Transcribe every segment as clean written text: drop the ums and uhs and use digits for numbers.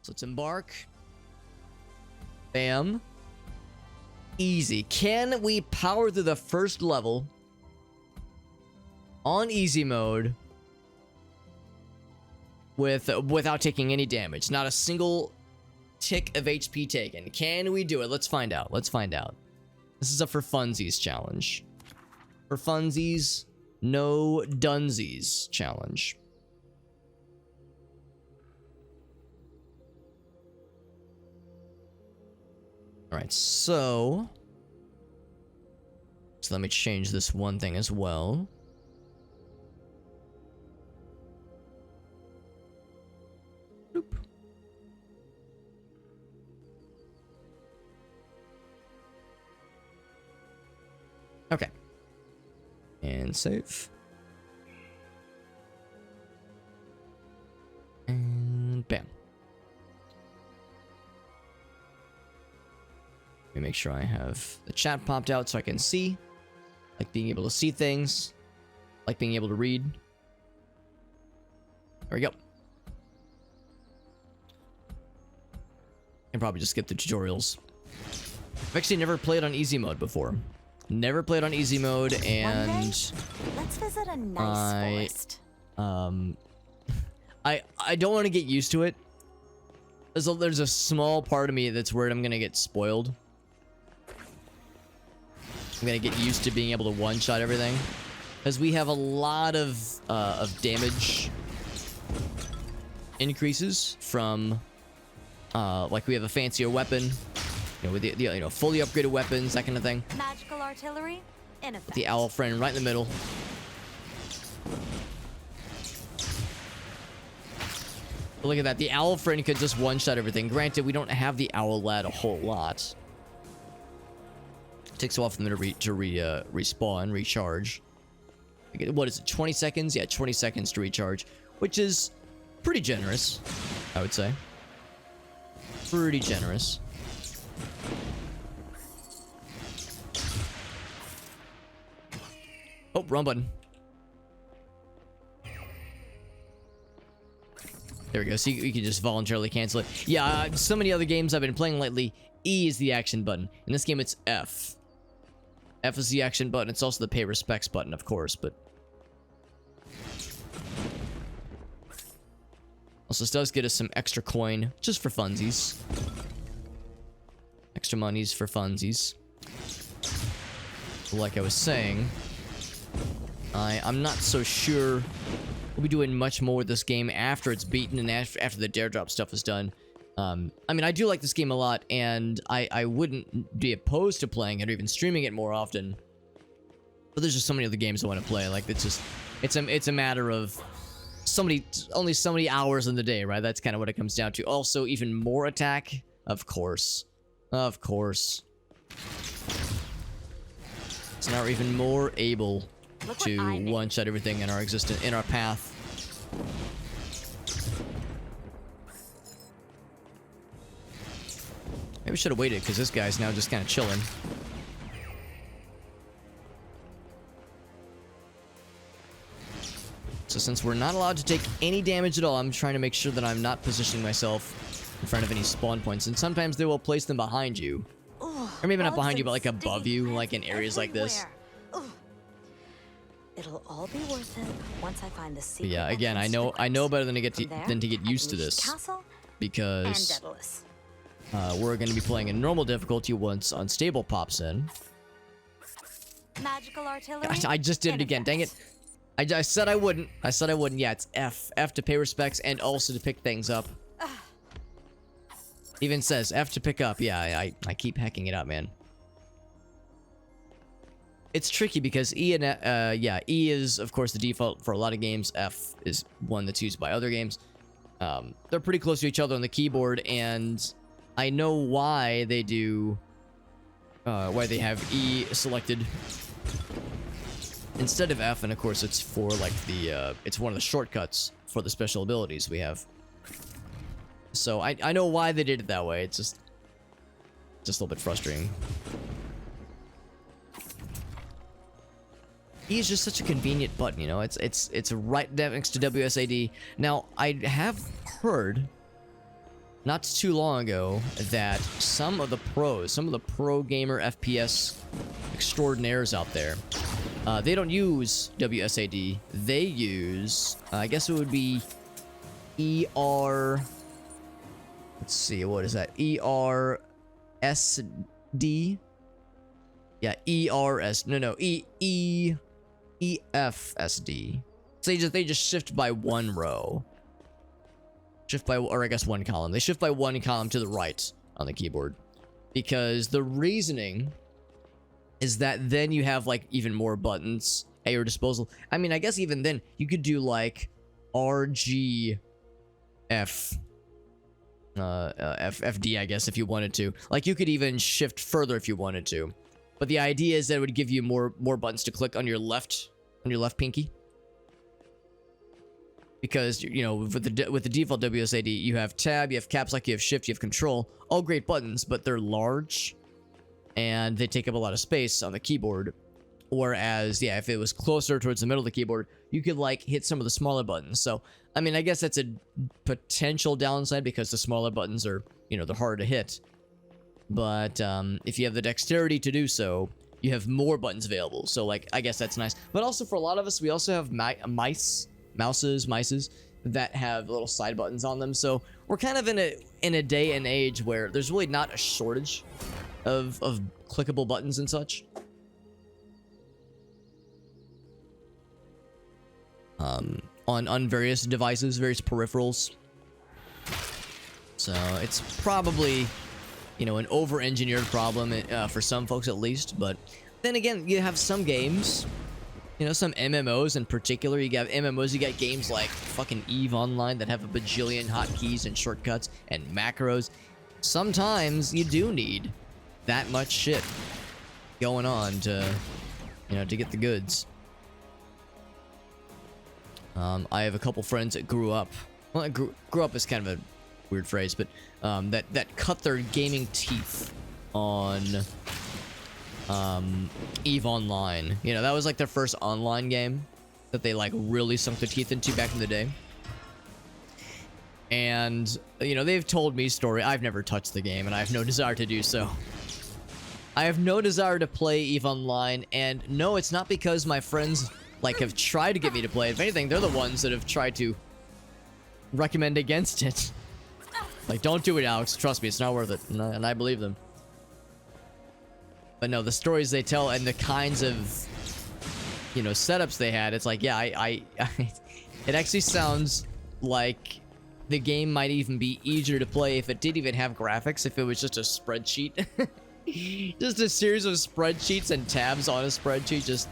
So let's embark. Bam. Easy. Can we power through the first level on easy mode without taking any damage? Not a single tick of HP taken. Can we do it? Let's find out. Let's find out. This is a for funsies challenge. For funsies, no dunsies challenge. Alright, so let me change this one thing as well. Boop. Okay. And save. And bam. Let me make sure I have the chat popped out so I can see. Like being able to see things. Like being able to read. There we go. Can probably just skip the tutorials. I've actually never played on easy mode before. Never played on easy mode, and let's visit a nice forest. I don't want to get used to it. There's a small part of me that's worried I'm gonna get spoiled. I'm gonna get used to being able to one-shot everything, because we have a lot of damage increases from like we have a fancier weapon, you know, with the fully upgraded weapons, that kind of thing. Magical artillery in effect. With the owl friend right in the middle. But look at that, the owl friend could just one-shot everything. Granted, we don't have the owl lad a whole lot. It takes a while for them to respawn, recharge. What is it, 20 seconds? Yeah, 20 seconds to recharge, which is pretty generous, I would say. Pretty generous. Oh, wrong button. There we go. So you can just voluntarily cancel it. Yeah, so many other games I've been playing lately, E is the action button. In this game, it's F. F is the action button. It's also the pay respects button, of course, but... Also, this does get us some extra coin, just for funsies. Extra monies for funsies. Like I was saying, I'm not so sure we'll be doing much more with this game after it's beaten and after the dare drop stuff is done. I mean, I do like this game a lot, and I wouldn't be opposed to playing it or even streaming it more often. But there's just so many other games I want to play. Like, it's a matter of only so many hours in the day, right? That's kind of what it comes down to. Also, even more attack, of course. Of course. So now we're even more able to one-shot everything in our path. Maybe we should have waited, because this guy's now just kind of chilling. So since we're not allowed to take any damage at all, I'm trying to make sure that I'm not positioning myself in front of any spawn points. And sometimes they will place them behind you. Or maybe not behind you, but like above you, like in areas like this. It'll all be worth it once I find the secret. But yeah, again, I know better than to get used to this, because we're going to be playing in normal difficulty once Unstable pops in. Magical artillery. I just did it again. Dang it! I said I wouldn't. I said I wouldn't. Yeah, it's F. F to pay respects and also to pick things up. Even says F to pick up. Yeah, I keep hacking it up, man. It's tricky because E and E is of course the default for a lot of games. F is one that's used by other games. They're pretty close to each other on the keyboard, and I know why they do. Why they have E selected instead of F, and of course it's for like the it's one of the shortcuts for the special abilities we have. So I know why they did it that way. It's just a little bit frustrating. E is just such a convenient button, you know. It's right next to WSAD. Now I have heard not too long ago that some of the pro gamer FPS extraordinaires out there, they don't use WSAD. They use, I guess it would be ER. Let's see, what is that? ERSD? Yeah, ERS. No, EFSD. So they just shift by one row. Or I guess one column. They shift by one column to the right on the keyboard. Because the reasoning is that then you have like even more buttons at your disposal. I mean, I guess even then you could do like RGF. FD, I guess, if you wanted to. Like, you could even shift further if you wanted to. But the idea is that it would give you more buttons to click on your left pinky. Because, you know, with the default WSAD, you have tab, you have caps lock, you have shift, you have control. All great buttons, but they're large and they take up a lot of space on the keyboard. Whereas, yeah, if it was closer towards the middle of the keyboard, you could like hit some of the smaller buttons. So, I mean, I guess that's a potential downside because the smaller buttons are, you know, they're harder to hit. But if you have the dexterity to do so, you have more buttons available. So, like, I guess that's nice. But also for a lot of us, we also have mices that have little side buttons on them. So we're kind of in a day and age where there's really not a shortage of clickable buttons and such. On various devices, various peripherals. So it's probably, you know, an over-engineered problem for some folks at least. But then again, you have some games, you know, some MMOs in particular. You got MMOs, you got games like fucking EVE Online that have a bajillion hotkeys and shortcuts and macros. Sometimes you do need that much shit going on to, you know, to get the goods. I have a couple friends that grew up. Well, grew up is kind of a weird phrase, but that cut their gaming teeth on EVE Online. You know, that was like their first online game that they like really sunk their teeth into back in the day. And you know, they've told me story. I've never touched the game, and I have no desire to do so. I have no desire to play EVE Online, and no, it's not because my friends like have tried to get me to play it. If anything, they're the ones that have tried to recommend against it. Like, don't do it, Alex. Trust me, it's not worth it. And I believe them. But no, the stories they tell and the kinds of, you know, setups they had, it's like, yeah, it actually sounds like the game might even be easier to play if it didn't even have graphics, if it was just a spreadsheet. Just a series of spreadsheets and tabs on a spreadsheet. Just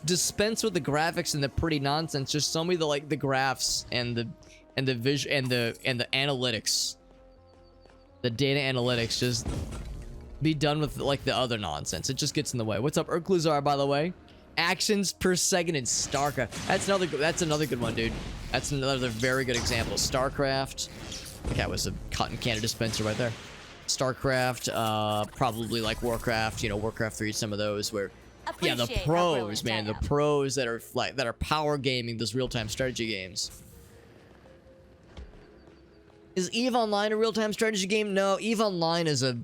dispense with the graphics and the pretty nonsense. Just show me the like the graphs and the vision and the analytics, the data analytics. Just be done with like the other nonsense. It just gets in the way. What's up, Urkluzar, by the way? Actions per second in StarCraft. That's another good one, dude. That's another very good example. StarCraft. That was a cotton candy dispenser right there. StarCraft, probably like Warcraft. You know, Warcraft 3. Some of those where. Yeah, the pros, man. The pros that are power gaming those real-time strategy games. Is EVE Online a real-time strategy game? No, EVE Online is a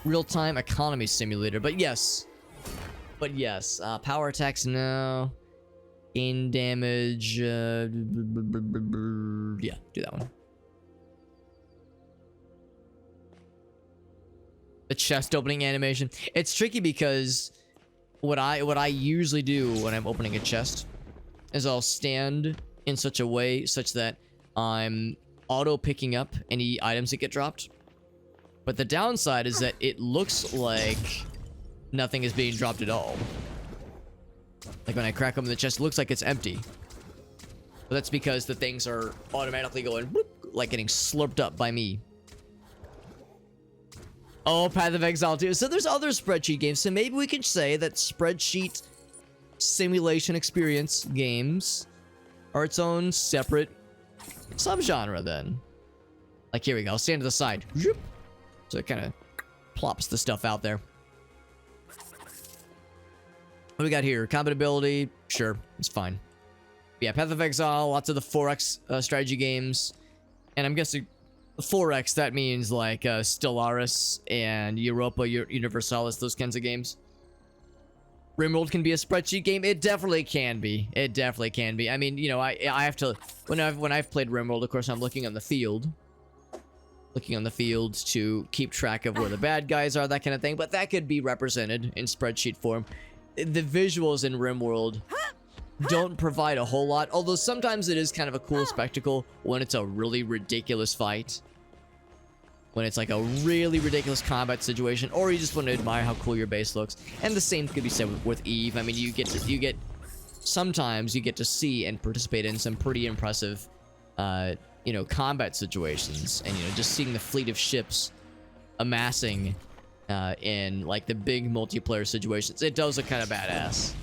real-time economy simulator. But yes. Power attacks, no. Gain damage. Yeah, do that one. The chest opening animation. It's tricky because what I usually do when I'm opening a chest is I'll stand in such a way such that I'm auto picking up any items that get dropped. But the downside is that it looks like nothing is being dropped at all. Like when I crack open the chest, it looks like it's empty. But that's because the things are automatically going whoop, like getting slurped up by me. Oh, Path of Exile 2. So there's other spreadsheet games. So maybe we can say that spreadsheet simulation experience games are its own separate subgenre then. Like, here we go. I'll stand to the side. So it kind of plops the stuff out there. What do we got here? Combat ability. Sure, it's fine. Yeah, Path of Exile. Lots of the 4X strategy games. And I'm guessing 4X, that means like Stellaris and Europa Universalis, those kinds of games. RimWorld can be a spreadsheet game. It definitely can be. It definitely can be. I mean, you know, I have to, when I've played RimWorld, of course, I'm looking on the field. Looking on the field to keep track of where the bad guys are, that kind of thing. But that could be represented in spreadsheet form. The visuals in RimWorld don't provide a whole lot, although sometimes it is kind of a cool spectacle when it's a really ridiculous fight. When it's like a really ridiculous combat situation, or you just want to admire how cool your base looks. And the same could be said with Eve. I mean, sometimes you get to see and participate in some pretty impressive, you know, combat situations, and, you know, just seeing the fleet of ships amassing in like the big multiplayer situations, it does look kind of badass.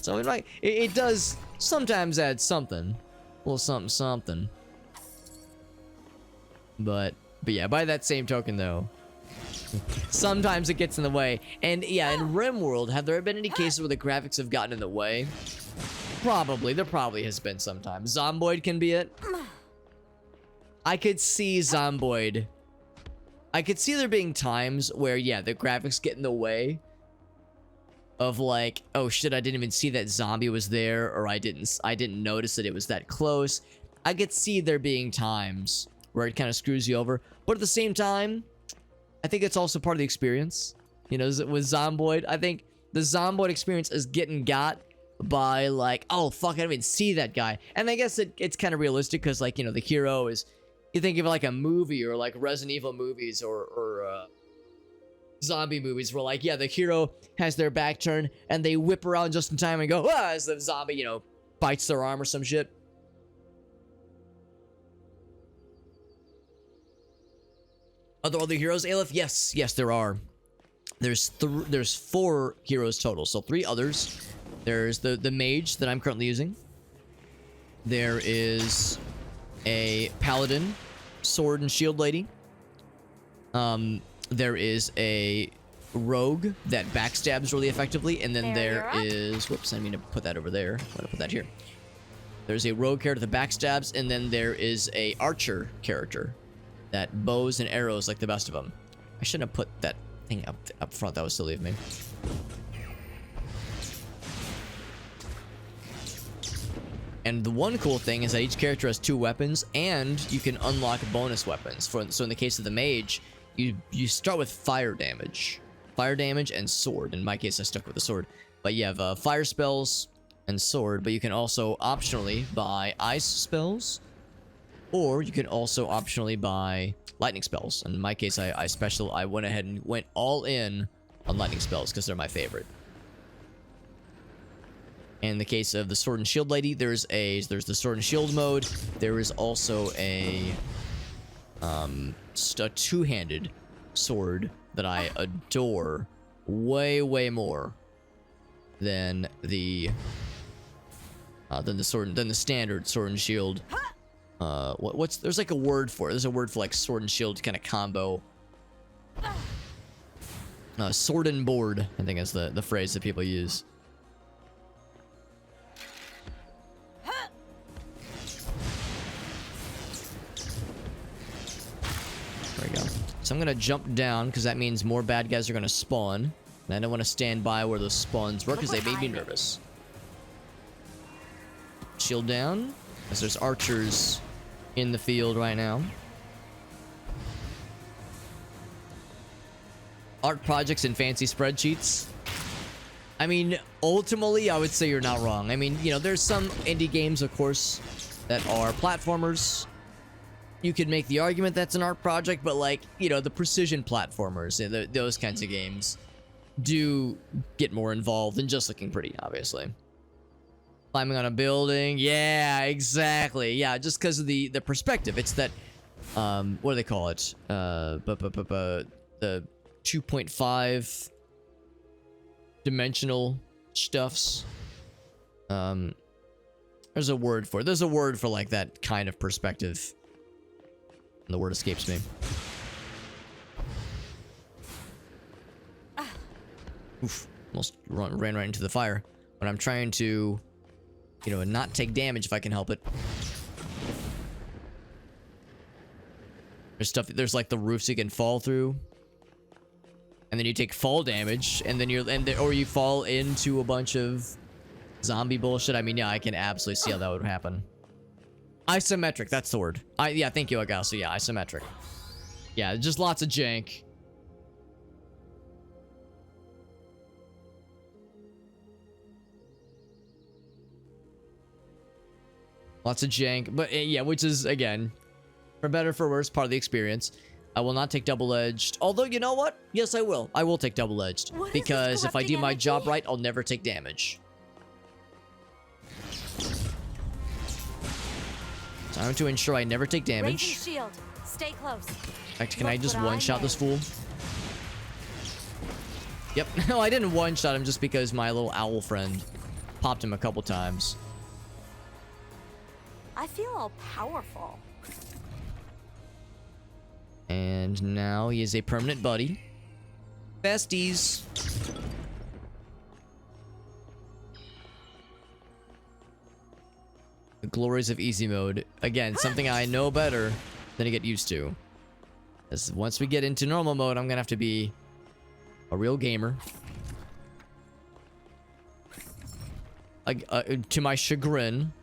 So it does sometimes add something, a little something. But yeah, by that same token though, sometimes it gets in the way. And yeah, in RimWorld, have there been any cases where the graphics have gotten in the way? Probably. There probably has been sometimes. Zomboid can be it. I could see Zomboid. I could see there being times where, yeah, the graphics get in the way of like, oh shit, I didn't even see that zombie was there, or I didn't notice that it was that close. I could see there being times where it kind of screws you over, but at the same time, I think it's also part of the experience. You know, with Zomboid, I think the Zomboid experience is getting got by like, oh fuck, I didn't even see that guy. And I guess it's kind of realistic because, like, you know, the hero is, you think of like a movie or like Resident Evil movies or zombie movies where, like, yeah, the hero has their back turned and they whip around just in time and go, ah, as the zombie, you know, bites their arm or some shit. Are there other heroes, Aleph? Yes, there are. There's 4 heroes total, so 3 others. There's the mage that I'm currently using. There is a paladin, sword and shield lady. There is a rogue that backstabs really effectively, and then there is, whoops, I mean to put that over there. I'm gonna put that here. There's a rogue character that backstabs, and then there is a archer character that bows and arrows like the best of them. I shouldn't have put that thing up front. That was silly of me. And the one cool thing is that each character has 2 weapons, and you can unlock bonus weapons. So in the case of the mage, you start with fire damage and sword. In my case, I stuck with the sword. But you have fire spells and sword, but you can also optionally buy ice spells, or you can also optionally buy lightning spells. In my case, I went ahead and went all in on lightning spells because they're my favorite. In the case of the sword and shield lady, there's the sword and shield mode. There is also a two-handed sword that I adore way more than the standard sword and shield. There's like a word for it. There's a word for like sword and shield kind of combo. Sword and board, I think is the phrase that people use. There we go. So I'm gonna jump down because that means more bad guys are gonna spawn. And I don't want to stand by where those spawns work because they made me nervous. Shield down, because there's archers in the field right now. Art projects and fancy spreadsheets. I mean, ultimately, I would say you're not wrong. I mean, you know, there's some indie games, of course, that are platformers. You could make the argument that's an art project, but, like, you know, the precision platformers, those kinds of games do get more involved than just looking pretty, obviously. Climbing on a building. Yeah, exactly. Yeah, just because of the perspective. It's that, what do they call it? The 2.5 dimensional stuffs. There's a word for it. There's a word for, like, that kind of perspective. And the word escapes me. Oof. Almost ran right into the fire. When I'm trying to, you know, not take damage if I can help it. There's like the roofs you can fall through. And then you take fall damage, and then or you fall into a bunch of zombie bullshit. I mean, yeah, I can absolutely see how that would happen. Isometric, that's the word. Yeah, thank you, Agasso. Yeah, isometric. Yeah, just lots of jank. Lots of jank, but yeah, which is, again, for better or for worse, part of the experience. I will not take double-edged. Although, you know what? Yes, I will. I will take double-edged. Because if I do my job right, I'll never take damage. Time to ensure I never take damage. Shield. Stay close. In fact, can I just one-shot this fool? Yep. No, I didn't one-shot him just because my little owl friend popped him a couple times. I feel all powerful. And now he is a permanent buddy. Besties. The glories of easy mode. Again, something I know better than to get used to. As once we get into normal mode, I'm gonna have to be a real gamer. To my chagrin.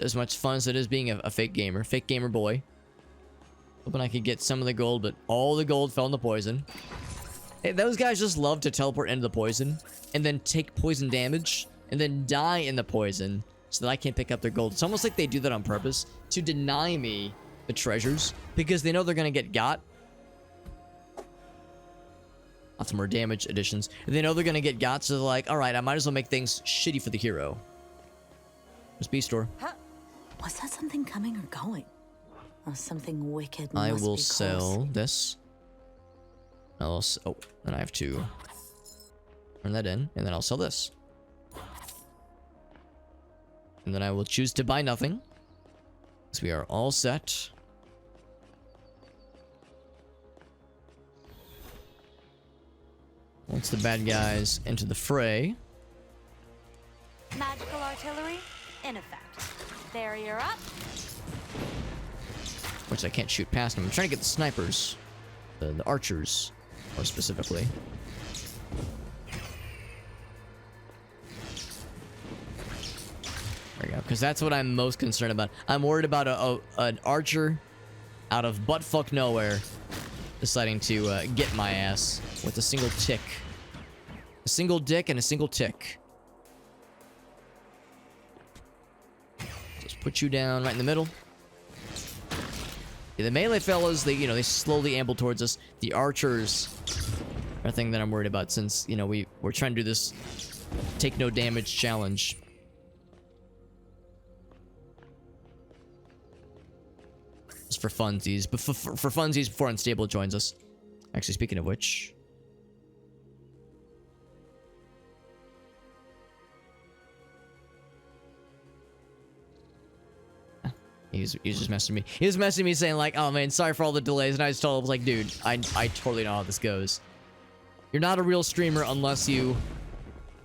As much fun as it is being a fake gamer boy. Hoping I could get some of the gold, but all the gold fell in the poison. Hey, those guys just love to teleport into the poison, and then take poison damage, and then die in the poison, so that I can't pick up their gold. It's almost like they do that on purpose, to deny me the treasures, because they know they're gonna get got. Lots more damage additions. They know they're gonna get got, so they're like, alright, I might as well make things shitty for the hero. There's B-store. Huh? Was that something coming or going? Oh, something wicked must I will be sell close. this. Oh, then I have to turn that in, and then I'll sell this. And then I will choose to buy nothing. So we are all set. Once the bad guys enter the fray. Magical artillery in effect. Barrier up. Which I can't shoot past them. I'm trying to get the snipers. The archers, more specifically. There we go. Because that's what I'm most concerned about. I'm worried about an archer out of buttfuck nowhere deciding to get my ass with a single tick. A single dick and a single tick. Just put you down right in the middle. Yeah, the melee fellas, they slowly amble towards us. The archers are a thing that I'm worried about since, we're trying to do this take no damage challenge. Just for funsies. But for funsies before Unstable joins us. Actually, speaking of which... He's just messaging me. He was messaging me saying like, oh man, sorry for all the delays. And I just told him, I was like, dude, I totally know how this goes. You're not a real streamer unless you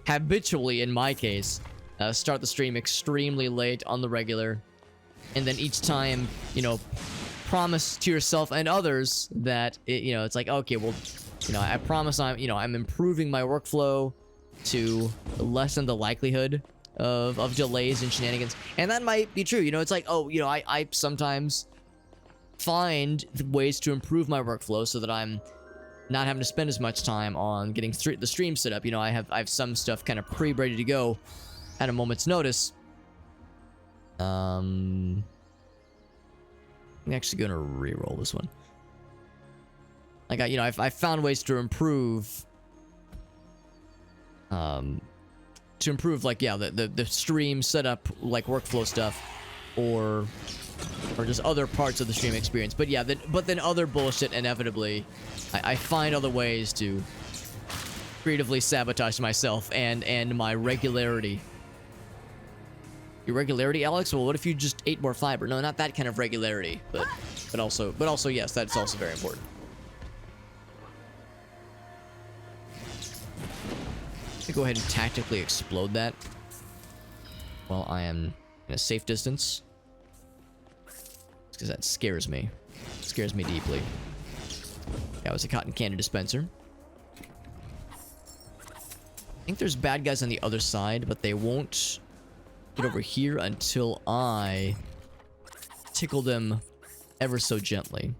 habitually, in my case, start the stream extremely late on the regular. And then each time, promise to yourself and others that, it's like, okay, well, I promise I'm improving my workflow to lessen the likelihood of delays and shenanigans. And that might be true. It's like, I sometimes find ways to improve my workflow so that I'm not having to spend as much time on getting the stream set up. I have some stuff kind of pre-ready to go at a moment's notice. I'm actually gonna re-roll this one. Like, I found ways to improve like, yeah, the stream setup, like workflow stuff, or just other parts of the stream experience. But yeah, but then other bullshit inevitably, I find other ways to creatively sabotage myself and my regularity. Your regularity, Alex? Well, what if you just ate more fiber? No, not that kind of regularity, but also yes, that's also very important. Go ahead and tactically explode that while I am in a safe distance. because that scares me. It scares me deeply. That was a cotton candy dispenser. I think there's bad guys on the other side, but they won't get over here until I tickle them ever so gently.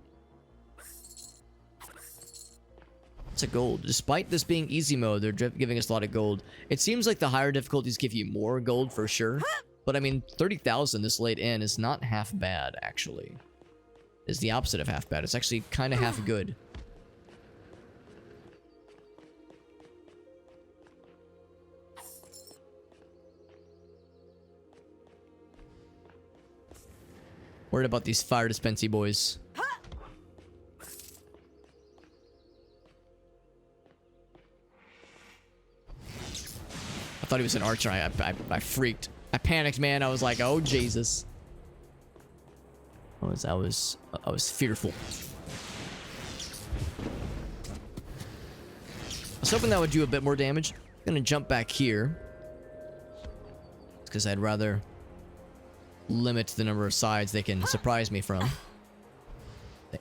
It's a gold. Despite this being easy mode, they're giving us a lot of gold. It seems like the higher difficulties give you more gold for sure. But I mean, 30,000 this late in is not half bad, actually. It's the opposite of half bad. It's actually kind of half good. Worried about these fire dispensy boys. I thought he was an archer. I freaked. I panicked, man. I was like, oh Jesus. I was fearful. I was hoping that would do a bit more damage. I'm gonna jump back here. Because I'd rather limit the number of sides they can surprise me from.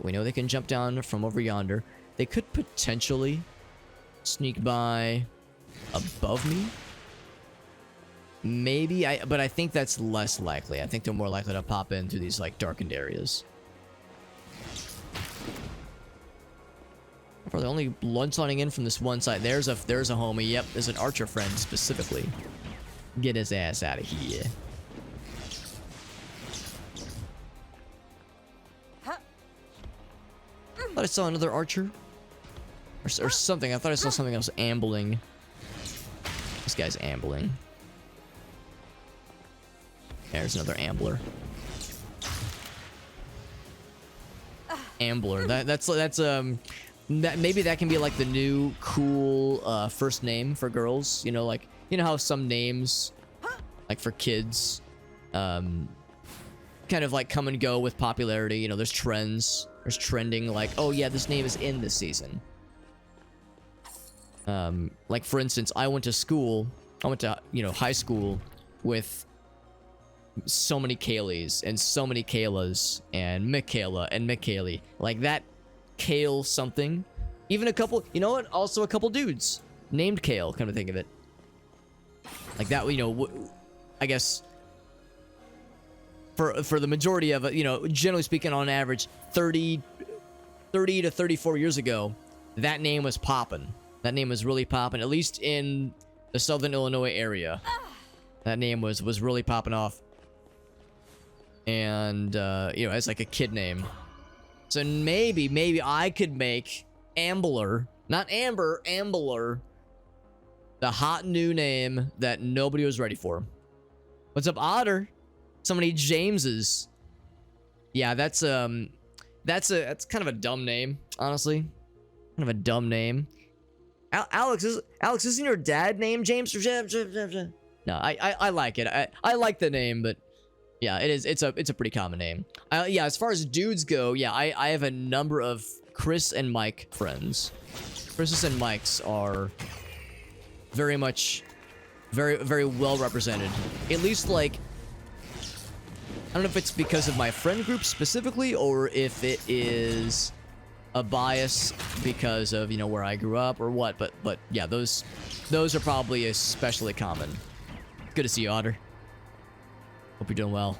We know they can jump down from over yonder. They could potentially sneak by above me. Maybe, but I think that's less likely. I think they're more likely to pop in through these like darkened areas. They're only blood signing in from this one side. There's a homie. Yep, there's an archer friend specifically. Get his ass out of here. I thought I saw another archer. Or something. I thought I saw something else ambling. This guy's ambling. There's another ambler. Ambler. Maybe that can be like the new cool first name for girls. You know, like how some names, like for kids, kind of like come and go with popularity. You know, there's trends. There's trending. Like, oh yeah, this name is in this season. Like for instance, I went to high school with so many Kayleys and so many Kaylas and Michaela and Michaeli. Like that Kale something. Even a couple, you know what? Also a couple dudes named Kale, come to think of it. Like that, I guess for the majority of it, generally speaking, on average, 30 to 34 years ago, that name was popping. That name was really popping, at least in the Southern Illinois area. That name was really popping off. And, as like a kid name. So maybe I could make Ambler, not Amber, Ambler, the hot new name that nobody was ready for. What's up, Otter? So many Jameses. Yeah, that's kind of a dumb name, honestly. Kind of a dumb name. Alex, isn't your dad named James? No, I like it. I like the name, but yeah, it is. It's a pretty common name. Yeah, as far as dudes go, yeah, I have a number of Chris and Mike friends. Chris's and Mike's are very much, very well represented. At least like, I don't know if it's because of my friend group specifically, or if it is a bias because of where I grew up or what. But yeah, those are probably especially common. Good to see you, Otter. Hope you're doing well.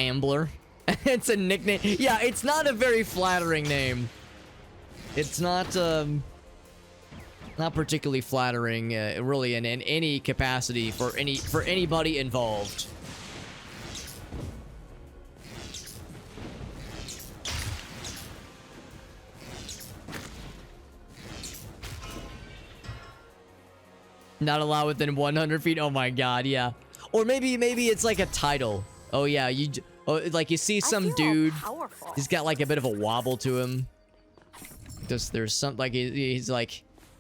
Ambler. It's a nickname. Yeah, it's not a very flattering name. It's not particularly flattering, really, in any capacity for anybody involved. Not allowed within 100 feet. Oh my god, yeah. Or maybe it's like a title. Oh yeah, like you see some dude. He's got like a bit of a wobble to him. There's some like he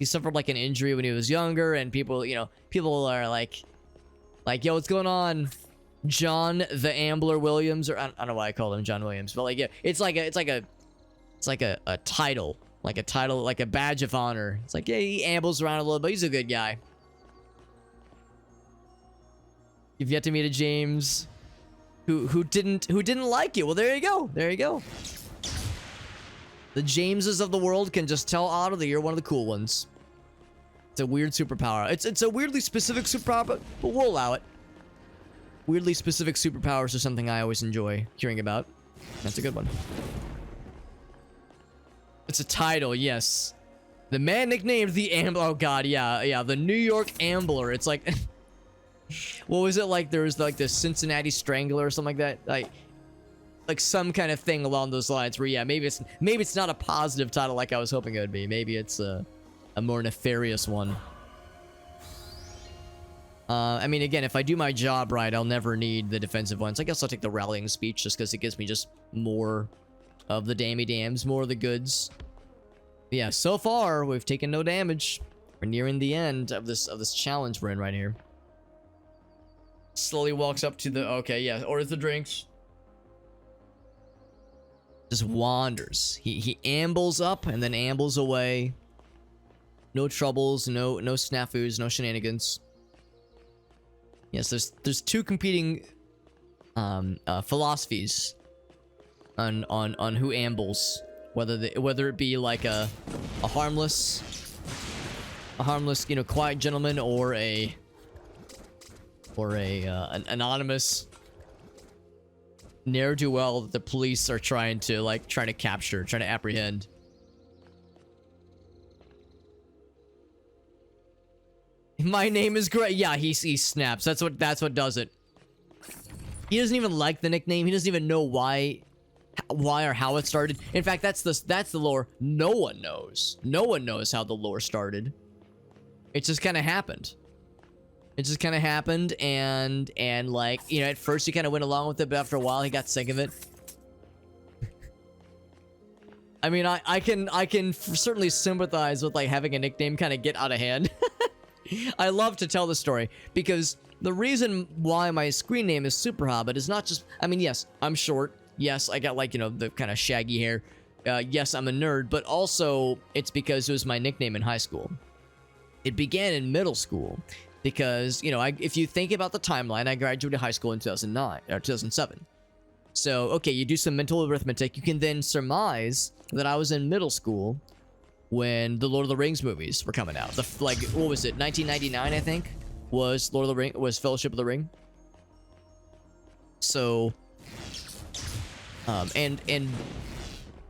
suffered like an injury when he was younger, and people are like, yo, what's going on, John the Ambler Williams? Or I don't know why I call him John Williams, but like yeah, it's like a title, like a badge of honor. It's like, yeah, he ambles around a little, but he's a good guy. You've yet to meet a James who didn't like it. Well, there you go. There you go. The Jameses of the world can just tell Otto that you're one of the cool ones. It's a weird superpower. It's a weirdly specific superpower, but we'll allow it. Weirdly specific superpowers are something I always enjoy hearing about. That's a good one. It's a title, yes. The man nicknamed the Ambler. Oh god, yeah, the New York Ambler. It's like, what was it like? There was like the Cincinnati Strangler or something like that. Like some kind of thing along those lines. Where yeah, maybe it's not a positive title like I was hoping it would be. Maybe it's a more nefarious one. I mean, again, if I do my job right, I'll never need the defensive ones. I guess I'll take the rallying speech just because it gives me just more of the dammy dams, more of the goods. But yeah, so far we've taken no damage. We're nearing the end of this challenge we're in right here. Slowly walks up to the okay, yeah, orders the drinks. Just wanders. He ambles up and then ambles away. No troubles, no snafus, no shenanigans. Yes, there's two competing philosophies on who ambles, whether it be like a harmless, quiet gentleman, or an anonymous ne'er-do-well that the police are trying to capture, trying to apprehend. My name is great. Yeah, he snaps. That's what does it. He doesn't even like the nickname. He doesn't even know why or how it started. In fact, that's the lore. No one knows. No one knows how the lore started. It just kind of happened. It just kind of happened, and like, you know, at first he kind of went along with it, but after a while he got sick of it. I mean, I can certainly sympathize with like having a nickname kind of get out of hand. I love to tell the story because the reason why my screen name is Super Hobbit is not just, I mean, yes, I'm short. Yes, I got like, you know, the kind of shaggy hair. Yes, I'm a nerd, but also it's because it was my nickname in high school. It began in middle school because, you know, if you think about the timeline, I graduated high school in 2007. So, okay, you do some mental arithmetic. You can then surmise that I was in middle school when the Lord of the Rings movies were coming out. What was it? 1999, I think, was Fellowship of the Ring. So, and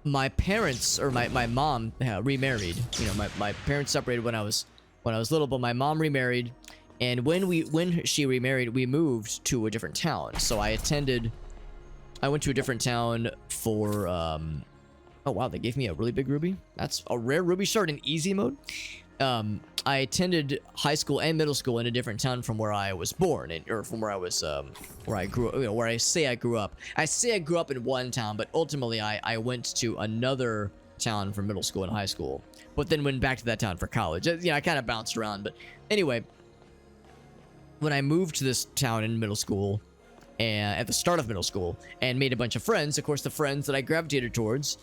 my parents, or my mom remarried. You know, my parents separated when I was little, but my mom remarried, and when she remarried, we moved to a different town. So I went to a different town for oh wow, they gave me a really big ruby. That's a rare ruby shard in easy mode. I attended high school and middle school in a different town from where I was born, or from where I was, where I grew, you know, where I say I grew up. I say I grew up in one town, but ultimately I went to another town for middle school and high school, but then went back to that town for college. Yeah, I kind of bounced around, but anyway, when I moved to this town in middle school, and at the start of middle school, and made a bunch of friends, of course, the friends that I gravitated towards,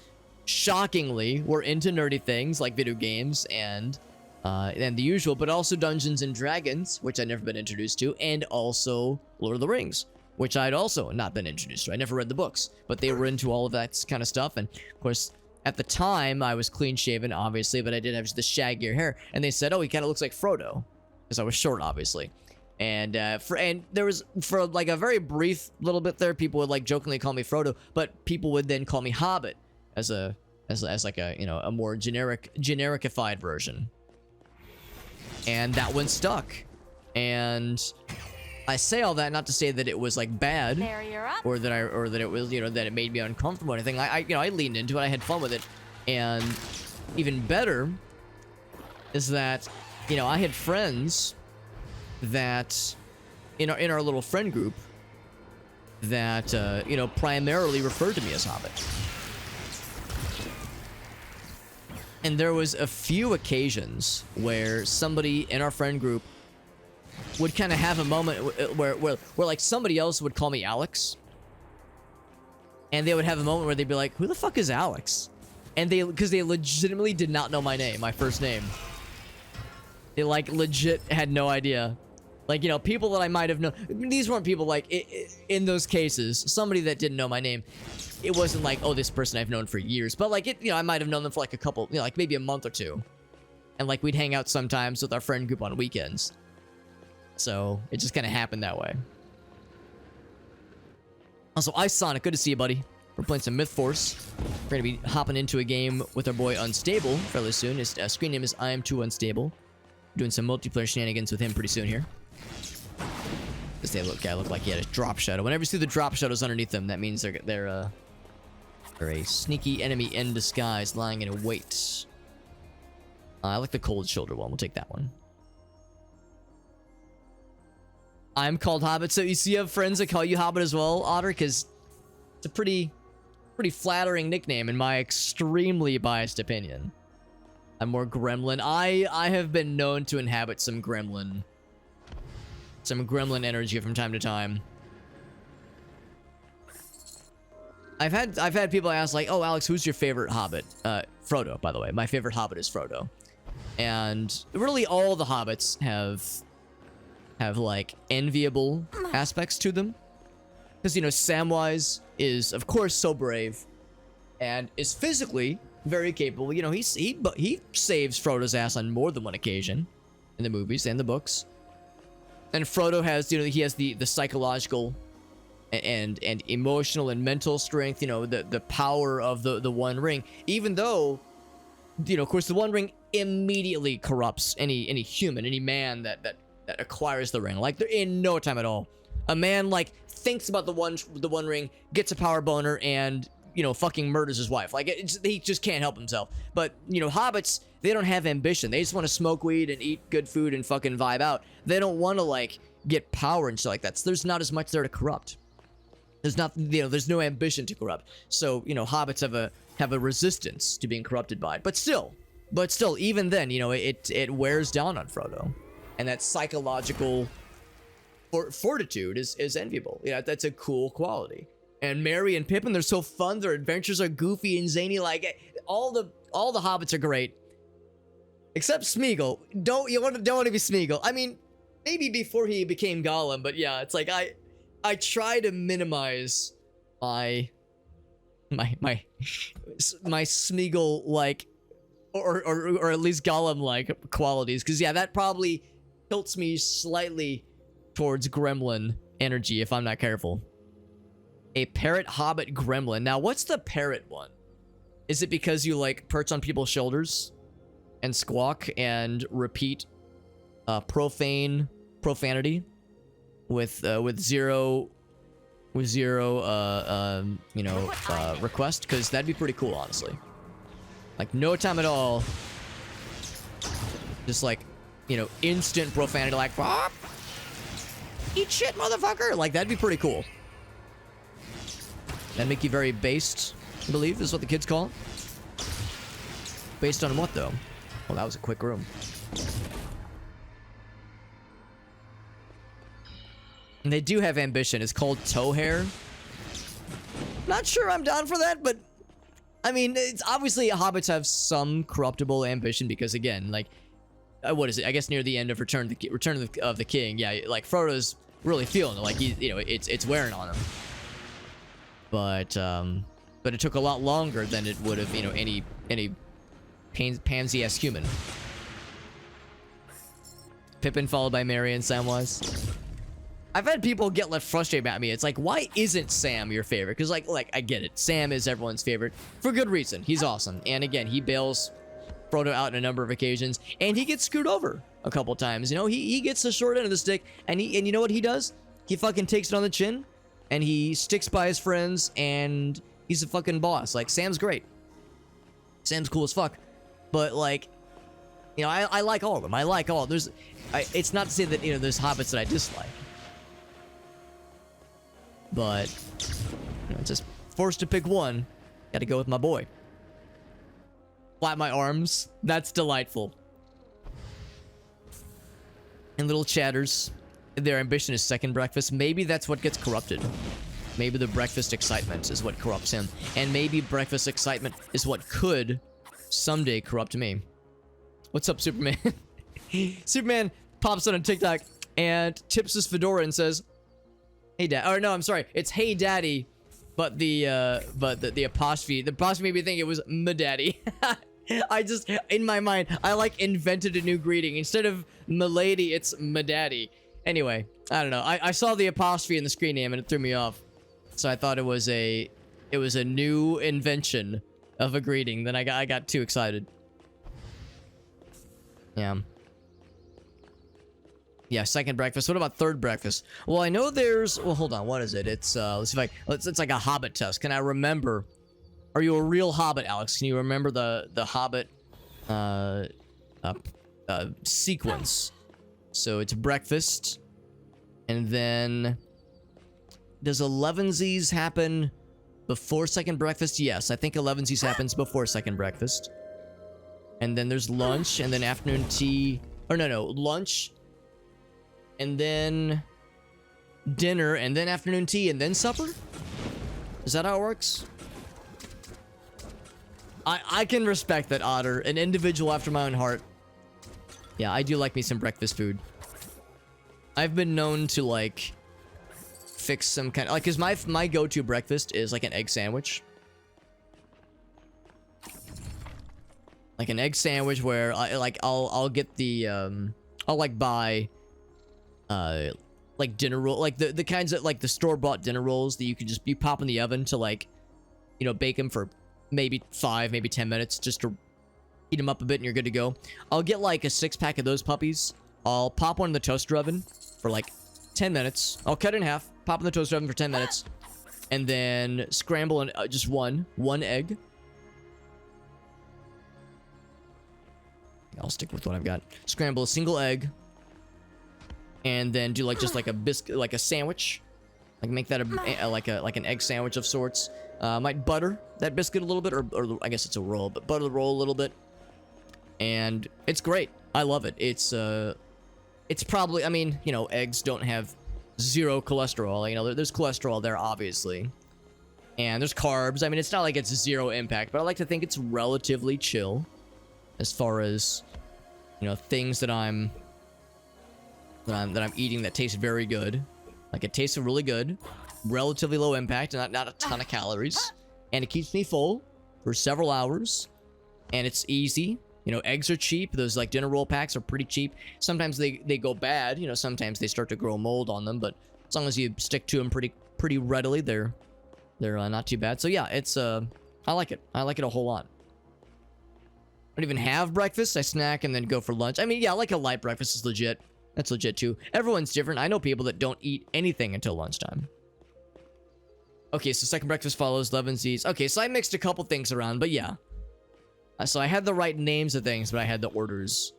shockingly, were into nerdy things like video games and the usual, but also Dungeons and Dragons, which I'd never been introduced to, and also Lord of the Rings, which I'd also not been introduced to. I never read the books, but they were into all of that kind of stuff. And of course, at the time, I was clean shaven, obviously, but I did have the shaggier hair. And they said, "Oh, he kind of looks like Frodo," because I was short, obviously. And there was, for like a very brief little bit there, people would like jokingly call me Frodo, but people would then call me Hobbit as like a, you know, a more genericified version. And that one stuck. And I say all that not to say that it was like bad, or that it was, you know, that it made me uncomfortable or anything. I leaned into it. I had fun with it. And even better is that, you know, I had friends that in our little friend group that you know, primarily referred to me as Hobbit. And there was a few occasions where somebody in our friend group would kind of have a moment where like somebody else would call me Alex, and they would have a moment where they'd be like, "Who the fuck is Alex?" And because they legitimately did not know my name, my first name. They like legit had no idea. Like, you know, people that I might have known. These weren't people like in those cases. Somebody that didn't know my name. It wasn't like, oh, this person I've known for years. But like, you know, I might have known them for like a couple, you know, like maybe a month or two. And like, we'd hang out sometimes with our friend group on weekends. So it just kind of happened that way. Also, Ice Sonic, good to see you, buddy. We're playing some Mythforce. We're going to be hopping into a game with our boy Unstable fairly soon. His screen name is I Am Too Unstable. Doing some multiplayer shenanigans with him pretty soon here. This guy looked like he had a drop shadow. Whenever you see the drop shadows underneath them, that means they're a sneaky enemy in disguise lying in wait. I like the cold shoulder one. We'll take that one. I'm called Hobbit, so you have friends that call you Hobbit as well, Otter, because it's a pretty flattering nickname in my extremely biased opinion. I'm more gremlin. I have been known to inhabit some gremlin energy from time to time. I've had people ask like, "Oh, Alex, who's your favorite Hobbit?" Frodo, by the way. My favorite Hobbit is Frodo. And really all the Hobbits have like enviable aspects to them. Because, you know, Samwise is of course so brave and is physically very capable. You know, he saves Frodo's ass on more than one occasion in the movies and the books. And Frodo has, you know, he has the psychological and emotional and mental strength, you know, the power of the One Ring. Even though, you know, of course, the One Ring immediately corrupts any human, any man that acquires the ring. Like, in no time at all. A man, like, thinks about the One Ring, gets a power boner, and, you know, fucking murders his wife. Like, he just can't help himself. But, you know, hobbits, they don't have ambition. They just want to smoke weed and eat good food and fucking vibe out. They don't want to, like, get power and shit like that. So there's not as much there to corrupt. There's not, you know, there's no ambition to corrupt. So, you know, hobbits have a resistance to being corrupted by it. But still, even then, you know, it wears down on Frodo. And that psychological fortitude is enviable. Yeah, that's a cool quality. And Merry and Pippin, they're so fun. Their adventures are goofy and zany. Like, all the hobbits are great. Except Smeagol. Don't want to be Smeagol. I mean, maybe before he became Gollum, but yeah, it's like I try to minimize my Smeagol like or at least Gollum like qualities, because yeah, that probably tilts me slightly towards gremlin energy if I'm not careful. A parrot hobbit gremlin. Now, what's the parrot one? Is it because you like perch on people's shoulders and squawk and repeat profanity with zero request? Because that'd be pretty cool, honestly. Like, no time at all. Just like, you know, instant profanity, like, "Bop! Eat shit, motherfucker!" Like, that'd be pretty cool. That'd make you very based, I believe, is what the kids call it. Based on what, though? Well, that was a quick room. And they do have ambition. It's called toe hair. Not sure I'm down for that, but I mean, it's obviously hobbits have some corruptible ambition because, again, like, what is it? I guess near the end of Return of the King, yeah, like Frodo's really feeling it, like you know, it's wearing on him. But it took a lot longer than it would have, you know, any pansy-ass human. Pippin followed by Merry and Samwise. I've had people get left frustrated at me. It's like, why isn't Sam your favorite? Because like I get it. Sam is everyone's favorite for good reason. He's awesome. And again, he bails Frodo out on a number of occasions, and he gets screwed over a couple times. You know, he gets the short end of the stick, and you know what he does? He fucking takes it on the chin, and he sticks by his friends, and he's a fucking boss. Like, Sam's great. Sam's cool as fuck. But like, you know, I like all of them. I like all. It's not to say that, you know, there's hobbits that I dislike. But, you know, just forced to pick one. Gotta go with my boy. Flap my arms. That's delightful. And little chatters. Their ambition is second breakfast. Maybe that's what gets corrupted. Maybe the breakfast excitement is what corrupts him. And maybe breakfast excitement is what could someday corrupt me. What's up, Superman? Superman pops on a TikTok. and tips his fedora and says, "Hey, Dad." Or no, I'm sorry. It's "Hey, Daddy," but the apostrophe made me think it was "my daddy." I just, in my mind, I like invented a new greeting. Instead of "milady," it's "my daddy." Anyway, I don't know. I saw the apostrophe in the screen name and it threw me off. So I thought it was a new invention of a greeting. Then I got too excited. Yeah. Yeah, second breakfast. What about third breakfast? Well, I know there's... Well, hold on. What is it? It's, let's see if it's like a Hobbit test. Can I remember... Are you a real Hobbit, Alex? Can you remember the Hobbit, sequence? So it's breakfast. And then... Does 11sies happen before second breakfast? Yes, I think 11sies happens before second breakfast. And then there's lunch, and then afternoon tea... Or no, lunch... And then dinner, and then afternoon tea, and then supper? Is that how it works? I can respect that, Otter. An individual after my own heart. Yeah, I do like me some breakfast food. I've been known to, like, fix some kind of... Like, because my go-to breakfast is, like, an egg sandwich. Like, an egg sandwich where, I'll get the, I'll, like, buy... like dinner roll, like the kinds of like the store-bought dinner rolls that you can just pop in the oven to, like, you know, bake them for maybe 5, maybe 10 minutes just to heat them up a bit and you're good to go. I'll get like a 6-pack of those puppies. I'll pop one in the toaster oven for like 10 minutes. I'll cut it in half, pop in the toaster oven for 10 minutes, and then scramble just one egg. I'll stick with what I've got. Scramble a single egg. And then do like just like a biscuit, like a sandwich, like make that like an egg sandwich of sorts. Might butter that biscuit a little bit, or I guess it's a roll, but butter the roll a little bit, and it's great. I love it. It's probably, I mean, you know, eggs don't have zero cholesterol. You know, there's cholesterol there obviously, and there's carbs. I mean, it's not like it's zero impact, but I like to think it's relatively chill as far as, you know, things that I'm eating that taste very good. Like, it tastes really good, relatively low impact, not a ton of calories, and it keeps me full for several hours, and it's easy. You know, eggs are cheap. Those like dinner roll packs are pretty cheap. Sometimes they go bad. You know, sometimes they start to grow mold on them, but as long as you stick to them pretty readily, they're not too bad. So yeah, it's I like it. I like it a whole lot. I don't even have breakfast. I snack and then go for lunch. I mean, yeah, like a light breakfast is legit. That's legit too. Everyone's different. I know people that don't eat anything until lunchtime. Okay, so second breakfast follows 11sies. Okay, so I mixed a couple things around, but yeah. So I had the right names of things, but I had the orders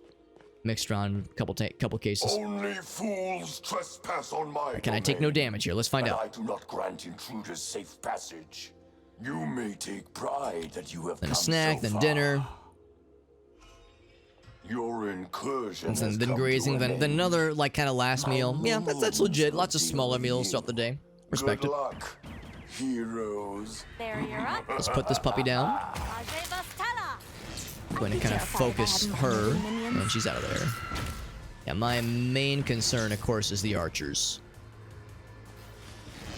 mixed around a couple cases. Only fools trespass on my Can I take no damage here? Let's find out. I do not grant intruders safe passage. You may take pride that you have Then a come snack, so then far. dinner. Your incursion has Then come grazing, to an then end. another like kind of last My meal. Yeah, that's legit. Lots of moons smaller will meals deal throughout the day. Respect Good it. luck, heroes. There you're up. Let's put this puppy down. Going to kind of focus her, and she's out of there. Yeah, my main concern, of course, is the archers.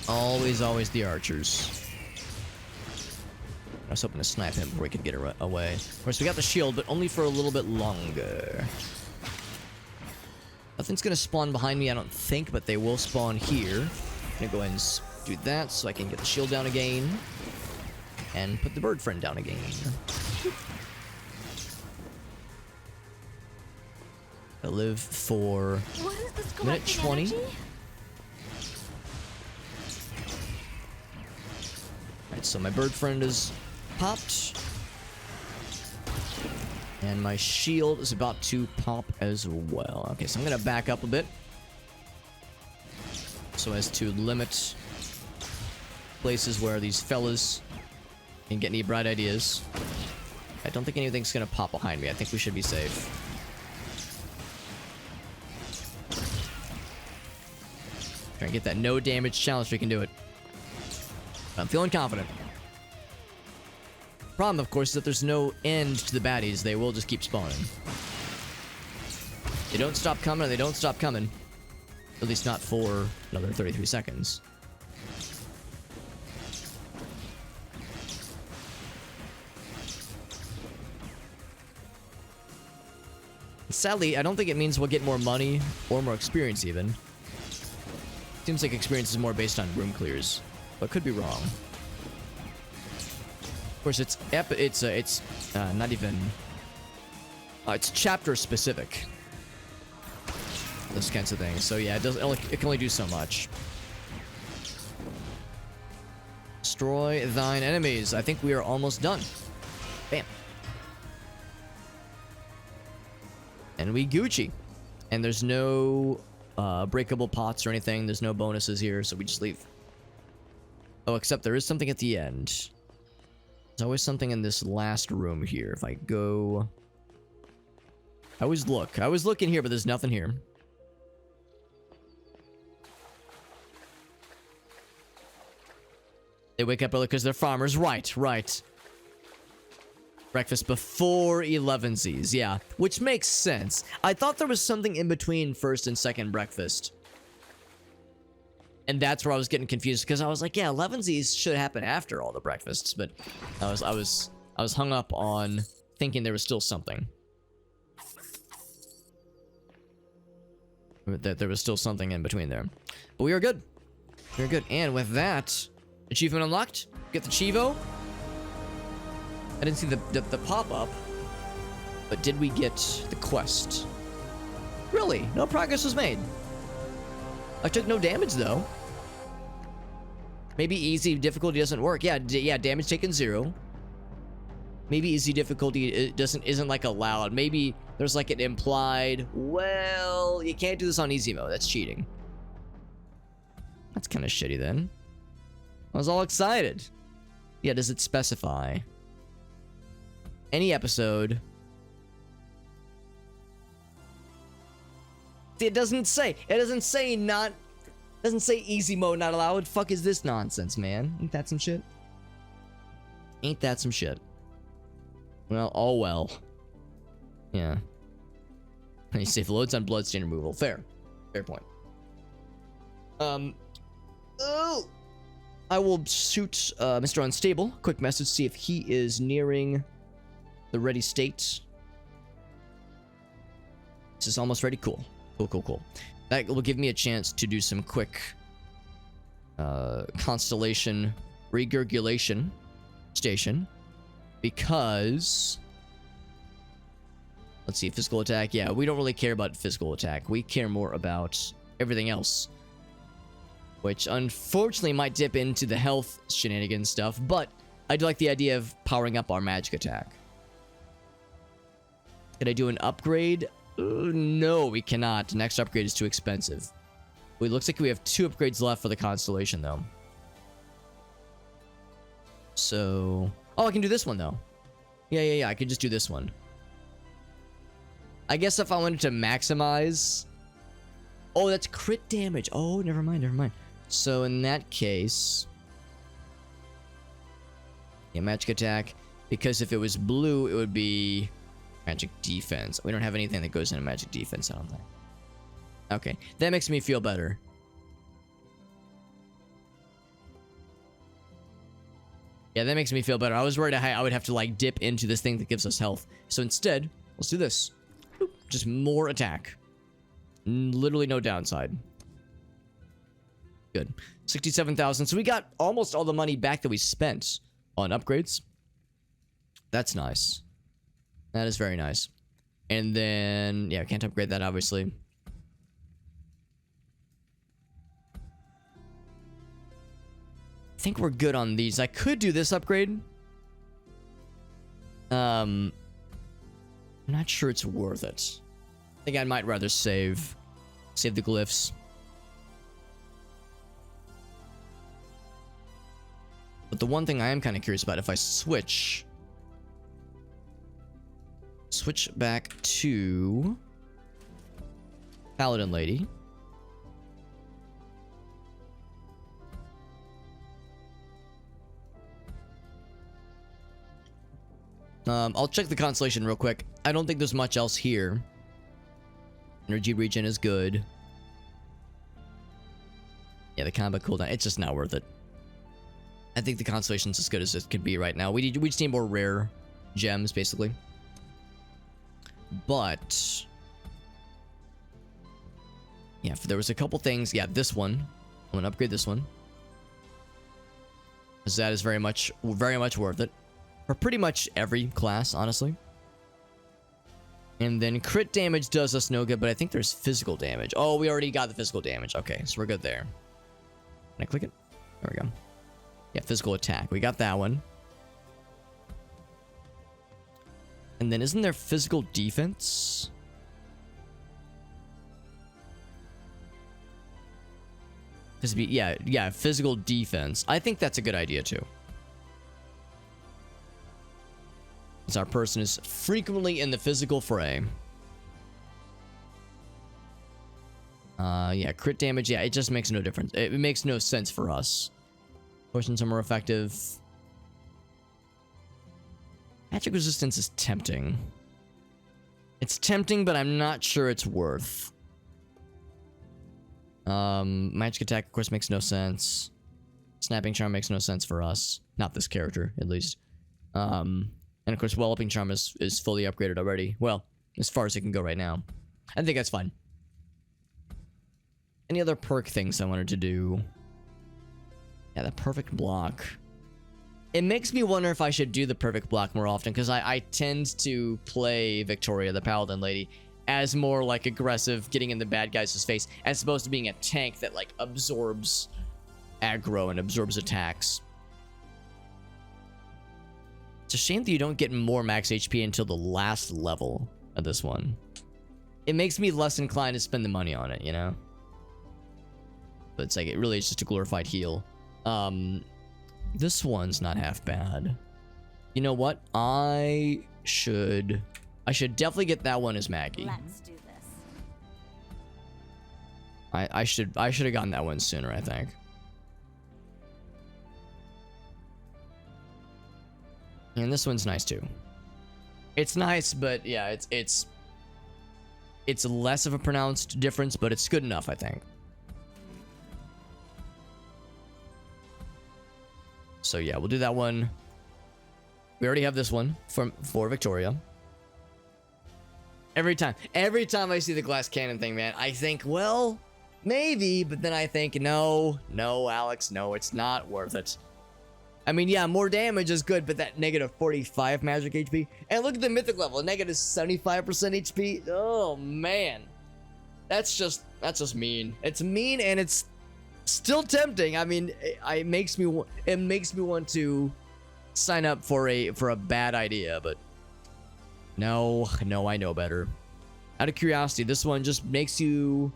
Always the archers. I was hoping to snipe him before he could get away. Of course, we got the shield, but only for a little bit longer. Nothing's gonna spawn behind me, I don't think, but they will spawn here. I'm gonna go ahead and do that so I can get the shield down again. And put the bird friend down again. I live for minute 20. Alright, so my bird friend is popped. And my shield is about to pop as well. Okay, so I'm gonna back up a bit, so as to limit places where these fellas can get any bright ideas. I don't think anything's gonna pop behind me. I think we should be safe. Try and get that no damage challenge so we can do it. I'm feeling confident. Problem, of course, is that there's no end to the baddies. They will just keep spawning. They don't stop coming, and they don't stop coming. At least not for another 33 seconds. Sadly, I don't think it means we'll get more money or more experience even. Seems like experience is more based on room clears, but could be wrong. Of course, it's not even. It's chapter specific. Those kinds of things. So yeah, it can only do so much. Destroy thine enemies. I think we are almost done. Bam. And we Gucci. And there's no breakable pots or anything. There's no bonuses here, so we just leave. Oh, except there is something at the end. There's always something in this last room here. If I go... I always look. I always look in here, but there's nothing here. They wake up early because they're farmers. Right, right. Breakfast before 11sies, yeah. Which makes sense. I thought there was something in between first and second breakfast. And that's where I was getting confused, because I was like, yeah, 11sies should happen after all the breakfasts, but I was hung up on thinking there was still something. That there was still something in between there. But we are good. We are good. And with that, achievement unlocked. Get the Chivo. I didn't see the pop-up, but did we get the quest? Really? No progress was made. I took no damage, though. Maybe easy difficulty doesn't work. Yeah, damage taken 0. Maybe easy difficulty isn't like allowed. Maybe there's like an implied, well, you can't do this on easy mode. That's cheating. That's kind of shitty then. I was all excited. Yeah, does it specify? Any episode. See, it doesn't say. It doesn't say not. Doesn't say easy mode not allowed. What the fuck is this nonsense, man? Ain't that some shit? Ain't that some shit? Well, all well. Yeah. You save loads on bloodstain removal. Fair. Fair point. Oh! I will shoot Mr. Unstable. Quick message, see if he is nearing the ready state. This is almost ready. Cool. Cool. That will give me a chance to do some quick constellation regurgulation station. Because... let's see, physical attack. Yeah, we don't really care about physical attack. We care more about everything else. Which, unfortunately, might dip into the health shenanigans stuff. But I do like the idea of powering up our magic attack. Can I do an upgrade? No, we cannot. The next upgrade is too expensive. It looks like we have 2 upgrades left for the constellation, though. So... oh, I can do this one, though. Yeah, I can just do this one. I guess if I wanted to maximize... oh, that's crit damage. Oh, never mind. So in that case... yeah, magic attack. Because if it was blue, it would be magic defense. We don't have anything that goes into magic defense, I don't think. Okay, that makes me feel better. Yeah, that makes me feel better. I was worried I would have to, like, dip into this thing that gives us health. So instead, let's do this. Just more attack. Literally no downside. Good. 67,000. So we got almost all the money back that we spent on upgrades. That's nice. That is very nice. And then, yeah, can't upgrade that, obviously. I think we're good on these. I could do this upgrade. I'm not sure it's worth it. I think I might rather save the glyphs. But the one thing I am kind of curious about, if I switch back to Paladin Lady. I'll check the constellation real quick. I don't think there's much else here. Energy regen is good. Yeah, the combat cooldown, it's just not worth it. I think the Constellation's as good as it could be right now. We just need more rare gems, basically. But yeah, there was a couple things. Yeah, this one. I'm gonna upgrade this one, because that is very much worth it for pretty much every class, honestly. And then crit damage does us no good, but I think there's physical damage. Oh, we already got the physical damage. Okay, so we're good there. Can I click it? There we go. Yeah, physical attack. We got that one. And then isn't there physical defense? Yeah, physical defense. I think that's a good idea too. As our person is frequently in the physical fray. Yeah, crit damage. Yeah, it just makes no difference. It makes no sense for us. Potions are more effective. Magic resistance is tempting. It's tempting, but I'm not sure it's worth. Magic attack, of course, makes no sense. Snapping charm makes no sense for us. Not this character, at least. And of course, walloping charm is fully upgraded already. Well, as far as it can go right now. I think that's fine. Any other perk things I wanted to do? Yeah, the perfect block. It makes me wonder if I should do the perfect block more often, because I tend to play Victoria, the Paladin lady, as more like aggressive, getting in the bad guys' face, as opposed to being a tank that like absorbs aggro and absorbs attacks. It's a shame that you don't get more max HP until the last level of this one. It makes me less inclined to spend the money on it, you know? But it's like, it really is just a glorified heal. This one's not half bad. You know what? I should definitely get that one as Maggie. Let's do this. I should have gotten that one sooner, I think. And this one's nice too. It's nice, but yeah, it's less of a pronounced difference, but it's good enough, I think. So yeah, we'll do that one. We already have this one for Victoria. Every time I see the glass cannon thing, man, I think, well, maybe, but then I think, no, Alex, no, it's not worth it. I mean, yeah, more damage is good, but that negative 45 magic HP. And look at the mythic level, negative 75% HP. Oh man, that's just mean. It's mean, and it's still tempting. I mean, it makes me want to sign up for a bad idea, but no, I know better. Out of curiosity, this one just makes you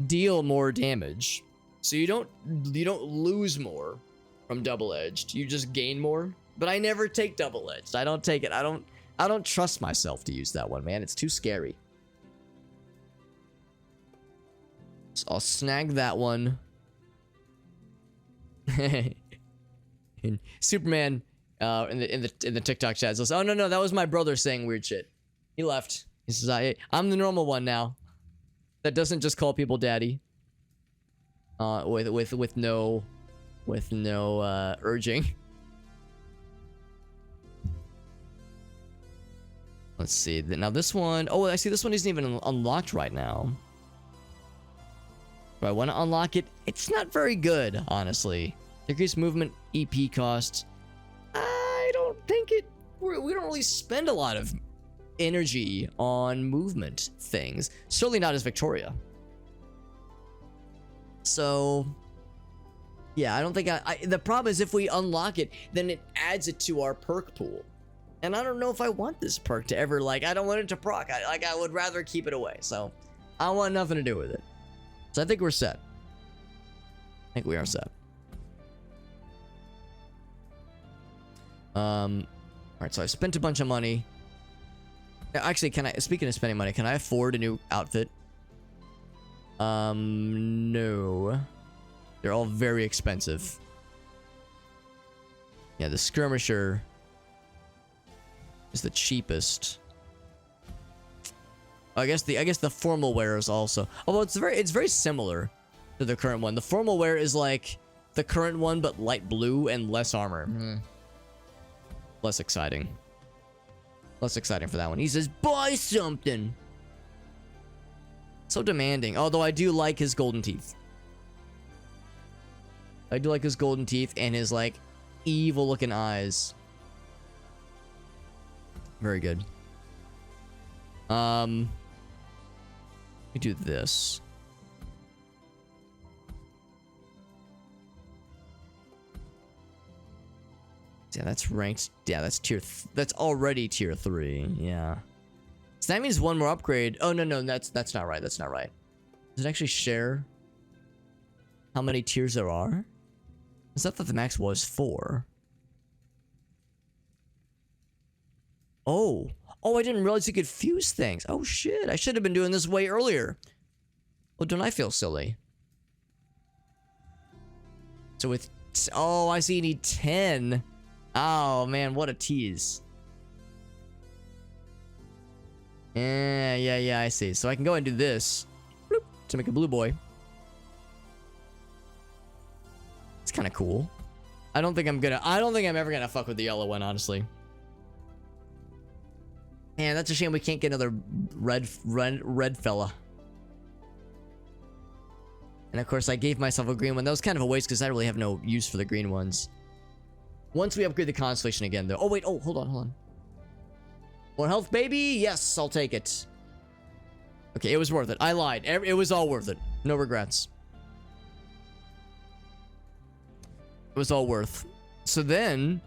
deal more damage, so you don't lose more from double-edged. You just gain more. But I never take double-edged. I don't take it. I don't trust myself to use that one, man. It's too scary. So I'll snag that one. And Superman in the TikTok chat says, "Oh no, that was my brother saying weird shit. He left. He says I'm the normal one now. That doesn't just call people daddy. With no urging." Let's see. Now this one, oh, I see this one isn't even unlocked right now. Do I want to unlock it? It's not very good, honestly. Decreased movement EP cost. I don't think we don't really spend a lot of energy on movement things. Certainly not as Victoria. So yeah, I don't think the problem is if we unlock it, then it adds it to our perk pool. And I don't know if I want this perk to ever, like, I don't want it to proc. I would rather keep it away. So I want nothing to do with it. So I think we're set. I think we are set. Alright, so I spent a bunch of money. Actually, speaking of spending money, can I afford a new outfit? No. They're all very expensive. Yeah, the skirmisher is the cheapest. I guess the formal wear is also, although it's very similar. to the current one. The formal wear is like the current one, but light blue and less armor. Less exciting. Less exciting for that one. He says, buy something. So demanding. Although I do like his golden teeth. I do like his golden teeth and his, like, evil looking eyes. Very good. Let me do this. Yeah, that's ranked. Yeah, that's that's already tier 3. Yeah. So that means one more upgrade. Oh no, that's not right. That's not right. Does it actually share how many tiers there are? I thought that the max was 4. Oh, I didn't realize you could fuse things. Oh shit, I should have been doing this way earlier. Oh, don't I feel silly? So with oh, I see you need 10. Oh man, what a tease. Yeah, I see. So I can go and do this bloop, to make a blue boy. It's kind of cool. I don't think I'm ever gonna fuck with the yellow one, honestly. Man, that's a shame we can't get another red fella. And of course, I gave myself a green one. That was kind of a waste because I really have no use for the green ones. Once we upgrade the Constellation again, though. Oh, wait. Oh, hold on. More health, baby. Yes, I'll take it. Okay, it was worth it. I lied. It was all worth it. No regrets. It was all worth. So then...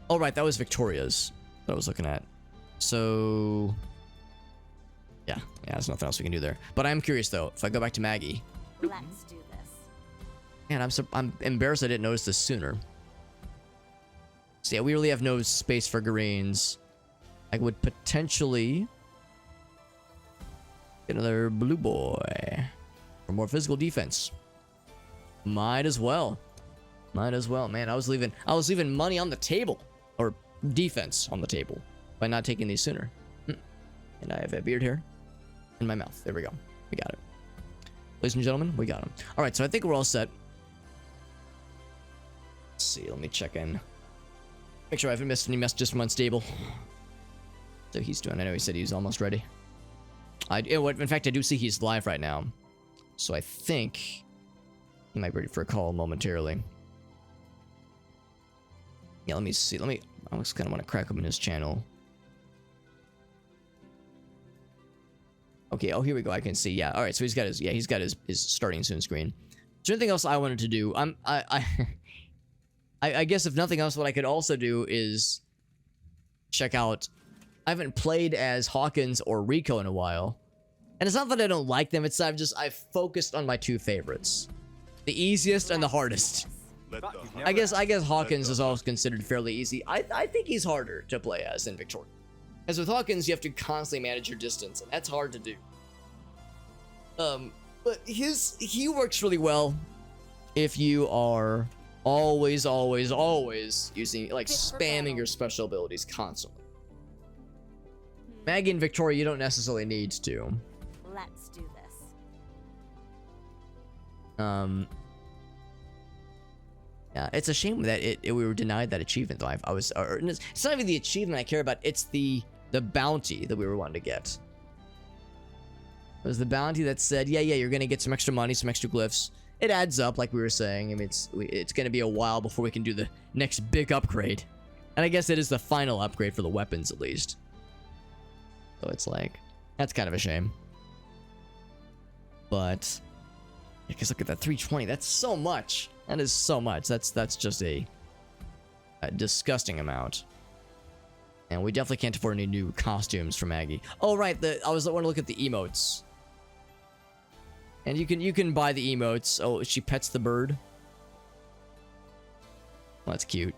Oh, right. That was Victoria's that I was looking at. So... Yeah, there's nothing else we can do there. But I'm curious, though. If I go back to Maggie... Let's do this. Man, I'm embarrassed I didn't notice this sooner. So yeah, we really have no space for greens. I would potentially get another blue boy for more physical defense. Might as well. Man, I was leaving money on the table, or defense on the table, by not taking these sooner. And I have a beard hair in my mouth. There we go. We got it. Ladies and gentlemen, we got him. All right, so I think we're all set. Let's see, let me check in. Make sure I haven't missed any messages from Unstable. So he's doing. I know he said he's almost ready. In fact, I do see he's live right now. So I think he might be ready for a call momentarily. Yeah, let me see. I just kind of want to crack open his channel. Okay, oh, here we go. I can see. Yeah, all right. So he's got his starting soon screen. Is there anything else I wanted to do? I guess if nothing else, what I could also do is check out... I haven't played as Hawkins or Rico in a while. And it's not that I don't like them, it's I've focused on my 2 favorites. The easiest and the hardest. I guess Hawkins is always considered fairly easy. I think he's harder to play as than Victoria. As with Hawkins, you have to constantly manage your distance, and that's hard to do. But he works really well if you are always using, like, spamming your special abilities constantly. Maggie and Victoria, you don't necessarily need to. Let's do this. Yeah, it's a shame that we were denied that achievement, though. It's not even the achievement I care about, it's the bounty that we were wanting to get. It was the bounty that said, yeah, you're gonna get some extra money, some extra glyphs. It adds up, like we were saying. I mean, it's gonna be a while before we can do the next big upgrade. And I guess it is the final upgrade for the weapons, at least. So it's like, that's kind of a shame. But, because look at that, 320, that's so much. That is so much. That's just a disgusting amount. And we definitely can't afford any new costumes for Maggie. Oh, right, I want to look at the emotes. And you can buy the emotes. Oh, she pets the bird. Well, that's cute.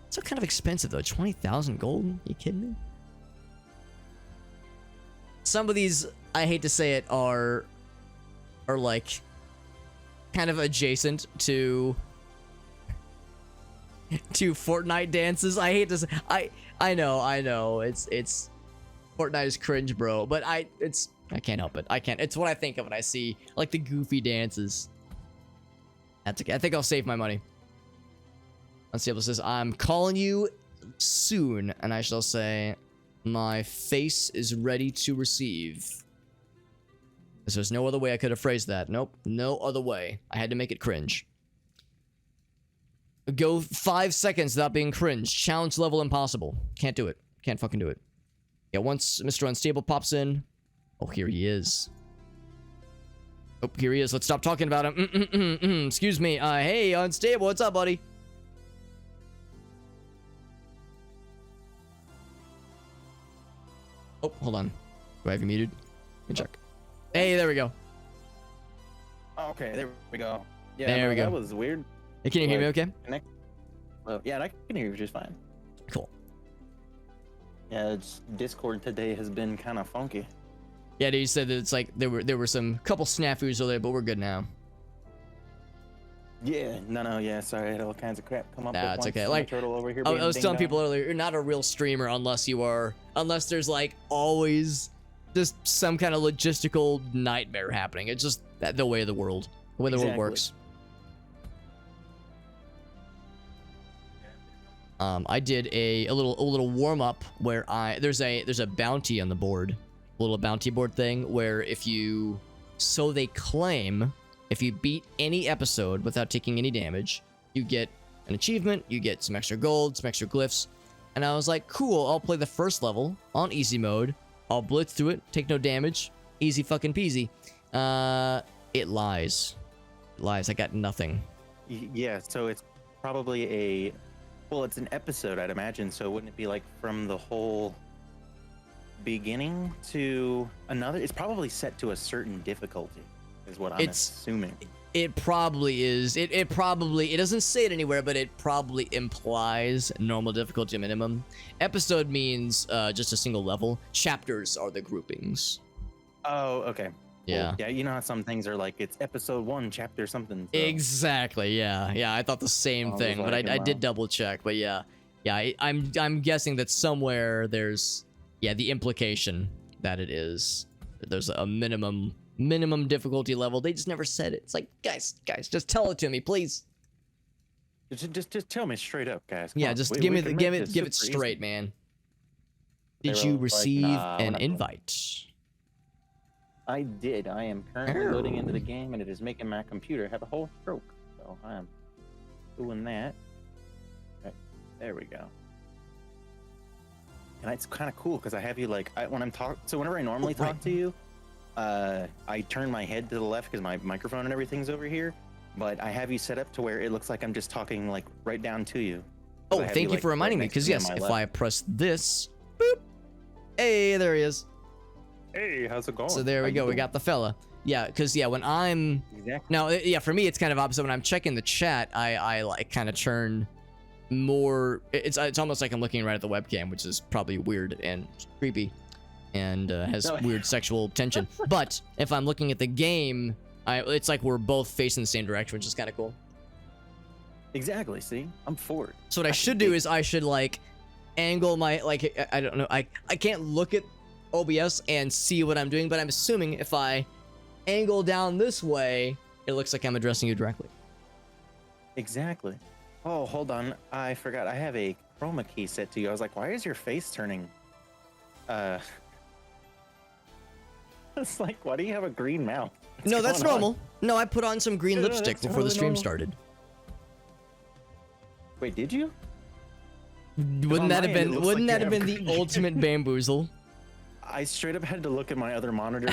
It's so kind of expensive though. 20,000 gold? Are you kidding me? Some of these, I hate to say it, are like kind of adjacent to Fortnite dances. I hate to say, I know. It's Fortnite is cringe, bro. But I can't help it. I can't. It's what I think of when I see like the goofy dances. That's okay. I think I'll save my money. Let's see what this says. I'm calling you soon, and I shall say, my face is ready to receive. There's no other way I could have phrased that. Nope, no other way. I had to make it cringe. Go 5 seconds without being cringe. Challenge level impossible. Can't do it. Can't fucking do it. Yeah, once Mr. Unstable pops in. Oh, here he is. Oh, here he is. Let's stop talking about him. Excuse me. Hey, Unstable, what's up, buddy? Oh, hold on. Do I have you muted? Let me check. Hey, there we go. Okay, there we go. Yeah, there we go. That was weird. Hey, can you hear me okay? Yeah, I can hear you just fine. Cool. Yeah, Discord today has been kind of funky. Yeah, dude, you said that it's like there were some couple snafus over there, but we're good now. Yeah, yeah, sorry, I had all kinds of crap come up. Nah, it's okay. My Like, turtle over here I was telling people ding-dong. earlier, you're not a real streamer unless there's like always just some kind of logistical nightmare happening. It's just the way of the world, the way the world works. I did a little warm up where there's a bounty on the board, a little bounty board thing where so they claim. If you beat any episode without taking any damage, you get an achievement, you get some extra gold, some extra glyphs. And I was like, cool, I'll play the first level on easy mode. I'll blitz through it, take no damage. Easy fucking peasy. It lies. It lies, I got nothing. Yeah, so it's probably it's an episode, I'd imagine. So wouldn't it be like from the whole beginning to another? It's probably set to a certain difficulty. Is what I'm assuming. It probably is. It doesn't say it anywhere, but it probably implies normal difficulty minimum. Episode means just a single level. Chapters are the groupings. Oh, okay. Yeah. Cool. Yeah, you know how some things are like it's episode 1, chapter something. So. Exactly. Yeah. I thought the same thing, but I did double check. But yeah. I'm guessing that somewhere there's the implication that there's a minimum difficulty level. They just never said it. It's like, guys, just tell it to me, please. Just tell me straight up, guys. Yeah, just give it straight, man. Did you receive an invite? I did. I am currently loading into the game, and it is making my computer have a whole stroke. So I am doing that. Right, there we go. And it's kind of cool because I have you like when I'm talking. So whenever I normally talk to you. I turn my head to the left because my microphone and everything's over here, but I have you set up to where it looks like I'm just talking like right down to you. Oh, thank you for reminding me, because yes, if I press this, boop, hey, there he is. Hey, how's it going? So there we go, we got the fella. Yeah, because when I'm now, for me it's kind of opposite. When I'm checking the chat, I like kind of turn more. It's almost like I'm looking right at the webcam, which is probably weird and creepy. And has weird sexual tension. But if I'm looking at the game, it's like we're both facing the same direction, which is kind of cool. Exactly. See, I'm for it. So what I should do is I should like angle my I don't know. I can't look at OBS and see what I'm doing, but I'm assuming if I angle down this way, it looks like I'm addressing you directly. Exactly. Oh, hold on. I forgot. I have a chroma key set to you. I was like, why is your face turning? It's like, why do you have a green mouth? No, that's normal. No, I put on some green lipstick before the stream started. Wait, did you? Wouldn't that have been the ultimate bamboozle? I straight up had to look at my other monitor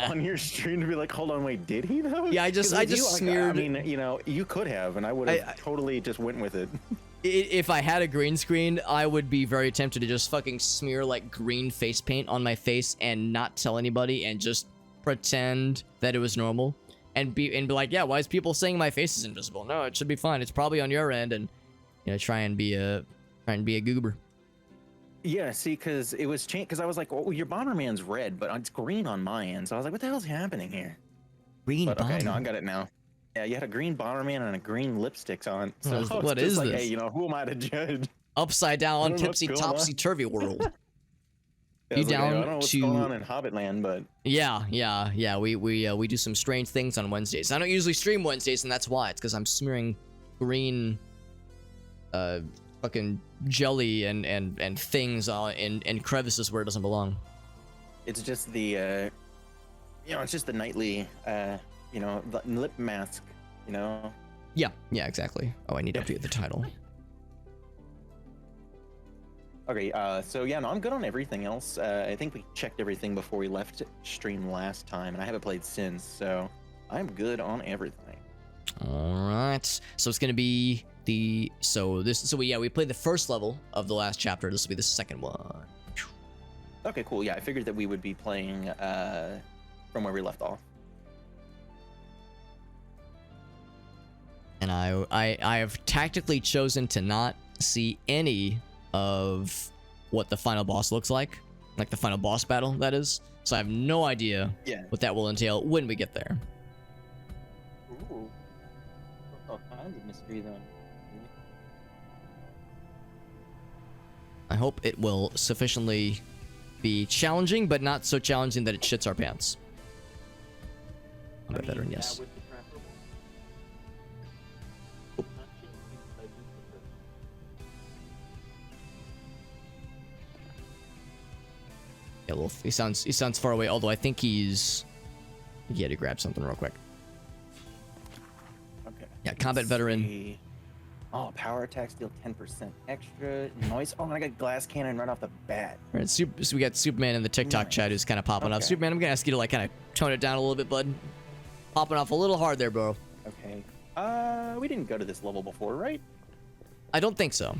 on your stream to be like, hold on, wait, did he though? Yeah, I just smeared. I mean, you could have, and I would have totally just went with it. If I had a green screen, I would be very tempted to just fucking smear like green face paint on my face and not tell anybody and just pretend that it was normal and be like, yeah, why is people saying my face is invisible? No, it should be fine. It's probably on your end, and try and be a goober. Yeah, see, because it was changed. Because I was like, well, your Bomberman's red, but it's green on my end. So I was like, what the hell's happening here? Green Bomberman. Okay, no, I got it now. Yeah, you had a green Bomberman and a green lipsticks on. So what is like, this? Hey, who am I to judge? Upside down, tipsy, topsy-turvy world. I You was like, I down don't know what's to- going on in Hobbitland, but Yeah. We do some strange things on Wednesdays. I don't usually stream Wednesdays, and that's why. It's because I'm smearing green, fucking jelly and things in crevices where it doesn't belong. it's just the, it's just the nightly, the lip mask, Yeah, exactly. Oh, I need to update the title. Okay, so yeah, no, I'm good on everything else. I think we checked everything before we left stream last time, and I haven't played since, so I'm good on everything. All right. So it's gonna be we played the first level of the last chapter. This will be the second one. Okay, cool. Yeah, I figured that we would be playing from where we left off. And I have tactically chosen to not see any of what the final boss looks like the final boss battle, that is. So I have no idea what that will entail when we get there. Ooh, all kinds of mystery then. I hope it will sufficiently be challenging, but not so challenging that it shits our pants. I'm a veteran, yes. Yeah, well, he sounds far away. Although I think he had to grab something real quick. Okay. Yeah, combat veteran. Oh, power attacks deal 10% extra. Noise. Oh, and I got glass cannon right off the bat. All right, so we got Superman in the TikTok chat who's kind of popping up. Superman, I'm gonna ask you to kind of tone it down a little bit, bud. Popping off a little hard there, bro. Okay. We didn't go to this level before, right? I don't think so.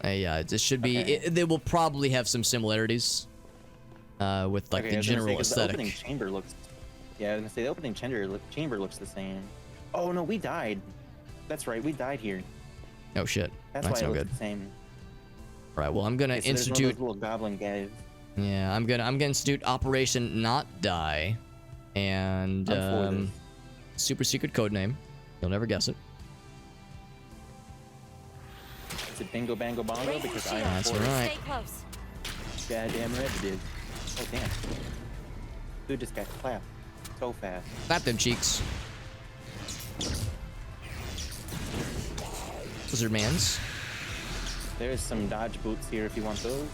Yeah, this should be. Okay. They will probably have some similarities with the general aesthetic. The opening chamber looks. Yeah, I was gonna say the opening chamber looks the same. Oh no, we died. That's right, we died here. Oh shit, That's that's why no it good. looks the same. All right, well I'm gonna Okay, so there's one of institute. those little goblin guys. Yeah, I'm gonna institute Operation Not Die, and I'm for super secret code name. You'll never guess it. Is it Bingo Bango Bongo? Because I am That's for it. right. Stay close. Goddamn right it is. Oh damn. Dude just got clapped so fast. Clap them cheeks. Lizard mans. There's some dodge boots here if you want those.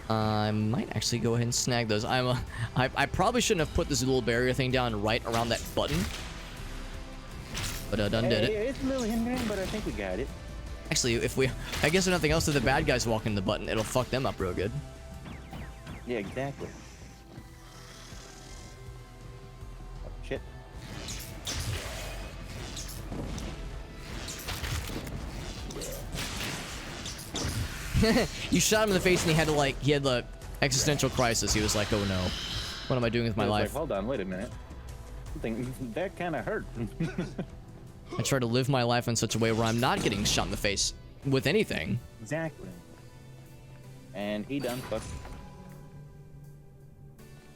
I might actually go ahead and snag those. I probably shouldn't have put this little barrier thing down right around that button. But I done did it. It's a little hindering, but I think we got it. Actually, I guess if nothing else, if the bad guys walk in the button, it'll fuck them up real good. Yeah, exactly. Oh, shit. You shot him in the face and he had the existential crisis. He was like, oh no, what am I doing with my I was life? like, hold on, wait a minute. I think that kind of hurt. I try to live my life in such a way where I'm not getting shot in the face with anything. Exactly. And he done fucked.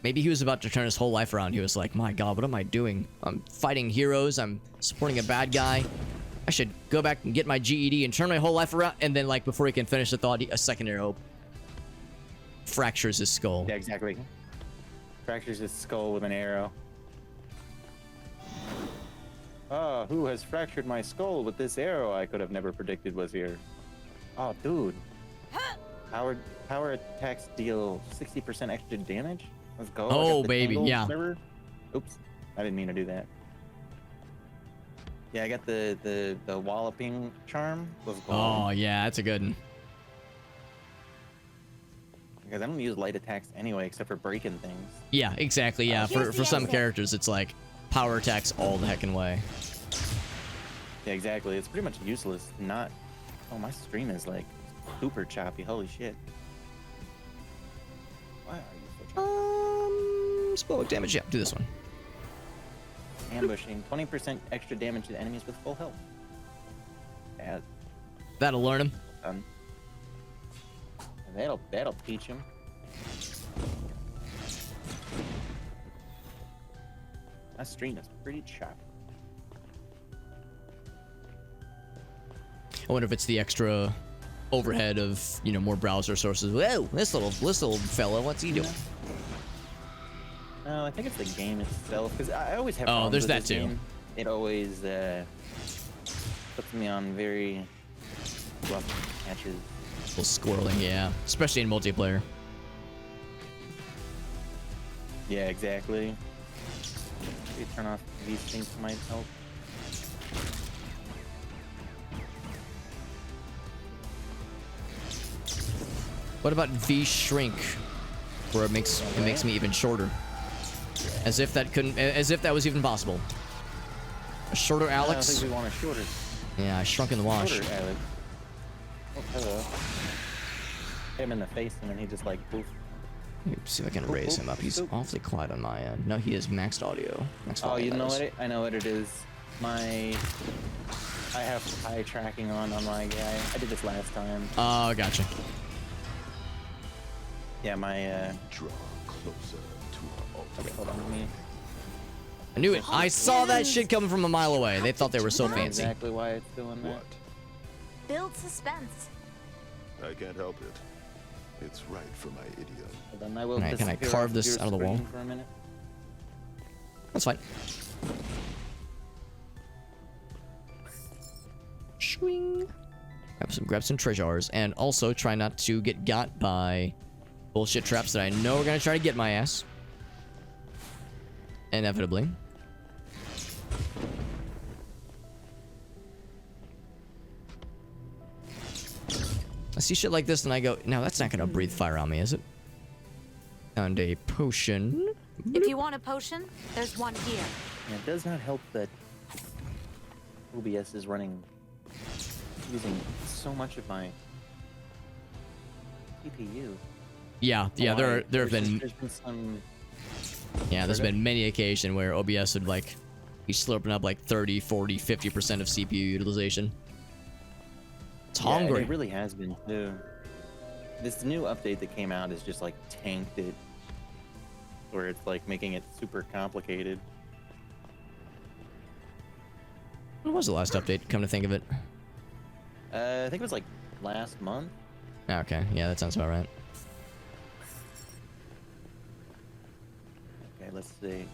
Maybe he was about to turn his whole life around. He was like, my god, what am I doing? I'm fighting heroes. I'm supporting a bad guy. I should go back and get my GED and turn my whole life around. And then, before he can finish the thought, a second arrow fractures his skull. Yeah, exactly. Fractures his skull with an arrow. Ah, who has fractured my skull with this arrow I could have never predicted was here? Oh, dude. Power attacks deal 60% extra damage? Let's go. I Oh, got the baby, tangle yeah. server. Oops. I didn't mean to do that. Yeah, I got the walloping charm. Let's go. Oh, yeah, that's a good one. Because I don't use light attacks anyway, except for breaking things. Yeah, exactly. Yeah, for some characters, it's like power attacks all the heckin' way. Yeah, exactly. It's pretty much useless. Not. Oh, my stream is super choppy. Holy shit. Why are you so choppy? Spell damage. Yeah, do this one. Ambushing. 20% extra damage to enemies with full health. Bad. That'll learn him. Done. That'll teach him. My stream is pretty choppy. I wonder if it's the extra overhead of, you know, more browser sources. Whoa, this little fella, what's he doing? No, I think it's the game itself, because I always have. Oh, problems there's with that this too. game. It always puts me on very rough patches. A little squirreling, yeah, especially in multiplayer. Yeah, exactly. Maybe turn off these things might help. What about V shrink, where it makes me even shorter? As if that was even possible. A shorter I don't Alex? think we want a shorter. Yeah, I shrunk in the wash. Shorter Alex. Oh, hello. Hit him in the face and then he just like poof. Let me see if I can raise him up. He's awfully quiet on my end. No, he is maxed audio. Maxed Oh, volume, you that know is. what? I know what it is. I have eye tracking on my guy. I did this last time. Oh, gotcha. Yeah, my Draw closer to our altar. okay, hold on with me. I knew it. I saw that shit coming from a mile away. They thought they were so I know fancy. exactly why it's doing that. What? Build suspense. I can't help it. It's right for my idiom. Hold on, I will Can I disappear carve off this your out of the wall? screen for a minute. That's fine. Swing. Grab some treasures, and also try not to get got by bullshit traps that I know are gonna try to get my ass. Inevitably. I see shit like this and I go, no, that's not gonna breathe fire on me, is it? And a potion. If you want a potion, there's one here. Yeah, it does not help that OBS is running, using so much of my CPU. Yeah, there have There's been some. there's been many occasions where OBS would like be slurping up like 30, 40, 50% of CPU utilization. It's Yeah, and hungry. it really has been too. This new update that came out is just like tanked it, where it's like making it super complicated. When was the last update? Come to think of it. I think it was like last month. Okay, yeah, that sounds about right. Okay, let's see.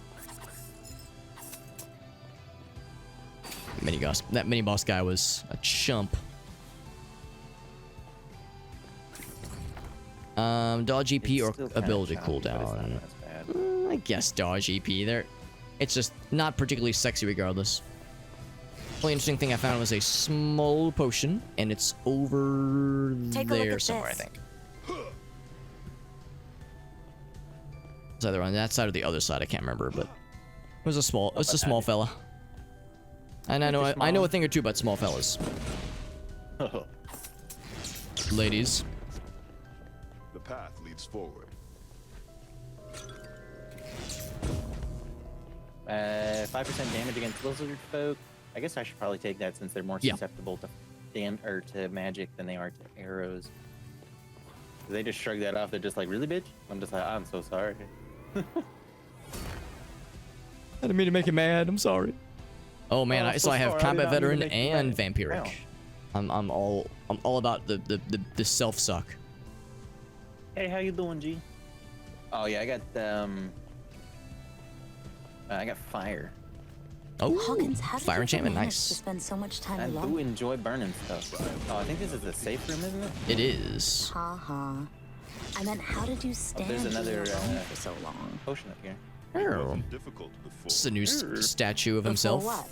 That mini boss guy was a chump. Dodge EP It's or still kinda ability choppy, but it's not cooldown. as bad. I guess Dodge EP. It's just not particularly sexy regardless. Only interesting thing I found was a small potion, and it's over Take a look there at somewhere, this. I think. It's either on that side or the other side. I can't remember, but it was a small fella. And I know a thing or two about small fellas, ladies. The path leads forward. 5% damage against lizard folk. I guess I should probably take that since they're more Yeah. susceptible to to magic than they are to arrows. They just shrug that off. They're just like, "Really, bitch?" I'm just like, "I'm so sorry." I didn't mean to make you mad. I'm sorry. Oh man, Oh, I'm so so I have sorry. I combat did not mean veteran to make you and mad. vampiric. Wow. I'm all about the self suck. Hey, how you doing, G? Oh yeah, I got fire. Oh, Hawkins, how did fire you enchantment, manage to nice. spend so much time I do alone? enjoy burning stuff. Oh, I think this is a safe room, isn't it? It is. Ha ha. I meant, how did you stand there's being another, alone for so long? Potion up here. Oh, Wasn't difficult before. this is a new statue of Before himself. what?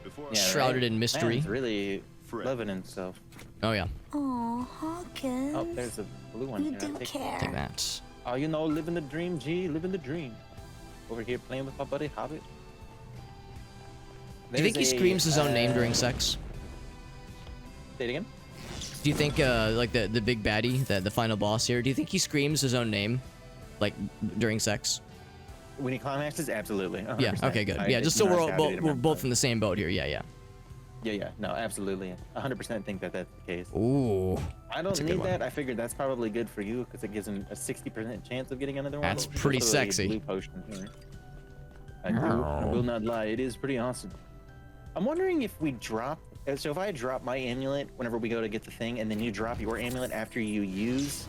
Before Yeah, Shrouded right? in mystery. Man's really Friend. loving himself. Oh yeah, Oh, Hawkins. Oh, there's a blue one You here. do I'll take- care. take that. Oh, you know, living the dream, G, living the dream. Over here playing with my buddy Hobbit. Do you think he There's a, screams his own name during sex? Say it again? Do you think like the big baddie, the final boss here? Do you think he screams his own name, like during sex? When he climaxes, absolutely. 100%. Yeah. Okay. Good. I Yeah. did Just so not we're cavitate him we're on both that. in the same boat here. Yeah. Yeah. Yeah. No, absolutely. 100% think that that's the case. Ooh. I That's don't a good need one. that. I figured that's probably good for you because it gives him a 60% chance of getting another one. That's There's pretty also a sexy. Blue potion here. I will not lie. It is pretty awesome. I'm wondering if we drop the So if I drop my amulet whenever we go to get the thing, and then you drop your amulet after you use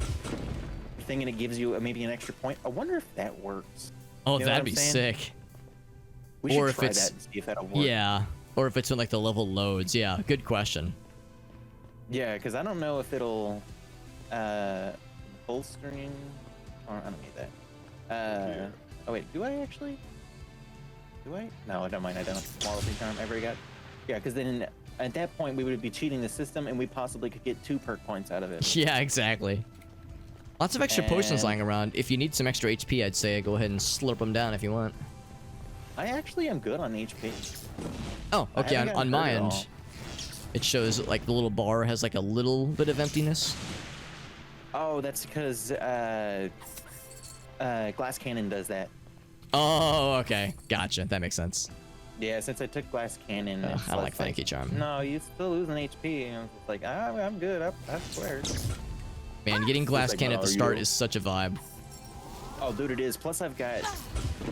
the thing, and it gives you maybe an extra point, I wonder if that works. Oh, You know what that'd I'm be saying? sick. We should Or if try it's- that and see if that'll work. Yeah. Or if it's when like the level loads. Yeah, good question. Yeah, because I don't know if it'll bolstering. Oh, I don't need that. Oh wait, do I actually? Do I? No, never mind. I don't. Quality charm. I already got. Yeah, because then at that point we would be cheating the system, and we possibly could get 2 perk points out of it. Yeah, exactly. Lots of extra potions And- lying around. If you need some extra HP, I'd say go ahead and slurp them down if you want. I actually am good on HP. Oh, I okay. haven't On gotten my hurt at end, all. it shows like the little bar has like a little bit of emptiness. Oh, that's because glass cannon does that. Oh, okay. Gotcha. That makes sense. Yeah, since I took glass cannon, it's I don't like less Flanky Charm. No, you still losing HP. And it's like, I'm good. I swear. Man, getting glass like, cannon at the are start you? is such a vibe. Oh, dude, it is. Plus, I've got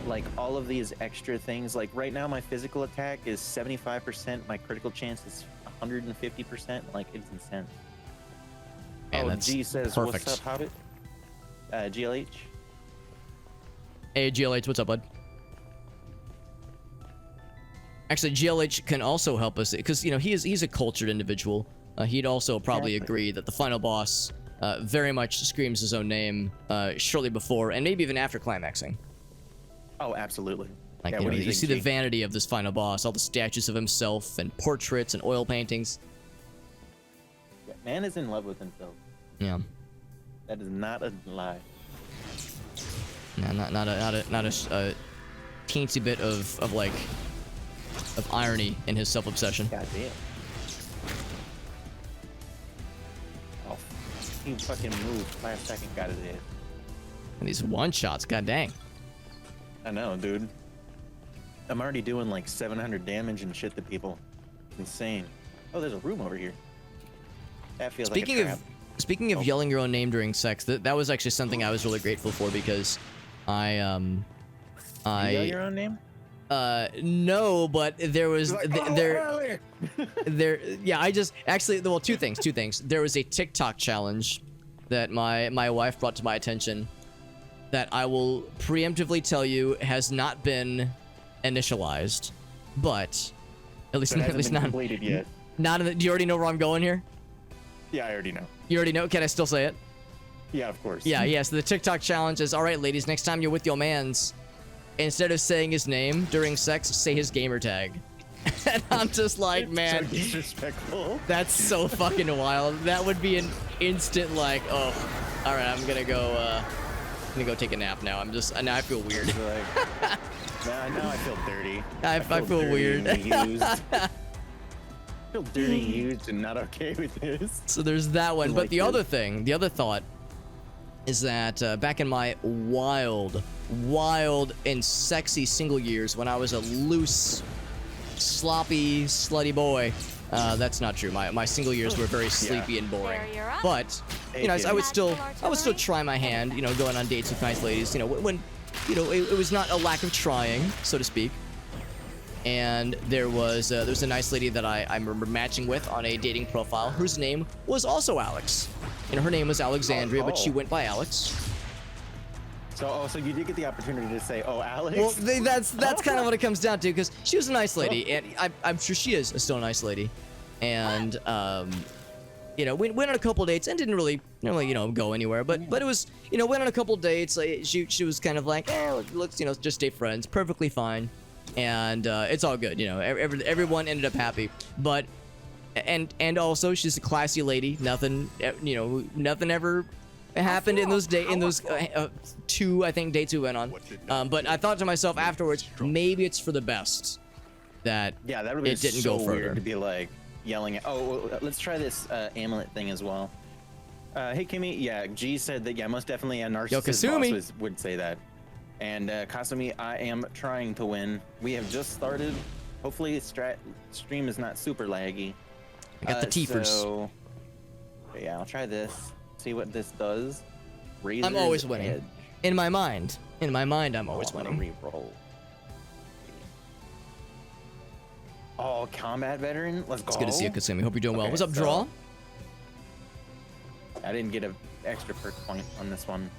like all of these extra things. Like right now, my physical attack is 75%. My critical chance is 150%. Like it's insane. Man, oh, that's G says, perfect. "What's up, Hobbit?" GLH. Hey, GLH, what's up, bud? Actually, GLH can also help us because you know he's a cultured individual. He'd also probably Exactly. agree that the final boss very much screams his own name shortly before and maybe even after climaxing. Oh, absolutely. Like Yeah, you, what know, do you you think, see the G? vanity of this final boss, all the statues of himself and portraits and oil paintings. Yeah, man is in love with himself. Yeah, That is not a lie. no, not a teensy bit of like of irony in his self-obsession. God damn. Oh, he fucking moved last second. Got it in. And these one shots, god dang. I know, dude. I'm already doing like 700 damage and shit to people. Insane. Oh, there's a room over here. That feels Speaking like a of trap. speaking of Oh. yelling your own name during sex, that was actually something I was really grateful for because I You yell your own name? no, but there was there yeah, I just actually well two things. There was a TikTok challenge that my wife brought to my attention that I will preemptively tell you has not been initialized, but at least So it at hasn't least been not completed yet. not in the, do you already know where I'm going here? Yeah, I already know. You already know? Can I still say it? Yeah, of course. Yeah, so the TikTok challenge is, all right, ladies, next time you're with your mans, instead of saying his name during sex, say his gamer tag. And I'm just like, man, So disrespectful. that's so fucking wild. That would be an instant like, oh, all right, I'm gonna go take a nap now. Now I feel weird. Like, now I feel dirty. I feel dirty weird. and used. I feel dirty, used, and not okay with this. So there's that one. But Like the this. other thing, the other thought is that back in my wild and sexy single years when I was a loose, sloppy, slutty boy, that's not true. My single years were very sleepy and boring. There you're up. But Hey, you know, kid. I would still Artillery. try my hand. You know, going on dates with nice ladies. You know, when you know it was not a lack of trying, so to speak. And there was a nice lady that I remember matching with on a dating profile whose name was also Alex. And her name was Alexandria, but she Oh. went by Alex. So you did get the opportunity to say, "Oh, Alex." Well, that's kind of what it comes down to, because she was a nice lady, and I'm sure she is still a nice lady. And you know, we went on a couple dates and didn't really you know go anywhere, but it was, you know, went on a couple dates. Like, she was kind of like, let's you know just stay friends, perfectly fine, and it's all good. You know, everyone ended up happy, but and also she's a classy lady. Nothing you know, nothing ever happened in those two, I think, dates we went on. But I thought to myself afterwards, maybe it's for the best that Yeah, that would be it didn't so go further. weird to be like yelling at. Oh, well, let's try this amulet thing as well. Hey, Kimmy. Yeah, G said that. Yeah, most definitely a narcissist Kasumi. boss would say that. And Kasumi, I am trying to win. We have just started. Hopefully, the stream is not super laggy. I got the teefers. So, yeah, I'll try this. See what this does. I'm always Razor's winning. Edge. In my mind, I'm always I'm gonna winning. re-roll. Oh, combat veteran. Let's go. It's good to see you, Kasumi. Hope you're doing well. Okay, What's up, so- Draw? I didn't get an extra perk point on this one.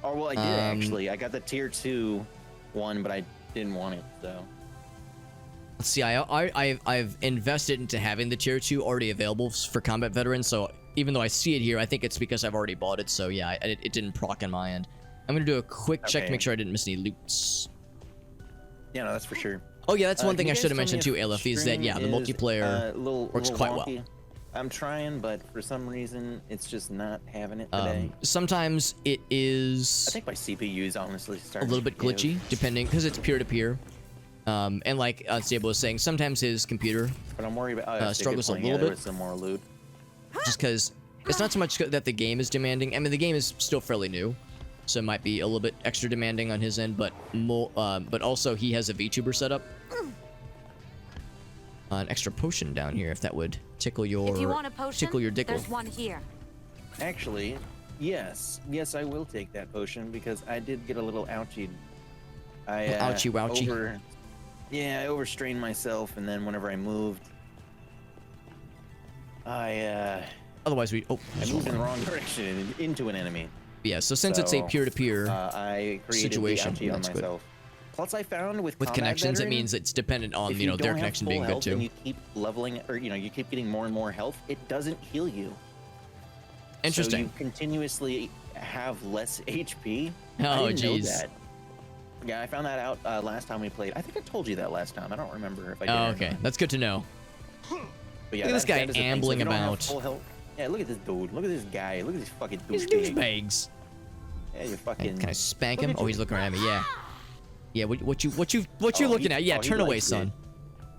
Oh, well, I did actually. I got the tier 2 one, but I didn't want it, so. Let's see, I've invested into having the tier 2 already available for combat veterans, so even though I see it here, I think it's because I've already bought it, so yeah, it didn't proc on my end. I'm gonna do a quick check to Okay. make sure I didn't miss any loots. Yeah, no, that's for sure. Oh yeah, that's one Can thing you I guys should have tell me mentioned if too, Aleph, is that yeah, the stream multiplayer is, works quite well. wonky? I'm trying, but for some reason, it's just not having it today. Sometimes it I is think my CPU is honestly a starting little bit to give. glitchy, depending, because it's peer-to-peer. And like Unstable was saying, sometimes his computer, But I'm worried about oh, struggles a yeah, little there bit. was some more loot. just because it's not so much that the game is demanding. I mean, the game is still fairly new, so it might be a little bit extra demanding on his end, but but also he has a VTuber setup. An extra potion down here, if that would tickle your If you want a potion, tickle your dickle. there's one here. Actually, yes, I will take that potion because I did get a little ouchie. I Ouchie wouchie. I overstrained myself, and then whenever I moved, I Otherwise, we moved in the wrong direction and into an enemy. yeah. So since it's a So, peer-to-peer I created situation, the ouchie on that's good. myself. Plus, I found with with combat connections, it veteran, means it's dependent on if their don't have connection full being good health and too. you keep leveling, or you keep getting more and more health, it doesn't heal you. So Interesting. you continuously have less HP. Oh, I didn't know jeez. that. Yeah, I found that out last time we played. I think I told you that last time. I don't remember if I did. Oh, or okay, not. that's good to know. But yeah, Look at this guy that is the thing. So ambling if you don't have about. full health- Yeah, look at this dude. Look at this guy. Look at this fucking These douchebag. douchebags. Yeah, you fucking. Can I spank Look him? at Oh, you. he's looking at me. Yeah. Yeah. What you Oh, looking he- at? Yeah. oh, he Turn away, likes son. it.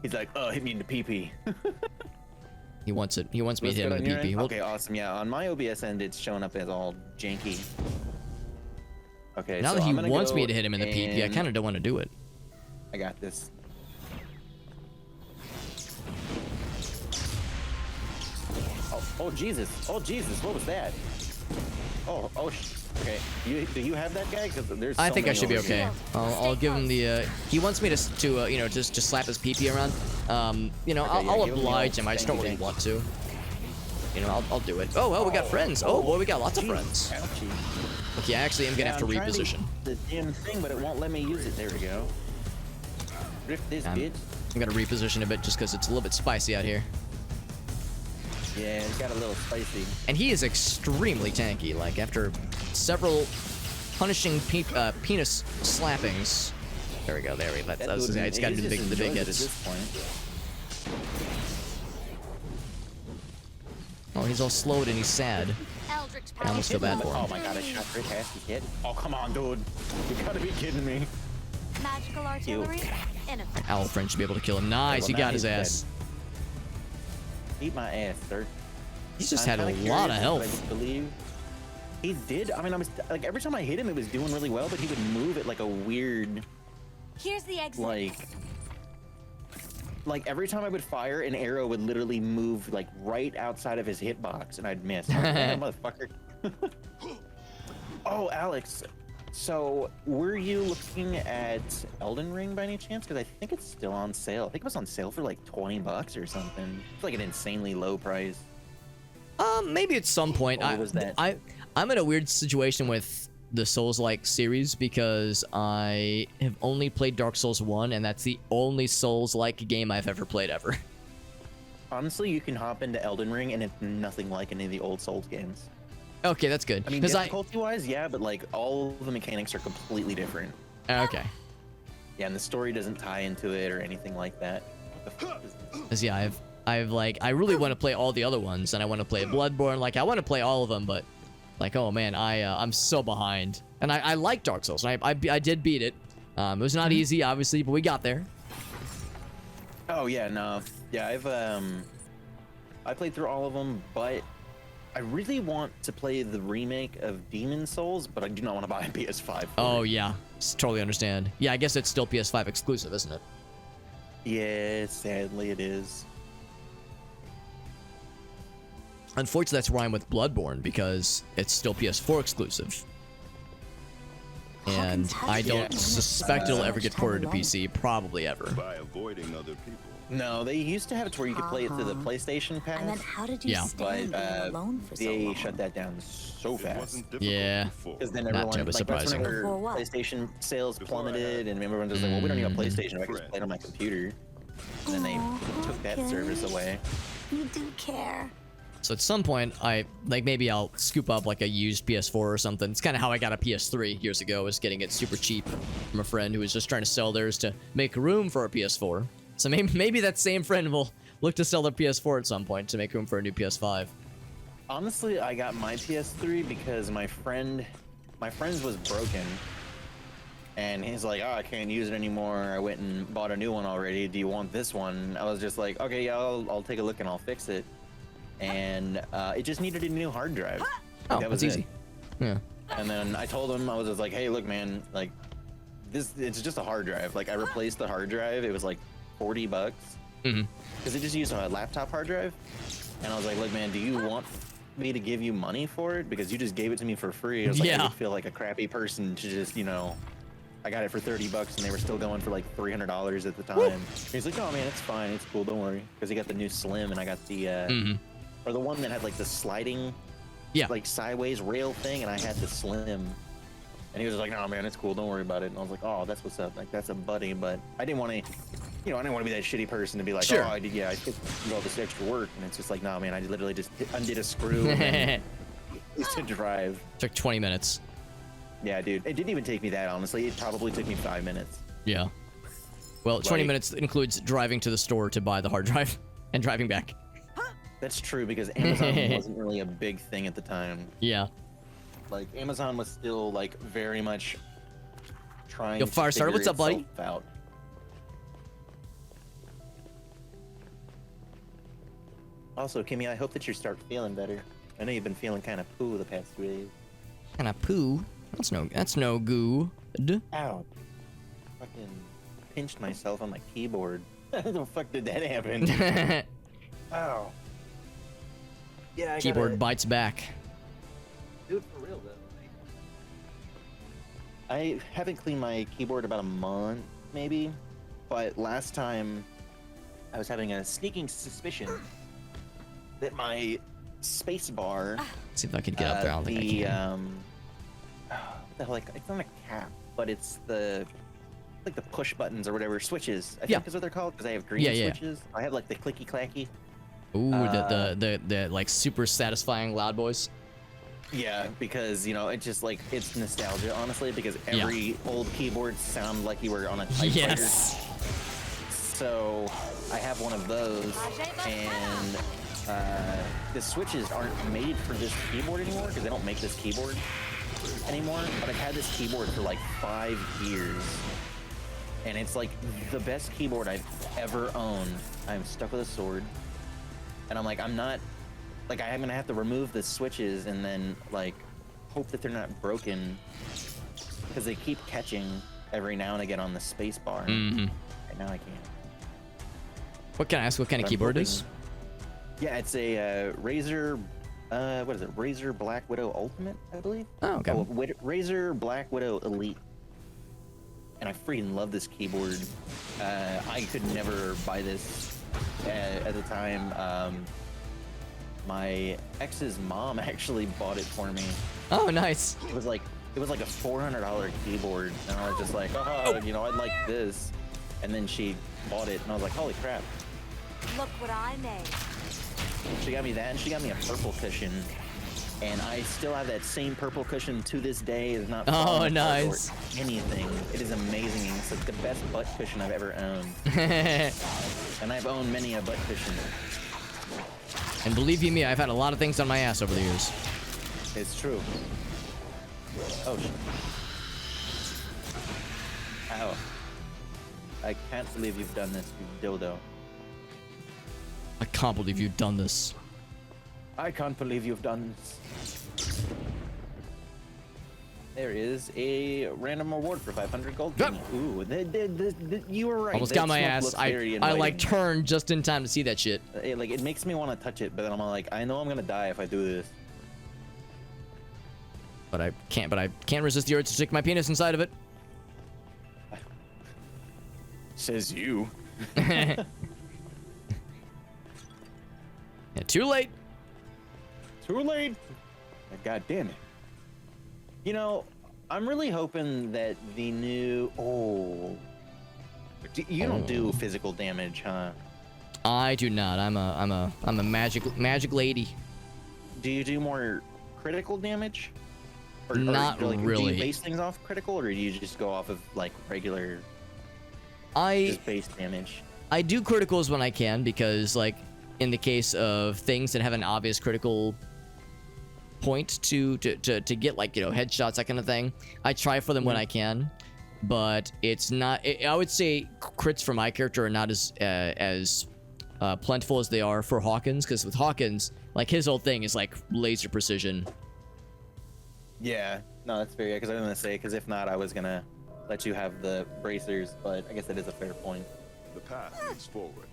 He's like, oh, hit me in the PP. He wants it. He wants me to Looks hit him good in the on your PP. end? Well, Okay, awesome. Yeah, on my OBS end, it's showing up as all janky. Okay, now so that he I'm gonna wants me go to hit him in the PP, I and- kind of don't want to do it. I got this. Oh Jesus! Oh Jesus! What was that? Okay. Do you have that guy? Because there's. I so think I many should be over here. okay. I'll give him the. He wants me to just slap his PP around. I'll give him the oblige old him. I just don't stanky really dank. want to. I'll do it. Oh well, we got friends. Oh boy, we got lots of friends. Ouchie. Okay, I actually am gonna have to I'm trying reposition. use the damn thing, but it won't let me use it. There we go. Rip this bitch. I'm gonna reposition a bit just because it's a little bit spicy out here. Yeah, it got a little spicy. And he is extremely tanky. Like after several punishing penis slappings. There we go. There we go. That It's dude, got to do he just the big enjoys it hits. At this point. Oh, he's all slowed and he's sad. Eldritch I almost feel bad for him. Oh my god, I shot right past his head. Oh, come on, dude. You gotta be kidding me. Magical artillery. Ineffective. Owl friend should be able to kill him. Nice, well, he now got his he's ass. Eat my ass, sir. He's just I'm had a kinda lot of curious, but health. I believe he did. I mean, I was like, every time I hit him, it was doing really well, but he would move at like a weird, Here's the exit. like every time I would fire, an arrow would literally move like right outside of his hitbox, and I'd miss. I was like, "Damn, motherfucker. Oh, Alex. So, were you looking at Elden Ring by any chance? Because I think it's still on sale. I think it was on sale for like $20 or something. It's like an insanely low price. Maybe at some point. Or was that- I'm in a weird situation with the Souls-like series because I have only played Dark Souls 1, and that's the only Souls-like game I've ever played ever. Honestly, you can hop into Elden Ring, and it's nothing like any of the old Souls games. Okay, that's good. I mean, 'Cause difficulty-wise, yeah, but like all of the mechanics are completely different. Okay. Yeah, and the story doesn't tie into it or anything like that. What the fuck is this? 'Cause yeah, I really want to play all the other ones, and I want to play Bloodborne. Like, I want to play all of them, but like, oh man, I'm so behind. And I like Dark Souls. And I did beat it. It was not easy, obviously, but we got there. Oh yeah, no, yeah, I played through all of them, but I really want to play the remake of Demon Souls, but I do not want to buy a PS5. Oh yeah, totally understand. Yeah, I guess it's still PS5 exclusive, isn't it? Yeah, sadly it is. Unfortunately, that's where I'm with Bloodborne because it's still PS4 exclusive. And I don't Yeah. suspect it'll ever get ported to PC, probably ever. By avoiding other people. No, they used to have it to where you could play it through the PlayStation Pass. And then how did you Yeah. stand But being alone for so they long? shut that down so It fast. wasn't difficult Yeah. before. Because then Not everyone, terribly like, that's surprising. whenever Before what? PlayStation sales Before I had plummeted, and everyone was like, well, we don't need a PlayStation, I can just friends. play it on my computer. And then they Aw, took that okay. service away. You do care. So at some point, maybe I'll scoop up like a used PS4 or something. It's kind of how I got a PS3 years ago, was getting it super cheap from a friend who was just trying to sell theirs to make room for a PS4. So maybe that same friend will look to sell their PS4 at some point to make room for a new PS5. Honestly, I got my PS3 because my friend's was broken. And he's like, oh, I can't use it anymore. I went and bought a new one already. Do you want this one? I was just like, okay, yeah, I'll take a look and I'll fix it. And it just needed a new hard drive. Oh, That that's was easy. it. Yeah. And then I told him, I was just like, hey, look, man, like, it's just a hard drive. Like, I replaced the hard drive. It was like $40. Mm-hmm. Because it just used a laptop hard drive. And I was like, look, man, do you want me to give you money for it? Because you just gave it to me for free. I was like, Yeah. I would feel like a crappy person to just, I got it for $30 and they were still going for like $300 at the time. He's like, oh man, it's fine, it's cool, don't worry. Because he got the new Slim and I got the, or the one that had like the sliding, Yeah. like sideways rail thing, and I had the Slim. And he was like, no man, it's cool, don't worry about it. And I was like, oh, that's what's up, like that's a buddy. But I didn't want to, I didn't want to be that shitty person to be like, Sure. oh, I did all this extra work. And it's just like, no man, I literally just undid a screw and used to drive. Took 20 minutes. Yeah, dude, it didn't even take me that, honestly. It probably took me 5 minutes. Yeah. Well, 20 Like- minutes includes driving to the store to buy the hard drive and driving back. That's true, because Amazon wasn't really a big thing at the time. Yeah. Like, Amazon was still, like, very much trying Yo, to Firestarter, figure what's up, buddy? itself out. Also, Kimmy, I hope that you start feeling better. I know you've been feeling kind of poo the past 2 days. Kind of poo. That's no good. Ow. Fucking pinched myself on my keyboard. How the fuck did that happen? Ow. Yeah, I Keyboard gotta bites back. do it for real, though. I haven't cleaned my keyboard about a month, maybe. But last time, I was having a sneaking suspicion that my space bar, See if I could get up there. I don't think I can. what the hell, like, it's not a cap, but it's like the push buttons or whatever, switches, I Yeah. think is what they're called, because I have green Yeah, yeah. switches. I have like the clicky clacky. Ooh, the like super satisfying loud boys. Yeah, because it just like it's nostalgia, honestly, because Yeah. every old keyboard sound like you were on a typewriter. Yes. So I have one of those, and the switches aren't made for this keyboard anymore because they don't make this keyboard anymore. But I've had this keyboard for like 5 years, and it's like the best keyboard I've ever owned. I'm stuck with a sword, and I'm gonna have to remove the switches and then like hope that they're not broken because they keep catching every now and again on the space bar. Mm-hmm. And now I can't. What can I ask? What kind of I'm keyboard it hoping- is? Yeah, it's a Razer. What is it? Razer Black Widow Ultimate, I believe. Oh, okay. Razer Black Widow Elite. And I freaking love this keyboard. I could never buy this at the time. My ex's mom actually bought it for me. Oh, nice. It was like a $400 keyboard, and I was just like, oh, I'd like this. And then she bought it, and I was like, holy crap. Look what I made. She got me that, and she got me a purple cushion. And I still have that same purple cushion to this day. It's not falling apart or nice. anything. It is amazing. It's like the best butt cushion I've ever owned. And I've owned many a butt cushion. And believe you me, I've had a lot of things on my ass over the years. It's true. Oh, shit. Ow. I can't believe you've done this, you dildo. I can't believe you've done this. I can't believe you've done this. There is a random reward for 500 gold. Yep. Ooh, you were right. Almost That got my smoke ass. looks I very like inviting. turned just in time to see that shit. It makes me want to touch it, but then I'm like, I know I'm gonna die if I do this. But I can't resist the urge to stick my penis inside of it. Says you. Too late. Too late. God damn it. You know, I'm really hoping that the new. Oh. You don't do physical damage, huh? I do not. I'm a magic lady. Do you do more critical damage? Not Do really. you base things off critical, or do you just go off of like regular I just base damage? I do criticals when I can, because like in the case of things that have an obvious critical point to get, like, you know, headshots, that kind of thing, I try for them when I can. But it's not. I would say crits for my character are not as plentiful as they are for Hawkins, because with Hawkins, like, his whole thing is like laser precision. Yeah, no, that's fair. Yeah, because I was gonna say, because if not, I was gonna let you have the bracers, but I guess that is a fair point. The path leads forward.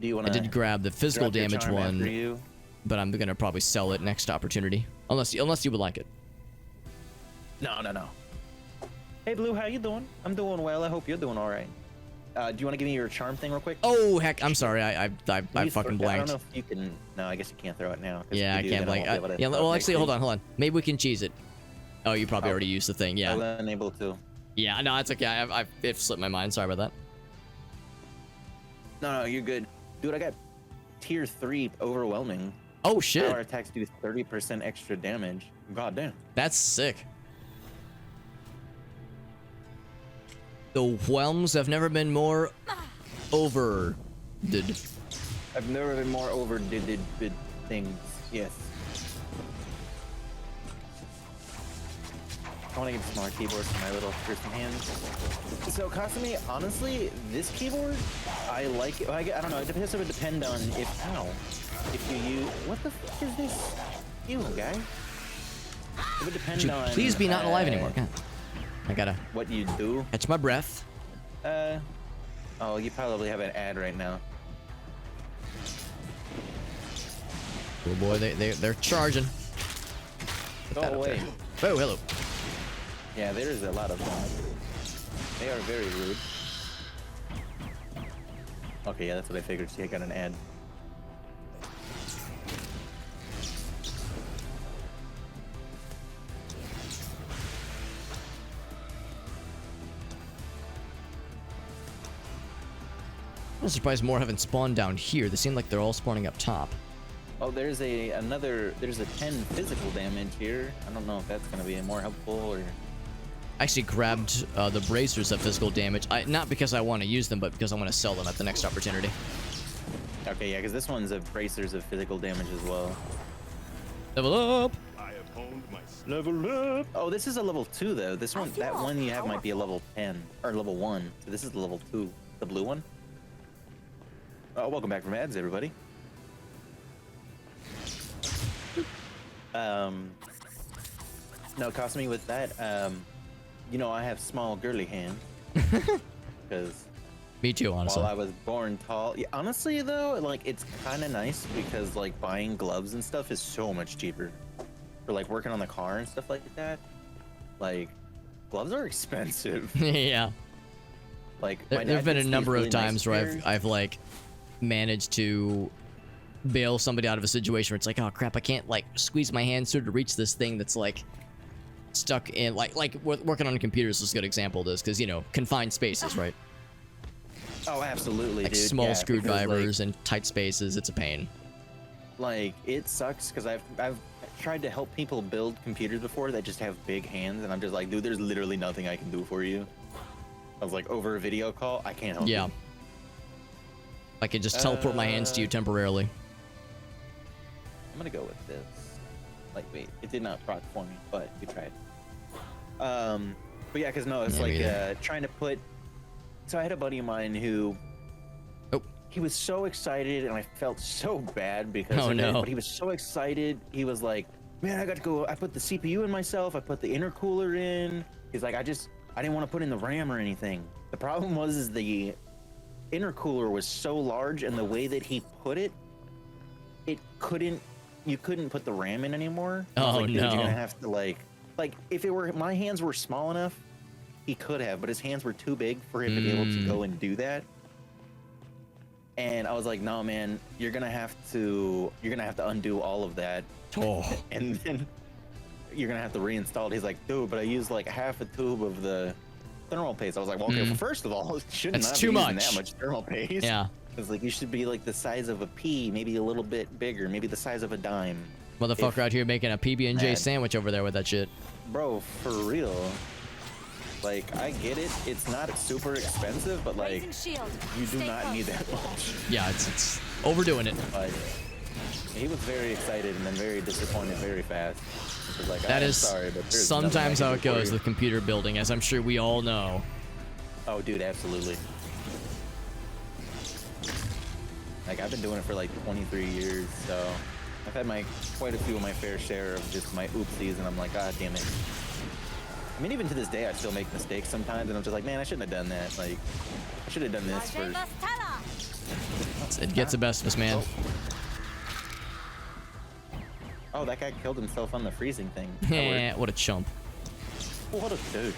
Do you want I to? did grab the physical damage one, you? but I'm gonna probably sell it next opportunity, unless you would like it. No. Hey, Blue, how you doing? I'm doing well. I hope you're doing all right. Do you want to give me your charm thing real quick? Oh heck, I'm sorry. I fucking I don't blanked. know if you can. No, I guess you can't throw it now. 'cause Yeah, I if you do, can't then blank. won't be able to Yeah, well, make actually, things. hold on. Maybe we can cheese it. Oh, you probably already used the thing. I Yeah. was unable to. Yeah, no, it's okay. It slipped my mind. Sorry about that. No, you're good. Dude, I got tier 3 overwhelming. Oh shit, Power attacks do 30% extra damage. God damn. that's sick. The whelms have never been more over. I've never been more overdid things. Yes. I want to get a smaller keyboard for my little person hands. So, Kasumi, honestly, this keyboard, I like it. I don't know. It would depend on if you use. What the fuck is this? You guy. It would depend Would you on. please be not alive anymore? God. I gotta What you do. catch my breath. Oh, you probably have an ad right now. Oh boy, they're charging. Go That up away. there. Oh, hello. Yeah, there is a lot of them. They are very rude. Okay, yeah, that's what I figured. See, I got an ad. I'm surprised more haven't spawned down here. They seem like they're all spawning up top. Oh, there's a 10 physical damage here. I don't know if that's gonna be more helpful or. I actually grabbed the bracers of physical damage. Not because I want to use them, but because I want to sell them at the next opportunity. Okay, yeah, because this one's a bracers of physical damage as well. Level up. I have honed my Level up. Oh, this is a level 2 though. This one, feel that one you have might be a powerful. level 10 or level 1. So this is the level 2, the blue one. Welcome back from ads, everybody. No, Kasumi, with that, you know, I have small girly hands. Because Me too, honestly. while I was born tall, yeah, honestly though, like it's kind of nice because like buying gloves and stuff is so much cheaper. For like working on the car and stuff like that. Like, gloves are expensive. Yeah. Like, There have been a number of times where I've like managed to bail somebody out of a situation where it's like, oh crap, I can't like squeeze my hands through to reach this thing that's like stuck in like working on computers is a good example of this, because you know, confined spaces, right? Oh, absolutely, Like dude. small Yeah, because, screwdrivers and tight spaces, it's a pain. Like it sucks because I've tried to help people build computers before that just have big hands, and I'm just like, dude, there's literally nothing I can do for you. I was like, over a video call, I can't help Yeah. you. I could just teleport my hands to you temporarily. I'm gonna go with this. Like, wait, it did not proc for me, but you tried. But yeah, because no, it's Yeah, me like either. trying to put. So I had a buddy of mine who. Oh. He was so excited, and I felt so bad because Oh, of it, no. but he was so excited. He was like, "Man, I got to go. I put the CPU in myself. I put the intercooler in." He's like, "I didn't want to put in the RAM or anything." The problem was the intercooler was so large, and the way that he put it, you couldn't put the RAM in anymore. I was Oh, like, dude, no. you're gonna have to like if it were my hands were small enough, he could have, but his hands were too big for him to be able to go and do that. And I was like, no, man, you're gonna have to undo all of that, Oh. and then you're gonna have to reinstall it. He's like, dude, but I used like half a tube of the thermal paste. I was like, well, okay, well, first of all, it should That's not too be using much. that much thermal paste. Yeah. It's like you should be like the size of a pea, maybe a little bit bigger, maybe the size of a dime. Motherfucker out here making a PB&J Mad. sandwich over there with that shit. Bro, for real. Like, I get it. It's not super expensive, but like, Raising shield. you do Stay not close. need that much. Yeah, it's overdoing it. Like, he was very excited and then very disappointed very fast. He was like, That I'm is sorry, but there's sometimes nothing I how can it do for goes you." with computer building, as I'm sure we all know. Oh, dude, absolutely. Like, I've been doing it for like 23 years, so I've had quite a few of my fair share of just my oopsies, and I'm like, God damn it. I mean, even to this day, I still make mistakes sometimes, and I'm just like, man, I shouldn't have done that. Like, I should have done this Rajay first. Bastella. It gets the best of us, man. Oh, that guy killed himself on the freezing thing. That worked. Eh, what a chump. What a dude.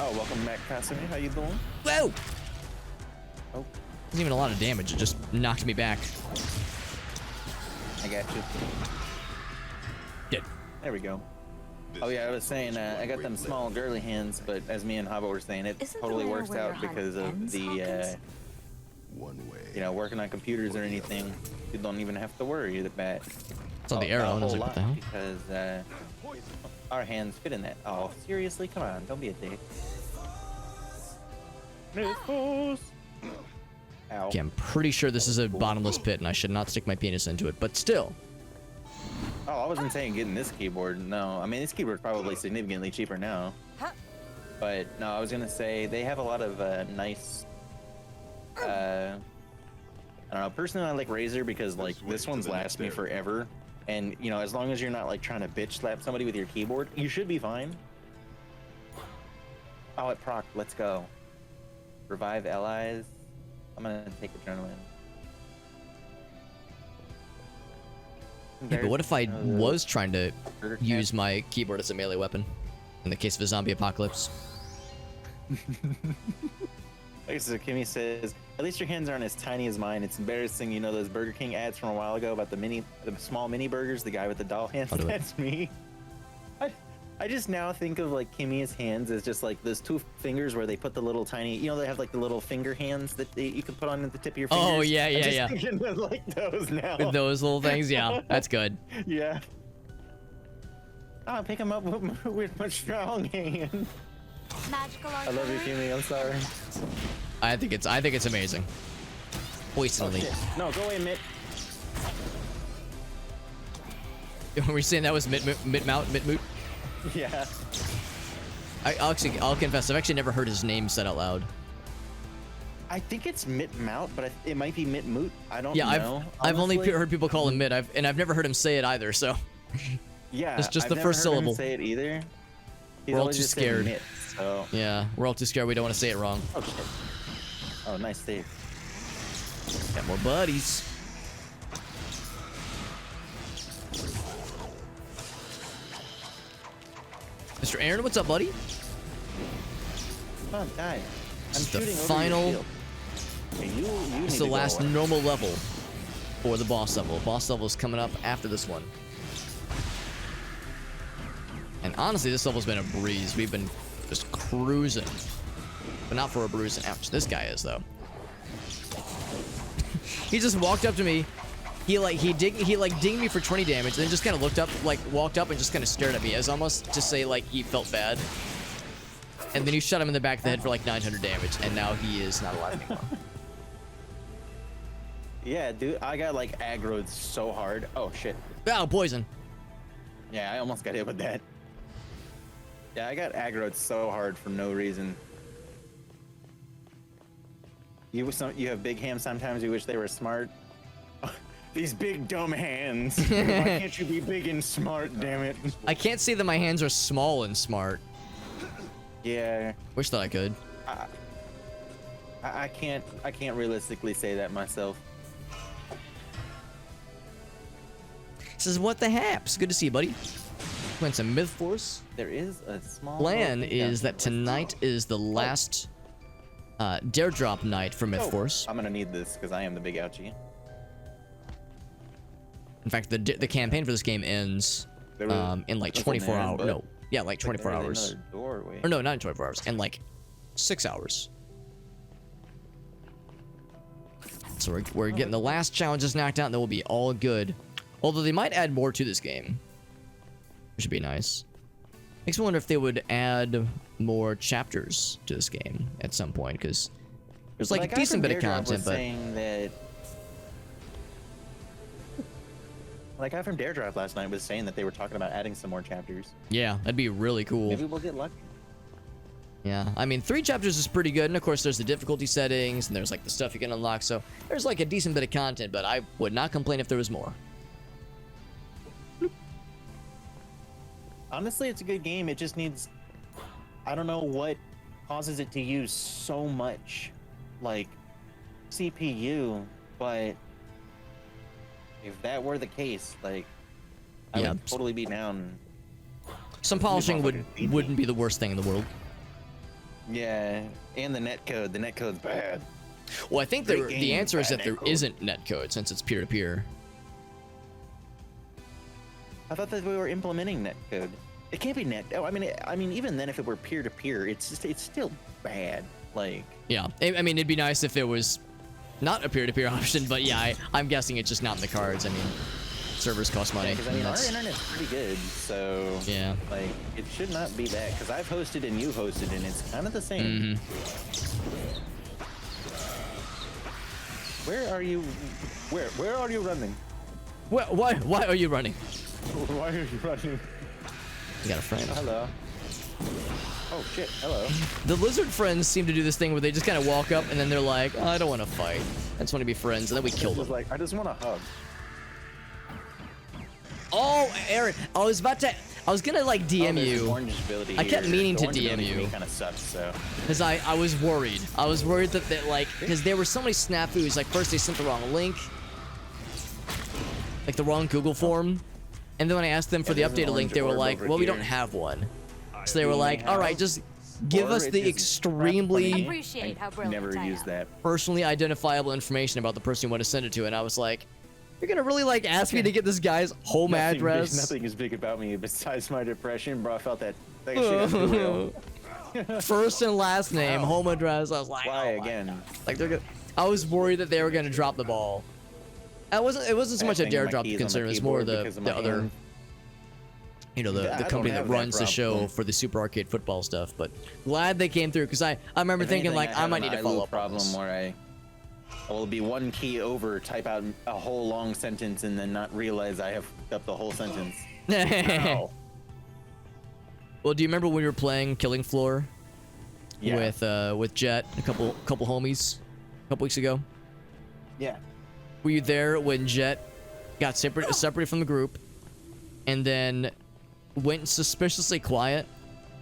Oh, welcome back, Casimir. How you doing? Whoa! Oh, Wasn't even a lot of damage. It just knocked me back. I got you. Good. There we go. Oh yeah, I was saying I got them small girly hands, but as me and Hava were saying, it Isn't the totally layer works where your out hunt because of ends, the Hawkins? you know, working on computers or anything. You don't even have to worry about It's on the arrow, and I was like, what the hell? because our hands fit in that. Oh, seriously? Come on, don't be a dick. Mythforce. Ow. Okay, I'm pretty sure this is a bottomless pit, and I should not stick my penis into it, but still. Oh, I wasn't saying getting this keyboard. No, I mean this keyboard's probably significantly cheaper now. But no, I was gonna say they have a lot of nice. I don't know. Personally, I like Razer because like this one's lasts me forever, and you know, as long as you're not like trying to bitch slap somebody with your keyboard, you should be fine. Oh, it proc. Let's go. Revive allies. I'm gonna take adrenaline. Yeah, but what if I was trying to Burger Cat. use my keyboard as a melee weapon? In the case of a zombie apocalypse. Like so Kimmy says, at least your hands aren't as tiny as mine. It's embarrassing, you know those Burger King ads from a while ago about the small mini burgers, the guy with the doll hands? I'll do it. That's me. I just now think of like Kimmy's hands as just like those two fingers where they put the little tiny, you know, they have like the little finger hands that you can put on at the tip of your fingers. Oh, yeah, I'm yeah, just yeah. thinking of like those now. With those little things, yeah, that's good. Yeah. Oh, pick him up with my strong hand. Magical I love you, artillery. Kimmy. I'm sorry. I think it's amazing. Poisonally. Shit. No, go away, Mitt. Were we saying that was Mitmoot? Yeah. I'll confess, I've actually never heard his name said out loud. I think it's Mitt Mout, but it might be Mitt Moot. I don't Yeah, know. I've only honestly. heard people call him Mitt, and I've never heard him say it either. So Yeah, it's just I've the never first heard him syllable. say it either. He's We're all always too just said scared. Mitt, so. yeah, we're all too scared. We don't want to say it wrong. Oh shit. Oh, nice save. Got more buddies. Mr. Aaron, what's up, buddy? Come on, die. I'm This is the shooting over final- your shield. Okay, you need It's to the go last away. normal level for the boss level. Boss level is coming up after this one. And honestly, this level's been a breeze. We've been just cruising. But not for a bruising. Ouch, this guy is, though. He just walked up to me. He dinged me for 20 damage, and then just kind of looked up, like walked up and just kind of stared at me, as almost to say like he felt bad. And then you shot him in the back of the head for like 900 damage, and now he is not alive anymore. Yeah, dude, I got like aggroed so hard. Oh shit. Oh, poison. Yeah, I almost got hit with that. Yeah, I got aggroed so hard for no reason. You have big hands. Sometimes you wish they were smart. These big dumb hands. Why can't you be big and smart? Damn it. I can't say that my hands are small and smart. Yeah, Wish that I could. I can't realistically say that myself. This is what the haps. Good to see you, buddy. Playing some Mythforce. There is a small Plan little thing down is here. that tonight is the last Dare Drop Night for Mythforce. I'm gonna need this because I am the big ouchie. In fact, the campaign for this game ends in like 24 hours. No, yeah, like 24 hours. Doorway. Or no, not in 24 hours. In like 6 hours. So we're getting the last challenges knocked out, and then we'll be all good. Although they might add more to this game, which would be nice. Makes me wonder if they would add more chapters to this game at some point, because there's like a decent bit of content, but saying that. Like, guy from Dare Drive last night was saying that they were talking about adding some more chapters. yeah, that'd be really cool. Maybe we'll get lucky. Yeah, I mean, 3 chapters is pretty good, and of course there's the difficulty settings, and there's like the stuff you can unlock, so there's like a decent bit of content, but I would not complain if there was more. Honestly, it's a good game. It just needs, I don't know what causes it to use so much, like, CPU, but if that were the case, like, I Yeah. would totally be down. Some polishing wouldn't be the worst thing in the world. Yeah, and the netcode. The netcode's bad. Well, I think Great the game, answer is bad that there netcode. isn't netcode since it's peer-to-peer. I thought that we were implementing netcode. It can't be net. Oh, I mean, even then, if it were peer-to-peer, it's still bad. Like, Yeah, I mean, it'd be nice if it was not a peer-to-peer option, but yeah, I'm guessing it's just not in the cards. I mean, servers cost money. because I mean, our internet's pretty good, so Yeah. like, it should not be that. Because I've hosted and you hosted, and it's kind of the same. Where are you? Where are you running? Why are you running? Why are you running? You got a friend. Hello. Oh shit. Hello. The lizard friends seem to do this thing where they just kind of walk up and then they're like, oh, I don't want to fight. I just want to be friends, and then we kill them. Like, I just want a hug. Oh, Aaron, I was gonna like DM you. I kept meaning to DM you. Kind of sucks, so. Because I was worried. I was worried that like, because there were so many snafus. Like, first they sent the wrong link. Like, the wrong Google form. And then when I asked them for the there's an updated link, orange they were orb like, over well, we here. don't have one. So they were We like, all right, have- just give or us it the is extremely Appreciate how brilliant Never I use am. that. personally identifiable information about the person you want to send it to. And I was like, you're gonna really like ask me to get this guy's home address? Nothing is big about me besides my depression, bro. I felt that shit got too real. First and last name, Wow. home address. I was like, Why oh my again? God. Like they're gonna. I was worried that they were gonna drop the ball. It wasn't so much a Banging dare my drop keys on concern. the It was more keyboard the because of my other. hand. You know, I the don't company that have that runs the show problem. for the Super Arcade football stuff. But glad they came through, because I remember If thinking anything, like I have might an need to eye follow loop up on problem this. where I will be one key over, type out a whole long sentence, and then not realize I have fucked up the whole sentence. Ow. Well, do you remember when we were playing Killing Floor Yeah. with Jet, a couple homies, a couple weeks ago? Yeah. Were you there when Jet got separated from the group, and then went suspiciously quiet,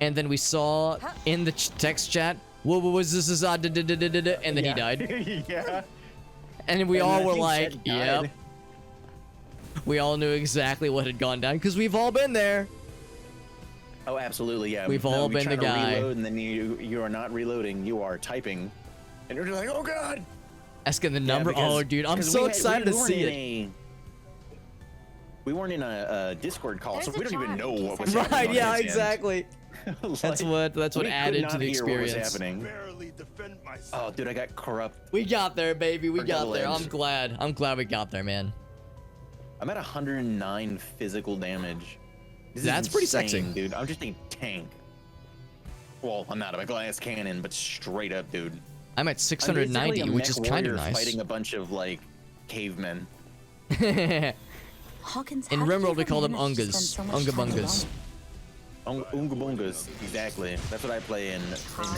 and then we saw in the text chat, what was this? And then he died. Yeah. And we And all I were think like, Jet yep. died. We all knew exactly what had gone down, because we've all been there. Oh, absolutely, yeah. We've all you been try the to guy. Reload, and then you are not reloading. You are typing, and you're just like, oh god. Asking the Yeah, number. because- Oh, dude, I'm because so we excited to weren't see in it. We weren't in a Discord call, so There's we a don't even charm know in what case was I- happening. Right? on Yeah, his end. exactly. Like, That's what we could added not to the hear what was experience. happening. Barely defend myself. Oh, dude, I got corrupt. We got there, baby. We Or got double there. edged. I'm glad. I'm glad we got there, man. I'm at 109 physical damage. This is That's pretty sexy. insane, dude. I'm just a tank. Well, I'm not a glass cannon, but straight up, dude. I'm at I'm basically 690, a which is mech kind of warrior nice. Fighting a bunch of like cavemen. Hawkins, In how did Rimworld, you we call them manage to spend Ungas. so much Unga time Bungas. alone? Unga Bungas, exactly. That's what I play in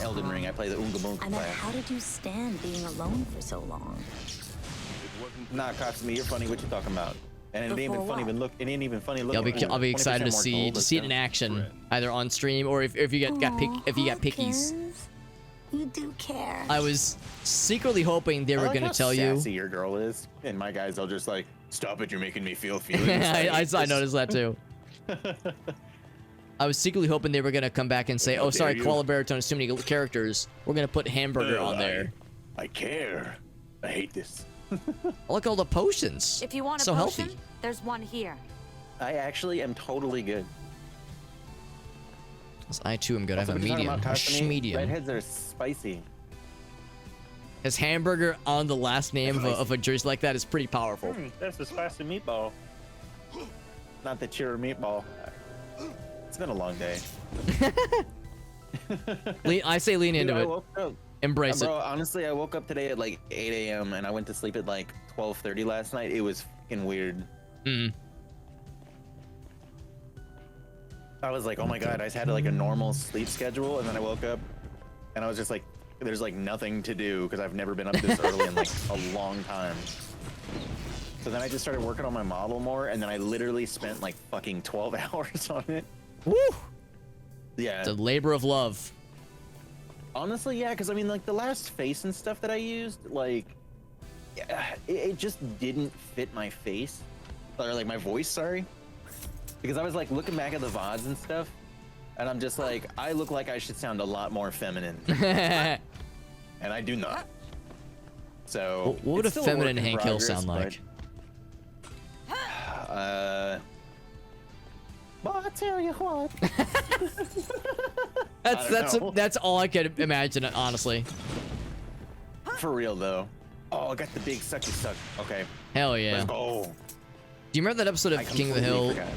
Elden Ring. I play the Unga Bunga I meant, class. how did you stand being alone for so long? Nah, Cox, me, you're funny. What you talking about? And it ain't even Before funny. what? Even look. It ain't even funny looking. I'll be 20% excited to more see gold, it in let's action, either on stream or if you got pickies. Hawkins, you do care. I was secretly hoping they go. were I like gonna how tell you. sassy your girl is, and my guys, they'll just like, stop it. You're making me feel feelings. I noticed that too. I was secretly hoping they were gonna come back and say, How "Oh, sorry, dare you." Koala Baritone has too many characters. We're gonna put Hamburger Well, on there." I care. I hate this. I like all the potions. If you want a so potion, healthy. there's one here. I actually am totally good. I too am good. I have a Also, what you're talking medium, about, a Tasmini, schmedium. Redheads are spicy. Has Hamburger on the last name of a jersey like that is pretty powerful. That's a spicy meatball. Not that you're a meatball. It's been a long day. I say lean into Dude, I it. woke up. Embrace Bro, it. honestly, I woke up today at like 8 a.m. and I went to sleep at like 12:30 last night. It was fucking weird. Mm. I was like, oh my god, I just had like a normal sleep schedule, and then I woke up and I was just like, there's like nothing to do because I've never been up this early in like a long time. So then I just started working on my model more, and then I literally spent like fucking 12 hours on it. Woo! Yeah. It's a labor of love. Honestly, yeah, because I mean, like the last face and stuff that I used, like, yeah, it just didn't fit my face, or like my voice, sorry. Because I was like looking back at the VODs and stuff, and I'm just like, I look like I should sound a lot more feminine, and I do not. So, What would a it's still feminine work in Hank Hill progress, sound like? Well, I tell you what. That's all I could imagine, honestly. For real though. Oh, I got the big sucky suck. Okay, Hell yeah. let's go. Do you remember that episode of I King of the completely Hill forgot.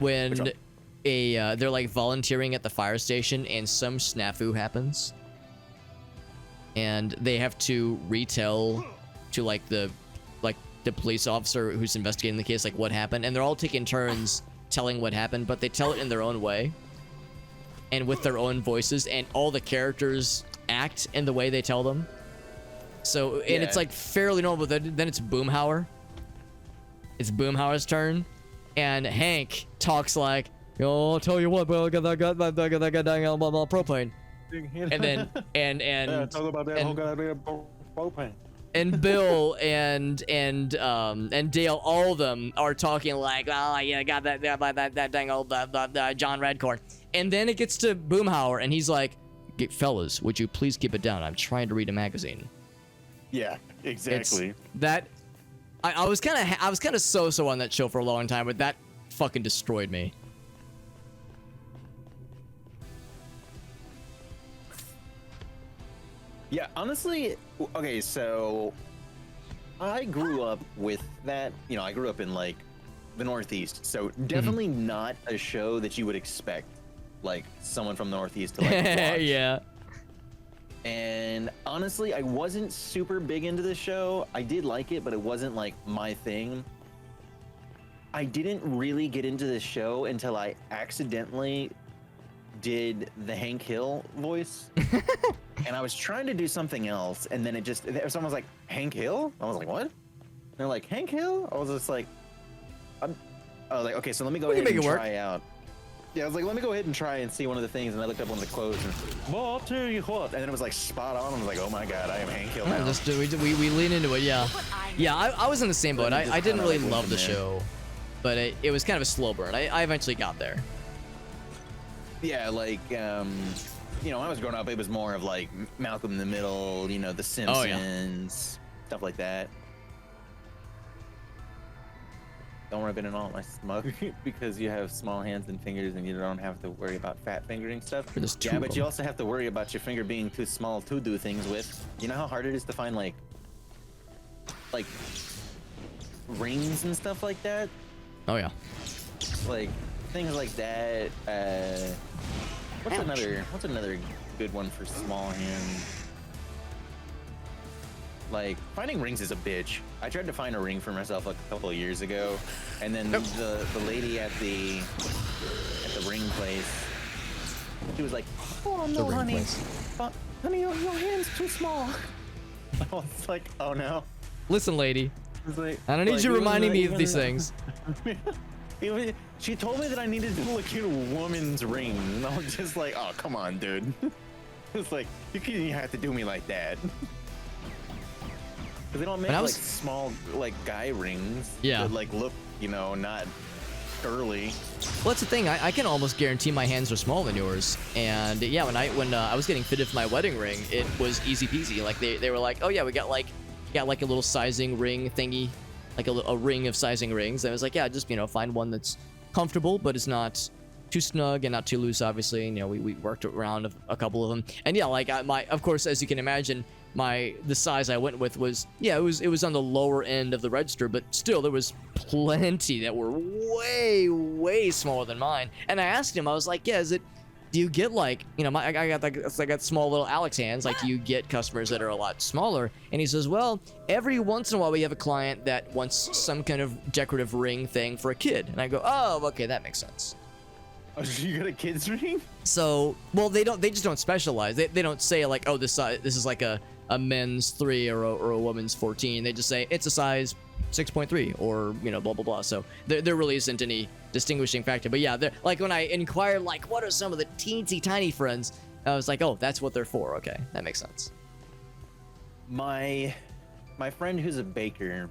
when Which one? they're like volunteering at the fire station and some snafu happens, and they have to retell to like the police officer who's investigating the case like what happened, and they're all taking turns telling what happened, but they tell it in their own way and with their own voices, and all the characters act in the way they tell them. So, and it's Yeah. like fairly normal, but then it's Boomhauer. It's Boomhauer's turn, and Hank talks like, "Yo, I'll tell you what, bro, I got that dang propane." And then talk about that whole goddamn propane. and Bill and Dale, all of them are talking like, "Oh yeah, got that dang old John Redcorn." And then it gets to Boomhauer, and he's like, "Fellas, would you please keep it down? I'm trying to read a magazine." Yeah, exactly. That I was kind of so on that show for a long time, but that fucking destroyed me. Yeah, honestly, okay, so I grew up with that. You know, I grew up in like the Northeast, so definitely not a show that you would expect like someone from the Northeast to like watch. Yeah. And honestly, I wasn't super big into the show. I did like it, but it wasn't like my thing. I didn't really get into the show until I accidentally did the Hank Hill voice. And I was trying to do something else, and then it just, someone was like, "Hank Hill?" I was like, "What?" And they're like, "Hank Hill?" I was just like, I was like, okay, so let me go We can ahead make and it work. try out. Yeah, I was like, let me go ahead and try and see one of the things, and I looked up one of the quotes, and well, I'll tell you what, and then it was like spot on. I was like, oh my god, I am Hank Hill now. Just we lean into it, yeah. Yeah, I was in the same boat. I didn't really love the show, but it was kind of a slow burn. I eventually got there. Yeah, like, you know, when I was growing up, it was more of like Malcolm in the Middle, you know, The Simpsons, stuff like that. Don't rub it in all my smug because you have small hands and fingers and you don't have to worry about fat fingering stuff. There's two Yeah, of but them. you also have to worry about your finger being too small to do things with. You know how hard it is to find like rings and stuff like that? Oh yeah. Like things like that. What's another good one for small hands? Like finding rings is a bitch. I tried to find a ring for myself like a couple of years ago, and then the lady at the ring place, she was like, "Oh no, ring honey, place. honey, your hand's too small." I was like, "Oh no." Listen, lady, It's like, I don't need you even reminding me of even these things. She told me that I needed to look at a woman's ring, and I was just like, "Oh, come on, dude." It's like you can't even have to do me like that. Because they don't make like small like guy rings Yeah. that like look, you know, not early. Well, that's the thing. I can almost guarantee my hands are smaller than yours. And yeah, when I was getting fitted for my wedding ring, it was easy peasy. Like they were like, oh yeah, we got like a little sizing ring thingy, like a ring of sizing rings. And I was like, yeah, just find one that's comfortable, but it's not too snug and not too loose. Obviously, and, we worked around a couple of them. And yeah, like of course, as you can imagine, the size I went with was, yeah, it was on the lower end of the register, but still there was plenty that were way smaller than mine. And I asked him, I was like, yeah, do you get like, I got small little Alex hands, like, do you get customers that are a lot smaller? And he says, well, every once in a while we have a client that wants some kind of decorative ring thing for a kid. And I go, oh, okay, that makes sense. Oh, you got a kid's ring? So, well, they just don't specialize. They don't say like, oh, this is like a men's 3 or a woman's 14. They just say it's a size 6.3 or blah blah blah. So there really isn't any distinguishing factor. But yeah, they're like, when I inquired like what are some of the teensy tiny friends, I was like, oh, that's what they're for. Okay, that makes sense. My friend who's a baker,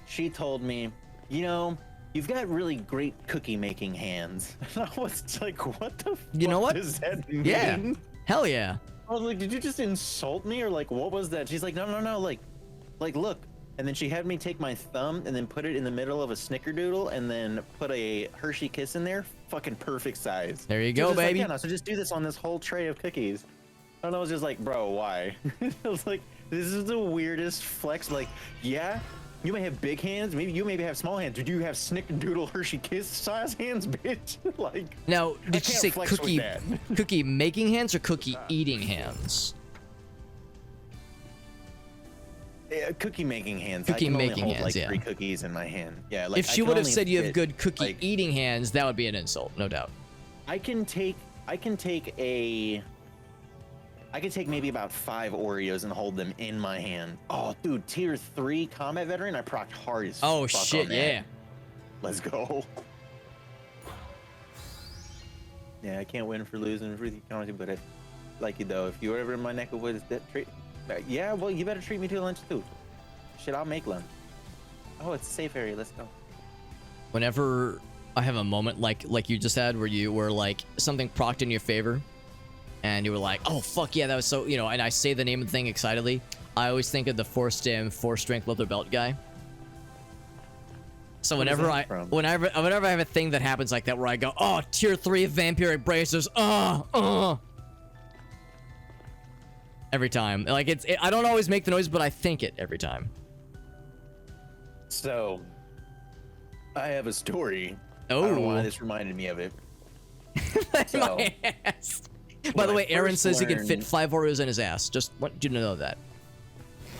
she told me, you've got really great cookie making hands. And I was like, what the fuck does that mean? Yeah, hell yeah. I was like, did you just insult me, or like, what was that? She's like, no, like look. And then she had me take my thumb and then put it in the middle of a snickerdoodle and then put a Hershey Kiss in there. Fucking perfect size. There you go, baby. Like, yeah, no, so just do this on this whole tray of cookies. And I was just like, bro, why? I was like, this is the weirdest flex. Like, yeah, you may have big hands, you maybe have small hands. Did you have snickerdoodle Hershey Kiss size hands, bitch? Like, now, did you say cookie making hands or cookie eating hands? Cookie making hands. Cookie I can making only hold, hands, like, yeah. 3 cookies in my hand. Yeah, like, if she would have said you have good cookie eating hands, that would be an insult, no doubt. I can take maybe about 5 Oreos and hold them in my hand. Oh, dude, tier 3 combat veteran. I procced hard as oh fuck shit, on that. yeah. Let's go. Yeah, I can't win for losing for the county, but I like you though. If you were ever in my neck of woods, that treat. Yeah, well, you better treat me to lunch too. Shit, I'll make lunch. Oh, it's a safe area. Let's go. Whenever I have a moment like you just had, where you were like something procced in your favor, and you were like, oh fuck yeah, that was so, and I say the name of the thing excitedly, I always think of the 4-stim 4-strength leather belt guy. So whenever I have a thing that happens like that, where I go, oh, tier 3 vampiric bracers, every time. Like I don't always make the noise, but I think it every time. So, I have a story. Oh, I don't know why this reminded me of it. So, my ass. By the way, Aaron says he can fit 5 Oreos in his ass. Just want you to know that.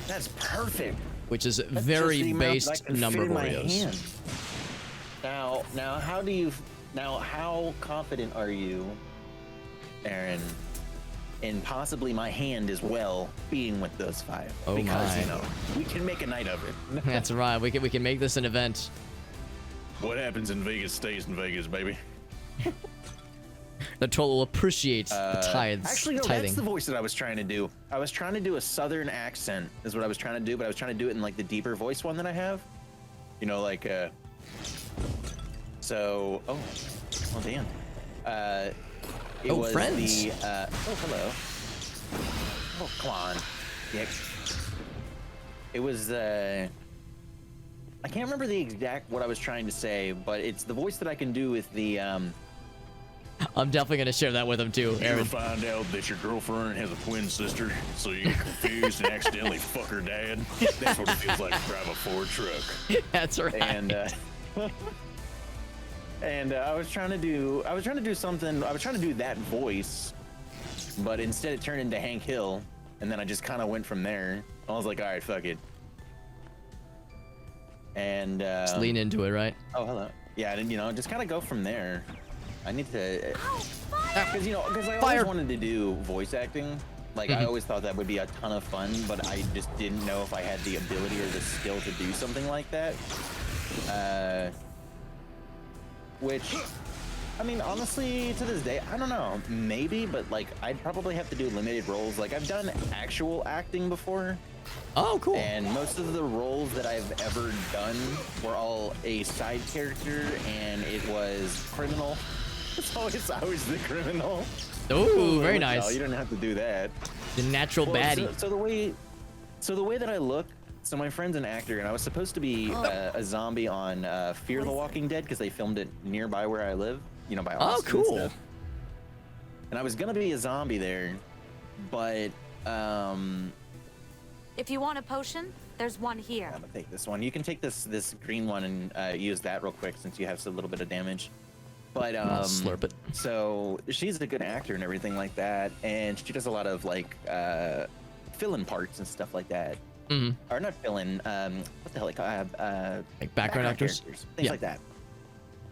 That's perfect. Which is That's very just the amount based that I can number fit of in my Oreos. hand. Now, how confident are you, Aaron, in possibly my hand as well being with those 5? Oh because, my. We can make a night of it. That's right. We can make this an event. What happens in Vegas stays in Vegas, baby. The troll will appreciate the tithes. Actually, no, tithing. that's the voice that I was trying to do. I was trying to do a southern accent, is what I was trying to do, but I was trying to do it in like the deeper voice one that I have. Like so. Oh, well, damn. It was friends. the. Oh, hello. Oh, come on. Yeah. It was I can't remember the exact what I was trying to say, but it's the voice that I can do with the I'm definitely gonna share that with him too, You ever Aaron. find out that your girlfriend has a twin sister, so you get confused and accidentally fuck her dad? That's what it feels like to drive a Ford truck. That's right. and I was trying to do something. I was trying to do that voice, but instead it turned into Hank Hill, and then I just kind of went from there. I was like, all right, fuck it. And Just lean into it, right? oh, hello. Yeah, and just kind of go from there. I need to, because I always wanted to do voice acting. Like, I always thought that would be a ton of fun, but I just didn't know if I had the ability or the skill to do something like that. Which I mean, honestly, to this day, I don't know. Maybe, but like, I'd probably have to do limited roles. Like, I've done actual acting before. Oh, cool. And most of the roles that I've ever done were all a side character, and it was criminal. It's always I was the criminal. Ooh, very No, nice. you don't have to do that. The natural baddie. So the way that I look. So my friend's an actor, and I was supposed to be a zombie on Fear the Walking Dead because they filmed it nearby where I live. You know, by Austin and cool. stuff. And I was gonna be a zombie there, but If you want a potion, there's one here. I'm gonna take this one. You can take this green one and use that real quick since you have a little bit of damage. But I'll slurp it. So she's a good actor and everything like that, and she does a lot of like fill-in parts and stuff like that. Mm-hmm. Or not fill-in. What the hell? Like background actors? things Yeah. like that.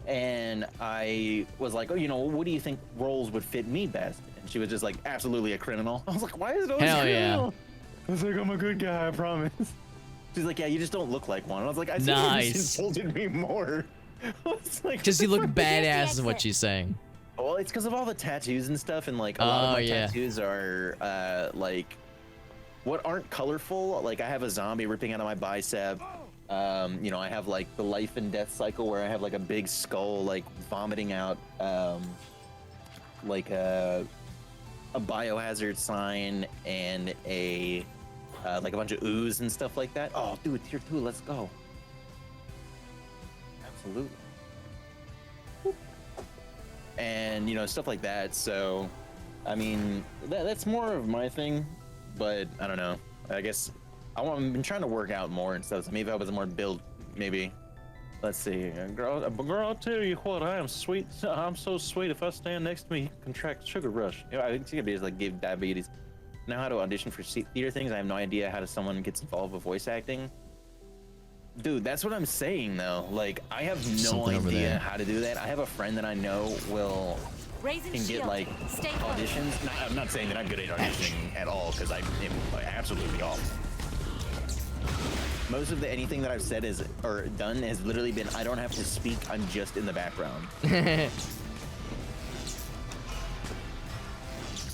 And I was like, oh, you know, what do you think roles would fit me best? And she was just like, absolutely a criminal. I was like, why is it always Hell yeah. criminal? I was like, I'm a good guy, I promise. She's like, yeah, you just don't look like one. I was like, I think you Nice. just insulted me more. Like, Because you look Here's badass the is what exit. she's saying. well, it's because of all the tattoos and stuff, and like a lot of my yeah. tattoos are like what aren't colorful. Like I have a zombie ripping out of my bicep. You know, I have like the life and death cycle where I have like a big skull like vomiting out like a biohazard sign and a like a bunch of ooze and stuff like that. Oh, dude, tier 2, let's go. Absolutely. And you know, stuff like that. So I mean, that's more of my thing, but I don't know. I guess I've been trying to work out more and stuff, so maybe I was more built, maybe. Let's see. Girl, I'll tell you what, I am sweet. I'm so sweet, if I stand next to me, contract sugar rush. You know, I think it's gonna be like give diabetes. Know how to audition for theater things. I have no idea how someone gets involved with voice acting. Dude, that's what I'm saying though. Like, I have no Something over idea there. how to do that. I have a friend that I know Raising can shield. get like Stay close. auditions. I'm not saying that I'm good at auditioning at all, because I am absolutely awful. Most of anything that I've said is or done has literally been I don't have to speak. I'm just in the background.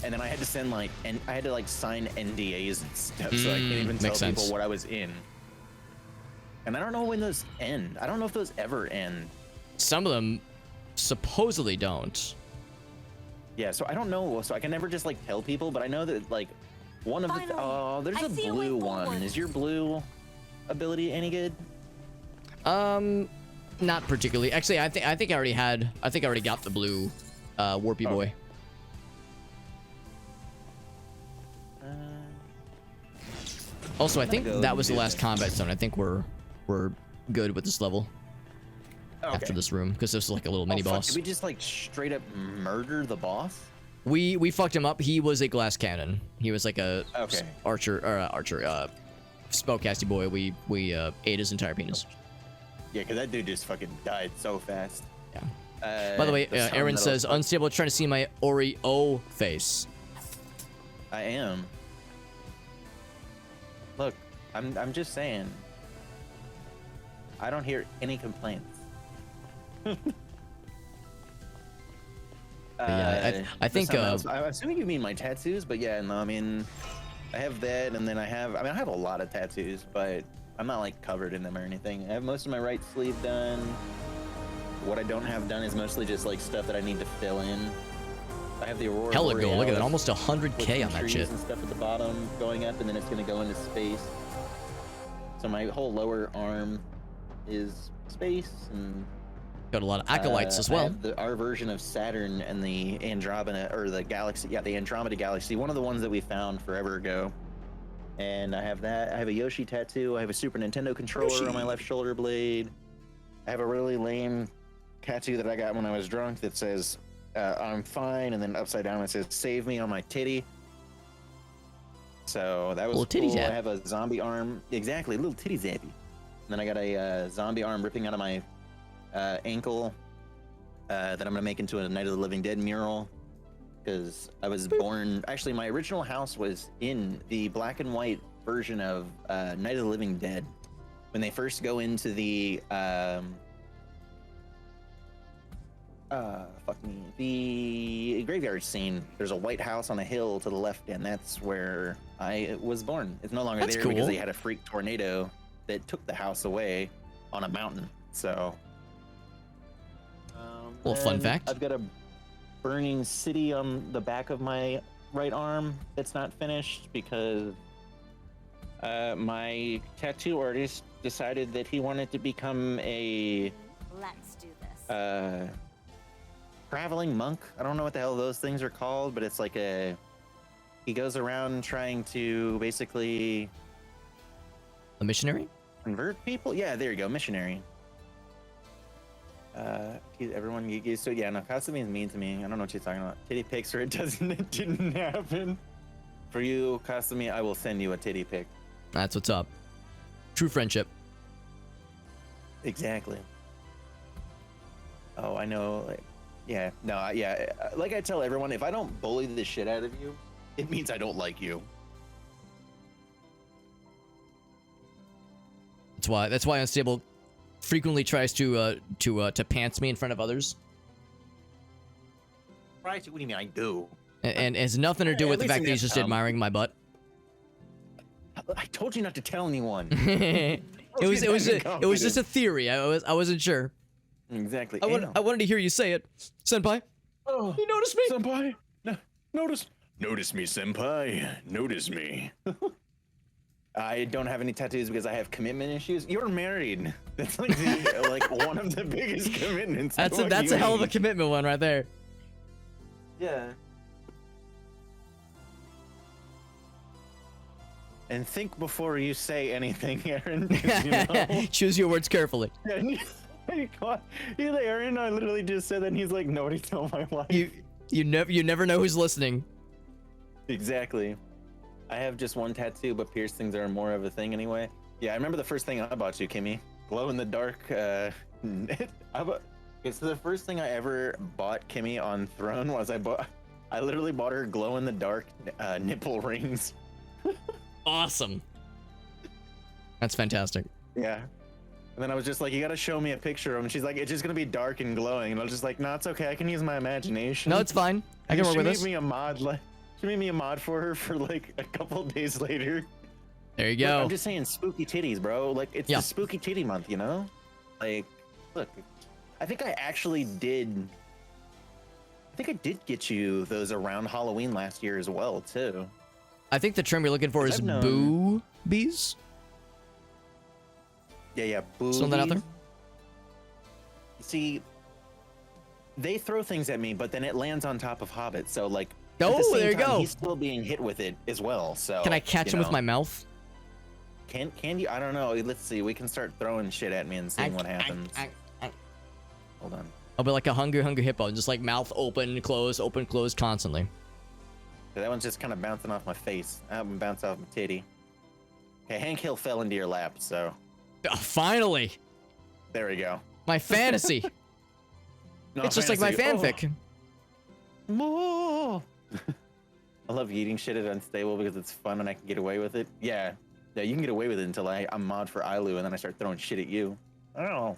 And then I had to send like and I had to like sign NDAs and stuff, so I can't even tell makes people sense. what I was in. And I don't know when those end. I don't know if those ever end. Some of them supposedly don't. Yeah, so I don't know. So I can never just like tell people, but I know that like one of the Finally, oh, there's I a see a way blue one. forward. Is your blue ability any good? Not particularly. Actually, I think I already got the blue warpy boy. Also, I think go that was the do last this. combat zone. I think we're good with this level after this room because this is like a little mini fuck, boss. did we just like straight up murder the boss? We fucked him up. He was a glass cannon. He was like a Okay. spellcasty boy. We ate his entire penis. Yeah, because that dude just fucking died so fast. Yeah. By the way, sun Aaron that'll- says unstable. Trying to see my Oreo face. I am. Look, I'm just saying. I don't hear any complaints. Yeah, I think I'm assuming you mean my tattoos, but yeah, no, I mean, I have that, and then I have a lot of tattoos, but I'm not like covered in them or anything. I have most of my right sleeve done. What I don't have done is mostly just like stuff that I need to fill in. I have the Aurora hella gold. Look at that, Borealis almost with 100k on some that trees shit. and stuff at the bottom going up, and then it's gonna go into space. So my whole lower arm is space, and Got a lot of acolytes as I well. have our version of Saturn and the Andromeda, or the galaxy, yeah, the Andromeda galaxy, one of the ones that we found forever ago. And I have that. I have a Yoshi tattoo. I have a Super Nintendo controller on my left shoulder blade. I have a really lame tattoo that I got when I was drunk that says, I'm fine, and then upside down it says, save me on my titty. So that was Little titty cool. I zap. have a zombie arm. Exactly, little titty zappy. And then I got a zombie arm ripping out of my ankle that I'm gonna make into a Night of the Living Dead mural, because I was born. Actually, my original house was in the black and white version of Night of the Living Dead. When they first go into the fuck me. The graveyard scene. There's a white house on a hill to the left, and that's where I was born. It's no longer That's there cool. because they had a freak tornado that took the house away on a mountain. So, Well, fun and fact. I've got a burning city on the back of my right arm that's not finished because my tattoo artist decided that he wanted to become a Let's do this. traveling monk. I don't know what the hell those things are called, but it's like he goes around trying to basically A missionary? convert people. Yeah, there you go, missionary. Everyone get used to it. Yeah, no, Kasumi is mean to me. I don't know what you're talking about. Titty pics, or it didn't happen. For you, Kasumi, I will send you a titty pic. That's what's up. True friendship. Exactly. Oh, I know. Like, yeah, no, yeah. Like I tell everyone, if I don't bully the shit out of you, it means I don't like you. That's why Unstable frequently tries to pants me in front of others. Right? What do you mean I do? And it has nothing to do Yeah, with the at fact least that he's that's just admiring my butt. I told you not to tell anyone. it was just a theory. I wasn't sure. Exactly. I wanted to hear you say it, Senpai. Oh, You noticed me? senpai. No, notice me, senpai. Notice me. I don't have any tattoos because I have commitment issues. You're married. That's like one of the biggest commitments. That's a hell of a commitment one right there. Yeah. And think before you say anything, Aaron. 'Cause, you know, Choose your words carefully. Aaron, I literally just said that, and he's like, nobody tell my wife. You never know who's listening. Exactly. I have just one tattoo, but piercings are more of a thing anyway. Yeah, I remember the first thing I bought you, Kimmy. Glow in the dark. It's the first thing I ever bought Kimmy on Throne was I literally bought her glow in the dark nipple rings. Awesome. That's fantastic. Yeah. And then I was just like, you gotta show me a picture of them. And she's like, it's just gonna be dark and glowing. And I was just like, no, it's okay. I can use my imagination. No, it's fine. I can work with this. She made me a mod for her for like a couple days later. There you Look, go. I'm just saying spooky titties, bro. Like, it's Yeah. the spooky titty month, you know? Like, look, I think I did get you those around Halloween last year as well, too. I think the term you're looking for is I've known- boobies. Yeah, boobies. Throw that out there. See, they throw things at me, but then it lands on top of Hobbit. So, like, at the Oh, same there you time, go. he's still being hit with it as well. So, Can I catch you him with know. my mouth? Can you? I don't know. Let's see. We can start throwing shit at me and seeing what happens. Hold on. I'll be like a hungry hippo, just like mouth open, close, constantly. That one's just kind of bouncing off my face. That one bounced off my titty. Okay, Hank Hill fell into your lap, so Oh, finally, there we go. my fantasy. No, It's just like my fantasy. fanfic. Oh, more. I love eating shit at Unstable because it's fun and I can get away with it. Yeah, you can get away with it until I'm mod for Ilu and then I start throwing shit at you. Oh.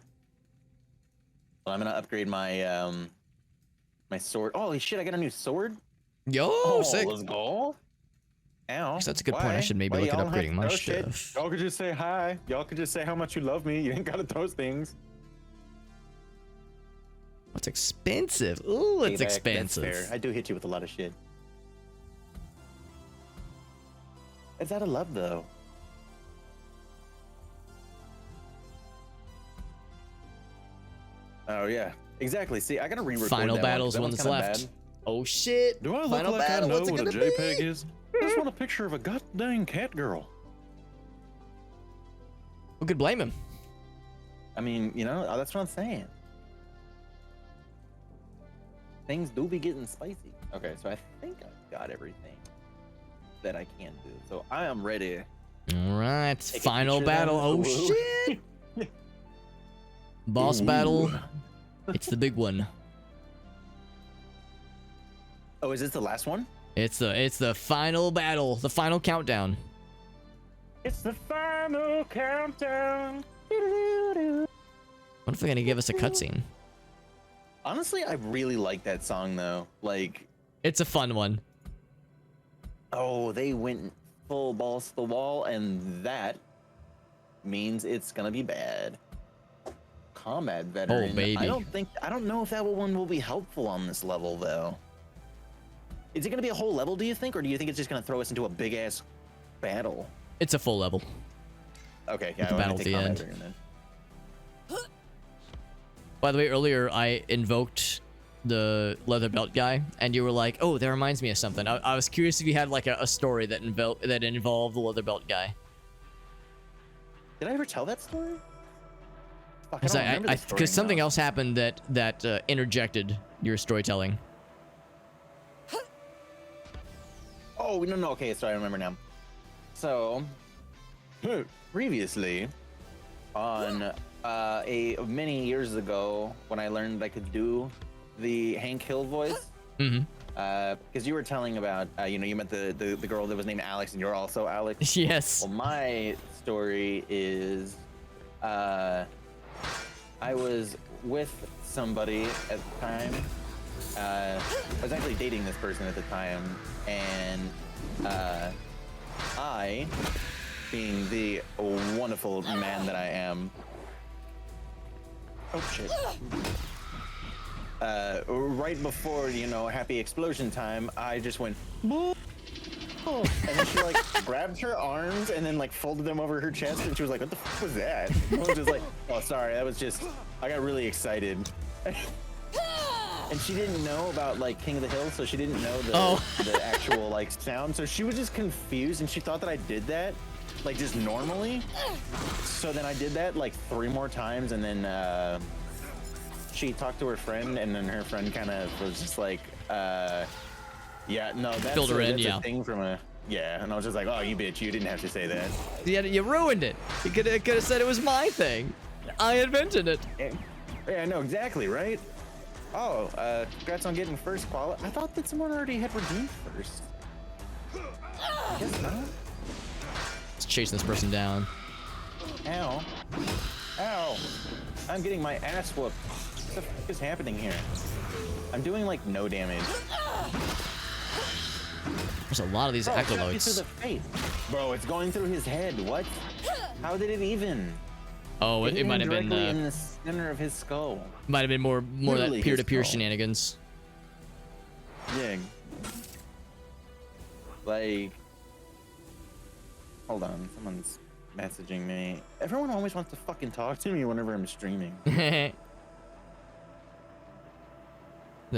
Well, I'm gonna upgrade my my sword. Holy shit! I got a new sword. Yo, sick. Let's go. Ow. Guess that's a good point. I should maybe look at y'all don't have upgrading to my throw shit? stuff. Y'all could just say hi. Y'all could just say how much you love me. You ain't gotta throw things. What's expensive? Ooh, it's Payback, that's expensive. fair. I do hit you with a lot of shit. It's out of love, though. Oh yeah, exactly. See, I gotta re-record Final that battle's one, one 'cause that's that one's left. kinda Oh shit! Do I look Final like battle. I know What's it what a gonna JPEG be? is? I just want a picture of a goddamn cat girl. Who could blame him? bad. I mean, you know, that's what I'm saying. Things do be getting spicy. Okay, so I think I've got everything that I can do. So I am ready. All right, Take a final picture battle. then. Oh Woo. shit! Boss battle. It's the big one. Oh, is this the last one? It's the final battle. The final countdown. It's the final countdown. What if they're gonna give us a cutscene? Honestly, I really like that song though. Like, It's a fun one. oh, they went full balls to the wall, and that means it's gonna be bad. Combat veteran. Oh, baby. I don't know if that one will be helpful on this level though. Is it gonna be a whole level, do you think, or do you think it's just gonna throw us into a big ass battle? It's a full level. Okay, yeah, With the battle at the end. Then. By the way, earlier I invoked the leather belt guy, and you were like, "Oh, that reminds me of something." I was curious if you had like a story that involved the leather belt guy. Did I ever tell that story? Fuck, I don't remember the story Because something now. else happened that interjected your storytelling. Oh, no, okay, sorry, I remember now. So, previously, on many years ago, when I learned I could do the Hank Hill voice, because you were telling about, you met the girl that was named Alex, and you're also Alex. Yes. Well, my story is, I was with somebody at the time. I was actually dating this person at the time, and I, being the wonderful man that I am, oh shit. Right before, happy explosion time, I just went, "Boo." And then she like grabbed her arms and then like folded them over her chest, and she was like, "What the fuck was that?" I was just like, "Oh, sorry, that was just, I got really excited." And she didn't know about like King of the Hill, so she didn't know the actual like sound. So she was just confused, and she thought that I did that like just normally. So then I did that like 3 more times, and then she talked to her friend, and then her friend kind of was just like, yeah, no, that's, Filled her in, that's yeah. a thing from a, yeah. And I was just like, oh, you bitch, you didn't have to say that. Yeah, you ruined it. You could have said it was my thing. I invented it. Yeah, no, exactly, right? Oh, congrats on getting first qual. I thought that someone already had redeemed first. I guess not. Let's chase this person down. Ow. Ow. I'm getting my ass whooped. What the fuck is happening here? I'm doing like no damage. There's a lot of these Bro, it shot me through echolotes. the face. Bro, it's going through his head. What? How did it even? Oh, it hit might him have been directly in the center of his skull. might have been more that Literally his peer-to-peer skull. shenanigans. Yeah. Like, hold on, someone's messaging me. Everyone always wants to fucking talk to me whenever I'm streaming. The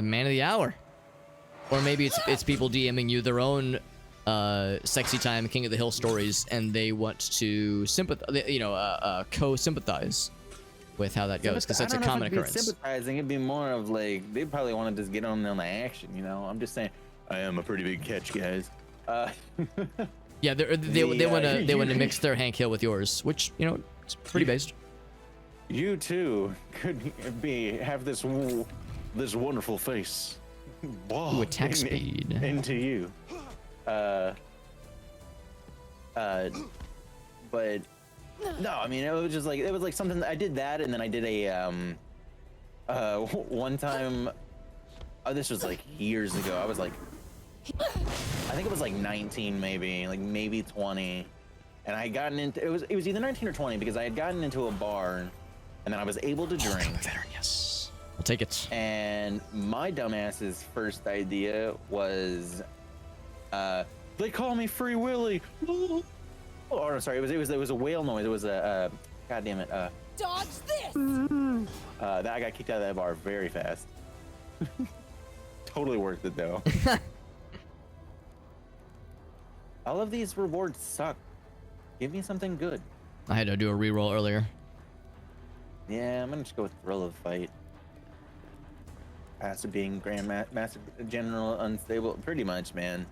man of the hour. Or maybe it's people DMing you their own sexy time King of the Hill stories, and they want to co-sympathize with how that goes, because that's a common occurrence. Sympathizing, it'd be more of like, they probably want to just get on the action, I'm just saying, I am a pretty big catch, guys. Yeah, they want to mix their Hank Hill with yours, which it's pretty based. You too could have this wonderful face. Ooh, attack speed into you. But no, I mean, it was like something. I did that, and then I did a one time. Oh, this was like years ago. I was like, I think it was like 19, maybe 20, and I had gotten into it was either 19 or 20, because I had gotten into a bar, and then I was able to drink. Veteran, yes, I'll take it. And my dumbass's first idea was, they call me Free Willy. Oh, no, sorry, it was a whale noise. It was a, god damn it. Dodge this! That I got kicked out of that bar very fast. Totally worth it though. All of these rewards suck. Give me something good. I had to do a reroll earlier. Yeah, I'm gonna just go with Thrill of Fight. Passive being Master General Unstable. Pretty much, man.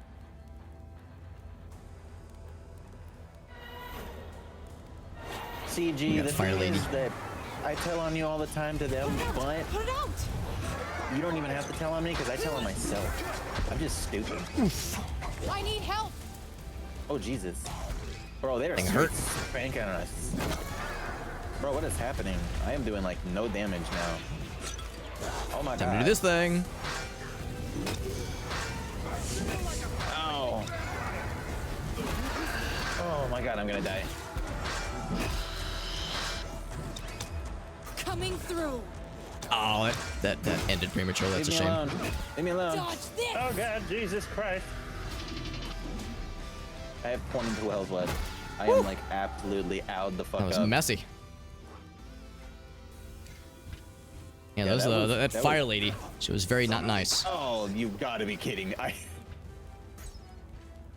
CG, the Fire thing Lady. is that I tell on you all the time to them, but Put it out! you don't even have to tell on me, because I tell on myself. I'm just stupid. I need help! Oh, Jesus. Bro, they're hurt. spanking us. Bro, what is happening? I am doing like no damage now. Oh my Time god. to do this thing. Ow. Oh my god, I'm gonna die. Coming through. Oh, that ended prematurely. That's a Leave me shame. alone. Leave me alone. Dodge this. Oh god, Jesus Christ. I have 22 health left. I am like absolutely out the fuck That was up. messy. Yeah, Yeah, that fire lady. She was very not nice. Oh, you gotta be kidding.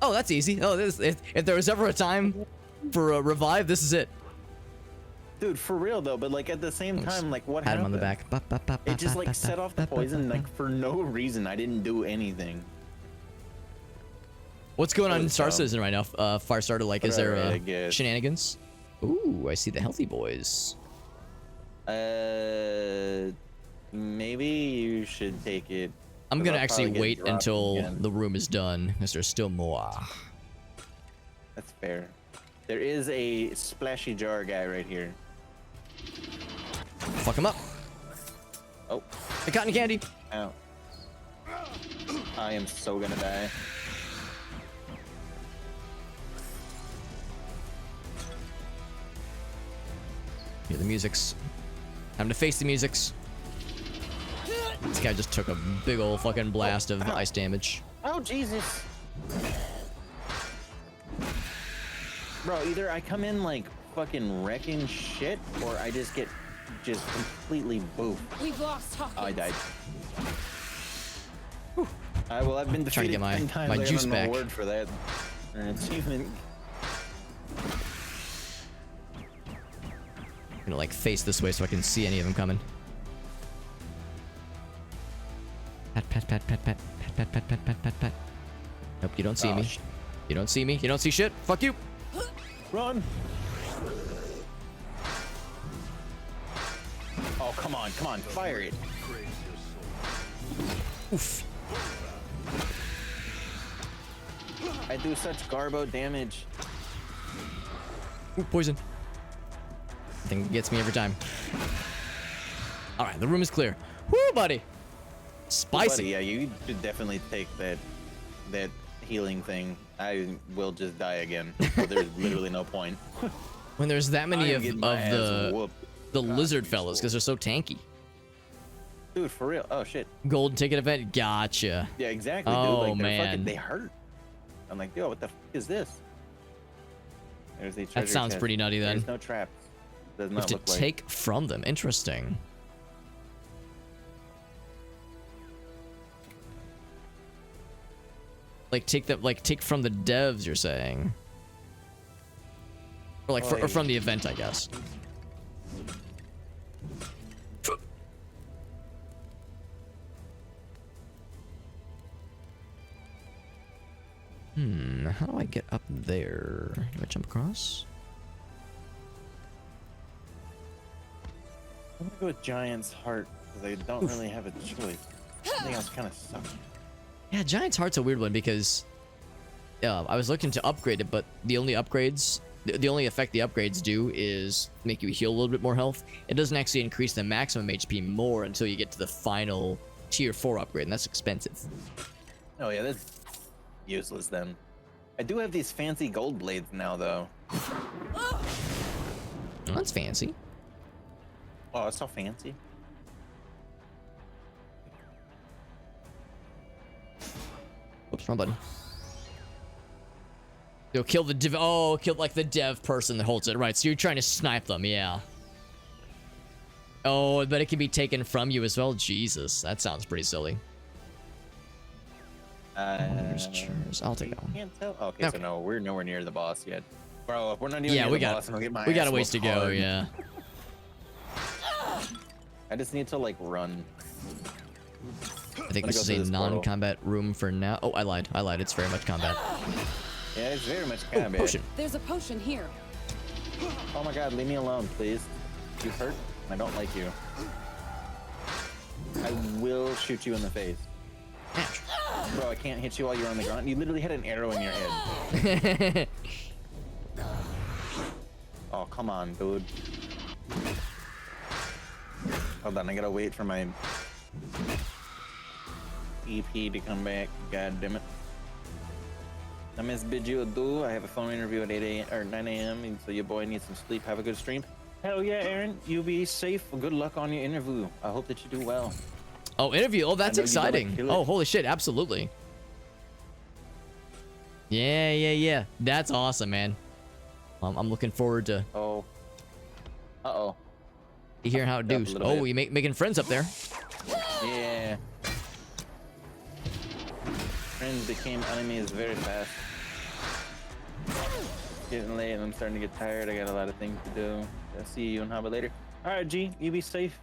Oh, that's easy. Oh, if there was ever a time for a revive, this is it. Dude, for real though, but like at the same time, like what Pat him happened? on the back. Ba, ba, ba, It just ba, like ba, set ba, off the ba, ba, poison ba, like ba. for no reason. I didn't do anything. What's going on in Really Star dumb. Citizen right now? Firestarter, like, is there Alright, I guess. shenanigans? Ooh, I see the healthy boys. Maybe you should take it. I'm 'cause gonna I'll actually probably get wait dropped until again. the room is done, because there's still more. That's fair. There is a splashy jar guy right here. Fuck him up. Oh, The cotton candy. ow. I am so gonna die. Hear the musics. Time to face the musics. This guy just took a big old fucking blast of ice damage. Oh, Jesus. Bro, either I come in like fucking wrecking shit, or I just get completely boofed. We've lost Hawkins. Oh, I died. Well, I've been Trying to defeated get my- 10 times. my I got juice no back. word for that. An achievement. I'm gonna like face this way so I can see any of them coming. Pat, pat, pat, pat, pat, pat, pat, pat, pat, pat, pat, pat. Nope, you don't see Oh, me. You don't see me. You don't see shit. Fuck you. Run! Oh, come on, fire it. Oof. I do such garbo damage. Ooh, poison. Thing gets me every time. All right, the room is clear. Woo, buddy. Spicy. Buddy, yeah, you should definitely take that healing thing. I will just die again. So there's literally no point. When there's that many I am of getting my ass the whooped. lizard fellas, because they're so tanky. Dude, for real. Oh shit. Golden ticket event. Gotcha. Yeah, exactly. Oh, dude. Like, they're man. fucking, they hurt. I'm like, yo, what the f is this? There's the treasure That sounds chest. pretty nutty then. There's no traps. Does You have not to look like. take from them. Interesting. Like take from the devs, you're saying, or like or from the event, I guess. How do I get up there? Do I jump across? I'm gonna go with Giant's Heart because I don't really have a choice. Everything else kind of sucks. Yeah, Giant's Heart's a weird one because I was looking to upgrade it, but the only upgrades, the only effect the upgrades do is make you heal a little bit more health. It doesn't actually increase the maximum HP more until you get to the final tier 4 upgrade, and that's expensive. Oh yeah, that's useless then. I do have these fancy gold blades now though. Well, that's fancy. Oh, it's so fancy. Oops, wrong button. Yo, kill the dev. Oh, kill like the dev person that holds it. Right, so you're trying to snipe them, yeah. Oh, but it can be taken from you as well. Jesus, that sounds pretty silly. Here's chairs. I'll take that one. Can't tell. Okay, Okay. so no, we're nowhere near the boss yet. Bro, if we're not even Yeah, near we the got boss, I'm gonna get my we got ass a ways to whooped go. hard. Yeah. I just need to like run. I think Wanna this go is through a this portal? non-combat room for now. Oh, I lied. It's very much combat. Yeah, it's very much Oh, combat. potion. There's a potion here. Oh my god, leave me alone, please. You hurt? I don't like you. I will shoot you in the face. Ouch. Bro, I can't hit you while you're on the ground. You literally had an arrow in your head. Oh, come on, dude. Hold on, I gotta wait for my EP to come back. God damn it. I miss bid you adieu. I have a phone interview at 8 a.m. or 9 a.m. and so your boy needs some sleep. Have a good stream. Hell yeah, Aaron. You be safe. Good luck on your interview. I hope that you do well. Oh, interview. Oh, that's I know you're gonna exciting. kill it. Oh, holy shit. Absolutely. Yeah. That's awesome, man. I'm looking forward to Oh. Uh-oh. hearing how it Up a does. little Oh, bit. you making friends up there. Yeah. Friends became enemies very fast. Getting late and I'm starting to get tired. I got a lot of things to do. I'll see you and how about later. Alright, G, you be safe.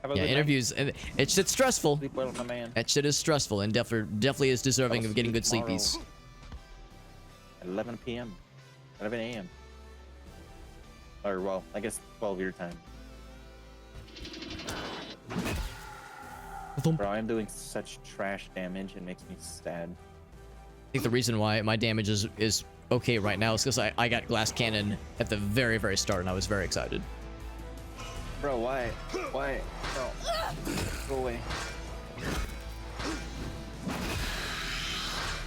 Have a Yeah, good night. interviews. It's stressful. Sleep well, my man. That shit is stressful and definitely is deserving I'll of getting see you good tomorrow. sleepies. At 11 p.m. 11 a.m. Or, well, I guess 12 your time. Bro, I'm doing such trash damage, it makes me sad. I think the reason why my damage is okay right now is because I got glass cannon at the very start and I was very excited. Bro, why? Why? Bro, go away.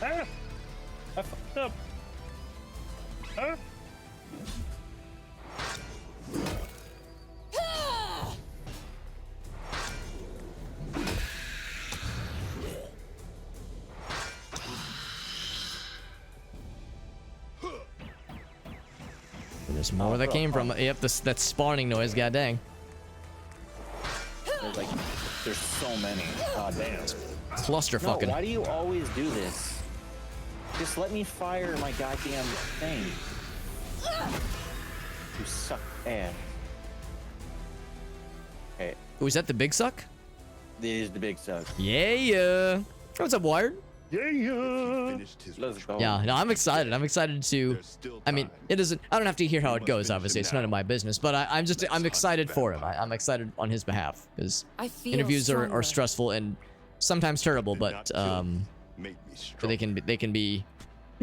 Ah! I fucked up. Huh? And there's more that came from. Yep, that spawning noise. God dang. There's like, there's so many. Oh, damn. Cluster No, fucking. why do you always do this? Just let me fire my goddamn thing. You suck ass. Okay, Oh, is that the big suck? this is the big suck. Yeah. What's up, Wired? Finished his Let's go. Yeah, no, I'm excited. I'm excited to. There's still I mean, time. it doesn't. I don't have to hear how You it must goes. finish Obviously, him it's none of now. my business. But I'm Let's I'm hunt excited the for him. vampire. I'm excited on his behalf because I feel interviews are stronger. stressful and sometimes terrible, Did not but kill me. Made me but strong. they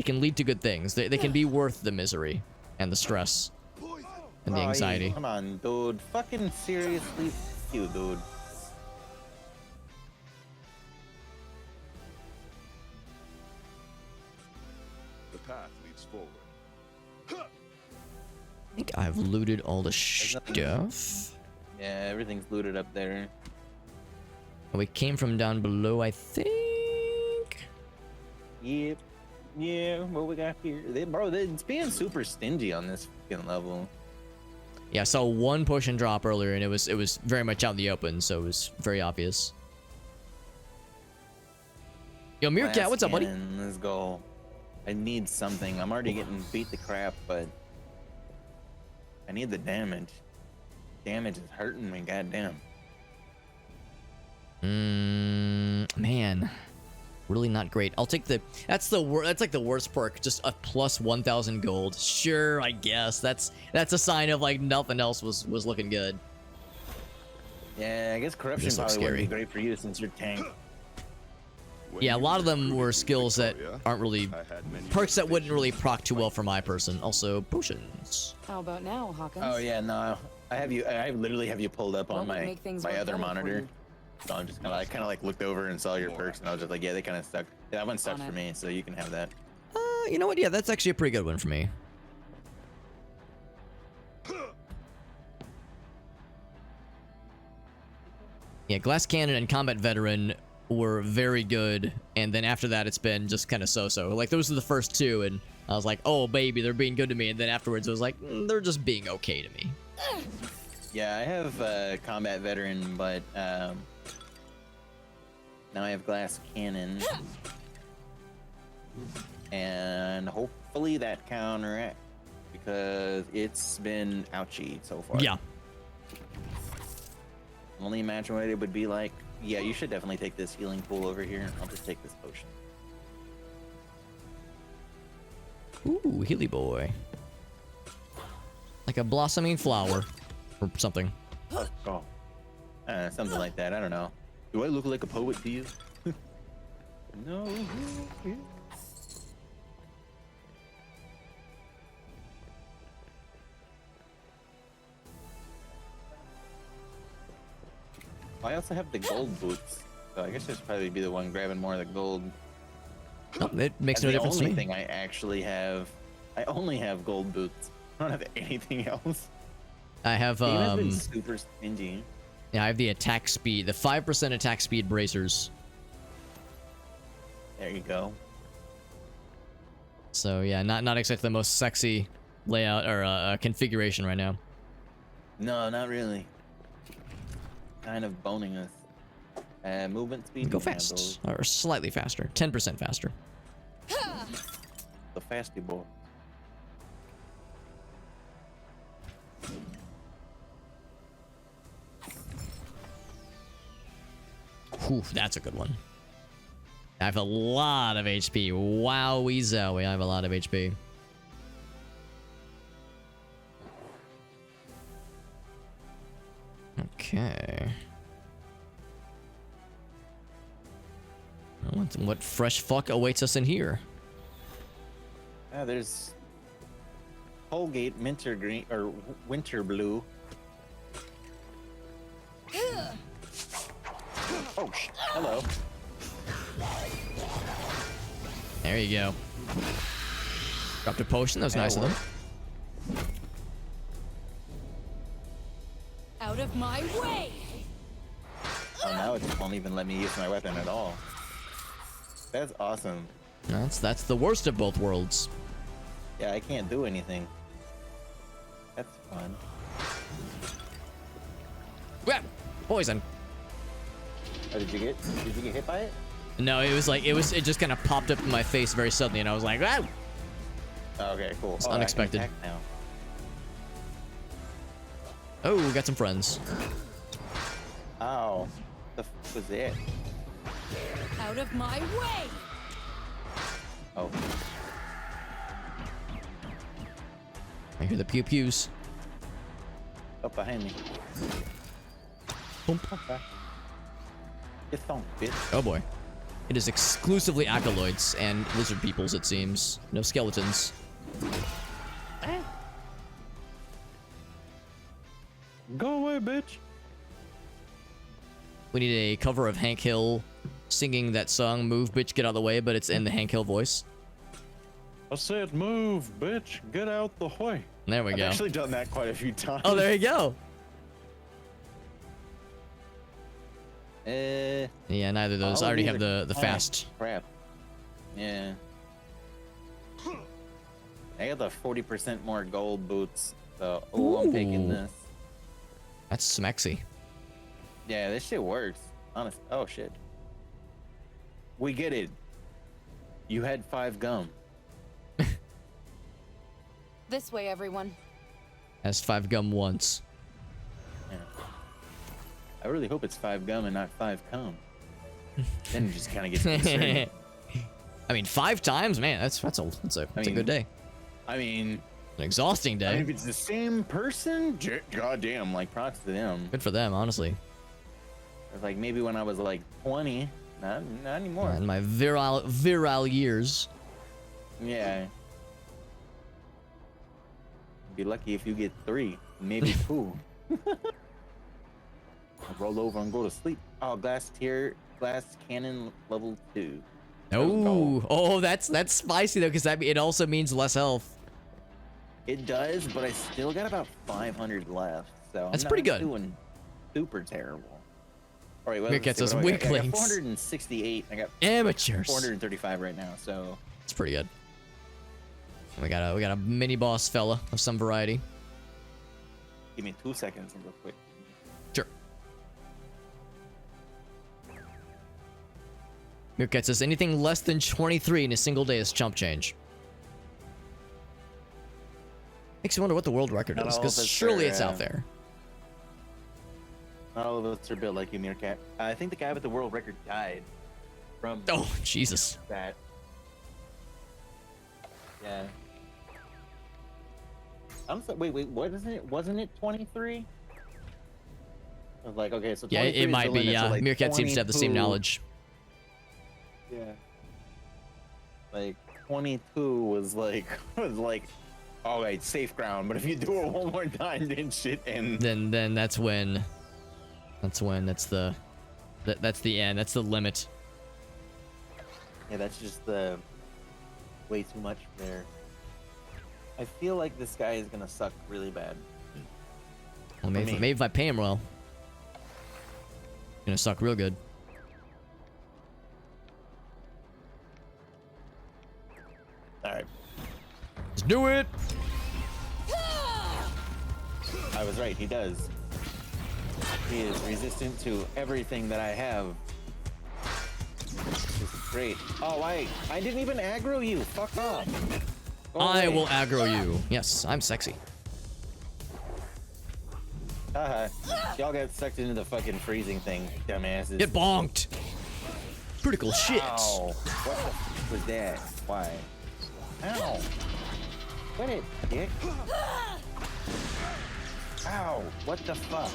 can lead to good things. They can be worth the misery and the stress and the Bro, anxiety. Come on, dude. Fucking seriously, F you, dude. The path leads forward. I think I've looted all the nothing- stuff. Yeah, everything's looted up there. We came from down below, I think. Yep. Yeah, what we got here? It's being super stingy on this fucking level. Yeah, I saw one push and drop earlier, and it was very much out in the open, so it was very obvious. Yo, Meerkat, Last what's up, buddy? cannon, let's go. I need something. I'm already getting beat to crap, but I need the damage. Damage is hurting me, goddamn. Man, really not great. I'll take the. That's like the worst perk. Just a plus 1,000 gold. Sure, I guess that's a sign of like nothing else was looking good. Yeah, I guess corruption This looks probably wouldn't be scary. great for you since you're tank. When Yeah, a you lot of them recruited were me, skills that Victoria, aren't really I had many perks that wouldn't really reservations. proc too well for my person. Also, potions. How about now, Hawkins? Oh yeah, no, I literally have you pulled up What on would my make things my work other better for monitor. you? So I'm just kind of like looked over and saw your perks, and I was just like, yeah, they kind of suck. Yeah, that one sucks On for it. me, so you can have that. You know what? Yeah, that's actually a pretty good one for me. Yeah, Glass Cannon and Combat Veteran were very good, and then after that, it's been just kind of so-so. Like, those are the first two, and I was like, oh, baby, they're being good to me, and then afterwards, it was like, they're just being okay to me. Yeah, I have combat veteran, but now I have glass cannon, and hopefully that counteract because it's been ouchy so far. Yeah. Only imagine what it would be like. Yeah, you should definitely take this healing pool over here. I'll just take this potion. Ooh, Healy Boy. Like a blossoming flower, or something. Oh, something like that. I don't know. Do I look like a poet to you? No. I also have the gold boots, so I guess I should probably be the one grabbing more of the gold. Oh, it makes That's no the difference to only me. thing I actually have. I only have gold boots. I don't have anything else. I have Game has been super stingy. yeah, I have the attack speed, the 5% attack speed bracers. There you go. So yeah, not exactly the most sexy layout or configuration right now. No, not really. Kind of boning us. Movement speed. Go we have fast, those. or slightly faster, 10% faster. The fasty boy. Whew, that's a good one. I have a lot of HP. Wowie zowie, I have a lot of HP. Okay. What fresh fuck awaits us in here? Yeah, there's Colgate Winter Green or Winter Blue. Oh, hello. There you go. Dropped a potion. That was nice of them. Out of my way! Oh, now it won't even let me use my weapon at all. That's awesome. That's the worst of both worlds. Yeah, I can't do anything. That's fun. Yeah, poison. Oh, did you get hit by it? No, it just kind of popped up in my face very suddenly, and I was like, ah! Oh, okay, cool. It's I can unexpected. attack now. Oh, we got some friends. Ow. The f was it? Out of my way! Oh. I hear the pew pews. Up behind me. Boom. Okay. Get thunk, bitch. Oh boy. It is exclusively acolytes and lizard peoples, it seems. No skeletons. Go away, bitch. We need a cover of Hank Hill singing that song, Move, Bitch, Get Out of the Way, but it's in the Hank Hill voice. I said move, bitch. Get out the way. There we I've go. actually done that quite a few times. Oh, there you go. Yeah, neither of those. I already have the fast. Crap. Yeah. I got the 40% more gold boots, so I'm taking Ooh. this. That's smexy. Yeah, this shit works. Honest. Oh shit. We get it. You had 5 gum. This way, everyone. Has 5 gum once. Yeah. I really hope it's 5 gum and not 5 cum. Then it just kind of gets concerning. I mean, 5 times, man. That's a good day. I mean, An exhausting day. if it's the same person, goddamn, like props to them. Good for them, honestly. It's like maybe when I was like 20, not anymore. In my virile years. Yeah. Be lucky if you get 3, maybe 2. Roll over and go to sleep. Oh, glass cannon level 2. Oh, that's spicy though, because it also means less health. It does, but I still got about 500 left, so That's I'm pretty not good. doing super terrible. All right, well, Here gets let's us see, what do I got? I got weaklings. 468. I got Amateurs. 435 right now, so It's pretty good. We got a mini boss fella of some variety. give me 2 seconds real quick. Sure. Mirkat says anything less than 23 in a single day is chump change. Makes you wonder what the world record Not is, all of because us surely are, it's out there. Not all of us are built like you, Meerkat. I think the guy with the world record died from Oh, Jesus. that. Yeah. I'm so, wait, what is it? Wasn't it 23? I was like, okay, so Yeah, 23 it is might the be. limit, so Yeah, like Meerkat seems to have the same 22 knowledge. Yeah. Like 22 was like all right, safe ground. But if you do it one more time, then shit, and Then that's when That's when that's the that's the end. That's the limit. Yeah, that's just the way too much there. I feel like this guy is gonna suck really bad. Well, maybe if I pay him well, gonna suck real good. All right, Let's do it. I was right. He does. He is resistant to everything that I have. This is great. Oh, I didn't even aggro you. Fuck off. Go I away. will aggro you. Yes, I'm sexy. Haha. Y'all got sucked into the fucking freezing thing, dumbasses. Get bonked. Critical shit. Ow. What the f was that? Why? Ow. Quit it, dick. Ow. What the fuck?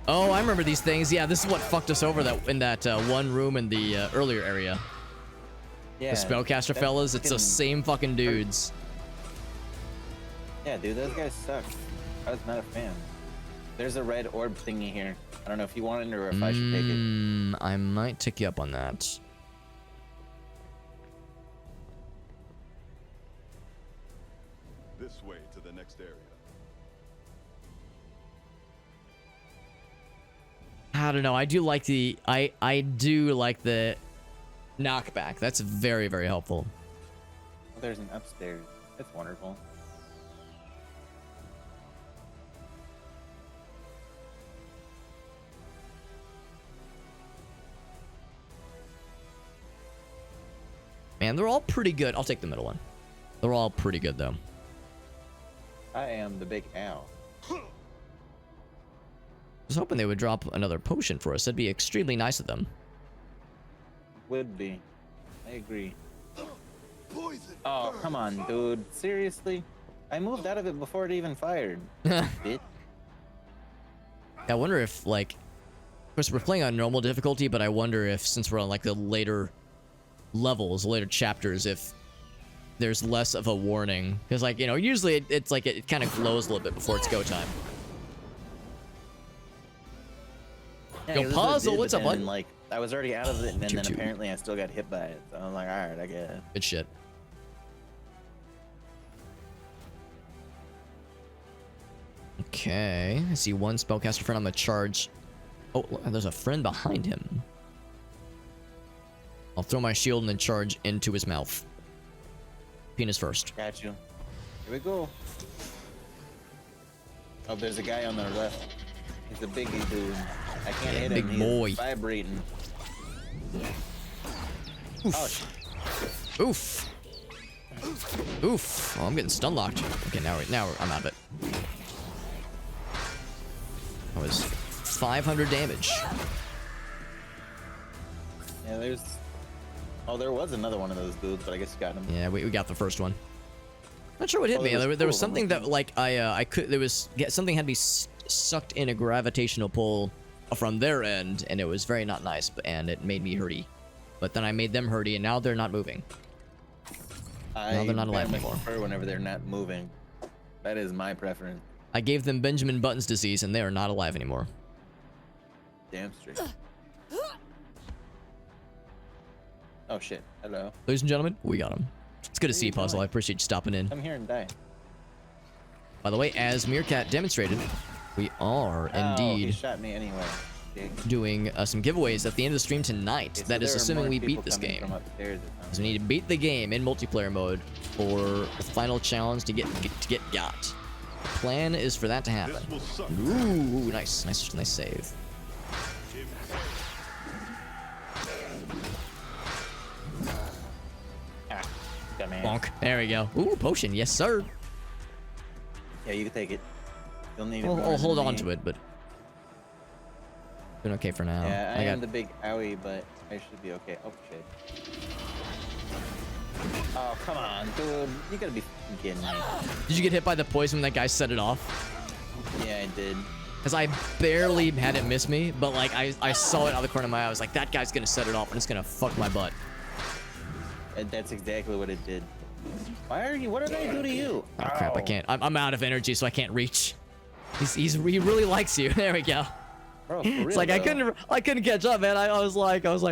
Oh, I remember these things. Yeah, this is what fucked us over in that one room in the earlier area. Yeah. The spellcaster that fellas, it's the fucking- same fucking dudes. Yeah, dude, those guys suck. I was not a fan. There's a red orb thingy here. I don't know if you want it or if I should take it. I might take you up on that. This way to the next area. I don't know. I do like the I do like the knockback. That's very, very helpful. Oh, there's an upstairs. That's wonderful. Man, they're all pretty good. I'll take the middle one. They're all pretty good though. I am the big owl. I was hoping they would drop another potion for us. That'd be extremely nice of them. Would be. I agree. Oh, come on, dude. Seriously? I moved out of it before it even fired. Bitch. I wonder if, like, of course we're playing on normal difficulty, but I wonder if, since we're on like the later levels, later chapters, if there's less of a warning. Because, like, you know, usually it's like it kind of glows a little bit before it's go time. Yeah, Yo, 'cause this is what it puzzle, did, what's but up, then, bud? Like, I was already out of it, and then Choo-choo. apparently I still got hit by it. So I'm like, alright, I guess. Good shit. Okay, I see one spellcaster friend on the charge. Oh, there's a friend behind him. I'll throw my shield and then charge into his mouth. Penis first. Got you. Here we go. Oh, there's a guy on the left. He's a biggie dude. I can't hit big him. boy. He's vibrating. Oh, shit. Oof. Oof. Oh, I'm getting stun locked. Okay, now I'm out of it. That was 500 damage. Yeah, there's. Oh, there was another one of those dudes, but I guess you got him. Yeah, we got the first one. Not sure what hit Oh, me. there was There was two of them, something that like I could something had me sucked in a gravitational pull from their end, and it was very not nice, and it made me hurty. But then I made them hurty, and now they're not moving. Now they're not alive very much anymore. prefer whenever they're not moving. That is my preference. I gave them Benjamin Button's disease, and they are not alive anymore. Damn straight. Oh shit. Hello. Ladies and gentlemen, we got him. It's good to see you, you doing? Puzzle. I appreciate you stopping in. Come here and die. By the way, as Meerkat demonstrated, we are Oh, he indeed shot me anyway. Dick. doing some giveaways at the end of the stream tonight. Okay, so That is there are assuming more we people beat this coming game. from upstairs, it sounds So we need to beat the game in multiplayer mode for the final challenge to get got. The plan is for that to happen. This will suck. Ooh, nice save. Ah, dumbass. Bonk. There we go. Ooh, potion. Yes, sir. Yeah, you can take it. You'll need it. I'll more hold than on me. to it, but doing okay for now. Yeah, I got am the big owie, but I should be okay. Oh shit. Oh come on, dude! You gotta be fucking kidding me. Did you get hit by the poison when that guy set it off? Yeah, I did. Because I barely had it miss me, but like I saw it out of the corner of my eye. I was like, that guy's gonna set it off and it's gonna fuck my butt. And that's exactly what it did. Why are you? What did I do to you? Oh crap, I Ow. can't. I'm out of energy, so I can't reach. He really likes you. There we go. Bro, for real, It's like though. I couldn't catch up, man. I was like it's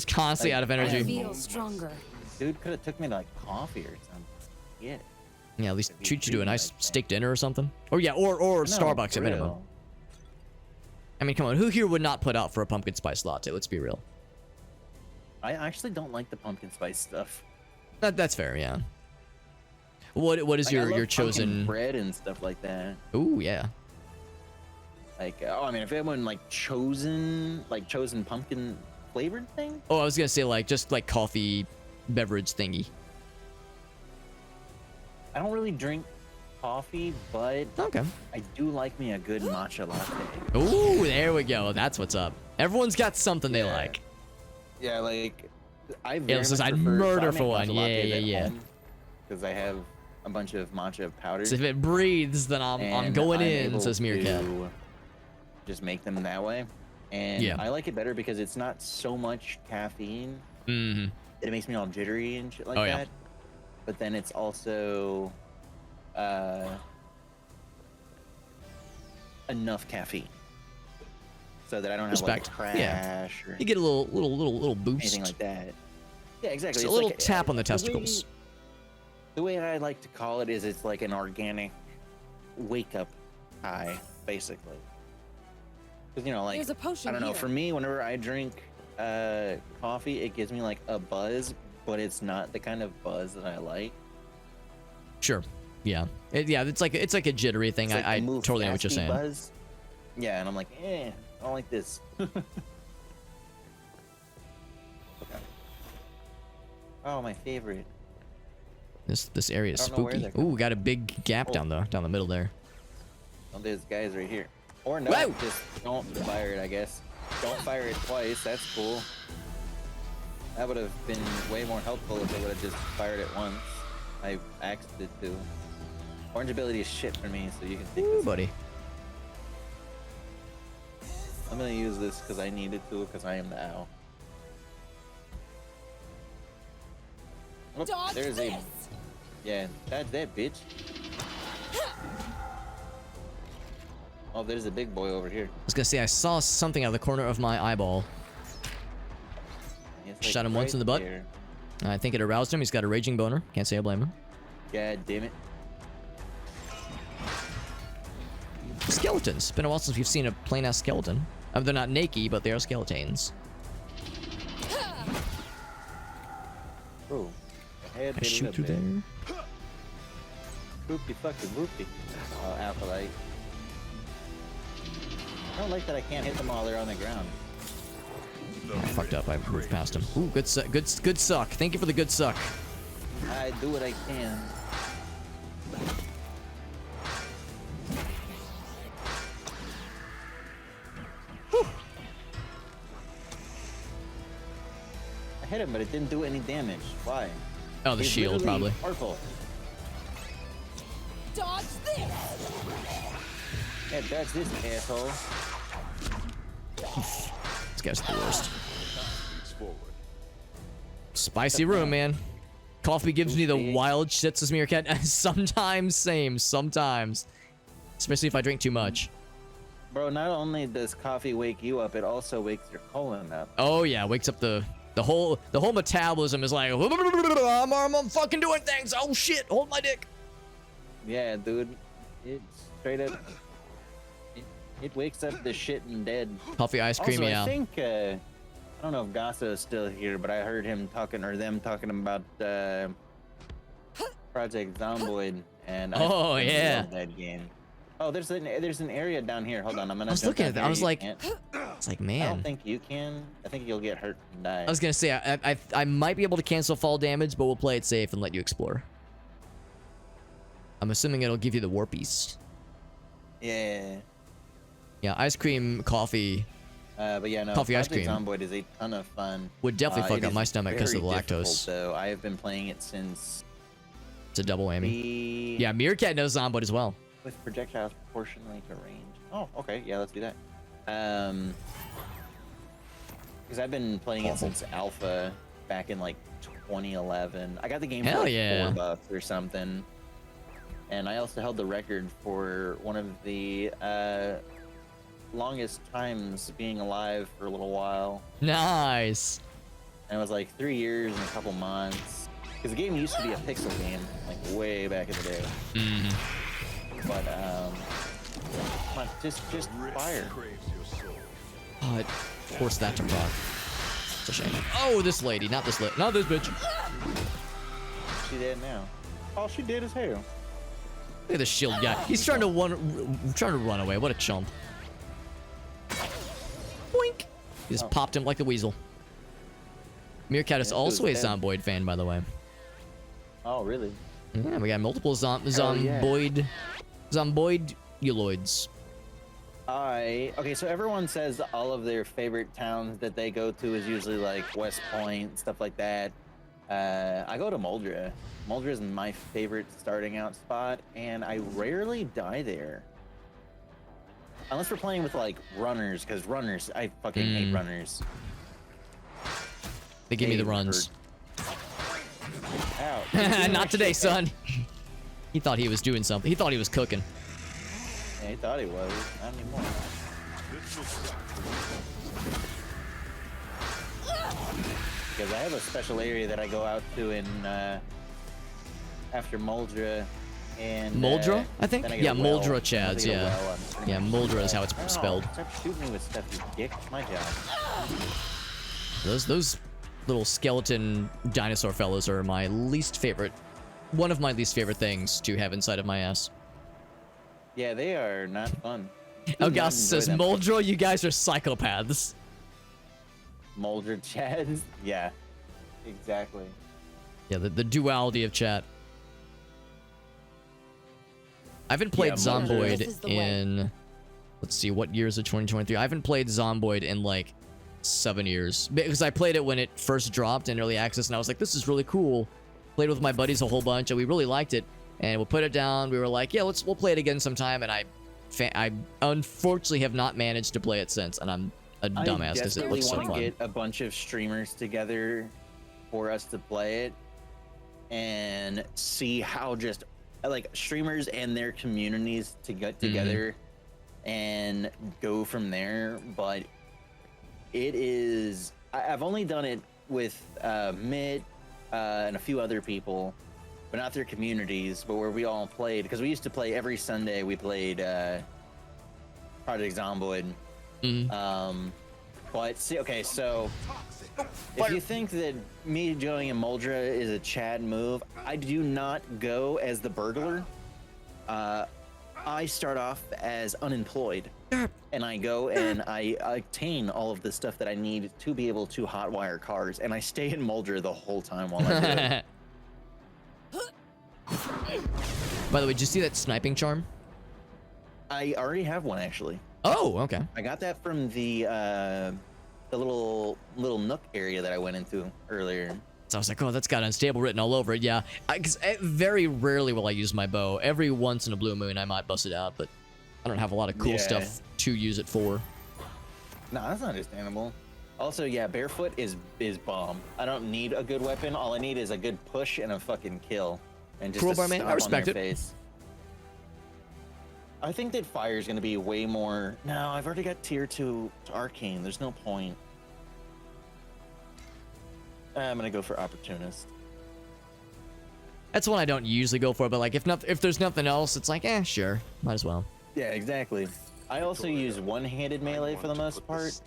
constantly out of I energy. feel stronger. Dude could have took me to like coffee or something. Yeah. Yeah, at least If you treat you to a treat me nice like that. steak dinner or something. Or yeah, or No, Starbucks for at minimum. real. I mean, come on, who here would not put out for a pumpkin spice latte? Let's be real. I actually don't like the pumpkin spice stuff. That's fair, yeah. What is Like, I love your pumpkin chosen? bread and stuff like that? Ooh, yeah. Like, oh, I mean, if anyone like chosen pumpkin flavored thing, Oh, I was gonna say like just like coffee beverage thingy. I don't really drink coffee, but Okay. I do like me a good matcha latte. Ooh, there we go. That's what's up. Everyone's got something they Yeah. like. Yeah, like I Yeah, this is- I'd murder for one. Yeah. Because I have a bunch of matcha powders. So if it breathes, then I'm and going I'm in, able says Meerkat. to just make them that way, and Yeah. I like it better because it's not so much caffeine. Mm-hmm. It makes me all jittery and shit like Oh, yeah. that. But then it's also enough caffeine so that I don't have like Respect. a crash Yeah. or You get a little boost. anything like that. Yeah, exactly. Just a It's little like, tap on the testicles. The way I like to call it is it's like an organic wake up high, basically. Because, you know, like, There's a potion I don't know, here. for me, whenever I drink coffee, it gives me like a buzz, but it's not the kind of buzz that I like. Sure. Yeah. It's like a jittery thing. It's like I the move totally know what you're fasty saying. Buzz. Yeah, and I'm like, I don't like this. Okay. Oh, my favorite. This area is I don't know where spooky. they're coming Ooh, got a big gap Oh. down the middle there. Oh, there's guys right here. Or no, Whoa! just don't fire it, I guess. Don't fire it twice, that's cool. That would have been way more helpful if they would have just fired it once. I axed it too. Orange ability is shit for me, so you can take Ooh, this. buddy. I'm gonna use this because I needed to, because I am the owl. Oh, Dodge there's this! Yeah, that's that bitch. Oh, there's a big boy over here. I was gonna say I saw something out of the corner of my eyeball. He's, Shot him once in the butt. there. I think it aroused him. He's got a raging boner. Can't say I blame him. God damn it. Skeletons. Been a while since we've seen a plain ass skeleton. They're not naked, but they are skeletons. Oh, the head I hit a shoot little through bit. there. Whoopty fucking whoopty. Oh, alpha light. I don't like that I can't hit them while they're on the ground. I fucked up. I moved past him. Ooh, good suck. Thank you for the good suck. I do what I can. I hit him, but it didn't do any damage. Why? Oh, the He's shield literally probably. Purple. Dodge this! Yeah, that's this asshole. This guy's the worst. Spicy room, man. Coffee gives me the Oopsie. wild shits as Meerkat. Sometimes same, sometimes. Especially if I drink too much. Bro, not only does coffee wake you up, it also wakes your colon up. Oh yeah, wakes up the whole metabolism is like I'm fucking doing things. Oh shit, hold my dick. Yeah, dude. It's straight up. It wakes up the shit and dead. Coffee ice cream, Also, yeah. I think I don't know if Gasa is still here, but I heard him talking or them talking about Project Zomboid, and I Oh, fucking yeah. love that game. Oh, there's an area down here. Hold on, I'm gonna. I was jump looking down at that. here. I was You like, can't. it's like, I man. don't think you can. I think you'll get hurt and die. I was gonna say I might be able to cancel fall damage, but we'll play it safe and let you explore. I'm assuming it'll give you the warpies. Yeah. Yeah, ice cream, coffee But yeah, no. Coffee ice Project cream. Zomboid is a ton of fun. would definitely fuck It up is my stomach because of the very difficult, lactose. though. I have been playing it since It's a double whammy. the Yeah, Meerkat knows Zomboid as well. with projectiles proportionally to range. Oh, okay, yeah, let's do that. Because I've been playing it since alpha back in like 2011. I got the game Hell for like yeah. $4 or something, and I also held the record for one of the longest times being alive for a little while. Nice. And it was like 3 years and a couple months. Because the game used to be a pixel game, like way back in the day. But come on, just fire. Oh, of course that took off. It's a shame. Oh, this lady, not this not this bitch. She dead now. All she did is hell. Look at the shield guy. He's trying to run away. What a chump. Boink. He just popped him like the weasel. Meerkat is also a Zomboid fan, by the way. Oh, really? Yeah, we got multiple Zomboid Euloids. Okay, so everyone says all of their favorite towns that they go to is usually like West Point, stuff like that. I go to Moldra. Moldra is my favorite starting out spot, and I rarely die there. Unless we're playing with like runners, because runners, I fucking hate runners. They give me the runs. Ow. Not today, son. He thought he was doing something. He thought he was cooking. Yeah, he thought he was. Not anymore. Because I have a special area that I go out to in after Moldra. And Moldra, I think? then I get Yeah, a well. Moldra Once I Chads, get a yeah. well, I'm pretty Yeah, much Moldra is how it's Ow, spelled. Stop shooting me with stuff, you dick. It's my job. Those little skeleton dinosaur fellows are my least favorite. One of my least favorite things to have inside of my ass. Yeah, they are not fun. Elgas says, Moldra, you guys are psychopaths. Moldra Chads? Yeah, exactly. Yeah, the duality of chat. I haven't played This is Zomboid the way. in... Let's see, what year is it? 2023? I haven't played Zomboid in like 7 years. Because I played it when it first dropped in early access, and I was like, this is really cool. Played with my buddies a whole bunch, and we really liked it. And we'll put it down. We were like, yeah, we'll play it again sometime. And I unfortunately have not managed to play it since, and I'm a dumbass because it looks so I want to fun. get a bunch of streamers together for us to play it and see how just like streamers and their communities to get together and go from there. But it is, I've only done it with Mitt and a few other people, but not their communities, but where we all played, because we used to play every Sunday. We played Project Zomboid. But see, okay, so if you think that me joining in Moldra is a Chad move, I do not go as the burglar. I start off as unemployed, and I go and I obtain all of the stuff that I need to be able to hotwire cars, and I stay in Moldra the whole time while I do it. By the way, did you see that sniping charm? I already have one, actually. Oh, okay. I got that from the little nook area that I went into earlier. So I was like, oh, that's got unstable written all over it. Yeah, because very rarely will I use my bow. Every once in a blue moon, I might bust it out, but I don't have a lot of cool stuff to use it for. No, that's understandable. Also, yeah, barefoot is bomb. I don't need a good weapon. All I need is a good push and a fucking kill, and just Crowbar a man, stomp I respect on their it. face. I think that fire is going to be way more. No, I've already got tier 2 to arcane. There's no point. I'm gonna go for opportunist. That's one I don't usually go for, but like if there's nothing else, it's like, sure, might as well. Yeah, exactly. I also use one-handed melee for the most part,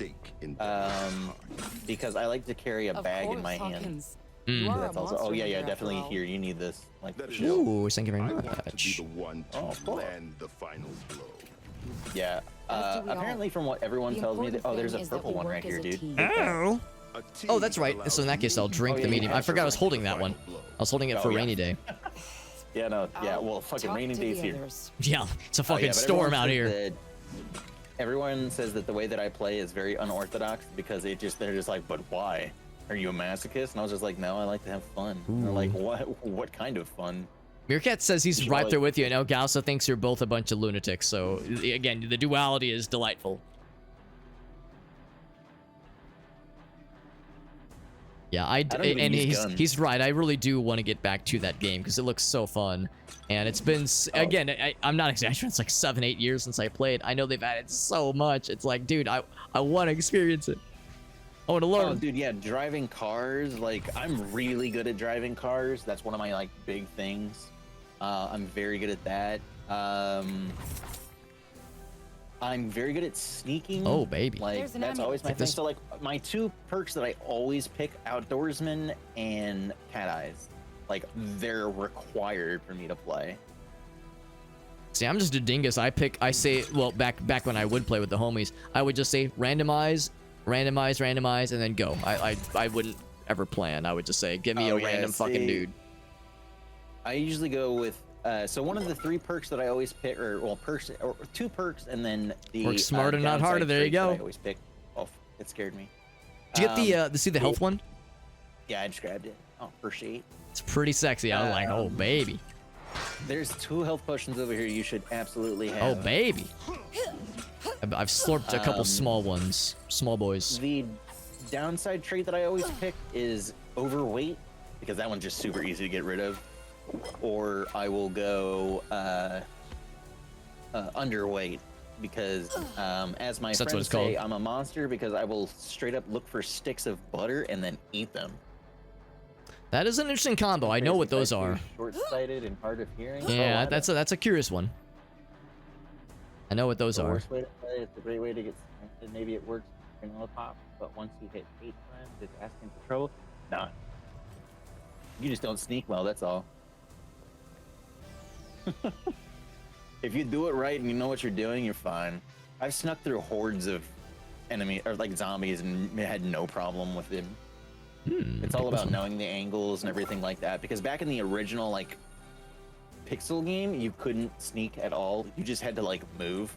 because I like to carry a bag in my hand. That's also. Oh yeah, definitely here. You need this. Like, Ooh, thank you very I want to much. be the one to land the final blow. yeah. After we all- Apparently, from what everyone The tells me, important there's a thing is that purple we one work right as here, a dude. team. Oh. A team Oh, that's right. allows So in that case, I'll drink Oh, the yeah, medium. yeah, I forgot I was for holding the that one. final blow. I was holding it for Oh, yeah. rainy day. Yeah, no, yeah. Well, fucking Talk rainy to days the here. others. Yeah, it's a Oh, fucking yeah, but storm everyone out says here. that- Everyone says that the way that I play is very unorthodox because they're just like, but why? Are you a masochist? And I was just like, no, I like to have fun. And they're like, what kind of fun? Meerkat says he's Usually right like- there with you, and Elgausa thinks you're both a bunch of lunatics. So again, the duality is delightful. Yeah, don't even and use guns. he's right. I really do want to get back to that game because it looks so fun. And it's been again, I'm not exaggerating. It's like 7-8 years since I played. I know they've added so much. It's like, dude, I want to experience it. I want to learn. Oh, dude, yeah, driving cars. Like, I'm really good at driving cars. That's one of my like big things. I'm very good at that. I'm very good at sneaking. Oh, baby. Like, There's an that's ammo. always my Like thing. this- So, like, my 2 perks that I always pick, Outdoorsman and Cat Eyes. Like, they're required for me to play. See, I'm just a dingus. I say, well, back when I would play with the homies, I would just say randomize, randomize, randomize, and then go. I wouldn't ever plan. I would just say, give me Oh, a yeah, random fucking see, dude. I usually go with so one of the 3 perks that I always pick, or well, perks or 2 perks, and then the Work smarter, not downside harder. There you traits that go. I always pick. Oh, it scared me. Did you get see the health one? Yeah, I just grabbed it. Oh, appreciate. It's pretty sexy. I was like, oh baby, There's 2 health potions over here. You should absolutely oh have. baby. I've slurped a couple small ones, small boys. The downside trait that I always pick is overweight, because that one's just super easy to get rid of. Or I will go underweight, because as my So that's what friends it's called. say, I'm a monster because I will straight up look for sticks of butter and then eat them. That is an interesting combo. I know what those are. Short-sighted and hard of hearing. Yeah, that's a curious one. I know what those the are. worst way to play. It's a great way to get stunted. Maybe it works in the top, but once you hit 8 times, it's asking for trouble. Nah. You just don't sneak well, that's all. If you do it right and you know what you're doing, you're fine. I've snuck through hordes of enemy or like zombies and had no problem with it. It's all about knowing the angles and everything like that. Because back in the original like pixel game, you couldn't sneak at all. You just had to like move.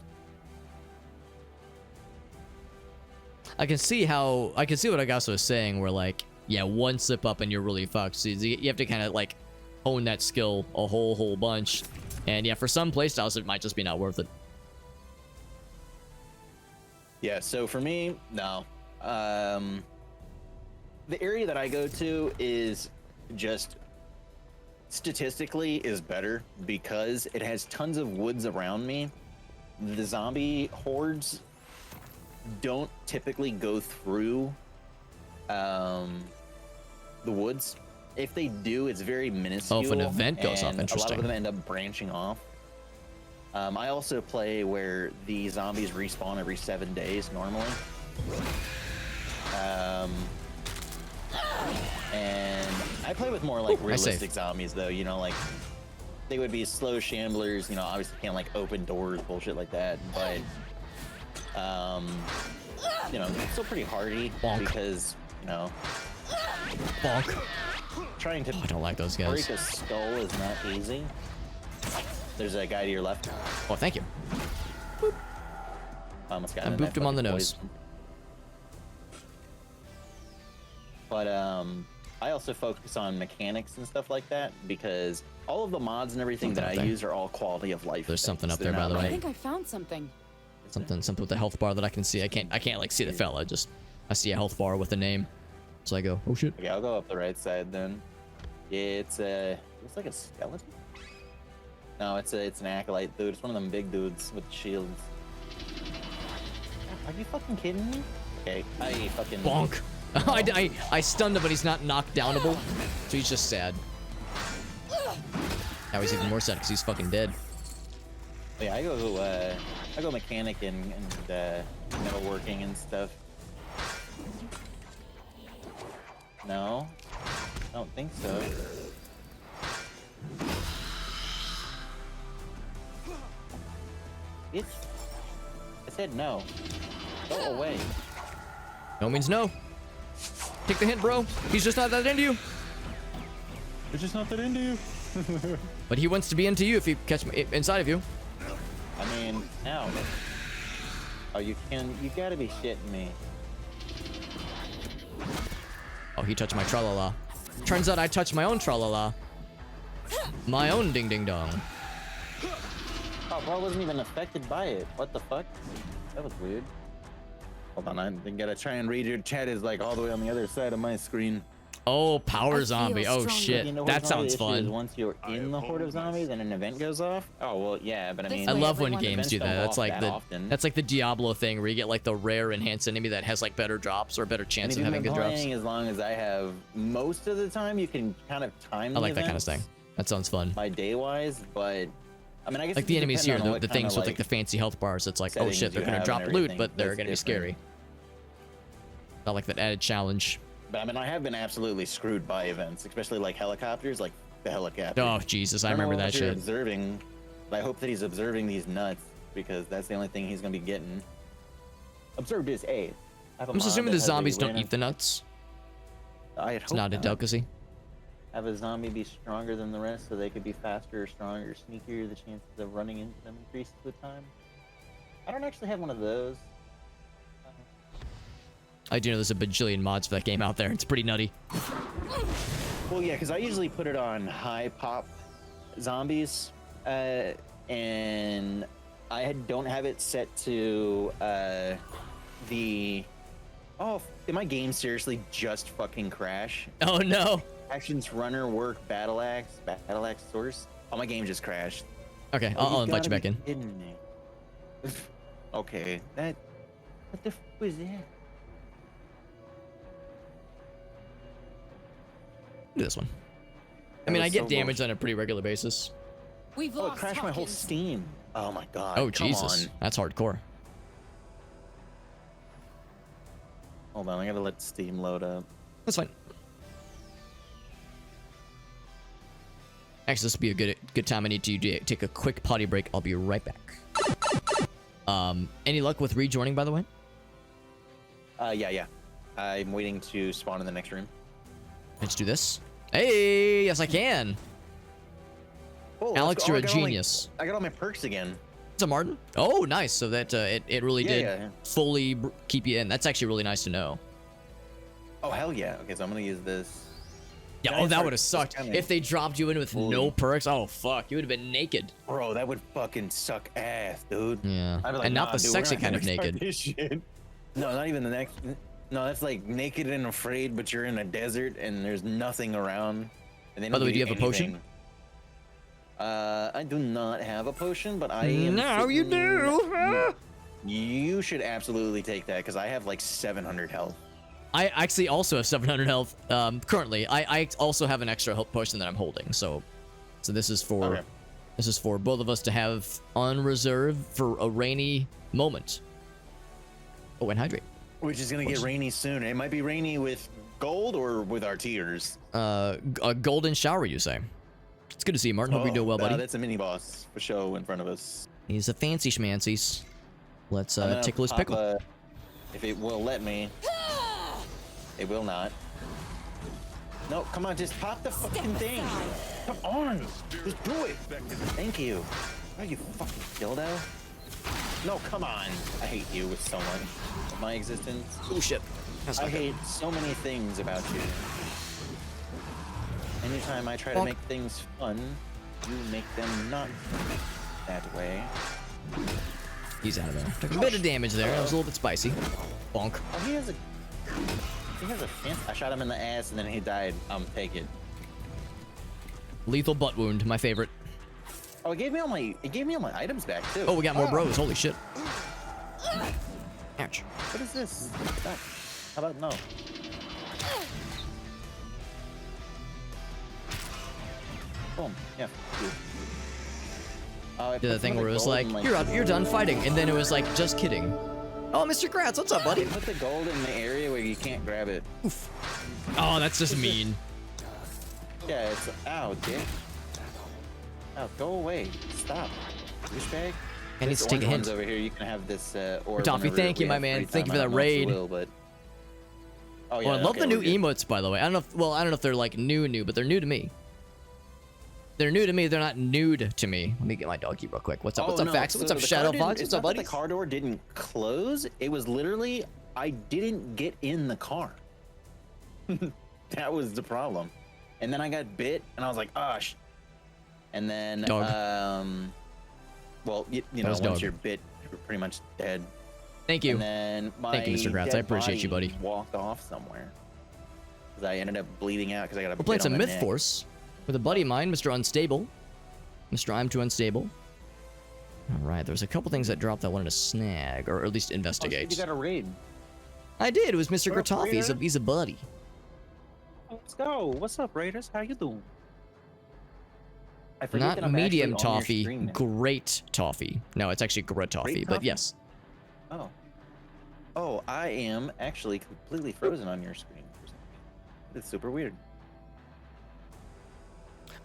I can see what Agasso is saying, where like, yeah, one slip up and you're really fucked. So you have to kind of like hone that skill a whole bunch. And yeah, for some playstyles, it might just be not worth it. Yeah, so for me, no. The area that I go to is just statistically is better because it has tons of woods around me. The zombie hordes don't typically go through the woods. If they do, it's very minuscule. Oh, if an event goes off, and a lot interesting. of them end up branching off. I also play where the zombies respawn every 7 days normally. And I play with more like realistic zombies though, you know, like they would be slow shamblers, you know, obviously can't like open doors, bullshit like that, but you know, it's still pretty hardy. Bonk. Because, you know, Bonk. trying to I don't like those guys. break a skull is not easy. There's a guy to your left. Oh, thank you. Almost got I him in booped that him on the fucking nose. poison. But I also focus on mechanics and stuff like that because all of the mods and everything that I Something up there. use are all quality of life. There's things. something up They're there, by not the way. I like- think I found something. Something with the health bar that I can see. I can't like see the fella. Just I see a health bar with a name. So I go, oh shit. Okay, I'll go up the right side then. Yeah, it's looks like a skeleton. No, it's an acolyte dude. It's one of them big dudes with shields. Are you fucking kidding me? Okay, I fucking Bonk. I stunned him, but he's not knocked downable. So he's just sad. Now he's even more sad because he's fucking dead. Yeah, I go mechanic and metalworking and stuff. No, I don't think so. Bitch. I said no. Go away. No means no. Take the hint, bro. He's just not that into you. It's just not that into you. But he wants to be into you if you catch him inside of you. I mean, no. Oh, you gotta be shitting me. Oh, he touched my tra-la-la. Turns out I touched my own tra-la-la. My own ding-ding-dong. Oh, bro wasn't even affected by it. What the fuck? That was weird. Hold on, I gotta try and read your chat is like all the way on the other side of my screen. Oh, power I zombie. feel Oh stronger. shit, You know, that what's one of the sounds issues is fun. Once you're in the horde of zombies and an event goes off. Oh well, yeah, but I This mean, I way, love when everyone. games do Events that. don't That's go like off the that often. that's like the Diablo thing where you get like the rare enhanced enemy that has like better drops or a better and chance if of you've having been good drops. playing as long as I have, most of the time you can kind of time. I like that kind of thing. That sounds fun. By day wise, but I mean, I guess Like it the could enemies depend here, on the what things kinda, with like the fancy health bars. It's like, oh settings shit, they're you gonna have drop and loot, everything but they're that's gonna be different. scary. Not like that added challenge. But I mean, I have been absolutely screwed by events, especially like helicopters, like the helicopter. Oh Jesus, I don't know remember what that you're shit. Observing, but I hope that he's observing these nuts because that's the only thing he's gonna be getting. Observed is A. I'm just assuming the zombies don't eat the nuts. It's not a delicacy. Have a zombie be stronger than the rest so they could be faster, stronger, sneakier. The chances of running into them increases with time. I don't actually have one of those. I do know there's a bajillion mods for that game out there. It's pretty nutty. Well, yeah, because I usually put it on high pop zombies, and don't have it set to the. Oh, did my game seriously just fucking crash? Oh no. Actions runner work battle axe source. Oh, my game just crashed. Okay, Oh, I'll you invite you gotta back be in. kidding me. Okay, that. What the f was that? Do this one. I That mean, I was get so damage bullshit. on a pretty regular basis. We've Oh, it lost crashed my whole Hawkins. Steam. Oh my god. Oh come Jesus, on. that's hardcore. Hold on, I gotta let Steam load up. That's fine. Actually, this would be a good time. I need to take a quick potty break. I'll be right back. Any luck with rejoining, by the way? Yeah. I'm waiting to spawn in the next room. Let's do this. Hey, yes I can. Oh, let's Alex, go. you're I a got all my- genius. I got all my perks again. It's a Martin. Oh, nice. So that it really Yeah, did yeah. fully keep you in. That's actually really nice to know. Oh hell yeah. Okay, so I'm gonna use this. Yeah. Yeah, Oh, it's that hard- would have it's sucked kinda if they dropped you in with no fully- perks. Oh fuck, you would have been naked. Bro, that would fucking suck ass, dude. Yeah. I'd be like, And not "Nah, the dude, we're sexy not kind of gonna start naked. this shit." No, not even the next. No, that's like naked and afraid, but you're in a desert and there's nothing around. And they By the don't way, do you give have a potion? anything. I do not have a potion, but I am. No, you do. You should absolutely take that because I have like 700 health. I actually also have 700 health. Currently, I also have an extra health potion that I'm holding. So this is for Okay. this is for both of us to have on reserve for a rainy moment. Oh, and hydrate. Which is gonna get rainy soon. It might be rainy with gold or with our tears. A golden shower, you say? It's good to see you, Martin. Hope you're doing well, buddy. That's a mini boss for show in front of us. He's a fancy schmancies. Let's I'm gonna tickle his pop pickle. if it will let me. It will not. No, come on, just pop the fucking thing. Come on, just do it. Thank you. Are you fucking dildo? No, come on. I hate you with so much of my existence. Oh shit. That's I not good. hate so many things about you. Anytime I try to Bonk. make things fun, you make them not that way. He's out of there. Took a bit of damage there. That was a little bit spicy. Bonk. Oh, he has a fancy. I shot him in the ass and then he died. Take it. Lethal butt wound, my favorite. Oh, it gave me all my items back too. Oh, we got more bros. Holy shit. Ouch. What is this? Stop. How about no? Boom. Yeah. Cool. I Did put that thing some of where it the was gold like, in my- you're done fighting, and then it was like, just kidding. Oh, Mr. Kratz, what's up, buddy? I put the gold in the area where you can't grab it. Oh, that's just mean. Yeah, it's ow, dick. Ow, go away. Stop. Douchebag. I need There's to take a orange hint. ones over here. You can have this or Toffee, thank you, my man. Thank you for that raid. Oh yeah. Oh, I love okay, the new we're good. emotes, by the way. I don't know if, well, I don't know if they're like new, but they're new to me. They're new to me. They're not nude to me. Let me get my doggy real quick. What's up? What's up, no, Fax? What's so up, the Shadow car didn't- Fox? it's What's not up, that buddy? The car door didn't close. It was literally I didn't get in the car. That was the problem. And then I got bit, and I was like, "Ah, And then, Dog. well, you That know, was once dog. you're bit, you're pretty much dead. Thank you. And then my Thank you, Mr. Gratz. I dead appreciate you, body buddy. Walked off somewhere. because I ended up bleeding out because I got a We're playing bit some on the neck. Mythforce with a buddy of mine, Mr. Unstable. Mr. I'm Too Unstable. All right, there's a couple things that dropped that I wanted to snag, or at least investigate. You got a raid. I did. It was Mr. What up, Gratoff. Raider? He's a buddy. Let's go. What's up, Raiders? How you doing? I forget that Not I'm medium actually on your toffee, stream now. great toffee. No, it's actually Gratoffee, Great but toffee? yes. Oh. Oh, I am actually completely frozen on your screen. It's super weird.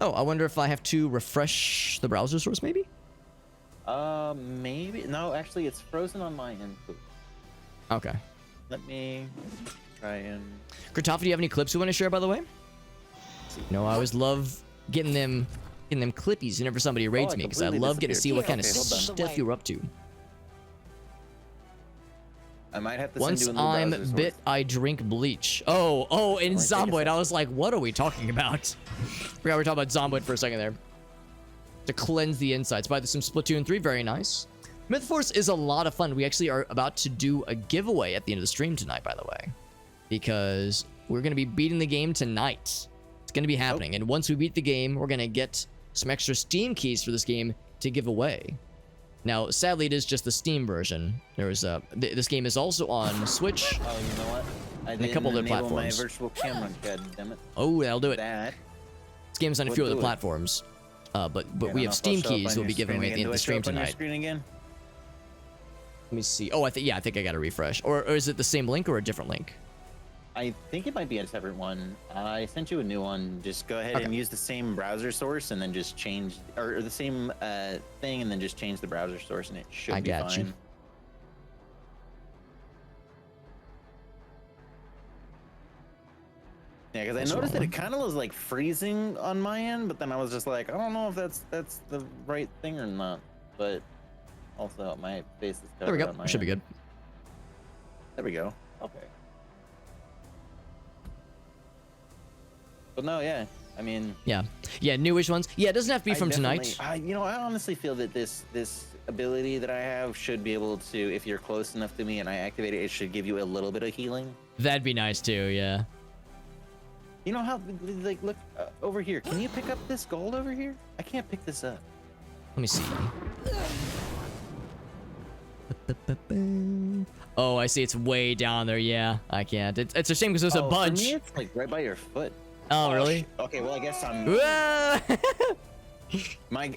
Oh, I wonder if I have to refresh the browser source, maybe? Maybe. No, actually, it's frozen on my end. Okay. Let me try and. Gratoffee, do you have any clips you want to share, by the way? No, I always love getting them clippies whenever somebody raids I me, because I completely love getting to see what kind of disappeared. Okay, hold stuff you're up to. I might have to Once send you a new I'm browser bit, source. I drink bleach. Oh, in Might take a Zomboid, I second. was like, what are we talking about? Forgot we were talking about Zomboid for a second there. To cleanse the insides. By some Splatoon 3, very nice. Mythforce is a lot of fun. We actually are about to do a giveaway at the end of the stream tonight, by the way. Because we're going to be beating the game tonight. It's going to be happening. And once we beat the game, we're going to get some extra Steam keys for this game to give away. Now, sadly, it is just the Steam version. This game is also on Switch. Oh, you know what? I And a couple didn't other enable platforms. My virtual camera. God damn it. Oh, that'll do it. That. This game's on a would few other do it. platforms. But Yeah, we I don't have know if I'll Steam show up keys on we'll your be giving screen away at the again. end of Do the I stream show up on your tonight. screen again? Let me see. Oh, I think I gotta refresh. Or is it the same link or a different link? I think it might be a separate one. I sent you a new one. Just go ahead Okay. and use the same browser source and then just change, or the same thing and then just change the browser source and it should I be got you. fine. Yeah, because I That's noticed that wrong. it kind of was like freezing on my end, but then I was just like, I don't know if that's the right thing or not. But also my face is covered There we go. on my Should be end. good. There we go. Okay. But no, yeah. I mean, Yeah, newish ones. Yeah, it doesn't have to be from tonight. I honestly feel that this ability that I have should be able to, if you're close enough to me and I activate it, it should give you a little bit of healing. That'd be nice too. Yeah. You know how, like, look over here. Can you pick up this gold over here? I can't pick this up. Let me see. Oh, I see. It's way down there. Yeah, I can't. It's a shame because there's a For bunch. me, it's like right by your foot. Oh, really? Okay, well, I guess I'm. Whoa!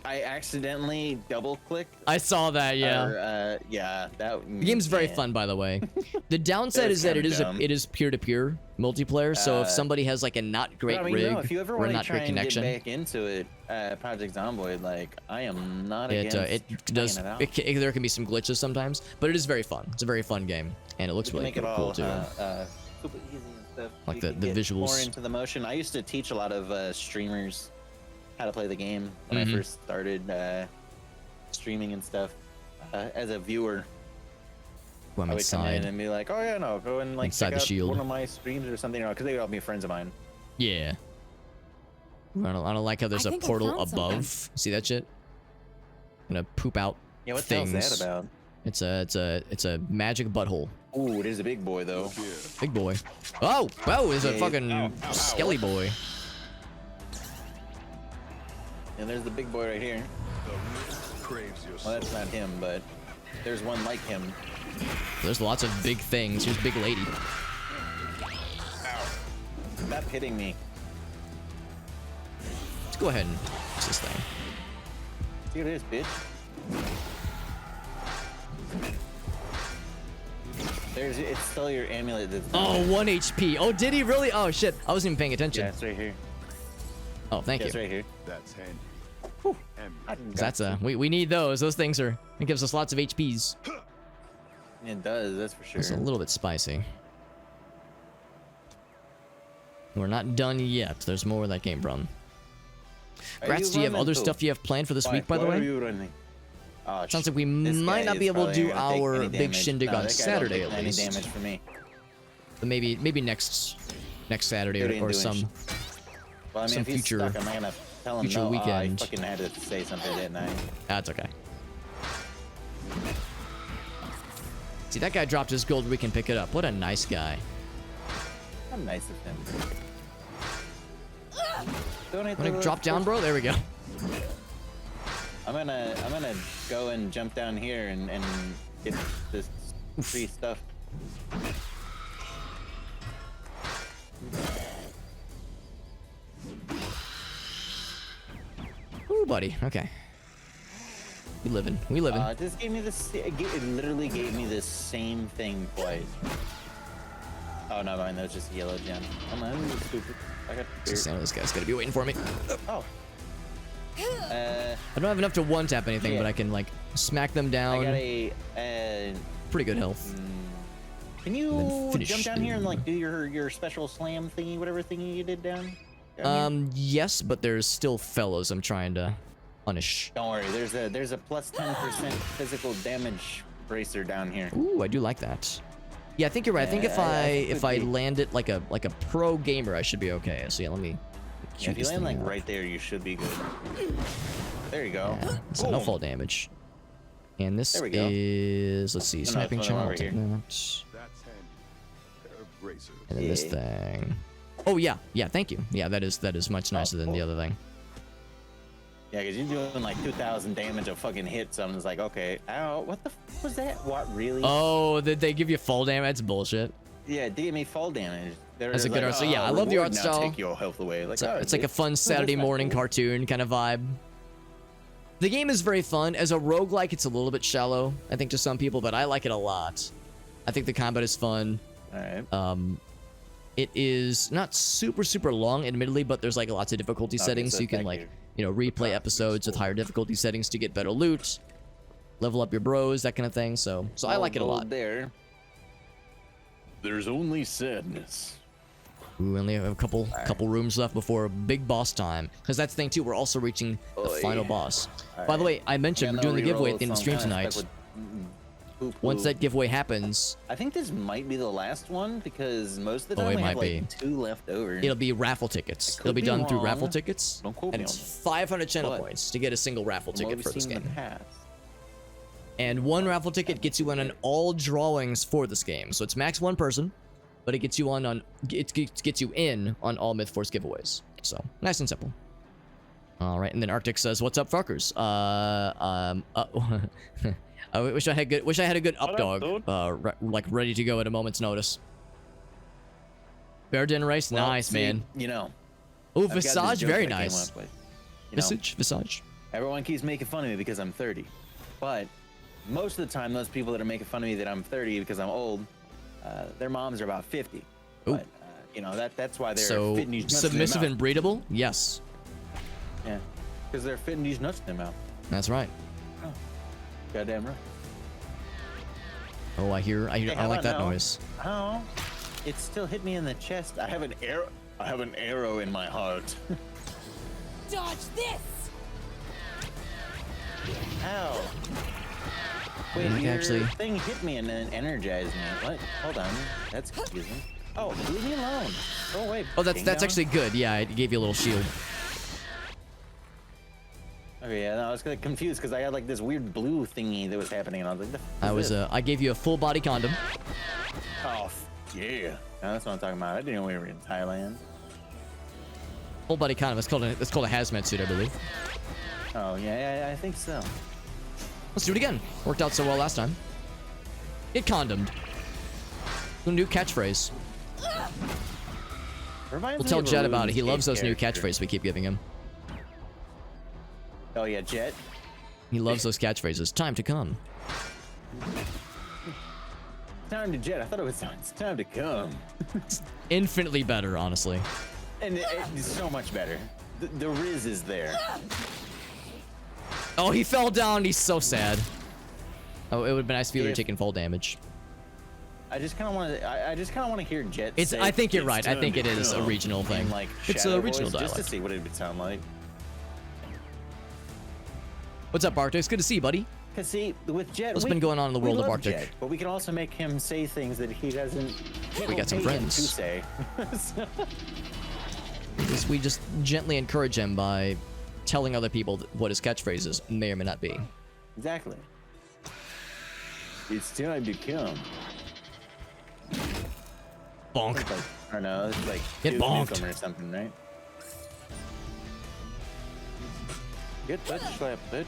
I accidentally double clicked. I saw that. Yeah. Or, yeah. That. The game's very fun, by the way. The downside It's is that kinda dumb. it is peer-to-peer multiplayer. So if somebody has like a not great But, I mean, rig no, if you ever or a want to not try great and connection, get back into it, Project Zomboid, like I am not it against does. trying it out. There can be some glitches sometimes, but it is very fun. It's a very fun game, and it looks We can really make it cool all too. super easy and stuff. Like You the can get visuals. more into the motion. I used to teach a lot of streamers how to play the game when Mhm. I first started streaming and stuff. As a viewer, Well, I'm I would come in inside. and be like, "Oh yeah, no, go and like Inside check the out shield. one of my streams or something," because they would all be friends of mine. Yeah. I don't like how there's I a think I portal found above. something. See that shit? Gonna poop out Yeah, what things. the hell's that about? It's a magic butthole. Ooh, it is a big boy though. Big boy. Oh, it's a Yeah, fucking ow, skelly boy. And there's the big boy right here. Well, that's not him, but there's one like him. There's lots of big things. Here's big lady. Stop hitting me. Let's go ahead and fix this thing. See what it is, bitch. It's still your amulet that's Oh, 1 HP. Oh, did he really? Oh shit. I wasn't even paying attention. yeah, it's right here. Oh, thank Yeah, you. it's right here. That's handy. 'Cause that's we need those. Those things are. It gives us lots of HPs. It does, that's for sure. It's a little bit spicy. We're not done yet. There's more where that came from. Are Grats, do you have running other too? stuff you have planned for this Why- week, by the why are way? you running? Oh, Sounds like we this might guy not is be able to probably do gonna take our any big damage. shindig No, on that guy don't Saturday take at any least. damage from me. But maybe next Saturday Dude ain't or doing some. shit. Well, I mean, some if he's future- stuck, I'm not gonna tell him future no. weekend. I fucking had to say something, didn't I? That's okay. See, that guy dropped his gold. We can pick it up. What a nice guy. How nice of him. Donate Wanna the drop down, bro? There we go. I'm gonna go and jump down here and get this free stuff. Ooh, buddy. Okay. We living. We living. This gave me this. It literally gave me the same thing twice. Oh no, mind. That was just a yellow gem. Come on, you stupid. I got. This guy's gonna be waiting for me. Oh. I don't have enough to one tap anything, yeah. but I can like smack them down. I got a. Pretty good health. Can you finish jump down here and them. like do your special slam thingy, whatever thingy you did down? Yes, but there's still fellows I'm trying to punish. Don't worry. There's a plus 10% physical damage bracer down here. Ooh, I do like that. Yeah, I think you're right. I think if I land it like a pro gamer, I should be okay. So yeah, let me. Yeah, if you land like right there, you should be good. There you go. Yeah, so no fall damage. And this There we go. is, let's see, sniping it's shot. over I'll take here. that. That's handy. Pair of bracers. And then this thing. Oh yeah, yeah. Thank you. Yeah, that is much nicer than the other thing. Yeah, because you're doing like 2,000 damage a fucking hit. So I'm just like, okay, ow, what the f was that? What really? Oh, did they give you fall damage? That's bullshit. Yeah, it gave me fall damage. That's a good art style. Yeah, I love the art style. Take your health away. Like, It's like a fun Saturday morning cartoon kind of vibe. The game is very fun. As a roguelike, it's a little bit shallow, I think, to some people, but I like it a lot. I think the combat is fun. All right. It is not super long, admittedly, but there's like lots of difficulty settings, so you can like, you know, replay episodes with higher difficulty settings to get better loot, level up your bros, that kind of thing. So I like it a lot. There. There's only sadness. We only have a couple rooms left before big boss time, because that's the thing too. We're also reaching the final boss. By the way, I mentioned we're doing the giveaway at the end of the stream tonight. Once that giveaway happens, I think this might be the last one because most of the Oh, time it we have might like be. 2 left over. it'll be raffle tickets. could It'll be be done through wrong. raffle tickets, Don't quote and me it's on 500 channel But points to get a single raffle From what ticket we've for this seen in game. the past. And one raffle ticket gets you on all drawings for this game. So it's max one person, but it gets you gets you in on all Mythforce giveaways. So nice and simple. All right, and then Arctic says, "What's up, fuckers?" I wish I had a good up dog, like ready to go at a moment's notice. Bear dinner rice, Well, nice see, man. You know. Oh, I've got this visage, joke very that I came nice. up with. You know, Visage. everyone keeps making fun of me because I'm 30, but most of the time, those people that are making fun of me that I'm 30 because I'm old, their moms are about 50. Ooh. But you know that's why they're So fitting these nuts in their submissive mouth. and breedable, yes, Yeah, because they're fitting these nuts in their mouth. that's right. Goddamn right. Oh, I how like about that now? noise. Oh, it still hit me in the chest. I have an arrow in my heart. Dodge this! Ow. Wait, think your actually- thing hit me and then energized me. What? Hold on. That's confusing. Oh, leave me alone. Go away. Oh, that's ding dong. actually good. Yeah, it gave you a little shield. Okay, yeah, no, I was kind of confused because I had like this weird blue thingy that was happening, and I was like, "The f- is this?" I gave you a full body condom. Oh, yeah. No, that's what I'm talking about. I didn't know we were in Thailand. Full body condom. It's called a hazmat suit, I believe. Oh, yeah, I think so. Let's do it again. Worked out so well last time. Get condomed. A new catchphrase. Reminds We'll me tell of a Jet about it. He RuneScape loves those new character. catchphrases we keep giving him. Oh yeah, Jet. He loves those catchphrases. Time to come. Time to Jet. I thought it was it's time to come. Infinitely better, honestly. And it's so much better. The Riz is there. Oh, he fell down. He's so sad. Oh, it would have been nice if you were If- taking fall damage. I just kind of want to. I just kind of want to hear Jet. It's. say I think you're it's right. I time think to it is a come. regional thing. in, like It's a shadow regional voice, just to dialect. see what it would sound like. What's up, Bartek? It's good to see you, buddy. Cause see, with Jet, What's we- been going on in the we world of love Arctic? Jet, but we can also make him say things that he doesn't. We got some pay him friends. to say. We just gently encourage him by telling other people what his catchphrases may or may not be. Exactly. It's time to come. Bonk. Like, Or no, it's like Get Duke bonked. Nukem or something, right? Get bitch slap, bitch.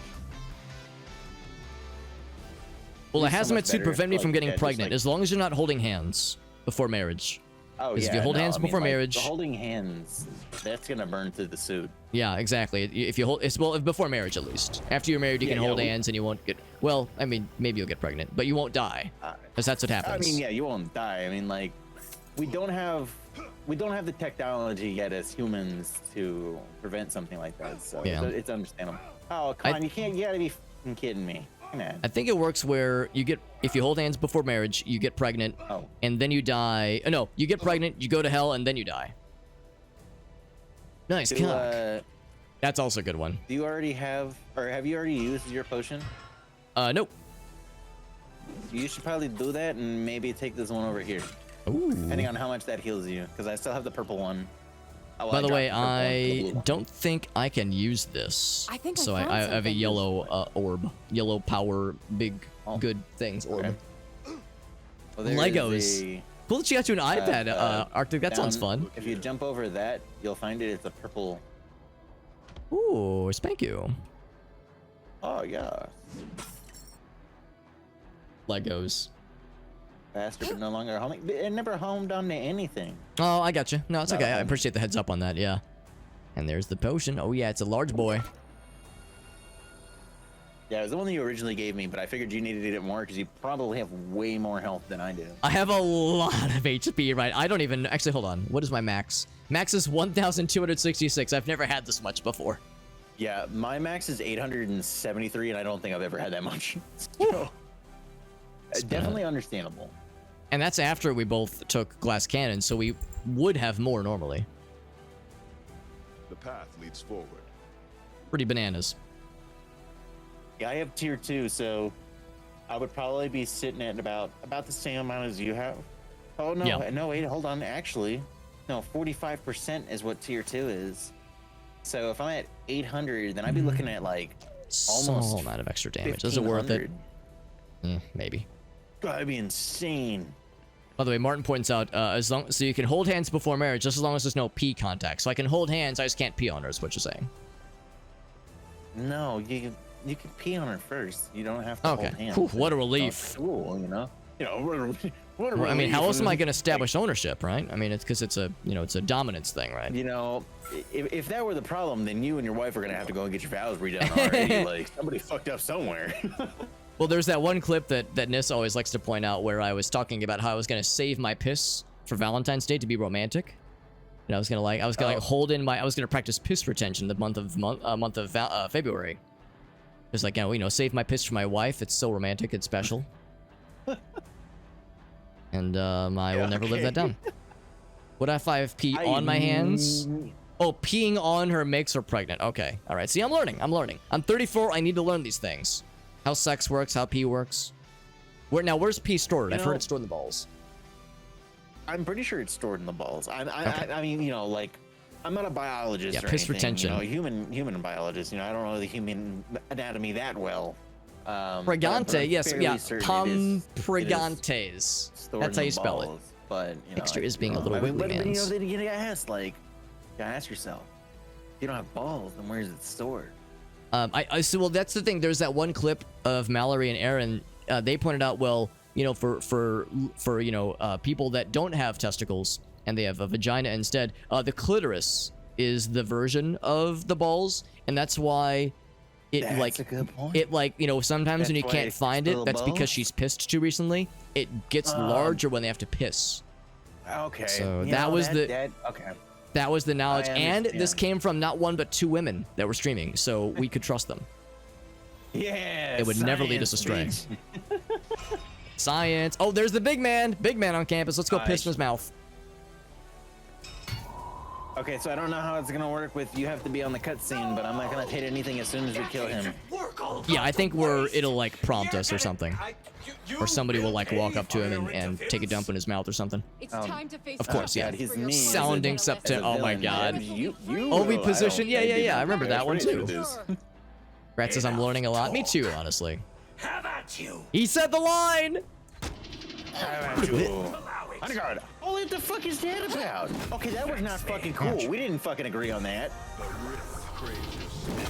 Well, a It's so hazmat much suit better prevent me if, from like, getting yeah, just, pregnant, like- as long as you're not holding hands before marriage. Oh Because yeah. if you hold no, hands I mean, before like, marriage, the holding hands, that's gonna burn through the suit. yeah, exactly. If you hold, it's well before marriage at least. After you're married, you Yeah, can hold yeah, hands and you won't get. Well, I mean, maybe you'll get pregnant, but you won't die, because that's what I happens. mean, yeah, you won't die. I mean, like, we don't have the technology yet as humans to prevent something like that. So Yeah. it's understandable. Oh, come on, you gotta be fucking kidding me. Come on. I think it works where you get, if you hold hands before marriage, you get pregnant, Oh. and then you die. No, you get pregnant, you go to hell, and then you die. Nice Do, cock. That's also a good one. do you already have, or have you already used your potion? Nope. You should probably do that and maybe take this one over here, Ooh. depending on how much that heals you. Because I still have the purple one. Oh, well, By the dropped way, purple one for the I blue one. don't think I can use this. I think I so. found I have a something yellow orb, yellow power, big Oh. good things orb. Okay. Well, there is Legos. a- Cool that you got you an iPad, Arctic. That sounds down- fun. If you jump over that, you'll find it. It's a purple. Ooh, spank you. Oh yeah. Legos. Faster but no longer homing. It never homed onto anything. Oh, I got you. No, it's okay. I No. appreciate the heads up on that. Yeah. And there's the potion. Oh yeah, it's a large boy. Yeah, it was the one that you originally gave me, but I figured you needed it more because you probably have way more health than I do. I have a lot of HP, right? I don't even actually. Hold on. What is my max? Max is 1,266. I've never had this much before. Yeah, my max is 873, and I don't think I've ever had that much. So, definitely understandable. And that's after we both took glass cannon, so we would have more normally. The path leads forward. Pretty bananas. Yeah, I have tier 2, so I would probably be sitting at about the same amount as you have. Oh no, Yeah. no, wait, hold on. Actually, no, 45% is what tier 2 is. So if I'm at 800, then I'd be looking at like almost Small amount of extra damage. Is it worth it? 1,500. Maybe. That'd be insane. By the way, Martin points out, so you can hold hands before marriage, just as long as there's no pee contact. So I can hold hands, I just can't pee on her, is what you're saying. No, you can pee on her first. You don't have to Okay. hold hands. Whew, what a It's relief. cool, you know. What a Well, I mean, how relief. else am I going to establish ownership, right? I mean, it's because it's a, it's a dominance thing, right? You know, if that were the problem, then you and your wife are gonna have to go and get your vows redone already. Like somebody fucked up somewhere. Well, there's that one clip that Nis always likes to point out where I was talking about how I was going to save my piss for Valentine's Day to be romantic. And I was going to hold in I was going to practice piss retention the month of February. Just like, save my piss for my wife. It's so romantic. It's special. And I will never live that down. What if I have pee on my hands? Oh, peeing on her makes her pregnant. Okay. All right. See, I'm learning. I'm 34. I need to learn these things. How sex works, how pee works. Where's pee stored? I've heard it's stored in the balls. I'm pretty sure it's stored in the balls. I mean, like, I'm not a biologist or piss anything. retention. Human biologist. I don't know the human anatomy that well. Pregante, yes, yeah. Pregantes. Pregantes. That's how you spell it. But Extra is being a little wiggly hands. Then you gotta ask, yourself. If you don't have balls, then where is it stored? Well, that's the thing. There's that one clip of Mallory and Aaron. They pointed out, well, for people that don't have testicles and they have a vagina instead, the clitoris is the version of the balls, and that's why That's a good point. sometimes That's when you why can't it's find it, little that's because balls? she's pissed too recently. It gets larger when they have to piss. Okay. So that was okay. That was the knowledge, I and this understand. came from not one but two women that were streaming, so we could trust them. Yeah. It would never lead us astray. bitch. Science. Oh, there's the big man on campus. Let's go piss in his mouth. Okay, so I don't know how it's gonna work with you have to be on the cutscene, but I'm not gonna take anything as soon as we kill him. Yeah, I think it'll like prompt us or something, or somebody will like walk up to him and take a dump in his mouth or something. It's time to face Of course, the yeah. God, his for your knee is Sounding as a September. Oh my villain. God. You Oh, we will. position. I don't Yeah. I remember that one too. Sure. Rat says I'm learning a lot. Me too, honestly. Have at you. He said the line. How about you? Under guard. Oh, what the fuck is that about? Okay, that was not fucking cool. We didn't fucking agree on that.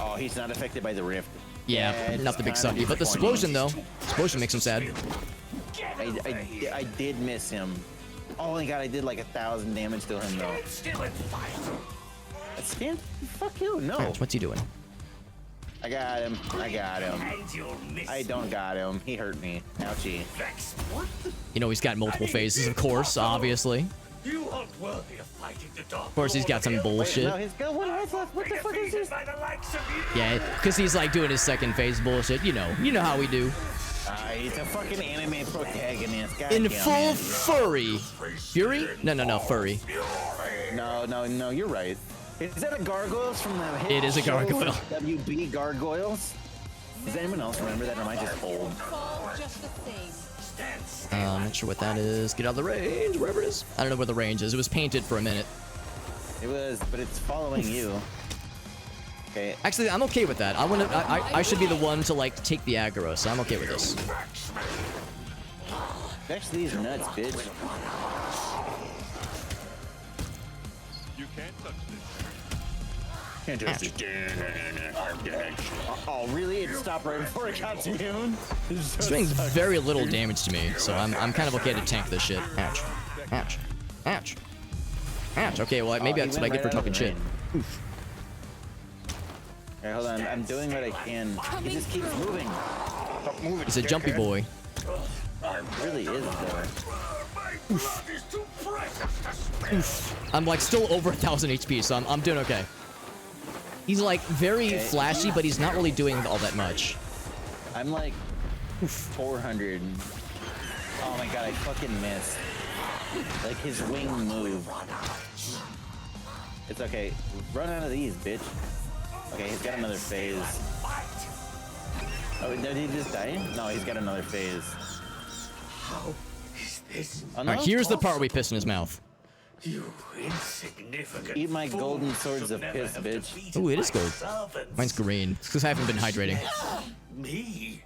Oh, he's not affected by the rift. Yeah, That's not the big kinda sucky, but the disappointing. explosion though. Explosion makes him sad. I did miss him. Oh my god, I did like 1,000 damage to him though. Stand? Fuck you, no. Alright, what's he doing? I got him. I got him. I don't got him. He hurt me. Ouchie. You know he's got multiple phases, of course, obviously. You aren't worthy of fighting the dark. Of course, he's got some bullshit. No, he's got one health left. What the fuck is this? Yeah, because he's like doing his second phase bullshit. You know how we do. He's a fucking anime protagonist. God In damn full it. furry. Fury? No, furry. No, you're right. Is that a gargoyles from the hit It is a show, gargoyle. WB Gargoyles? Does anyone else remember that, or am I just old? Fall just the same. I'm not sure what that is. Get out of the range, wherever it is. I don't know where the range is. It was painted for a minute. It was, but it's following you. Okay. Actually, I'm okay with that. I should be the one to like take the aggro, so I'm okay with this. Fetch these nuts, bitch. You can't touch this. Can't touch it. Oh, really? It stopped right before it got to you? It's doing very little damage to me, so I'm kind of okay to tank this shit. Ouch. Ouch. Ouch. Ouch. Okay, well, maybe that's what I get for talking shit. Okay, hold on. I'm doing what I can. He just keeps moving. Stop moving. He's a jumpy boy. It really is, though. I'm like still over 1,000 HP, so I'm doing okay. He's like very flashy, but he's not really doing all that much. I'm like 400. Oh my god, I fucking missed. Like his wing move. It's okay. Run out of these, bitch. Okay, he's got another phase. Oh, did he just die? No, he's got another phase. How is this? Oh, no? Alright, here's the part where we piss in his mouth. You insignificant. Eat my fool golden swords should of never piss, have bitch. defeated Ooh, it is my gold. servants. Mine's green. It's because I haven't been hydrating. Me?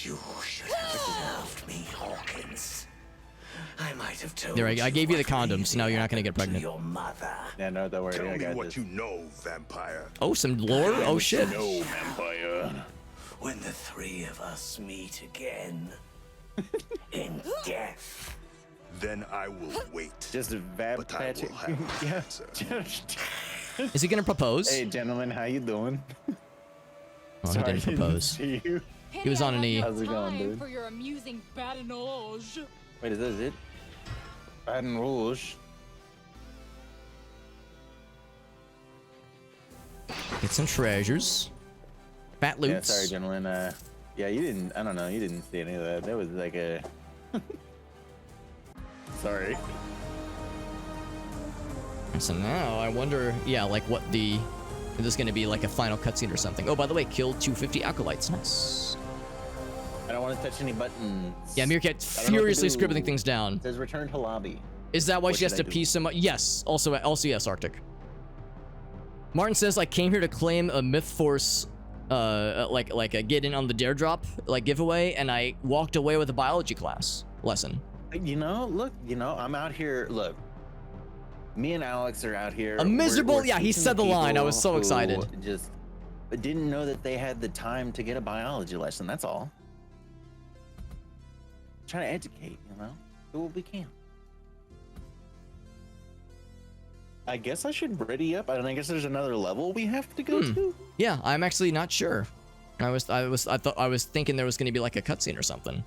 You should have served me, Hawkins. I might have told There, I gave you the what condoms, so now you're not gonna get to pregnant. Your mother. Yeah, no, don't worry. Tell I me got what this. you know, vampire. Oh, some lore? Oh, shit. No, vampire. When the three of us meet again in death. Then I will wait. Just a vab But I patch. will have an Yeah. answer. Is he gonna propose? Hey, gentlemen, how you doing? Oh, he didn't propose. See you. He was on a knee. How's it going, Time dude? for your amusing badinage. Wait, is this it? Baton Rouge. Get some treasures. Fat Yeah, loots. sorry, gentlemen. Yeah, you didn't. I don't know. You didn't see any of that. That was like a. Sorry. So now I wonder, yeah, like what the... Is this gonna be like a final cutscene or something? Oh, by the way, killed 250 acolytes. Nice. I don't want to touch any buttons. Yeah, Meerkat I don't know what to furiously do. scribbling things down. It says return to lobby. Is that why What she has should to I do? piece some? Yes. Also yes, Arctic. Martin says I came here to claim a Mythforce, like a get in on the dare drop like giveaway, and I walked away with a biology class lesson. You know, look. You know, I'm out here. Look. Me and Alex are out here. A miserable- we're yeah, he teaching said the line. I people was so who excited. Just didn't know that they had the time to get a biology lesson. That's all. Trying to educate, you know, do what we can. I guess I should ready up. I guess there's another level we have to go to. Yeah, I'm actually not sure. I was thinking there was gonna be like a cutscene or something.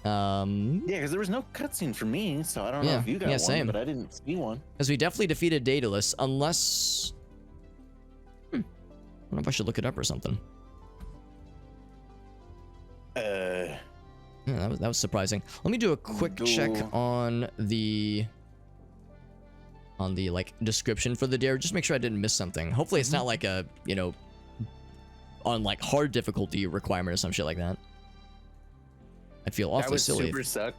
Yeah, because there was no cutscene for me, so I don't know Yeah, if you got yeah, one, same. but I didn't see one. Because we definitely defeated Daedalus, unless... I don't know if I should look it up or something. Yeah, that was surprising. Let me do a quick check on the like description for the dare. Just make sure I didn't miss something. Hopefully it's not like a, you know, on like hard difficulty requirement or some shit like that. I'd feel awfully silly. Super suck.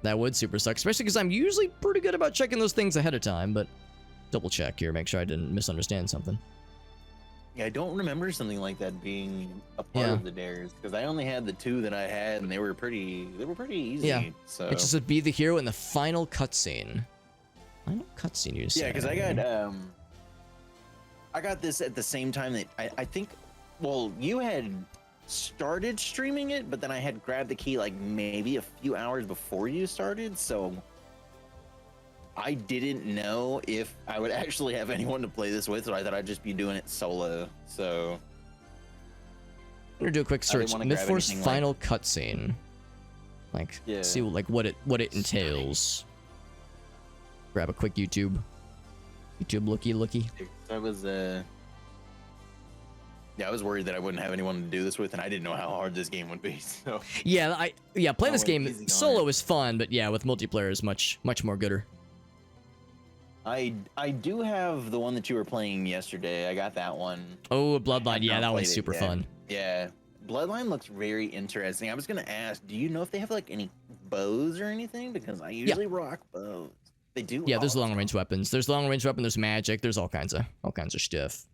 That would super suck, especially because I'm usually pretty good about checking those things ahead of time, but double check here, make sure I didn't misunderstand something. Yeah, I don't remember something like that being a part Yeah. of the dares because I only had the 2 that I had, and they were pretty easy. Yeah. So It's just to be the hero in the final cutscene. Final cutscene, you say? yeah, because I got this at the same time that I think. Well, you had started streaming it, but then I had grabbed the key like maybe a few hours before you started, so I didn't know if I would actually have anyone to play this with, so I thought I'd just be doing it solo. So I'm gonna do a quick I didn't search. wanna grab Mythforce anything, final cutscene. Like, Yeah. see what it entails. Grab a quick YouTube looky. I was yeah, I was worried that I wouldn't have anyone to do this with, and I didn't know how hard this game would be. So Yeah, playing this went game easy on solo it. is fun, but yeah, with multiplayer is much more gooder. I do have the one that you were playing yesterday. I got that one. Oh, Bloodline, I've yeah, not that one's played it super yet. fun. Yeah, Bloodline looks very interesting. I was gonna ask, do you know if they have like any bows or anything? Because I usually rock bows. They do. Yeah, there's all the long range weapons. There's long range weapon. There's magic. There's all kinds of stuff.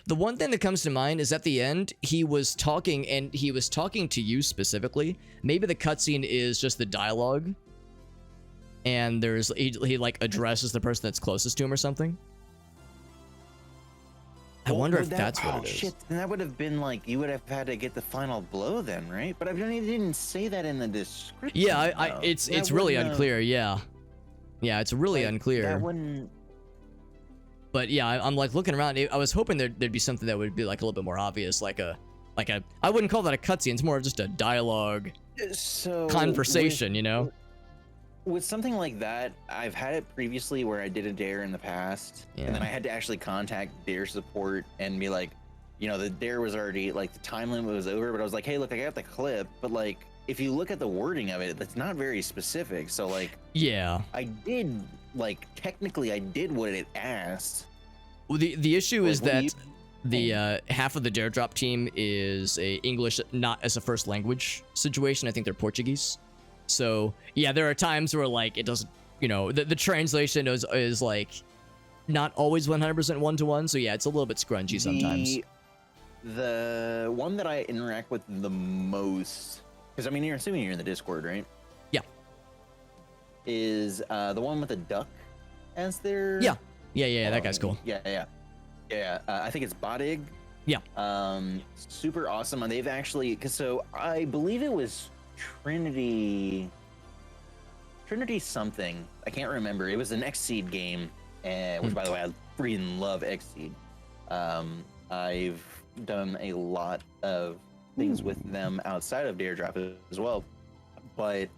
The one thing that comes to mind is at the end he was talking, and he was talking to you specifically. Maybe the cutscene is just the dialogue, and he like addresses the person that's closest to him or something. I wonder if that's what it is. Shit, then that would have been like you would have had to get the final blow then, right? But I didn't say that in the description. Yeah, though. it's That really wouldn't have- unclear. Yeah, it's really like, unclear. That wouldn't. But yeah, I'm like looking around. I was hoping there'd be something that would be like a little bit more obvious, like a I wouldn't call that a cutscene. It's more of just a dialogue So conversation, you know? With something like that, I've had it previously where I did a dare in the past, Yeah. and then I had to actually contact dare support and be like, you know, the dare was already like the time limit was over, but I was like, hey, look, I got the clip, but like if you look at the wording of it, that's not very specific. So like, Yeah. I did like technically I did what it asked. Well, the issue is Like, when that the half of the dare drop team is a English not as a first language situation. I think they're Portuguese. So yeah, there are times where like it doesn't, you know, the translation is like not always 100% one-to-one. So yeah, it's a little bit scrunchy sometimes. The one that I interact with the most, because I mean, you're assuming you're in the Discord, right? Yeah. Is the one with the duck as their? Yeah, that guy's cool. Yeah. I think it's Bodig. Yeah. Super awesome. And they've actually, so I believe it was Trinity something. I can't remember. It was an Xseed game, which by the way, I freaking love Xseed. I've done a lot of things with them outside of Dare Drop as well, but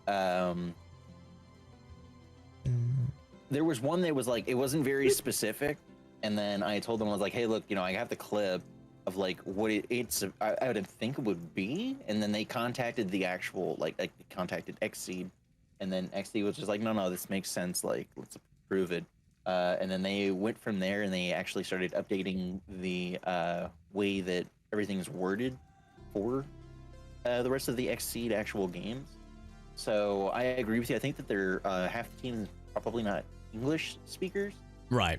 there was one that was like, it wasn't very specific, and then I told them, I was like, hey, look, you know, I have the clip of like what I would think it would be, and then they contacted the actual they contacted Xseed, and then Xseed was just like, no, this makes sense, like let's approve it, and then they went from there, and they actually started updating the way that everything's worded for the rest of the Xseed actual games. So I agree with you. I think that they're half the team is probably not English speakers. Right.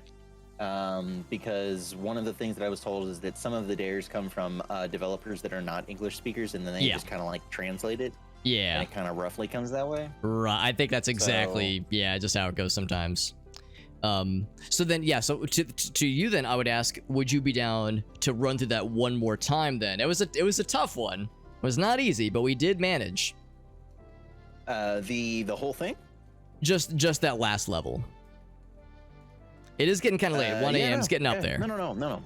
Because one of the things that I was told is that some of the dares come from developers that are not English speakers, and then they just kind of like translate it. Yeah. And it kind of roughly comes that way. Right. I think that's exactly just how it goes sometimes. So then so to you then, I would ask, would you be down to run through that one more time then? It was a tough one. It was not easy, but we did manage. The whole thing? Just that last level. It is getting kind of late. 1 a.m. is getting up there. No.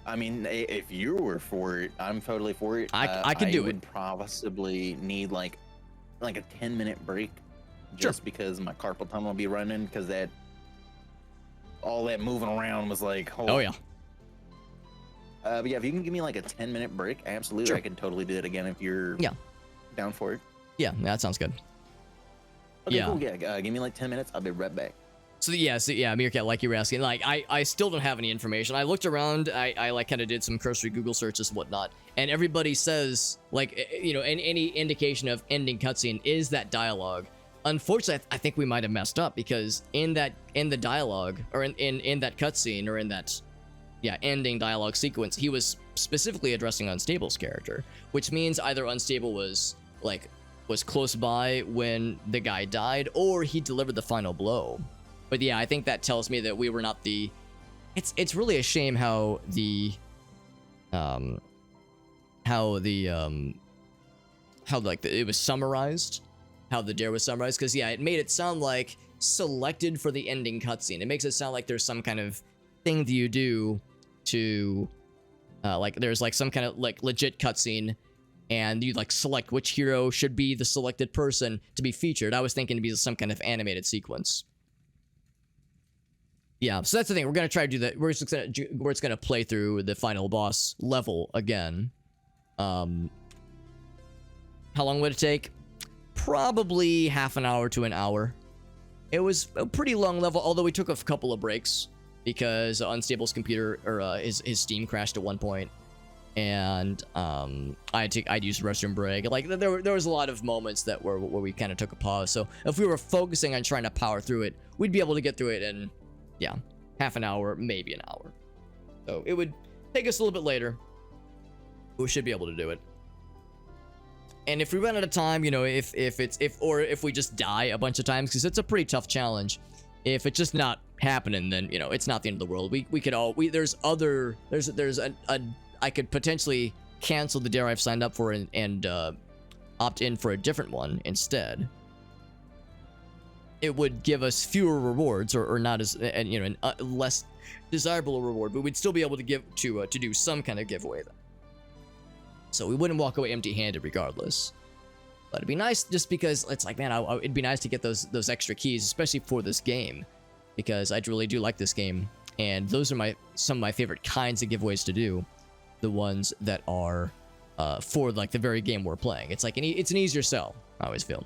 I mean, if you were for it, I'm totally for it. I could do I it. would possibly need like a 10-minute break, just because my carpal tunnel will be running, because that all that moving around was like, oh yeah. But yeah, if you can give me like a 10-minute break, absolutely, Sure. I can totally do it again if you're down for it. Yeah, that sounds good. Okay, Yeah. cool. Yeah, give me like 10 minutes. I'll be right back. So Meerkat, like you were asking, like I still don't have any information. I looked around, I like kind of did some cursory Google searches and whatnot, and everybody says like, you know, any indication of ending cutscene is that dialogue. Unfortunately, I think we might have messed up, because in the dialogue, or in that cutscene, or in that ending dialogue sequence, he was specifically addressing Unstable's character, which means either Unstable was close by when the guy died, or he delivered the final blow. But yeah, I think that tells me that we were not the. It's really a shame how the it was summarized, how the dare was summarized, because yeah, it made it sound like selected for the ending cutscene. It makes it sound like there's some kind of thing that you do to like there's like some kind of like legit cutscene, and you like select which hero should be the selected person to be featured. I was thinking to be some kind of animated sequence. Yeah, so that's the thing. We're gonna try to do that. We're just gonna play through the final boss level again. How long would it take? Probably half an hour to an hour. It was a pretty long level, although we took a couple of breaks because Unstable's computer or his Steam crashed at one point, and I'd use the restroom break. Like there was a lot of moments that where we kind of took a pause. So if we were focusing on trying to power through it, we'd be able to get through it in half an hour, maybe an hour. So it would take us a little bit later. We should be able to do it. And if we run out of time, you know, if we just die a bunch of times, because it's a pretty tough challenge. If it's just not happening, then you know it's not the end of the world. I could potentially cancel the dare I've signed up for and opt in for a different one instead. It would give us fewer rewards, or not as, and you know, a less desirable reward, but we'd still be able to to do some kind of giveaway then. So we wouldn't walk away empty-handed regardless. But it'd be nice just because it's like, man, it'd be nice to get those extra keys, especially for this game, because I really do like this game, and those are some of my favorite kinds of giveaways to do. The ones that are for like the very game we're playing. It's like it's an easier sell, I always feel.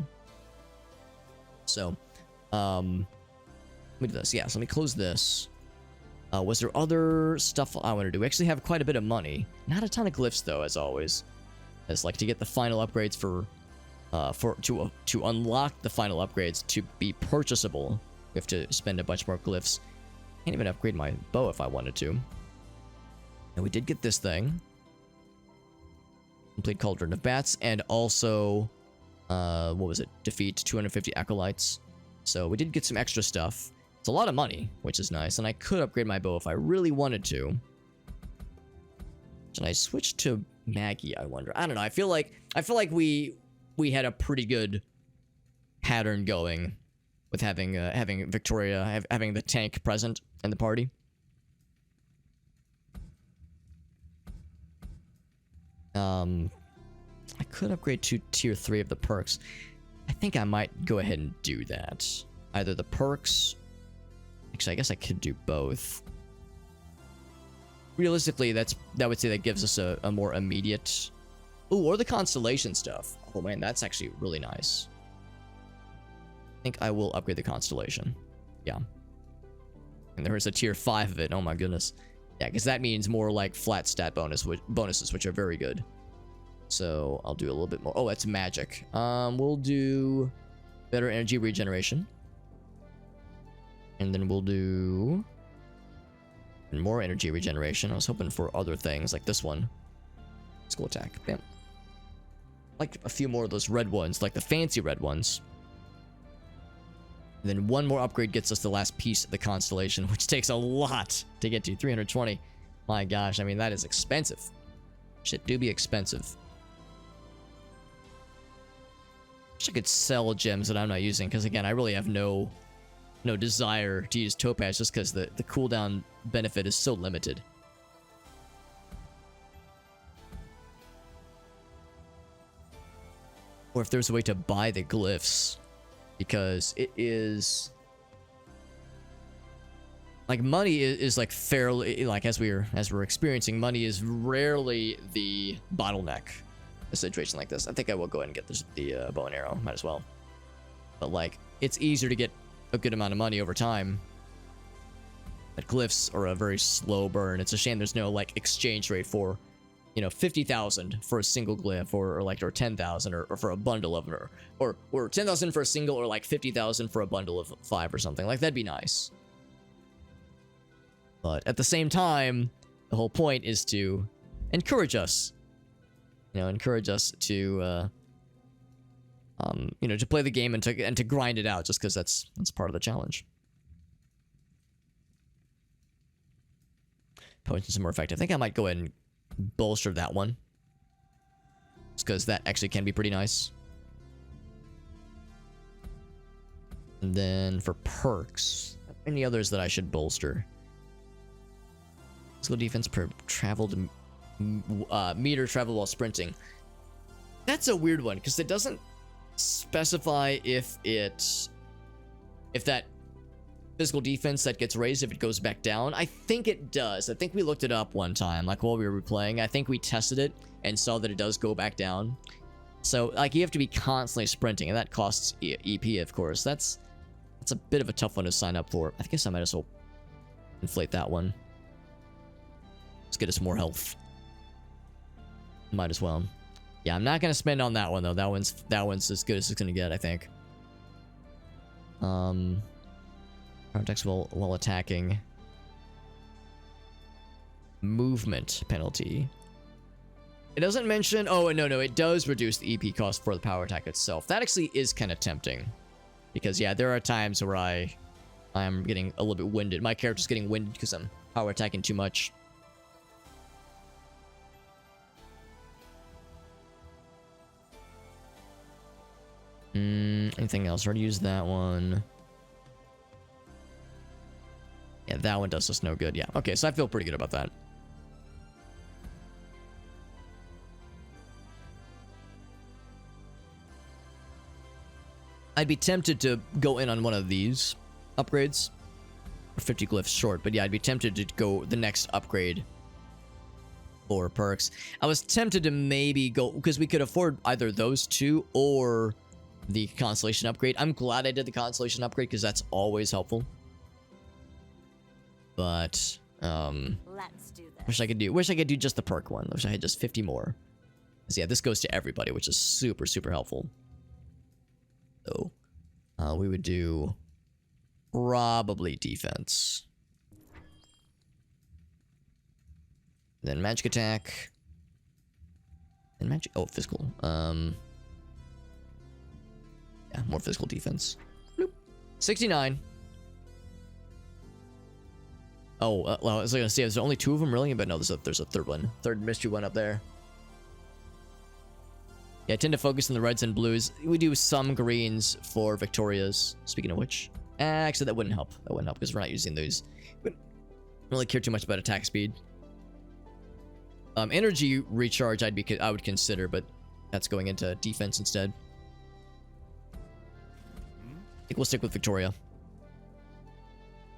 So, let me do this. Yeah, so let me close this. Was there other stuff I want to do? We actually have quite a bit of money. Not a ton of glyphs though, as always. As like to get the final upgrades to unlock the final upgrades to be purchasable, we have to spend a bunch more glyphs. Can't even upgrade my bow if I wanted to. And we did get this thing. Complete Cauldron of Bats, and also, what was it? Defeat 250 acolytes. So we did get some extra stuff. It's a lot of money, which is nice, and I could upgrade my bow if I really wanted to. Should I switch to Maggie, I wonder? I don't know. I feel like we had a pretty good pattern going with having Victoria, having the tank present in the party. I could upgrade to tier 3 of the perks. I think I might go ahead and do that. Either the perks. Actually, I guess I could do both. Realistically, that would say that gives us a more immediate. Ooh, or the constellation stuff. Oh man, that's actually really nice. I think I will upgrade the constellation. Yeah. And there's a tier 5 of it. Oh my goodness. Yeah, because that means more like flat stat bonuses, which are very good. So I'll do a little bit more. Oh, that's magic. We'll do better energy regeneration. And then we'll do more energy regeneration. I was hoping for other things like this one. School attack. Bam. Like a few more of those red ones, like the fancy red ones. And then one more upgrade gets us the last piece of the constellation, which takes a lot to get to. 320. My gosh, I mean, that is expensive. Shit do be expensive. Wish I could sell gems that I'm not using, because again, I really have no desire to use topaz just because the cooldown benefit is so limited. Or if there's a way to buy the glyphs, because it is like money is like fairly, like as we're experiencing, money is rarely the bottleneck in a situation like this. I think I will go ahead and get the bow and arrow, might as well. But like, it's easier to get a good amount of money over time. But glyphs are a very slow burn. It's a shame there's no like exchange rate for, you know, 50,000 for a single glyph, or 10,000 or for a bundle of them, or 10,000 for a single, or like 50,000 for a bundle of 5 or something. Like, that'd be nice. But at the same time, The whole point is to encourage us. You know, encourage us to, you know, to play the game and to grind it out, just because that's part of the challenge. Potions are more effective. I think I might go ahead and bolster that one, just because that actually can be pretty nice. And then for perks, any others that I should bolster? Physical defense per traveled meter travel while sprinting. That's a weird one because it doesn't specify if that physical defense that gets raised, if it goes back down. I think it does. I think we looked it up one time, like while we were replaying. I think we tested it and saw that it does go back down. So like you have to be constantly sprinting, and that costs EP, of course. That's a bit of a tough one to sign up for. I guess I might as well inflate that one. Let's get us more health. Might as well. Yeah, I'm not gonna spend on that one though. That one's as good as it's gonna get, I think. Protects while attacking. Movement penalty. It doesn't mention. Oh no, it does reduce the EP cost for the power attack itself. That actually is kind of tempting, because yeah, there are times where I am getting a little bit winded. My character's getting winded because I'm power attacking too much. Anything else? Already used that one. Yeah, that one does us no good. Yeah. Okay, so I feel pretty good about that. I'd be tempted to go in on one of these upgrades. Or 50 glyphs short, but yeah, I'd be tempted to go the next upgrade for perks. I was tempted to maybe go, because we could afford either those two or the Constellation upgrade. I'm glad I did the Constellation upgrade because that's always helpful. But Let's do this. wish I could do just the perk one. Wish I had just 50 more. So yeah, this goes to everybody, which is super, super helpful. So we would do probably defense. Then magic attack. And magic, oh, physical. Yeah, more physical defense. Bloop. 69. Oh, well, I was gonna say, there's only 2 of them, really? But no, there's a third one. Third mystery one up there. Yeah, I tend to focus on the reds and blues. We do some greens for Victoria's. Speaking of which, actually, that wouldn't help. That wouldn't help because we're not using those. We don't really care too much about attack speed. Energy recharge, I would consider, but that's going into defense instead. I think we'll stick with Victoria.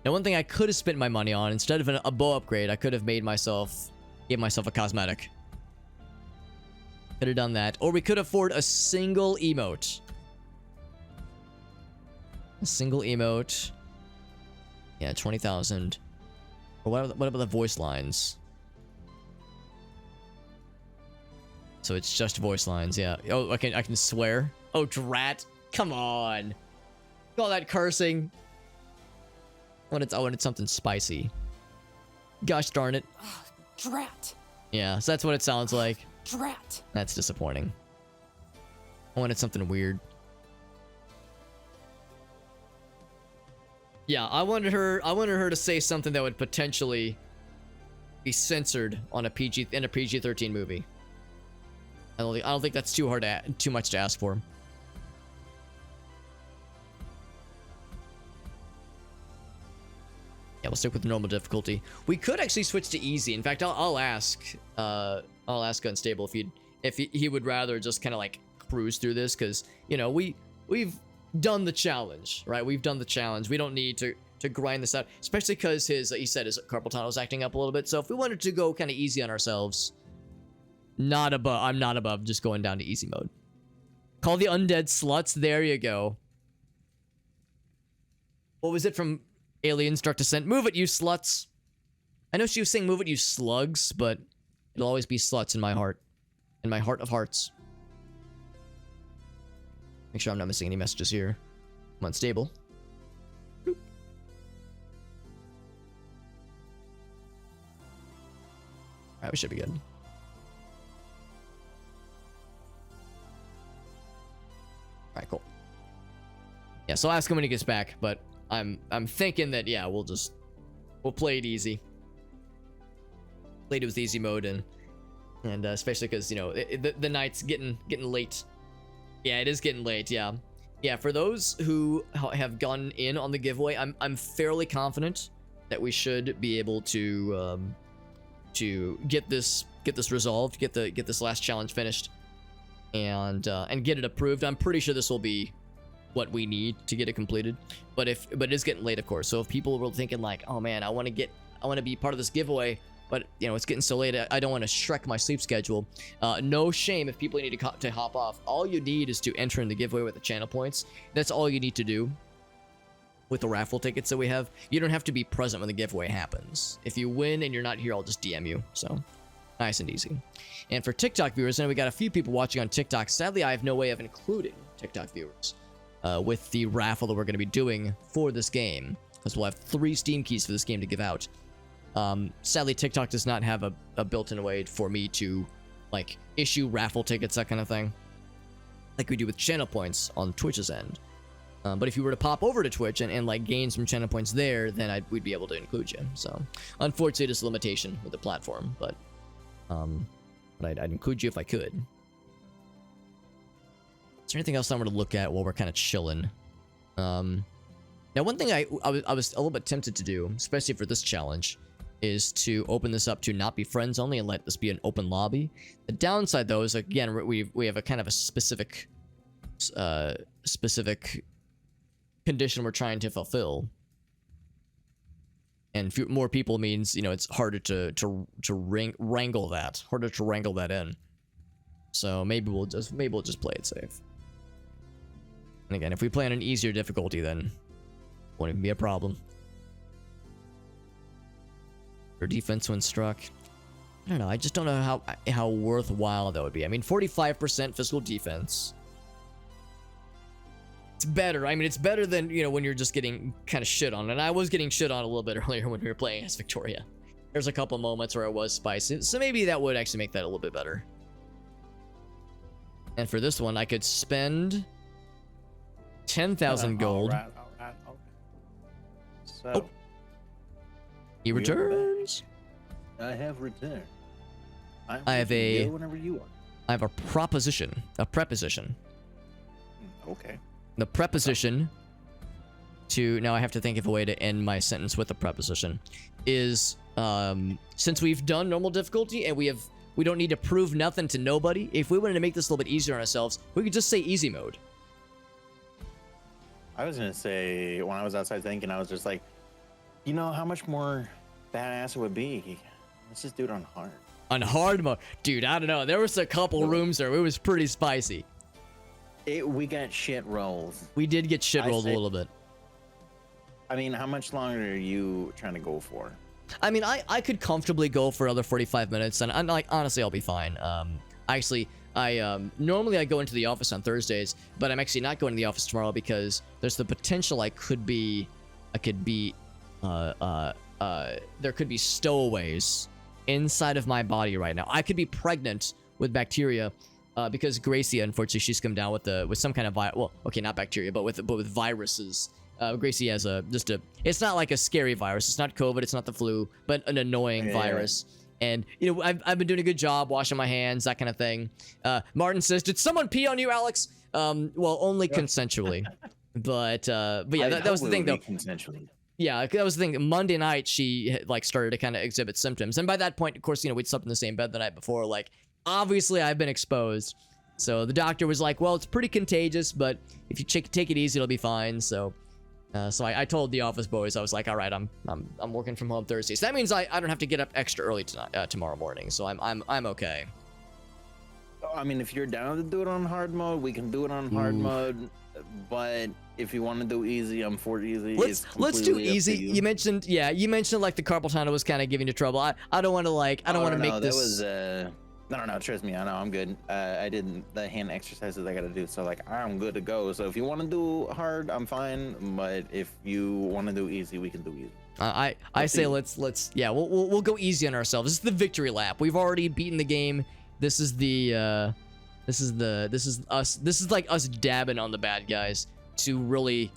Now, one thing I could have spent my money on, instead of a bow upgrade, I could have gave myself a cosmetic. Could have done that. Or we could afford a single emote. A single emote. Yeah, 20,000. Or what about the voice lines? So it's just voice lines, yeah. Oh, I can swear. Oh, drat. Come on. All that cursing. I wanted something spicy. Gosh darn it. Drat. Yeah, so that's what it sounds like. Drat. That's disappointing. I wanted something weird. Yeah, I wanted her to say something that would potentially be censored on a PG-13 movie. I don't think that's too much to ask for. Yeah, we'll stick with normal difficulty. We could actually switch to easy. In fact, I'll ask Unstable if he would rather just kind of like cruise through this, because you know we've done the challenge, right? We've done the challenge. We don't need to grind this out, especially because he said his carpal tunnel was acting up a little bit. So if we wanted to go kind of easy on ourselves, I'm not above just going down to easy mode. Call the undead sluts. There you go. What was it from Aliens Dark Descent? Move it, you sluts. I know she was saying move it, you slugs, but it'll always be sluts in my heart. In my heart of hearts. Make sure I'm not missing any messages here. I'm unstable. Boop. Alright, we should be good. Alright, cool. Yeah, so I'll ask him when he gets back, but I'm thinking that, yeah, we'll play it easy. Played it with easy mode, and especially because, you know, the night's getting late. Yeah, it is getting late, yeah. Yeah, for those who have gone in on the giveaway, I'm fairly confident that we should be able to get this resolved, get this last challenge finished, and get it approved. I'm pretty sure this will be what we need to get it completed. But it is getting late, of course. So if people were thinking like, oh man, I want to be part of this giveaway, but you know it's getting so late, I don't want to shrek my sleep schedule. No shame if people need to hop off. All you need is to enter in the giveaway with the channel points. That's all you need to do. With the raffle tickets that we have, you don't have to be present when the giveaway happens. If you win and you're not here, I'll just DM you. So nice and easy. And for TikTok viewers, and we got a few people watching on TikTok. Sadly, I have no way of including TikTok viewers with the raffle that we're going to be doing for this game, because we'll have 3 Steam keys for this game to give out. Sadly, TikTok does not have a built-in way for me to like issue raffle tickets, that kind of thing, like we do with channel points on Twitch's end. But if you were to pop over to Twitch and like gain some channel points there, then we'd be able to include you. So unfortunately, there's a limitation with the platform, but I'd include you if I could. Is there anything else I want to look at while we're kind of chilling? Now, one thing I was a little bit tempted to do, especially for this challenge, is to open this up to not be friends only and let this be an open lobby. The downside, though, is again we have a kind of a specific condition we're trying to fulfill, and more people means, you know, it's harder to wrangle that in. So maybe we'll just play it safe. And again, if we play on an easier difficulty, then it won't even be a problem. Or defense when struck. I don't know. I just don't know how worthwhile that would be. I mean, 45% physical defense. It's better. I mean, it's better than, you know, when you're just getting kind of shit on. And I was getting shit on a little bit earlier when we were playing as Victoria. There's a couple moments where I was spicy. So maybe that would actually make that a little bit better. And for this one, I could spend 10,000 gold. All right. So, Oh. He returns. I have returned. I have a whenever you are. I have a preposition. Okay. The preposition to, now I have to think of a way to end my sentence with a preposition, is since we've done normal difficulty and we don't need to prove nothing to nobody, if we wanted to make this a little bit easier on ourselves, we could just say easy mode. I was gonna say, when I was outside thinking, I was just like, you know how much more badass it would be? Let's just do it on hard. On hard mode? Dude, I don't know. There was a couple rooms there. It was pretty spicy. We got shit rolls. We did get shit rolled a little bit. I mean, how much longer are you trying to go for? I mean, I could comfortably go for another 45 minutes, and I'm like, honestly, I'll be fine. Actually, normally I go into the office on Thursdays, but I'm actually not going to the office tomorrow because there's the potential there could be stowaways inside of my body right now. I could be pregnant with bacteria because Gracie, unfortunately, she's come down with some kind of well, okay, not bacteria, but with viruses. Gracie has it's not like a scary virus. It's not COVID. It's not the flu, but an annoying virus. And, you know, I've been doing a good job washing my hands, that kind of thing. Martin says, did someone pee on you, Alex? Well, only consensually. But yeah, that was the thing, though. Consensually. Yeah, that was the thing. Monday night, she started to kind of exhibit symptoms. And by that point, of course, you know, we'd slept in the same bed the night before. Like, obviously, I've been exposed. So the doctor was like, well, it's pretty contagious, but if you take it easy, it'll be fine. So I told the office boys, I was like, all right, I'm working from home Thursday. So that means I don't have to get up extra early tomorrow morning. So I'm okay. I mean, if you're down to do it on hard mode, we can do it on hard mode. But if you want to do easy, I'm for easy. Let's do easy. You mentioned like the carpal tunnel was kind of giving you trouble. I don't want to make this. That was No, trust me, I know, I'm good. I did the hand exercises I gotta do, so like I'm good to go. So if you want to do hard, I'm fine. But if you want to do easy, we can do easy. I say let's yeah, we'll go easy on ourselves. This is the victory lap. We've already beaten the game. This is us. This is like us dabbing on the bad guys to really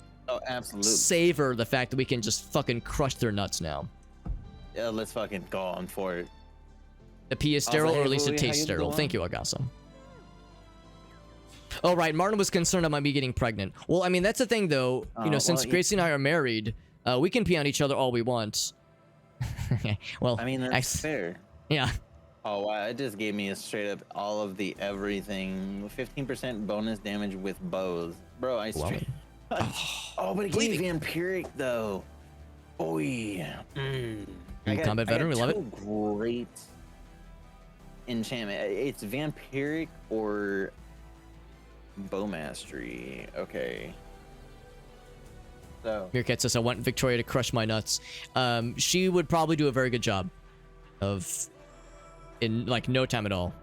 absolutely savor the fact that we can just fucking crush their nuts now. Yeah, let's fucking go on for it. The pee is sterile, hey, or at least it Louis, how tastes you sterile. doing? Thank you, Agasa. Oh, right. Martin was concerned about me getting pregnant. Well, I mean, that's the thing, though. You know, since well, Gracie and I are married, we can pee on each other all we want. Well, I mean, that's fair. Yeah. Oh, wow. It just gave me a straight up all of the everything. 15% bonus damage with bows. Bro, I straight... Oh, but it gave vampiric, though. Boy. Combat veteran, we love it. Great enchantment. It's vampiric or bow mastery. Okay. So Meerkat says, I want Victoria to crush my nuts. She would probably do a very good job in like no time at all.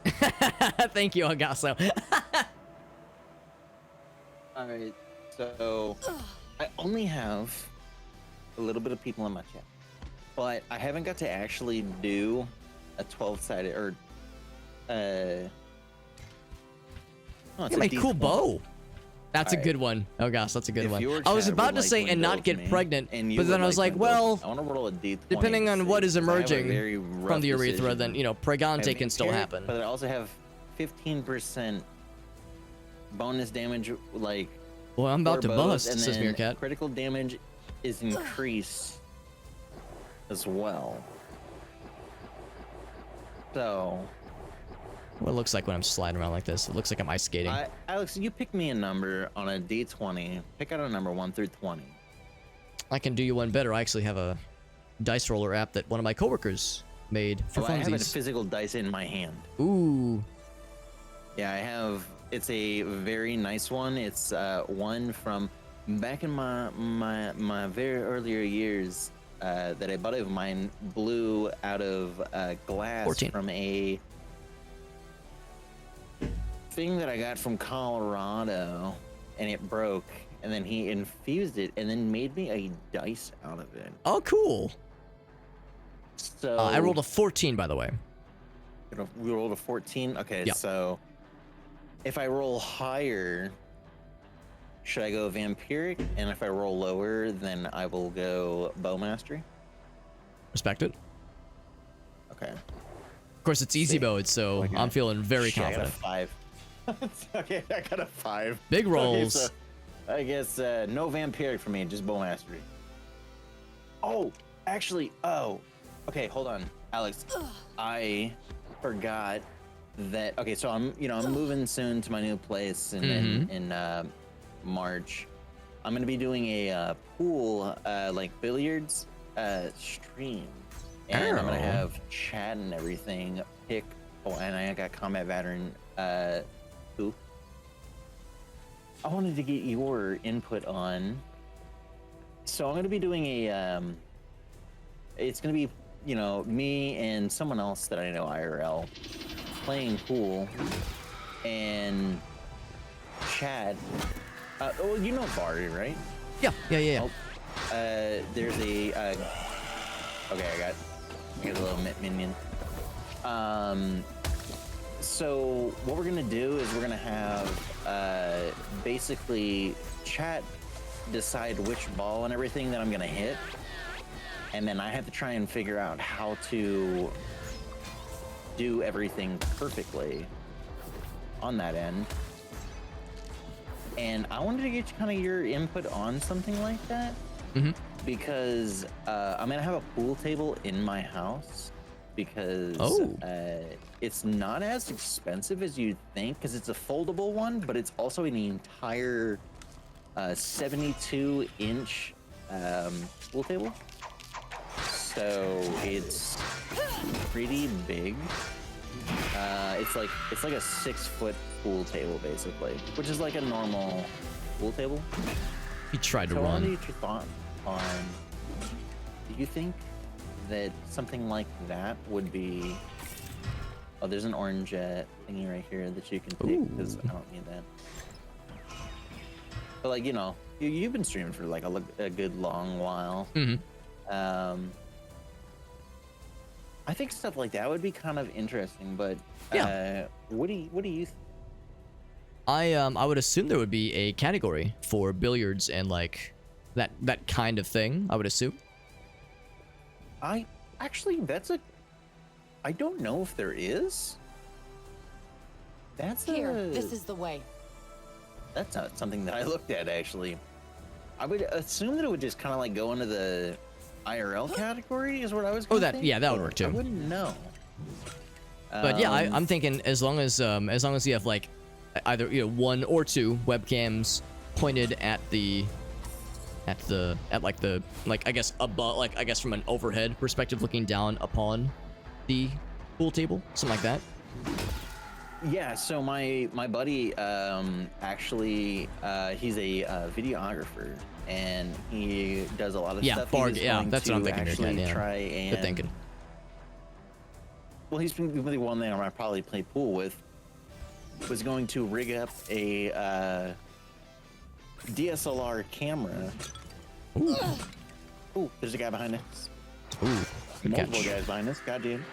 Thank you, Agasso. all right. So I only have a little bit of people in my chat, but I haven't got to actually do a 12-sided or it's Look a at my cool D20. bow. That's a Alright. good one. Oh gosh, that's a good If one. your I was chat about would to like say to and not indulge get me, pregnant, and you but would then I was like like, to indulge well, me, I want to roll a D20 depending on what is because I have a emerging very rough from the urethra, decision. then, you know, I have pregante can still vampiric, happen. But I also have 15% bonus damage, like. Well, I'm about to for bows, bust, and says then Meerkat. critical damage is increased as well. So, What it looks like when I'm sliding around like this. It looks like I'm ice skating. Alex, you pick me a number on a D20. Pick out a number 1 through 20. I can do you one better. I actually have a dice roller app that one of my coworkers made for I have a funsies. physical dice in my hand. Ooh. Yeah, I have. It's a very nice one. It's one from back in my very earlier years that a buddy of mine blew out of glass 14. from a thing that I got from Colorado, and it broke. And then he infused it, and then made me a dice out of it. Oh, cool. So I rolled a 14, by the way. We rolled a 14. Okay, Yeah. so if I roll higher, should I go vampiric? And if I roll lower, then I will go bow mastery. Respect it. Okay. Of course, it's easy mode, so Okay. I'm feeling very Shit, confident. I got a 5. Okay, I got a 5. Big rolls. Okay, so I guess no vampiric for me, just bow mastery. Oh, actually, okay, hold on, Alex. I forgot that. Okay, so I'm moving soon to my new place in March. I'm gonna be doing a pool, like billiards, stream, and I'm gonna Oh. have chat and everything. Pick. Oh, and I got combat veteran. Who? I wanted to get your input on. So I'm gonna be doing a. It's gonna be, me and someone else that I know IRL playing pool, and Chad. Oh, you know Bari, right? Yeah. Oh, there's a. Okay, I got a little minion. So what we're gonna do is we're gonna have basically chat decide which ball and everything that I'm gonna hit, and then I have to try and figure out how to do everything perfectly on that end. And I wanted to get kind of your input on something like that, because I'm gonna have a pool table in my house, because it's not as expensive as you'd think, because it's a foldable one, but it's also an entire 72-inch pool table. So it's pretty big. It's like a 6-foot pool table basically, which is like a normal pool table. He tried to So I wanted to run. get your thought on, do you think that something like that would be... Oh, there's an orange thingy right here that you can take, because I don't need that. But like, you've been streaming for like a good long while. I think stuff like that would be kind of interesting, but Yeah. what do you think? I would assume there would be a category for billiards and like that kind of thing. I would assume. I don't know if there is. Here, this is the way. That's not something that I looked at, actually. I would assume that it would just kind of like go into the IRL category, is what I was Oh, gonna think, yeah, that would but work too. I wouldn't know. But yeah, I'm thinking as long as you have like either one or two webcams pointed at I guess above, like I guess from an overhead perspective looking down upon the pool table, something like that. Yeah, so my buddy actually he's a videographer, and he does a lot of stuff. That's what I'm thinking. Actually, Yeah, try good and thinking. well, he's been the one that I probably play pool with. Was going to rig up a DSLR camera. Ooh, there's a guy behind us. Ooh, good Multiple catch. guys behind us. Goddamn.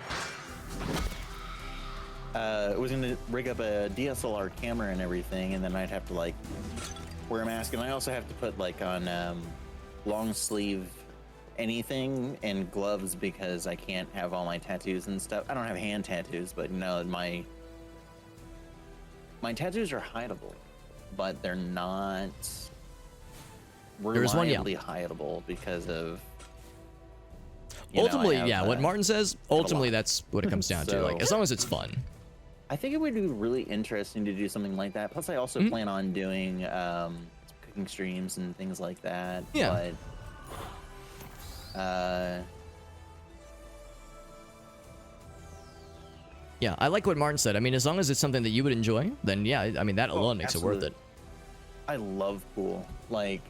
Was gonna rig up a DSLR camera and everything, and then I'd have to like wear a mask, and I also have to put like on long sleeve anything and gloves because I can't have all my tattoos and stuff. I don't have hand tattoos, but no, my tattoos are hideable, but they're not There's one, yeah. reliably hideable because of Ultimately, I have, yeah, what Martin says, ultimately lot. that's what it comes down to. So- Like, as long as it's fun. I think it would be really interesting to do something like that. Plus, I also Mm-hmm. plan on doing cooking streams and things like that. Yeah. But, Yeah, I like what Martin said. I mean, as long as it's something that you would enjoy, then yeah, I mean, that alone makes it worth it. I love pool. Like,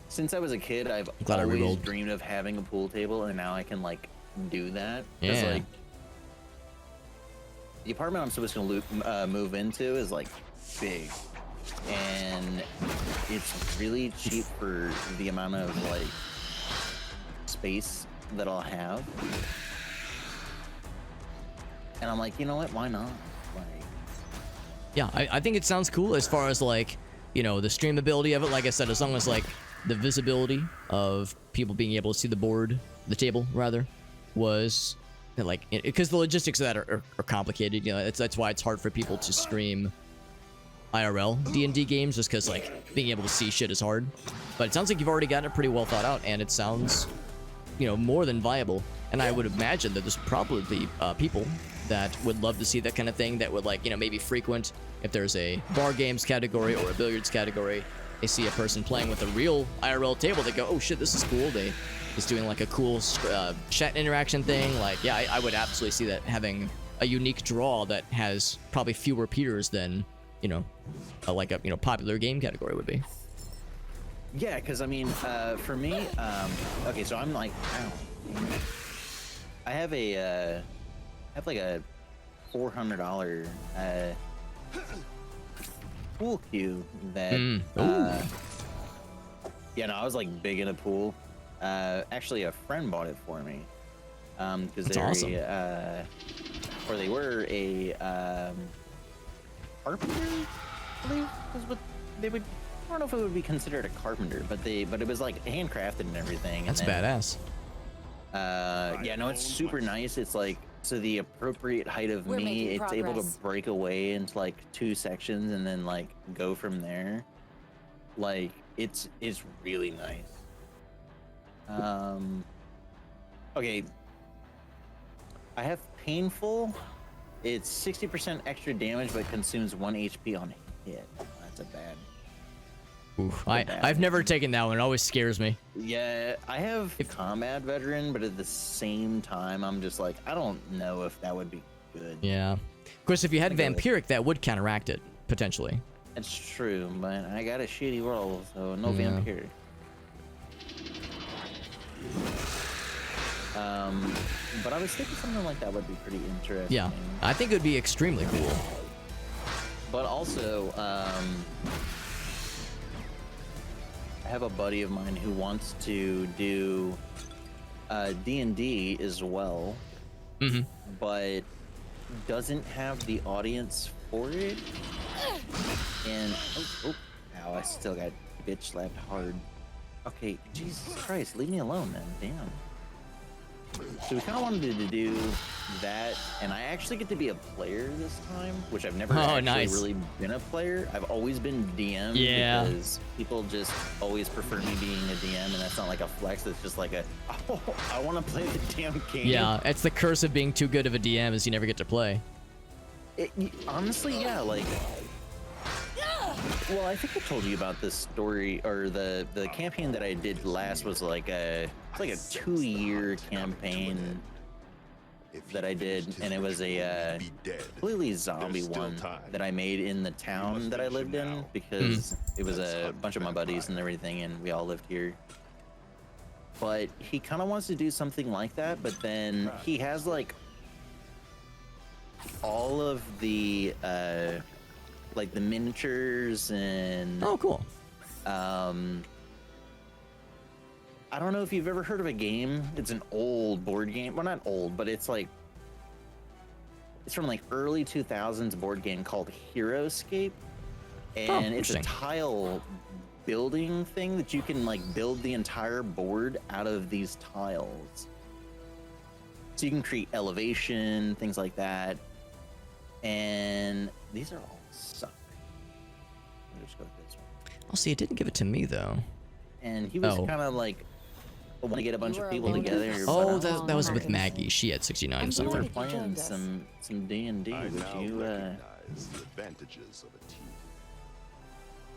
since I was a kid, I've Glad I always re-rolled. dreamed of having a pool table, and now I can like do that. 'Cause, Yeah. like, the apartment I'm supposed to move into is like big, and it's really cheap for the amount of like space that I'll have. And I'm like, you know what? Why not? Like, Yeah, I think it sounds cool as far as like, the streamability of it. Like I said, as long as like the visibility of people being able to see the table rather, was like, because the logistics of that are complicated. That's why it's hard for people to stream IRL D&D games, just because like being able to see shit is hard. But it sounds like you've already got it pretty well thought out, and it sounds, more than viable. And I would imagine that there's probably people that would love to see that kind of thing, that would like, maybe frequent if there's a bar games category or a billiards category. They see a person playing with a real IRL table, they go, oh shit, this is cool. They just doing like a cool chat interaction thing. Like, yeah, I would absolutely see that having a unique draw that has probably fewer peers than, like a popular game category would be. yeah, because I mean, for me, okay, so I'm like, I have like a $400 pool cue that I was like big into pool. Actually, a friend bought it for me because That's they're awesome. or they were a carpenter, I believe is what they would. I don't know if it would be considered a carpenter, but it was like handcrafted and everything. That's and then, badass. yeah, no, it's super nice. It's like to the appropriate height of We're me. making It's able to progress. break away into like 2 sections and then like go from there. Like it's really nice. Okay. I have painful. It's 60% extra damage, but consumes 1 HP on hit. That's a bad. Oof. I've never taken that one. It always scares me. Yeah, I have combat veteran, but at the same time, I'm just like, I don't know if that would be good. Yeah. Of course, if you had vampiric, that would counteract it potentially. That's true, but I got a shitty roll, so no Yeah. vampiric. But I was thinking something like that would be pretty interesting. Yeah, I think it would be extremely cool. But also, have a buddy of mine who wants to do D&D as well, but doesn't have the audience for it. And ow, I still got bitch slapped hard. Okay, Jesus Christ, leave me alone, man. Damn. So we kind of wanted to do that, and I actually get to be a player this time, which I've never actually really been a player. I've always been DM because people just always prefer me being a DM, and that's not like a flex. It's just like I want to play the damn game. Yeah, it's the curse of being too good of a DM is you never get to play. Honestly, yeah, like. Well, I think I told you about this story, or the campaign that I did last was like a 2-year campaign that I did, and it was a completely zombie one that I made in the town that I lived in, because it was a bunch of my buddies and everything, and we all lived here. But he kind of wants to do something like that, but then he has like all of the like the miniatures and cool. I don't know if you've ever heard of a game. It's an old board game. Well, not old, but it's like it's from like early 2000s board game called Heroescape, and it's a tile building thing that you can like build the entire board out of these tiles. So you can create elevation, things like that, and these are all suck. Let me just go with this one. Oh, see, it didn't give it to me though. And he was kind of like, I want to get a bunch of people together. Oh, that was with Maggie. She had 69 So we're something. playing some D&D. I Would now you recognize the advantages of a team.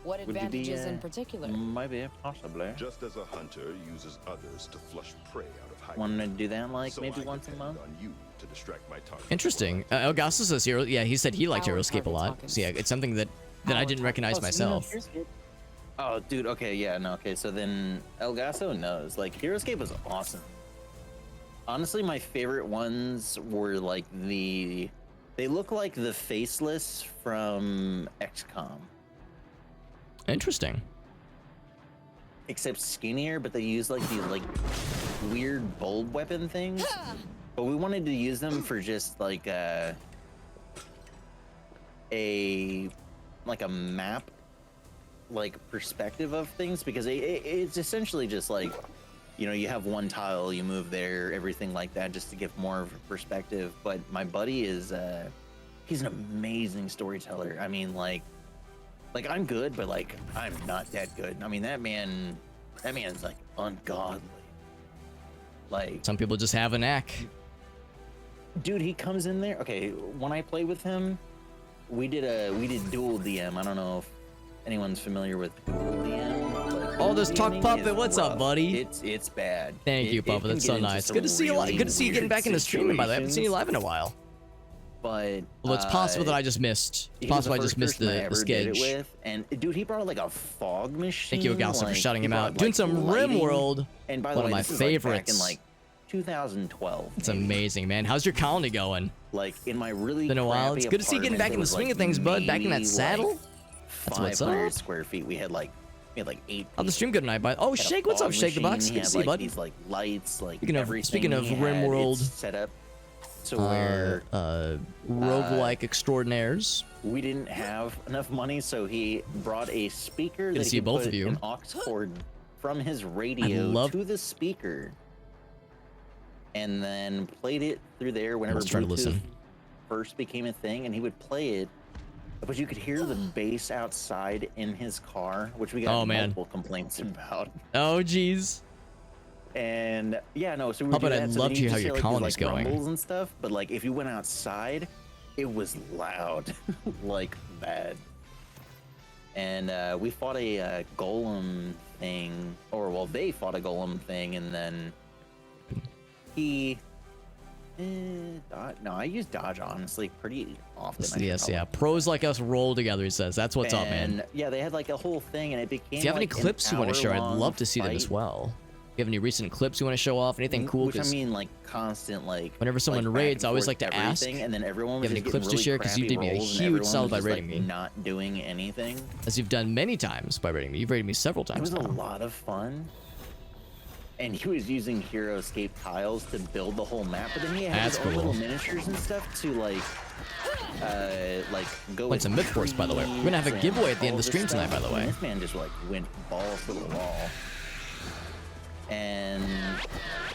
What would you be, advantages in particular? maybe, possibly. Just as a hunter uses others to flush prey out of hiding. Want to do that like so maybe I once a depend month? on you to distract my target. Interesting. Elgaso says Hero. Yeah, he said he liked Our Heroescape a target lot. tokens. So yeah, it's something that I didn't recognize myself. Oh, dude. Okay, yeah, no. Okay, so then Elgaso knows. Like, Heroescape was awesome. Honestly, my favorite ones were like they look like the Faceless from XCOM. Interesting. Except skinnier, but they use like these like weird bulb weapon things. But we wanted to use them for just like a map, like perspective of things, because it's essentially just like, you know, you have one tile, you move there, everything like that, just to give more of a perspective. But my buddy is he's an amazing storyteller. I mean, like I'm good, but like I'm not that good. I mean, that man's like ungodly. Like, Some people just have a knack. dude, he comes in there. Okay, when I played with him, we did dual DM. I don't know if anyone's familiar with dual DM. But Oh, this dual Talk DMing Puppet, is what's up, rough. buddy? It's bad. Thank you, Papa. can That's get so into nice. some Good to see you. really Good to see you getting weird back into streaming. By the way, I haven't seen you live in a while. But Well, it's possible that I just missed. It's he was possible I the just first missed person I the ever did it sketch. with, and dude, he brought like a fog machine. Thank you, Elgaso, for like, shouting he him out. brought, Doing like, some lighting. RimWorld. And by the One way, of my this is, like, back favorites. in like 2012. It's maybe. amazing, man. How's your colony going? Like in my really Been a while. It's crappy good to see you getting back in the apartment, swing there of things, was, bud. like, Back in that maybe, saddle. like, That's what's 500 up. square feet. We had like 8 How'd the feet. stream go tonight, bud? Oh, Had a Shake, what's up, fog Shake the Box? machine. Good He to had, see you, like, bud. These like lights, like Speaking of everything he had, RimWorld, it's set up to where roguelike extraordinaires. we didn't have enough money, so he brought a speaker Good to that see he both put of you. an aux cord from his radio love- to the speaker, and then played it through there whenever Let's try to Bluetooth listen. first became a thing, and he would play it. But you could hear the bass outside in his car, which we got Oh, man. multiple complaints about. Oh, jeez. And yeah, no, so we would Puppet, do that. I'd so love then to you hear how just your hear, like, colony's these, like, going. rumbles and stuff. But like, if you went outside, it was loud, like bad. And we fought a golem thing, or well, they fought a golem thing, and then he. No, I use dodge honestly pretty often. I Yes, should yeah. probably- Pros like us roll together, he says. That's what's up, man. And yeah, they had like a whole thing, and it became. If you have any like, an clips you want to share, I'd hour-long love to see them as fight. well. you have any recent clips you want to show off? Anything cool? Which I 'Cause mean, like constant, like whenever someone back raids, and I always forth like to ask, everything, and then everyone was you have any just clips to getting share? really 'Cause you crappy did me a rolls, and huge everyone solid was by just, raiding like, me. not doing anything. as you've done many times by raiding me. You've raided me several It times was a now. lot of fun. And he was using hero escape tiles to build the whole map, but then he had That's his own cool. little miniatures and stuff to like go Went with some Mythforce, by the way. We're gonna have a trees giveaway at the and end of the all stream this tonight, by stuff. the way. And this man just like went balls to the wall. And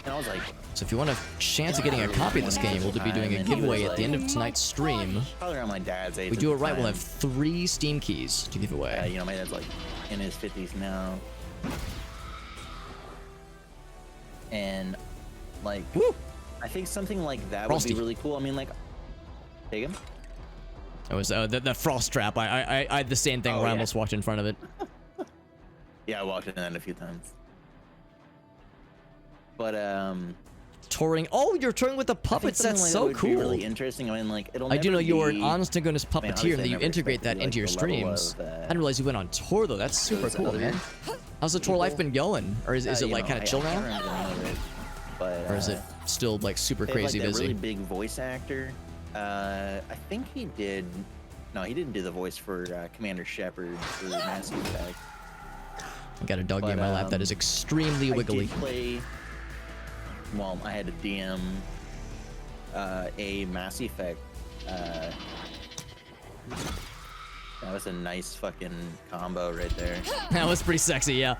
I was like, So if you want a chance of getting a copy of this game, we'll be doing a giveaway at the end of tonight's stream. probably around my dad's age. We at do the it right, we'll time. have 3 Steam keys to give away. You know, my dad's like in his 50s now. And like, Woo! I think something like that Frosty. would be really cool. I mean, like, take him. It was the frost trap. I had the same thing Oh, where I yeah. almost walked in front of it. Yeah, I walked in that a few times. But Touring. Oh, you're touring with the I think puppets. something That's like so that would be cool. really interesting. I mean, like, it'll. I do know never you're an be- honest to goodness I mean, puppeteer obviously, and that I you never integrate that expected, into your like, the level streams. of, I didn't realize you went on tour though. That's super those cool, other man. How's the tour life been going? Or is it you like know, kind of I chill can't now? remember the name of it, but, Or is it still like super they have, crazy like, that busy? really big voice actor. I think he did. No, he didn't do the voice for Commander Shepard for Mass Effect. I got a doggy in but, my lap that is extremely wiggly. I did play. Well, I had to DM a Mass Effect. That was a nice fucking combo right there. That was pretty sexy, yeah.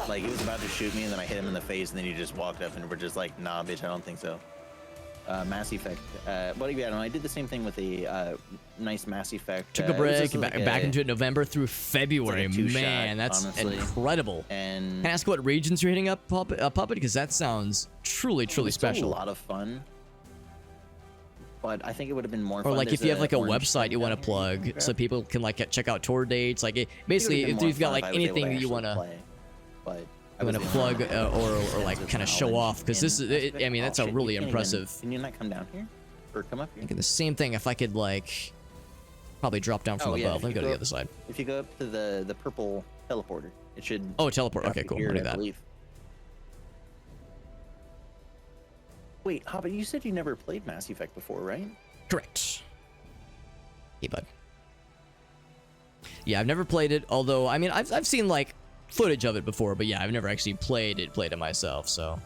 Like, he was about to shoot me, and then I hit him in the face, and then he just walked up, and we're just like, nah, bitch, I don't think so. Mass Effect. But yeah, no, I did the same thing with a nice Mass Effect. Took a it was break, just like back into it November through February. It's like a two-shot, Man, that's honestly. incredible. And Can I ask what regions you're hitting up, Puppet? Because that sounds truly it's special. a lot of fun. But I think it would have been more Or fun. like if There's you have like a orange website thing you want down to here you plug can so grab. people can like check out tour dates. Like It would've basically been if more you've got fun like if I was able to anything you actually want to play, but I you want was to the only plug one with or like extensive kind of show knowledge off because this in is Mass I mean that's a Effect. really You can't even- impressive. Can you not come down here or come up here? Thinking the same thing if I could like probably drop down from Oh, yeah, above. if Let me you go to go the up- other side. If you go up to the purple teleporter, it should. Oh, teleport. drop Okay, you cool. here, I'll do I that. believe. Wait, Hobbit, you said you never played Mass Effect before, right? Correct. Hey, bud. Yeah, I've never played it. Although I mean I've seen like footage of it before, but yeah, I've never actually played it myself. So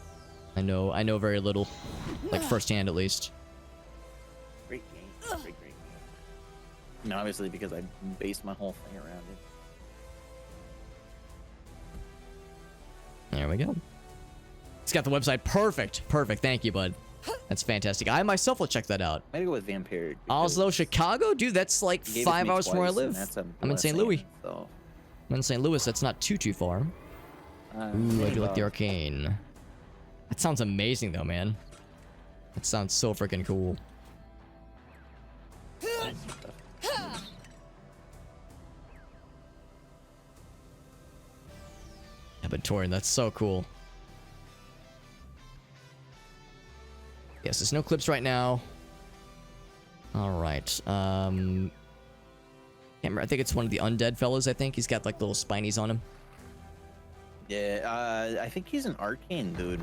I know very little, like firsthand at least. Great game. Great game. And obviously because I based my whole thing around it. There we go. It's got the website. Perfect. Thank you, bud. That's fantastic. I myself will check that out. I'm gonna go with Vampire. Oslo, Chicago? Dude, that's like You gave it to 5 me hours from where I twice, and live. that's a I'm in St. blessing, Louis. So, I'm in St. Louis. That's not too far. Ooh, I do like the arcane. That sounds amazing though, man. That sounds so freaking cool. Yeah, but Torin, that's so cool. Yes, there's no clips right now. All right. Can't remember. I think it's one of the undead fellas. I think he's got like little spinies on him. Yeah, I think he's an arcane dude.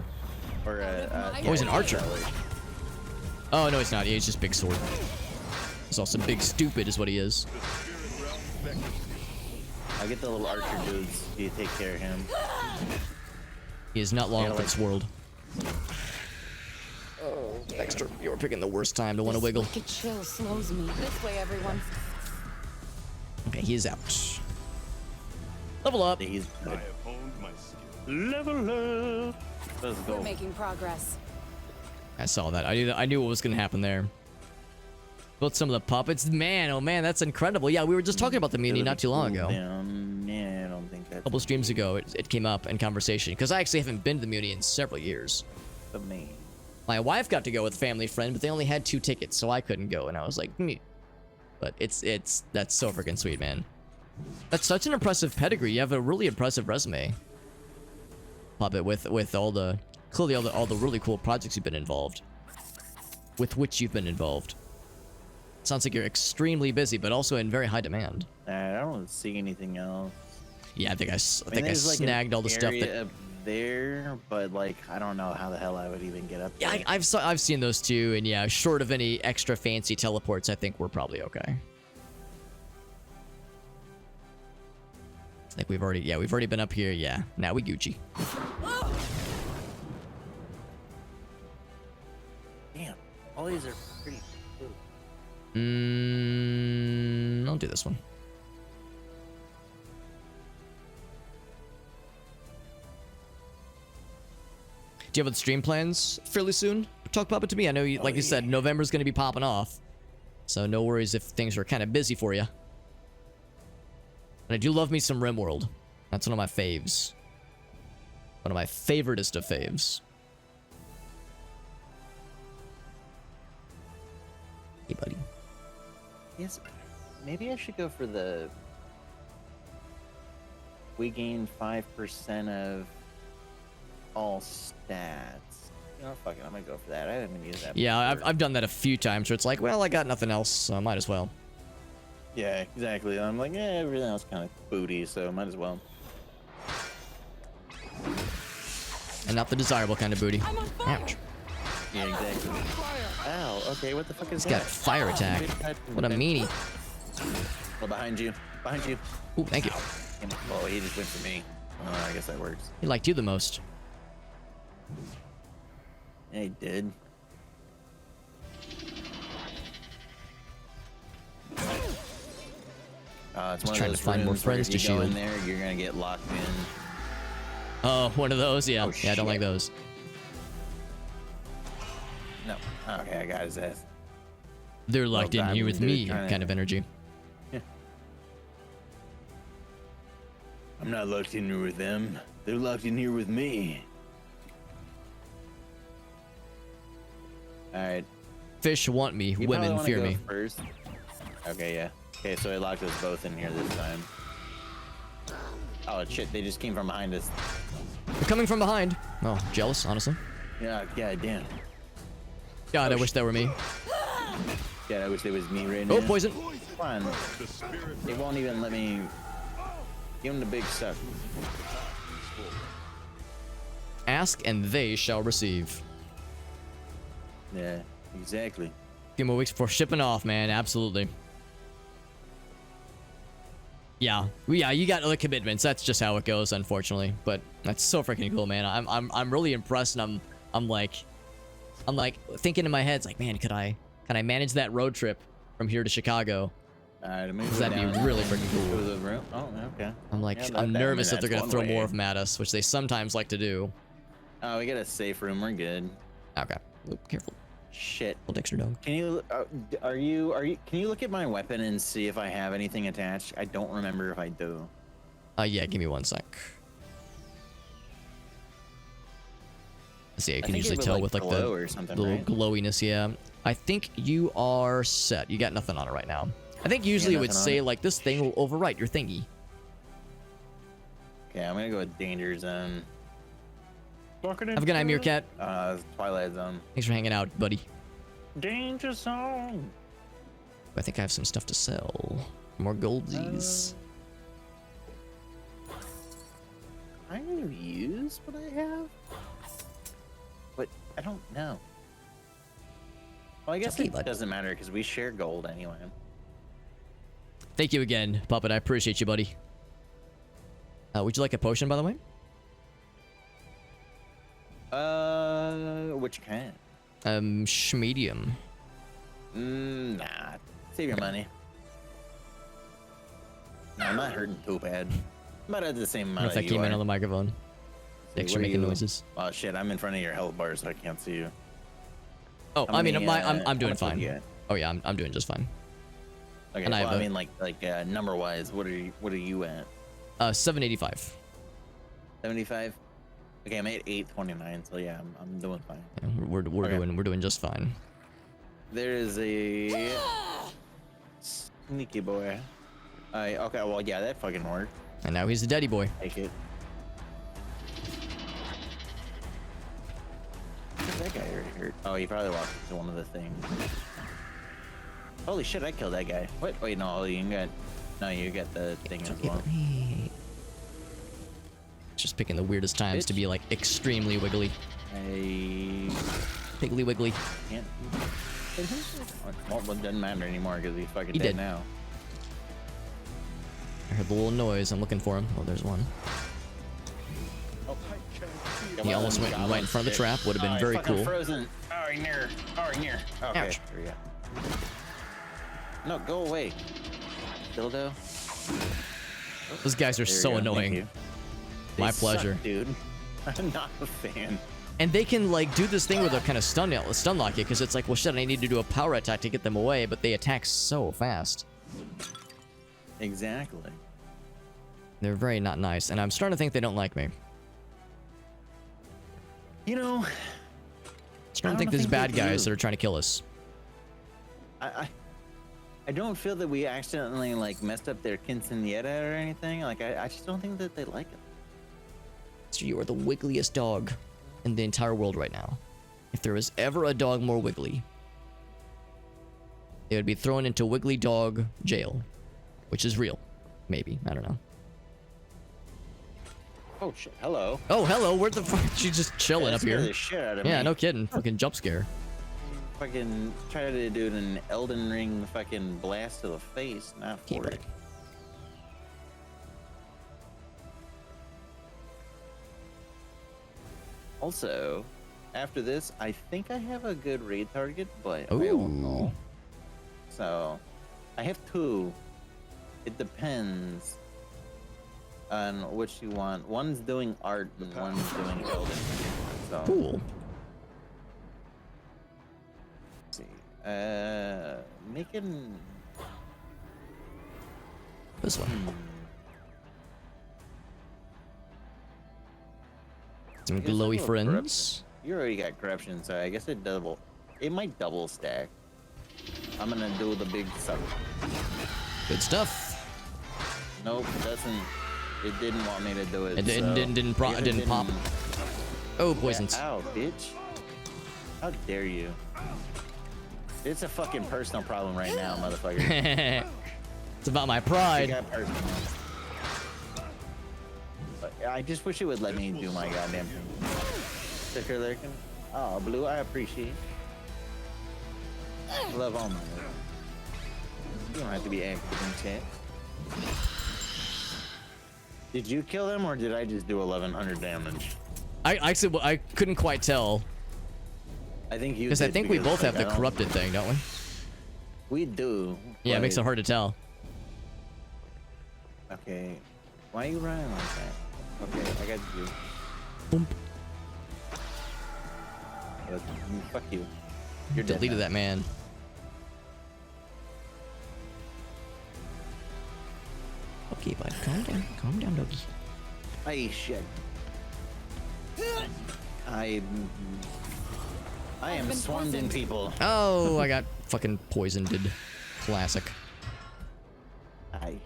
Or Oh, he's an archer. Oh no, he's not. He's just big sword. He's also big stupid, is what he is. I'll get the little archer dudes. You take care of him. He is not long Yeah, for like- this world. Oh, Dexter, you were picking the worst time to want to wiggle. Wicked chill slows me. This way, everyone. Okay, he is out. Level up. He's I have honed my skill. Level up. Let's We're go. making progress. I saw that. I knew what was gonna happen there. Built some of the puppets. Man, oh man, that's incredible. Yeah, we were just talking about the mutiny not too long ago. Yeah, I don't think that's A couple streams ago, it came up in conversation because I actually haven't been to the mutiny in several years. the main. My wife got to go with a family friend, but they only had 2 tickets, so I couldn't go, and I was like, But that's so freaking sweet, man. That's such an impressive pedigree. You have a really impressive resume, Puppet, with all the clearly all the really cool projects you've been involved, with which you've been involved. Sounds like you're extremely busy, but also in very high demand. I don't see anything else. Yeah, I think I I mean, there's, like, an snagged all the stuff area that. up there, but like I don't know how the hell I would even get up there. Yeah, I've seen those too, and yeah, short of any extra fancy teleports, I think we're probably okay. I think we've already been up here. Yeah, now we Gucci. Damn, all these are pretty cool. I'll do this one. Do you have the stream plans fairly soon? Talk about it to me. I know, you, like you said, November's going to be popping off. So no worries if things are kind of busy for you. And I do love me some RimWorld. That's one of my faves. One of my favoritest of faves. Hey, buddy. Yes, maybe I should go for the... We gain 5% of all stats. No, fuck it, I'm gonna go for that. I haven't used that Yeah, before. I've done that a few times where it's like, well, I got nothing else, so I might as well. Yeah, exactly. I'm like, yeah, everything else kind of booty, so might as well. And not the desirable kind of booty. Ouch. Yeah, exactly. Ow, okay, what the fuck is He's got that? fire attack. What a meanie. Oh, behind you. Behind you. Ooh, thank you. Oh, he just went for me. Oh, I guess that works. He liked you the most. Yeah, he did. It's one trying of to those find more rooms where friends if to you go shield. in there, you're gonna get locked in. Oh, one of those? Yeah. Oh, Yeah, I don't like shit. those. No. Okay, I got his ass. They're locked in here Diamond with dude me kinda- kind of energy. I'm not locked in here with them. They're locked in here with me. Alright. Fish want me, You probably women wanna fear go me. First. Okay, yeah. Okay, so he locked us both in here this time. Oh shit, they just came from behind us. They're coming from behind. Oh, jealous, honestly. Yeah, god damn. God, I wish that were me. God, I wish it was me right now. Oh, poison. Come on. They won't even let me give him the big suck. Ask and they shall receive. Yeah, exactly. Few more weeks before shipping off, man. Absolutely. Yeah, yeah, you got other commitments. That's just how it goes, unfortunately. But that's so freaking cool, man. I'm really impressed, and I'm like thinking in my head, it's like, man, could I manage that road trip from here to Chicago? Alright, That'd be really freaking cool. Oh, okay. I'm like, Yeah, I'm nervous that that's they're gonna one throw way. more of them at us, which they sometimes like to do. Oh, we got a safe room. We're good. Okay, oop, careful, Shit. little Dexter dog. Can you? Can you look at my weapon and see if I have anything attached? I don't remember if I do. Yeah, give me one sec. See, I can think usually it would, tell like, with like glow the or something, little right? glowiness. Yeah, I think you are set. You got nothing on it right now. I think usually it would nothing on say it? like this thing will overwrite your thingy. Okay, I'm gonna go with danger zone. Have a good night, Meerkat. Twilight zone. Thanks for hanging out, buddy. Danger zone. I think I have some stuff to sell. More goldsies. I'm gonna use what I have, but I don't know. Well, I guess okay, it bud. doesn't matter because we share gold anyway. Thank you again, Puppet. I appreciate you, buddy. Would you like a potion, by the way? Which kind? Medium. Nah. Save your money. No, I'm not hurting too bad. I'm about at the same I don't amount know if that that came you in are. on the microphone. See, Dexter what are making you- noises. Oh shit! I'm in front of your health bar, so I can't see you. Oh, How I mean, many, I'm how doing much would fine. you get? Oh yeah, I'm doing just fine. Okay, And I well, have I a- mean, like number wise, what are you at? 785. 75. Okay, I'm at 829, so yeah, I'm doing fine. Yeah, we're Okay. doing just fine. There is a sneaky boy. Okay, well yeah, that fucking worked. And now he's the daddy boy. Take it. Where's that guy already hurt? Oh, he probably walked into one of the things. Holy shit, I killed that guy. What? Wait, no, you got the thing as well. Just picking the weirdest times to be like extremely wiggly. I Piggly wiggly. can't. Well, it doesn't matter anymore because he's fucking He dead did. now. I heard the little noise. I'm looking for him. Oh, there's one. He almost went right in front of the trap. Would have been very cool. Frozen. Oh, near. Oh, near. Okay. Ouch. There we go. No, go away. Dildo. Those guys are There you so go, thank annoying. you. My They suck, pleasure. dude. I'm not a fan. And they can like do this thing where they'll kind of stun lock you because it's like, well, shit, I need to do a power attack to get them away, but they attack so fast. Exactly. They're very not nice, and I'm starting to think they don't like me. You know, Starting to think don't there's think they bad guys do. that are trying to kill us. I don't feel that we accidentally like messed up their quinceañera or anything. Like I just don't think that they like it. So you are the wiggliest dog in the entire world right now. If there was ever a dog more wiggly, they would be thrown into Wiggly Dog Jail, which is real. Maybe. I don't know. Oh shit! Hello. Oh, hello. Where the fuck? She's just chilling up Scared here. the shit out of Yeah, me. no kidding. Fucking jump scare. Fucking try to do an Elden Ring fucking blast to the face. Not Keep for it. it. Also, after this, I think I have a good raid target, but I don't know. So, I have two. It depends on which you want. One's doing art and one's doing Elden Ring. So, Cool. let's see. Making. This one. Some I guess I'll glowy go friends. corruption. You already got corruption, so I guess it might double stack. I'm gonna do the big suck. Good stuff. Nope, doesn't. It didn't want me to do it. It didn't- so didn't it pop. Oh, poisons. Yeah, ow, bitch! How dare you? It's a fucking personal problem right now, motherfucker. It's about my It pride. got personal. But I just wish it would let me do my goddamn thing. Sticker lurking. Oh, Blue, I appreciate. Love all my love. You don't have to be active in chat. Did you kill them or did I just do 1100 damage? I couldn't quite tell I think you because I did think we because, both have like, the I don't- corrupted thing, don't we? We do. Yeah, it makes it but- hard to tell. Okay. Why are you running like that? Okay, I got you. Boom. Fuck you. You're dead Deleted now. that man. Okay, bud, calm down, doggy. Ay, shit. I am swarmed in people. Oh, I got fucking poisoned. Classic. Ay,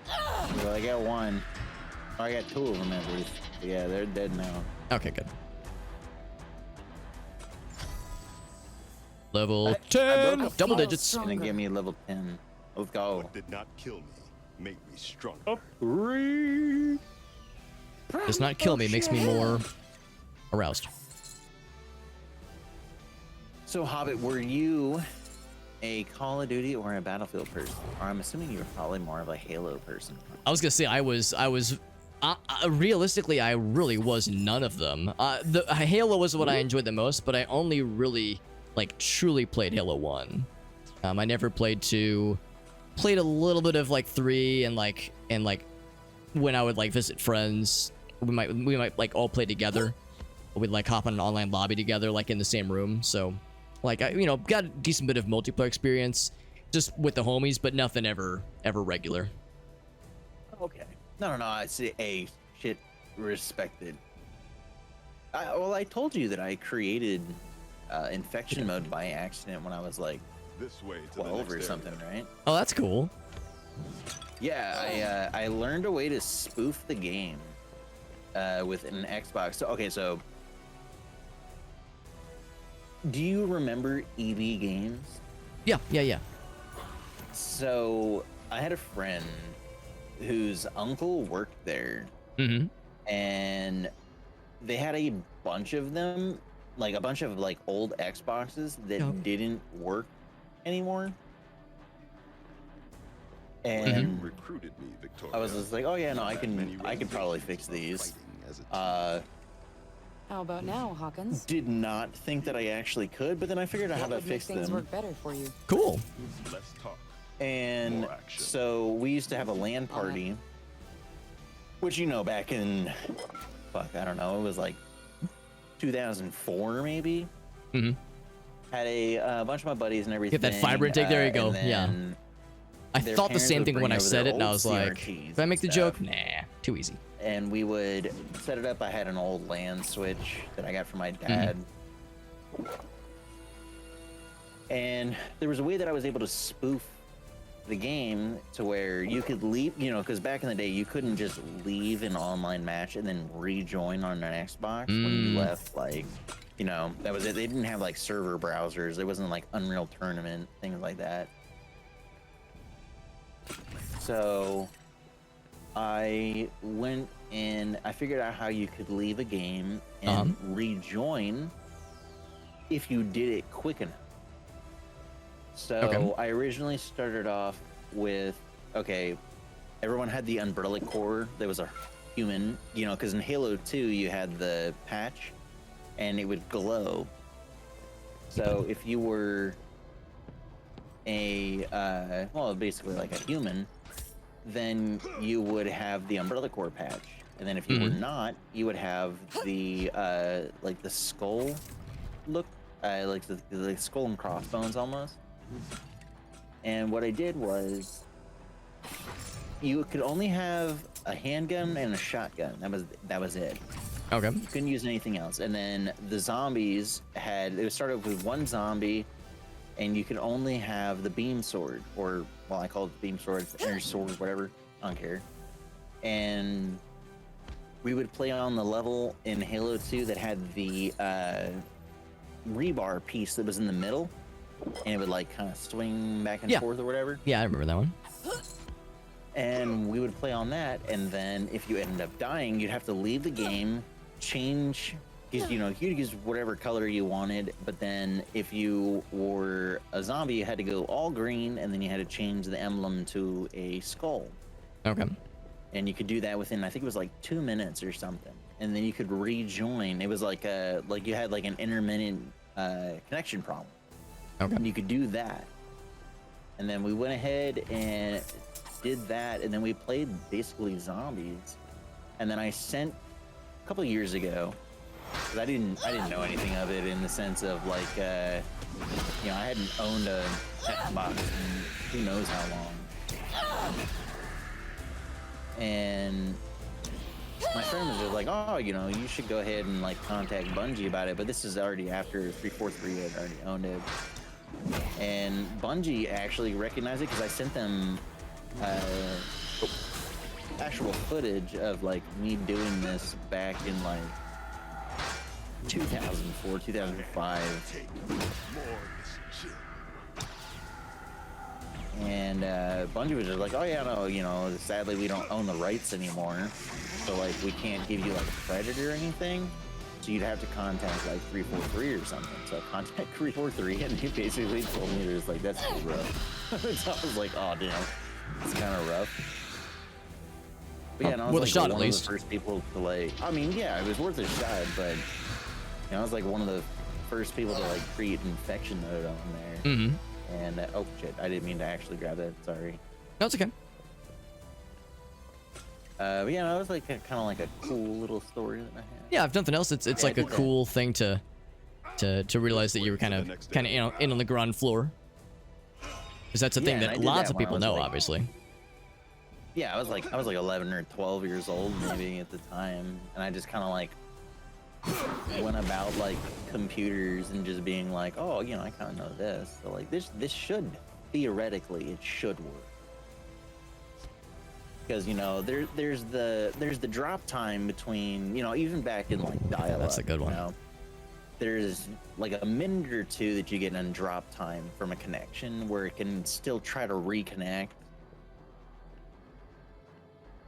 shit. Well, I got one. Oh, I got two of them at least. Yeah, they're dead now. Okay, good. Level I 10, broke a double fuse. digits. Gonna give me level 10. Let's go. What did not kill me made me stronger. Does not kill me, makes me more aroused. So, Hobbit, were you a Call of Duty or a Battlefield person? Or I'm assuming you were probably more of a Halo person. I was gonna say I was realistically I really was none of them. The Halo was what I enjoyed the most, but I only really like truly played Halo 1. I never played 2. Played a little bit of like 3 and like when I would like visit friends, we might like all play together. We'd like hop on an online lobby together like in the same room. So like I got a decent bit of multiplayer experience just with the homies, but nothing ever regular. Okay. No, I see. A shit respected. I told you that I created infection mode by accident when I was like This way to the 12 next or area. something, right? Oh, that's cool. Yeah, I learned a way to spoof the game with an Xbox. So okay, so do you remember EV games? Yeah. So I had a friend whose uncle worked there, Mm-hmm. and they had a bunch of them, like a bunch of like old Xboxes that Yep. didn't work anymore. Mm-hmm. And You recruited me, Victoria. I was just like, oh yeah, no, I That many could probably renovations fix are these. fighting as a team. How about now, Hawkins? Did not think that I actually could, but then I figured out how What to would make fix things them. work better for you? Cool. Less talk. And More action. so we used to have a LAN party, which, you know, back in, fuck, I don't know, it was like 2004 maybe. Mm-hmm. Had a bunch of my buddies and everything. Get that fiber intake. There you go. and Yeah. then I their thought the parents same would thing when bring I over said their it, and I old was like, CRTs did I make the and joke? stuff. Nah, too easy. And we would set it up. I had an old LAN switch that I got from my Mm-hmm. dad. And there was a way that I was able to spoof the game to where you could leave, you know, because back in the day, you couldn't just leave an online match and then rejoin on an Xbox when you left. Like, you know, that was it. They didn't have like server browsers. There wasn't like Unreal Tournament, things like that. So I went and I figured out how you could leave a game and rejoin if you did it quick enough. So Okay. I originally started off with, okay, everyone had the umbrella core. There was a human, you know, because in Halo 2 you had the patch and it would glow. So if you were a, well, basically like a human, then you would have the umbrella core patch. And then if you were not, you would have the, like the skull look, like the skull and crossbones almost. And what I did was, you could only have a handgun and a shotgun. That was it. Okay. You couldn't use anything else. And then the zombies it started with one zombie, and you could only have the beam sword, or well, I call it the beam sword, the energy sword, whatever. I don't care. And we would play on the level in Halo 2 that had the rebar piece that was in the middle, and it would like kind of swing back and Yeah. forth or whatever. Yeah, I remember that one. And we would play on that, and then if you ended up dying, you'd have to leave the game, change, you know, you could use whatever color you wanted, but then if you were a zombie, you had to go all green, and then you had to change the emblem to a skull. Okay. And you could do that within, I think it was like 2 minutes or something. And then you could rejoin. It was like you had like an intermittent connection problem. Okay. And you could do that. And then we went ahead and did that, and then we played basically zombies. And then I sent a couple of years ago, 'cause I didn't know anything of it in the sense of like, you know, I hadn't owned a Xbox in who knows how long. And my friend was just like, oh, you know, you should go ahead and like contact Bungie about it. But this is already after 343 had already owned it. And Bungie actually recognized it because I sent them actual footage of like me doing this back in like 2004, 2005. And Bungie was just like, oh yeah, no, you know, sadly we don't own the rights anymore, so like we can't give you like a credit or anything. So you'd have to contact like 343 or something. So I contact 343, and he basically told me there's like, that's too rough. So I was like, oh damn, it's kind of rough. But yeah, and I was Worth a like shot, at one of least. the first people to like, I mean, yeah, it was worth a shot, but you know, I was like one of the first people to like create infection node on there. Mm-hmm. And oh shit, I didn't mean to actually grab that. Sorry. No, it's okay. But yeah, that was like kind of like a cool little story that I had. Yeah, if nothing else, it's Yeah, like I a did that. cool thing to realize that you were kind of you know, in on the ground floor. Because that's a Yeah, thing and I that did lots that of when I people was, know, like- obviously. Yeah, I was like 11 or 12 years old maybe at the time, and I just kind of like went about like computers and just being like, oh, you know, I kind of know this, so like this should theoretically it should work, because you know there's the drop time between, you know, even back in like dial-up. That's a good one. You know, there's like a minute or two that you get in drop time from a connection where it can still try to reconnect.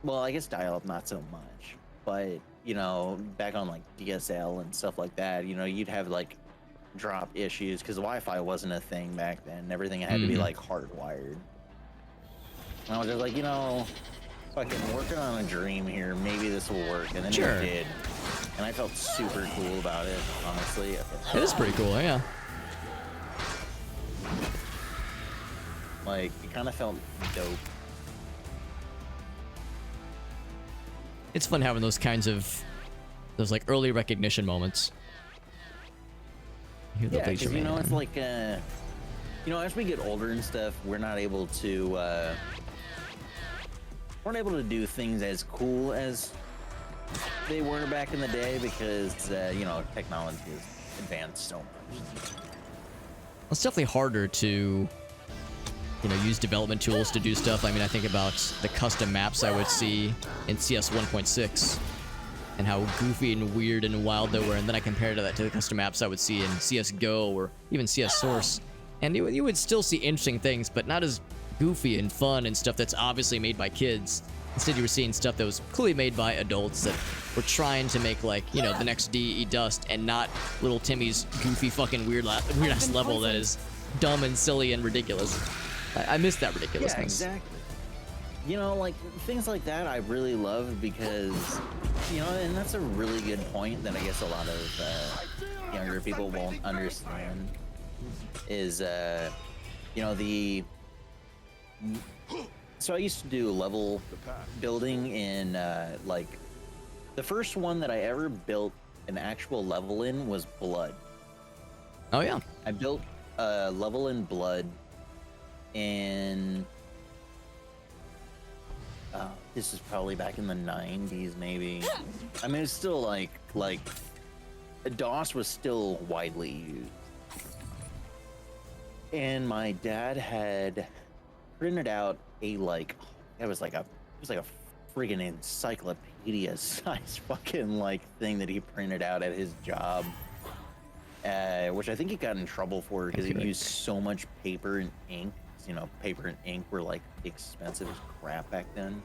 well, I guess dial-up not so much, but you know, back on like DSL and stuff like that, you know, you'd have like drop issues because Wi-Fi wasn't a thing back then. Everything had to be like hardwired. And I was just like, you know, fucking working on a dream here. Maybe this will work, and then it did, and I felt super cool about it. Honestly, It is pretty cool, yeah. like it kind of felt dope. It's fun having those kinds of, those like early recognition moments. Hear the Yeah, laser because you know, man. it's like, you know, as we get older and stuff, we're not able to, weren't able to do things as cool as they were back in the day because, you know, technology has advanced so much. It's definitely harder to, you know, use development tools to do stuff. I mean, I think about the custom maps I would see in CS 1.6 and how goofy and weird and wild they were, and then I compared that to the custom maps I would see in CSGO or even CS Source, and you would still see interesting things, but not as goofy and fun and stuff that's obviously made by kids. Instead, you were seeing stuff that was clearly made by adults that were trying to make, like, you know, the next DE Dust, and not little Timmy's goofy fucking weird ass level that is dumb and silly and ridiculous. I miss that ridiculousness. Yeah, exactly. You know, like things like that I really love because, you know, and that's a really good point that I guess a lot of younger people won't understand is, you know, so I used to do level building in, like, the first one that I ever built an actual level in was Blood. Oh, yeah. I built a level in Blood in, this is probably back in the 90s, maybe. I mean, it's still like DOS was still widely used. And my dad had printed out a, like, it was like a friggin' encyclopedia size fucking, like, thing that he printed out at his job. Which I think he got in trouble for because he used so much paper and ink. You know, paper and ink were, like, expensive as crap back then.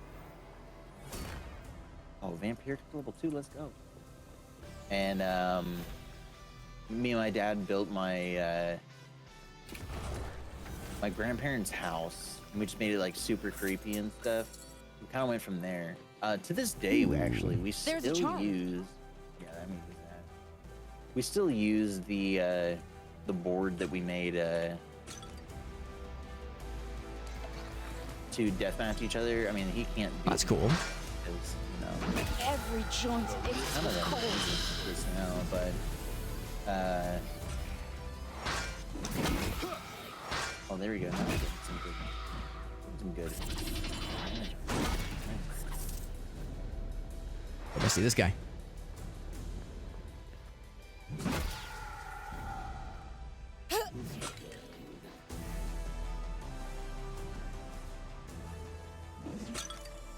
Oh, Vampire to level 2, let's go. And me and my dad built my my grandparents' house, and we just made it like super creepy and stuff. We kind of went from there. To this day, we still use. Yeah, that means that. We still use the board that we made to deathmatch each other. I mean, he can't. That's cool. Because, you know, Every joint is none of them cold. use this now, but oh, there we go. Now we're getting some good. Let's see this guy.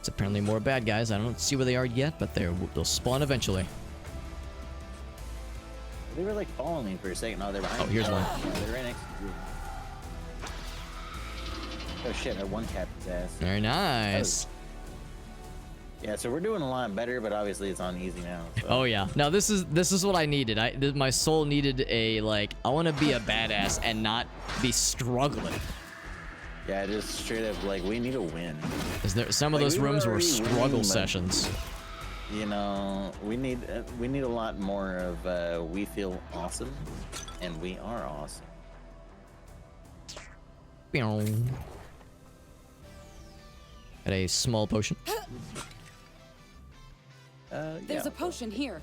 It's apparently more bad guys. I don't see where they are yet, but they'll spawn eventually. They were like following me for a second. Oh, they're behind. Oh, here's one. Yeah, they're right next to you. Oh shit! I one tapped his ass. Very nice. Yeah, so we're doing a lot better, but obviously it's on easy now. So. Oh yeah. Now this is what I needed. My soul needed a, like, I want to be a badass and not be struggling. Yeah, just straight up, like, we need a win. Is there some of Like, those we were rooms were already struggle winning, but, sessions? You know, we need a lot more of we feel awesome, and we are awesome. Got a small potion. There's a potion here.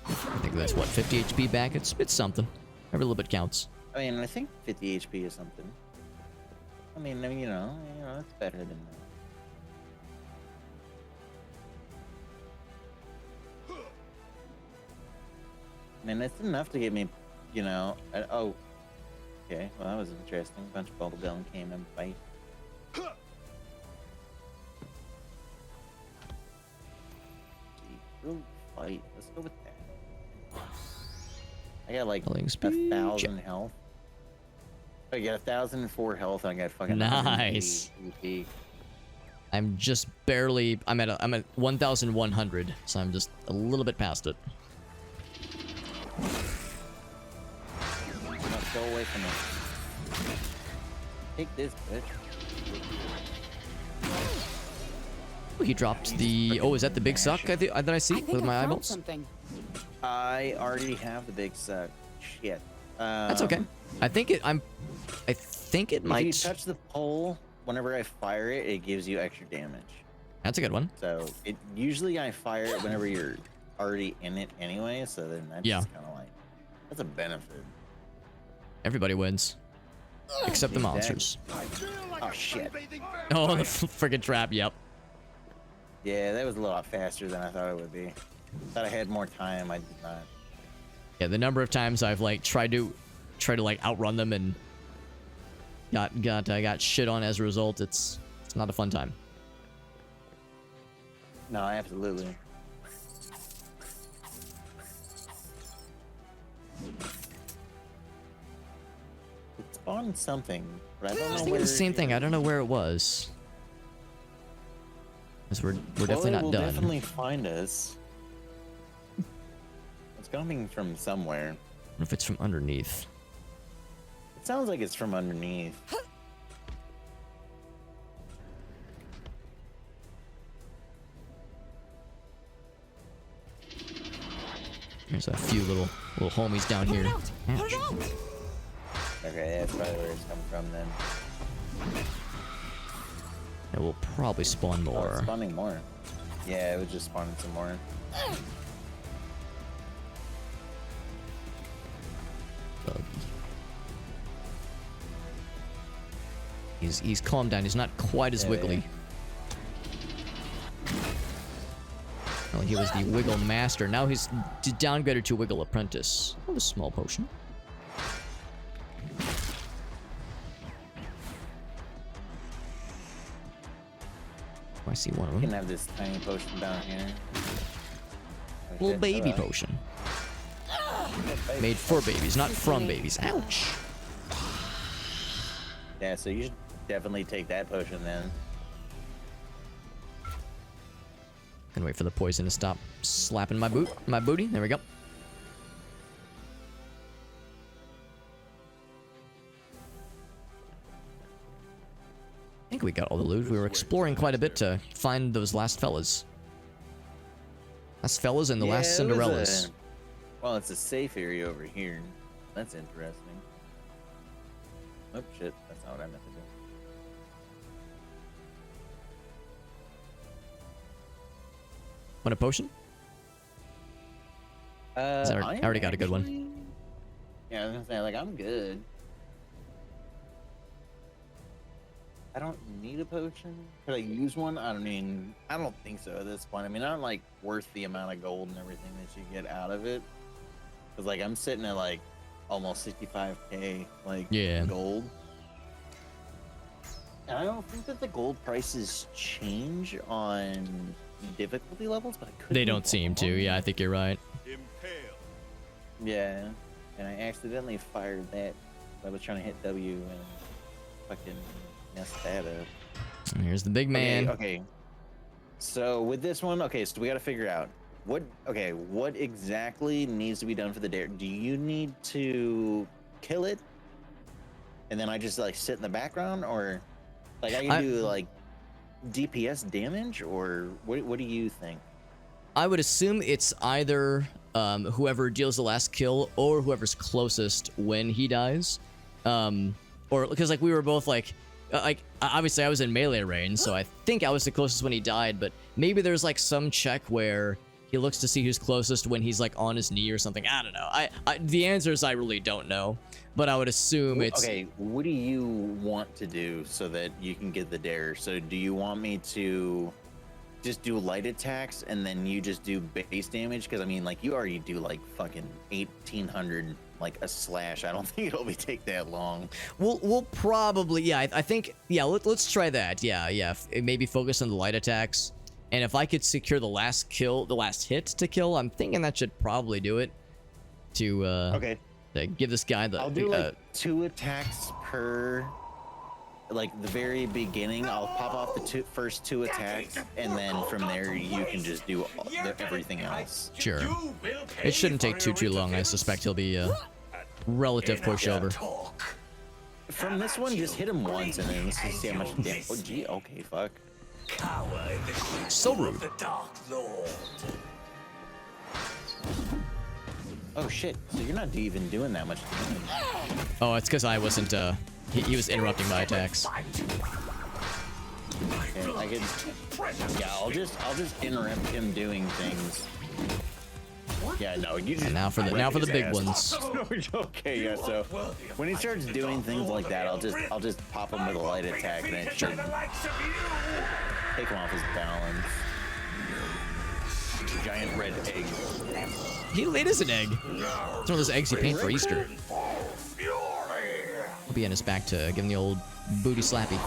I think that's what, 50 HP back. It's something. Every little bit counts. I mean, I think 50 HP is something. I mean, you know, it's better than that. I mean, it's enough to get me, you know. Oh, okay. Well, that was interesting. A bunch of bubblegum came and fight. Real fight. Let's go with that. I got like Killing 1,000 health. I got 1,004 health. I got fucking Nice. 180 I'm just barely. I'm at 1,100, so I'm just a little bit past it. No, go away from it. Take this, bitch. Oh, he dropped the. Oh, is that the big suck? That I see I think with I my found eyeballs. something. I already have the big suck. Shit. That's okay. I think it. I think it might. If you touch the pole, whenever I fire it, it gives you extra damage. That's a good one. So it usually I fire it whenever you're already in it anyway. So then that's Yeah. just kind of like that's a benefit. Everybody wins, except the monsters. Oh shit. Oh, the freaking trap. Yep. Yeah, that was a lot faster than I thought it would be. Thought I had more time. I did not. Yeah, the number of times I've like tried to like outrun them and got shit on as a result. It's not a fun time. No, absolutely. It spawned something, but I I don't was know thinking where. the same thing. I don't know where it was. Because we're definitely Well, it not will done. definitely find us. It's coming from somewhere. I don't know if it's from underneath. It sounds like it's from underneath. There's a few little homies down here. Ouch. Okay, that's probably where it's coming from then. It will probably spawn Oh, more. it's spawning more. Yeah, it was just spawning some more. Buggy. He's calmed down. He's not quite as Yeah, wiggly. Well, he was the Wiggle Master. Now he's downgraded to Wiggle Apprentice. Oh, a small potion. I see one of You them. can have this tiny potion down here. Little Okay, baby so, potion. Made for babies, not from babies. Ouch. Yeah, so you should definitely take that potion then. Gonna wait for the poison to stop slapping my booty. There we go. I think we got all the loot. We were exploring quite a bit to find those last fellas. Last fellas and the last Yeah, it was Cinderellas. Well, it's a safe area over here. That's interesting. Oh shit, that's not what I meant to do. Want a potion? I already got a good one. Yeah, I was gonna say, like, I'm good. I don't need a potion. Could I use one? I don't think so at this point. I mean, I'm like worth the amount of gold and everything that you get out of it. Cause like I'm sitting at like almost 65k like Yeah. gold. And I don't think that the gold prices change on difficulty levels, but I could They be don't seem to. wrong. Yeah, I think you're right. Impale. Yeah, and I accidentally fired that. I was trying to hit W and fucking messed that up. Here's the big man. Okay. So with this one, okay, so we got to figure out what exactly needs to be done for the dare. Do you need to kill it, and then I just like sit in the background, or like I can do like DPS damage, or what do you think? I would assume it's either whoever deals the last kill or whoever's closest when he dies. Or because like we were both like obviously I was in melee range, so I think I was the closest when he died, but maybe there's like some check where he looks to see who's closest when he's like on his knee or something. I don't know. I the answer is I really don't know, but I would assume it's Okay, what do you want to do so that you can get the dare? So do you want me to just do light attacks and then you just do base damage? Because I mean, like, you already do like fucking 1800 like a slash. I don't think it'll be take that long. We'll probably, yeah, I think, yeah, let's try that. Yeah, maybe focus on the light attacks. And if I could secure the last kill, the last hit to kill, I'm thinking that should probably do it. To Okay, to give this guy the I'll do like 2 attacks per like the very beginning, I'll pop off the first 2 attacks, and then from there you can just do everything else. Sure. It shouldn't take too long. I suspect he'll be a relative pushover. From this one, just hit him once, and then let's just see how much damage. Oh, gee, okay, fuck. So rude. Oh shit! So you're not even doing that much damage. Oh, it's because I wasn't. He was interrupting my attacks. Yeah, I could. Yeah, I'll just interrupt him doing things. Yeah, no, you just. And now for the big ones. Okay, yeah. So when he starts doing things like that, I'll just pop him with a light attack, and it should take him off his balance. Giant red egg. It is an egg. It's one of those eggs you paint for Easter. He'll be on his back to give him the old booty slappy.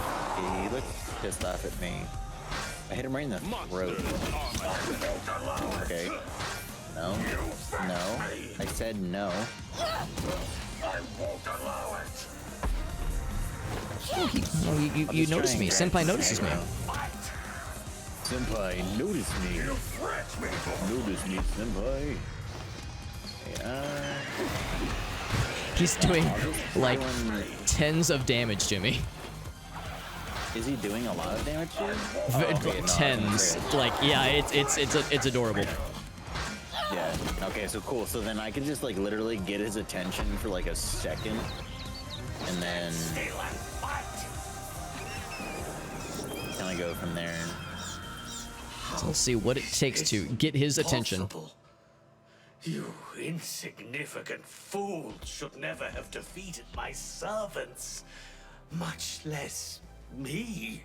He looks pissed off at me. I hit him right in the throat. Okay. No. No. I said no. Oh, you noticed me. Senpai notices me. Senpai, notice me. Notice me, senpai. He's doing like tens of damage to me. Is he doing a lot of damage to you? Okay, no, tens. Like, yeah, it's adorable. Yeah. Okay, so cool. So then I can just like literally get his attention for like a second, and then kind of go from there. So let's see what it takes to get his attention. You insignificant fool should never have defeated my servants, much less me.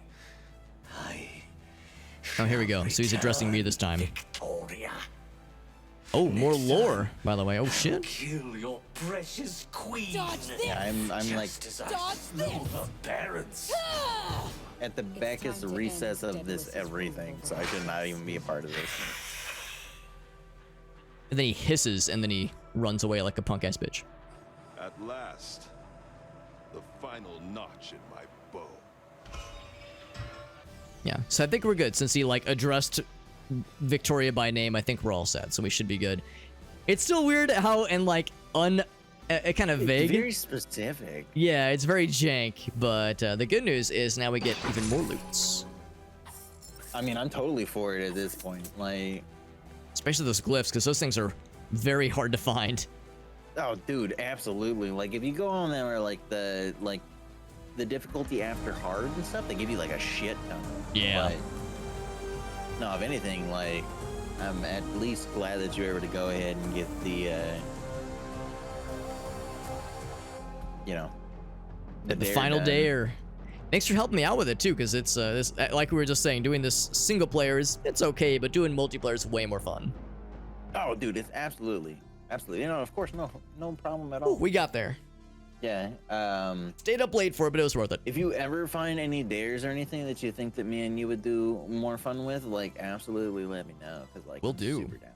Oh, here we go. So he's addressing me this time. Victoria. Oh, more lore, by the way. Oh shit. Kill your precious queen. Dodge this. Yeah, I'm like Dodge this. Her parents. at the back is the recess of this everything, so I should not even be a part of this. And then he hisses, and then he runs away like a punk-ass bitch. At last, the final notch in my bow. Yeah, so I think we're good. Since he, like, addressed Victoria by name, I think we're all set, so we should be good. It's still weird how, and, like, kind of vague. It's very specific. Yeah, it's very jank, but the good news is now we get even more loots. I mean, I'm totally for it at this point. Like, especially those glyphs, because those things are very hard to find. oh, dude, absolutely. Like, if you go on there, like the difficulty after hard and stuff, they give you like a shit ton. Yeah. But, no, if anything, like, I'm at least glad that you were able to go ahead and get the, you know, The final dare. Thanks for helping me out with it too, because it's like we were just saying, doing this single player it's okay, but doing multiplayer is way more fun. Oh, dude, it's absolutely. You know, of course, no problem at all. Ooh, we got there. Yeah. Stayed up late for it, but it was worth it. If you ever find any dares or anything that you think that me and you would do more fun with, like, absolutely let me know, because like, Will I'm do. super down.